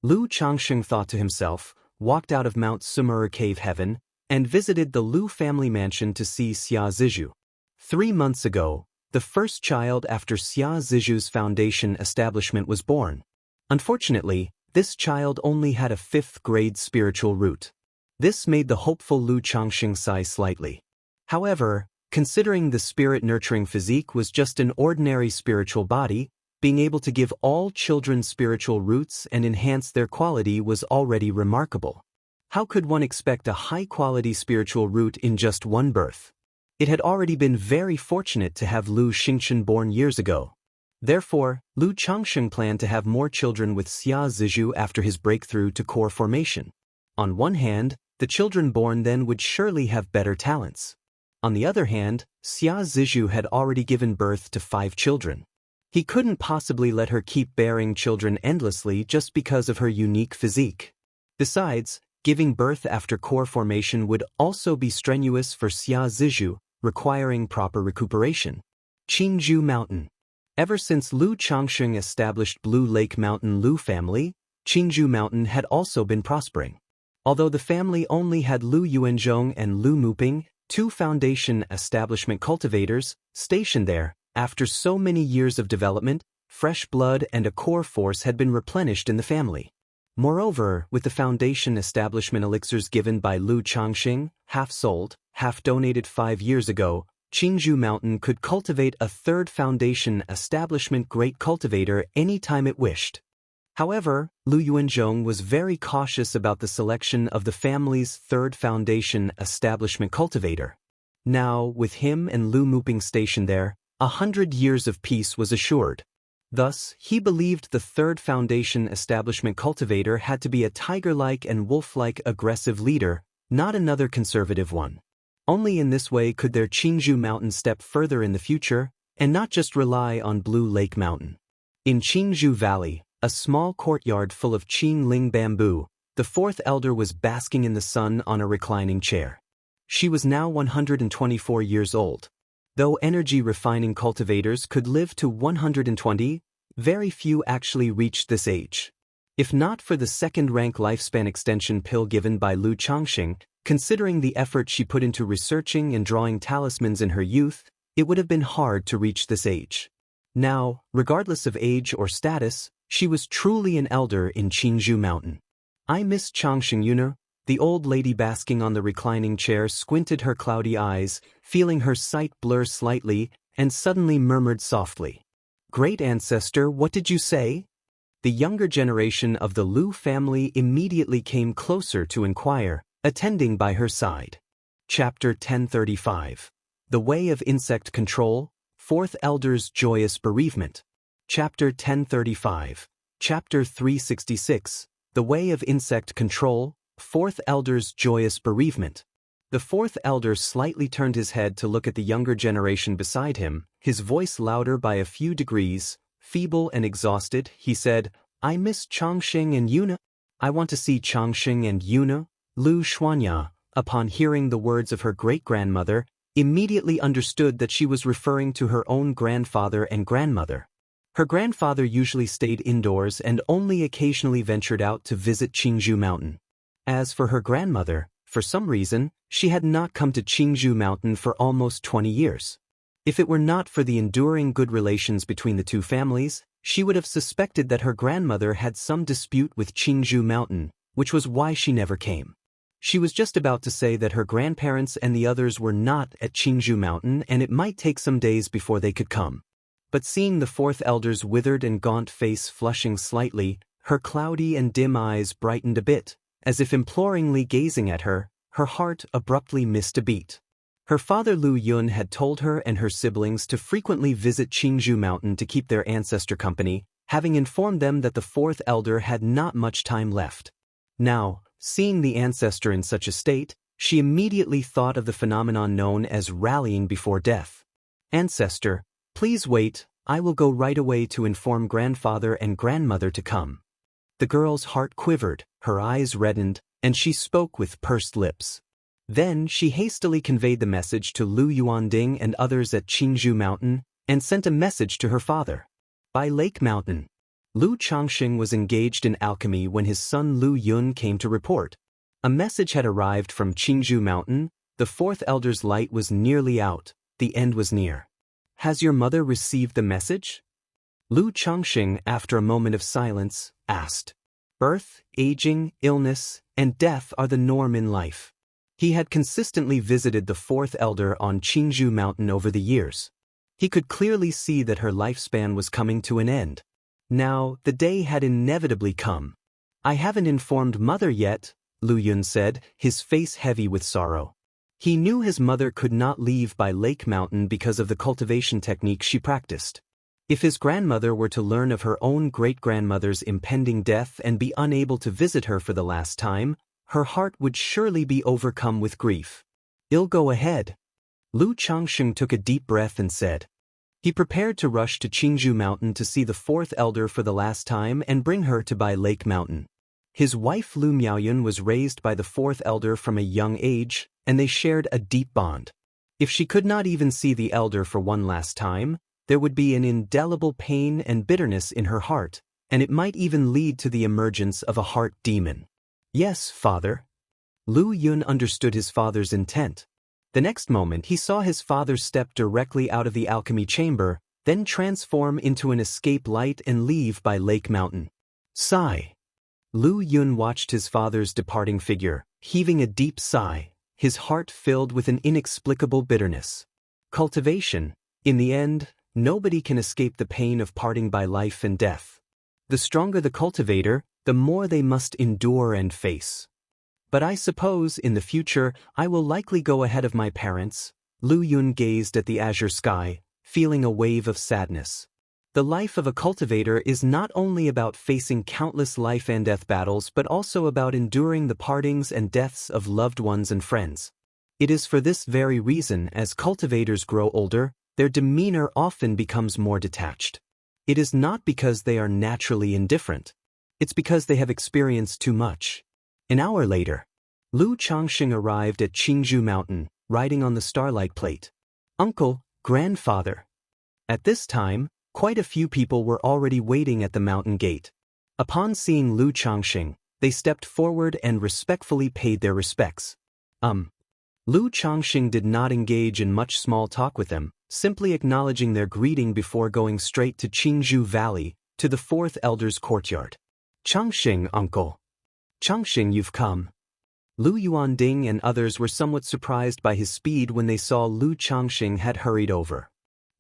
Lu Changxing thought to himself, walked out of Mount Sumeru Cave Heaven, and visited the Lu family mansion to see Xia Zizhu. 3 months ago, the first child after Xia Zizhu's foundation establishment was born. Unfortunately, this child only had a 5th grade spiritual root. This made the hopeful Lu Changxing sigh slightly. However, considering the spirit-nurturing physique was just an ordinary spiritual body, being able to give all children spiritual roots and enhance their quality was already remarkable. How could one expect a high-quality spiritual root in just 1 birth? It had already been very fortunate to have Lu Xingchen born years ago. Therefore, Lu Changxing planned to have more children with Xia Zizhu after his breakthrough to core formation. On one hand, the children born then would surely have better talents. On the other hand, Xia Zizhu had already given birth to 5 children. He couldn't possibly let her keep bearing children endlessly just because of her unique physique. Besides, giving birth after core formation would also be strenuous for Xia Zizhu, requiring proper recuperation. Qingzhou Mountain. Ever since Lu Changxing established Blue Lake Mountain Lu family, Qingzhou Mountain had also been prospering. Although the family only had Lu Yuanzhong and Lu Muping, 2 foundation establishment cultivators, stationed there, after so many years of development, fresh blood and a core force had been replenished in the family. Moreover, with the foundation establishment elixirs given by Lu Changxing, half sold, half donated 5 years ago, Qingzhou Mountain could cultivate a third foundation establishment great cultivator any time it wished. However, Lu Yuanzhong was very cautious about the selection of the family's third foundation establishment cultivator. Now, with him and Lu Muping stationed there, 100 years of peace was assured. Thus, he believed the third foundation establishment cultivator had to be a tiger-like and wolf-like aggressive leader, not another conservative one. Only in this way could their Qingzhou Mountain step further in the future, and not just rely on Blue Lake Mountain. In Qingzhou Valley, a small courtyard full of Qingling bamboo, the fourth elder was basking in the sun on a reclining chair. She was now 124 years old. Though energy-refining cultivators could live to 120, very few actually reached this age. If not for the second-rank lifespan extension pill given by Lu Changxing, considering the effort she put into researching and drawing talismans in her youth, it would have been hard to reach this age. Now, regardless of age or status, she was truly an elder in Qingzhou Mountain. I miss Changxing Yuna. The old lady basking on the reclining chair squinted her cloudy eyes, feeling her sight blur slightly, and suddenly murmured softly. "Great ancestor, what did you say?" The younger generation of the Lu family immediately came closer to inquire, attending by her side. Chapter 1035. The Way of Insect Control, Fourth Elder's Joyous Bereavement. Chapter 1035. Chapter 366. The Way of Insect Control, Fourth Elder's Joyous Bereavement. The fourth elder slightly turned his head to look at the younger generation beside him, his voice louder by a few degrees. Feeble and exhausted, he said, "I miss Changxing and Yuna. I want to see Changxing and Yuna." Lu Xuanya, upon hearing the words of her great-grandmother, immediately understood that she was referring to her own grandfather and grandmother. Her grandfather usually stayed indoors and only occasionally ventured out to visit Qingzhou Mountain. As for her grandmother, for some reason, she had not come to Qingzhou Mountain for almost 20 years. If it were not for the enduring good relations between the two families, she would have suspected that her grandmother had some dispute with Qingzhou Mountain, which was why she never came. She was just about to say that her grandparents and the others were not at Qingzhou Mountain and it might take some days before they could come. But seeing the fourth elder's withered and gaunt face flushing slightly, her cloudy and dim eyes brightened a bit, as if imploringly gazing at her, her heart abruptly missed a beat. Her father Lu Yun had told her and her siblings to frequently visit Qingzhou Mountain to keep their ancestor company, having informed them that the fourth elder had not much time left. Now, seeing the ancestor in such a state, she immediately thought of the phenomenon known as rallying before death. "Ancestor, please wait, I will go right away to inform grandfather and grandmother to come." The girl's heart quivered, her eyes reddened, and she spoke with pursed lips. Then she hastily conveyed the message to Lu Yuanding and others at Qingzhou Mountain, and sent a message to her father. By Lake Mountain, Lu Changxing was engaged in alchemy when his son Lu Yun came to report. A message had arrived from Qingzhou Mountain, the fourth elder's light was nearly out, the end was near. "Has your mother received the message?" Lu Changxing, after a moment of silence, asked. Birth, aging, illness, and death are the norm in life. He had consistently visited the fourth elder on Qingzhou Mountain over the years. He could clearly see that her lifespan was coming to an end. Now, the day had inevitably come. "I haven't informed mother yet," Lu Yun said, his face heavy with sorrow. He knew his mother could not leave by Lake Mountain because of the cultivation technique she practiced. If his grandmother were to learn of her own great-grandmother's impending death and be unable to visit her for the last time, her heart would surely be overcome with grief. "I'll go ahead." Lu Changxing took a deep breath and said. He prepared to rush to Qingzhou Mountain to see the fourth elder for the last time and bring her to Bai Lake Mountain. His wife Lu Miaoyun was raised by the fourth elder from a young age, and they shared a deep bond. If she could not even see the elder for one last time, there would be an indelible pain and bitterness in her heart, and it might even lead to the emergence of a heart demon. "Yes, father." Lu Yun understood his father's intent. The next moment he saw his father step directly out of the alchemy chamber, then transform into an escape light and leave by Lake Mountain. Sigh. Lu Yun watched his father's departing figure, heaving a deep sigh, his heart filled with an inexplicable bitterness. Cultivation. In the end, nobody can escape the pain of parting by life and death. The stronger the cultivator, the more they must endure and face. But I suppose in the future I will likely go ahead of my parents. Lu Yun gazed at the azure sky, feeling a wave of sadness. The life of a cultivator is not only about facing countless life and death battles but also about enduring the partings and deaths of loved ones and friends. It is for this very reason as cultivators grow older, their demeanor often becomes more detached. It is not because they are naturally indifferent. It's because they have experienced too much. An hour later, Lu Changxing arrived at Qingzhou Mountain, riding on the Starlight Plate. Uncle, grandfather. At this time, quite a few people were already waiting at the mountain gate. Upon seeing Lu Changxing, they stepped forward and respectfully paid their respects. Lu Changxing did not engage in much small talk with them, simply acknowledging their greeting before going straight to Qingzhou Valley, to the fourth elder's courtyard. Changxing, uncle. Changxing, you've come. Lu Yuanding and others were somewhat surprised by his speed when they saw Lu Changxing had hurried over.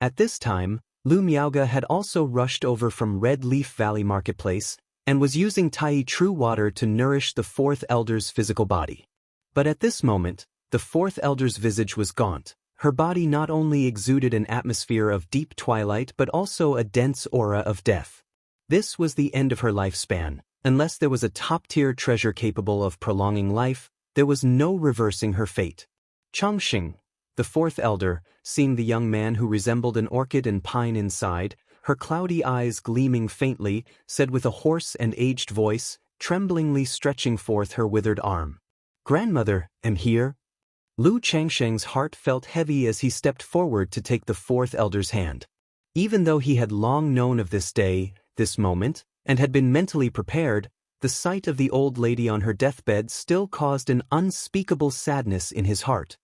At this time, Lu Miaoge had also rushed over from Red Leaf Valley Marketplace and was using Tai True Water to nourish the fourth elder's physical body. But at this moment, the fourth elder's visage was gaunt. Her body not only exuded an atmosphere of deep twilight but also a dense aura of death. This was the end of her lifespan. Unless there was a top-tier treasure capable of prolonging life, there was no reversing her fate. Changxing, the fourth elder, seeing the young man who resembled an orchid and pine inside, her cloudy eyes gleaming faintly, said with a hoarse and aged voice, tremblingly stretching forth her withered arm. Grandmother, am here. Lu Changxing's heart felt heavy as he stepped forward to take the fourth elder's hand. Even though he had long known of this day, this moment, and had been mentally prepared, the sight of the old lady on her deathbed still caused an unspeakable sadness in his heart.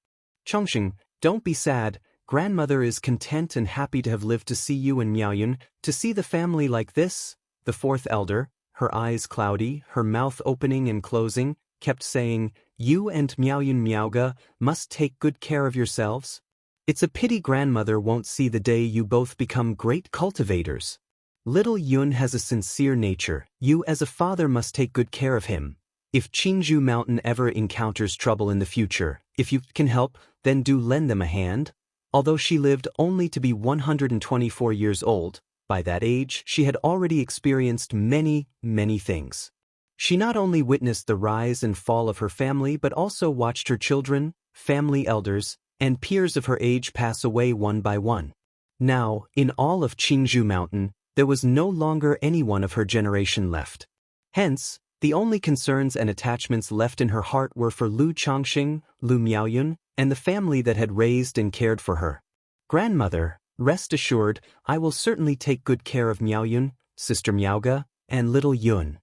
Changxing, don't be sad. Grandmother is content and happy to have lived to see you and Miaoyun, to see the family like this. The fourth elder, her eyes cloudy, her mouth opening and closing, kept saying, you and Miaoyun Miaoge must take good care of yourselves. It's a pity grandmother won't see the day you both become great cultivators. Little Yun has a sincere nature. You as a father must take good care of him. If Qingzhou Mountain ever encounters trouble in the future, if you can help, then do lend them a hand. Although she lived only to be 124 years old, by that age she had already experienced many, many things. She not only witnessed the rise and fall of her family but also watched her children, family elders, and peers of her age pass away one by one. Now, in all of Qingzhou Mountain, there was no longer anyone of her generation left. Hence, the only concerns and attachments left in her heart were for Lu Changxing, Lu Miaoyun, and the family that had raised and cared for her. Grandmother, rest assured, I will certainly take good care of Miaoyun, Sister Miaoge, and little Yun.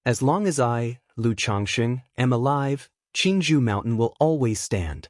As long as I, Lu Changxing, am alive, Qingzhou Mountain will always stand.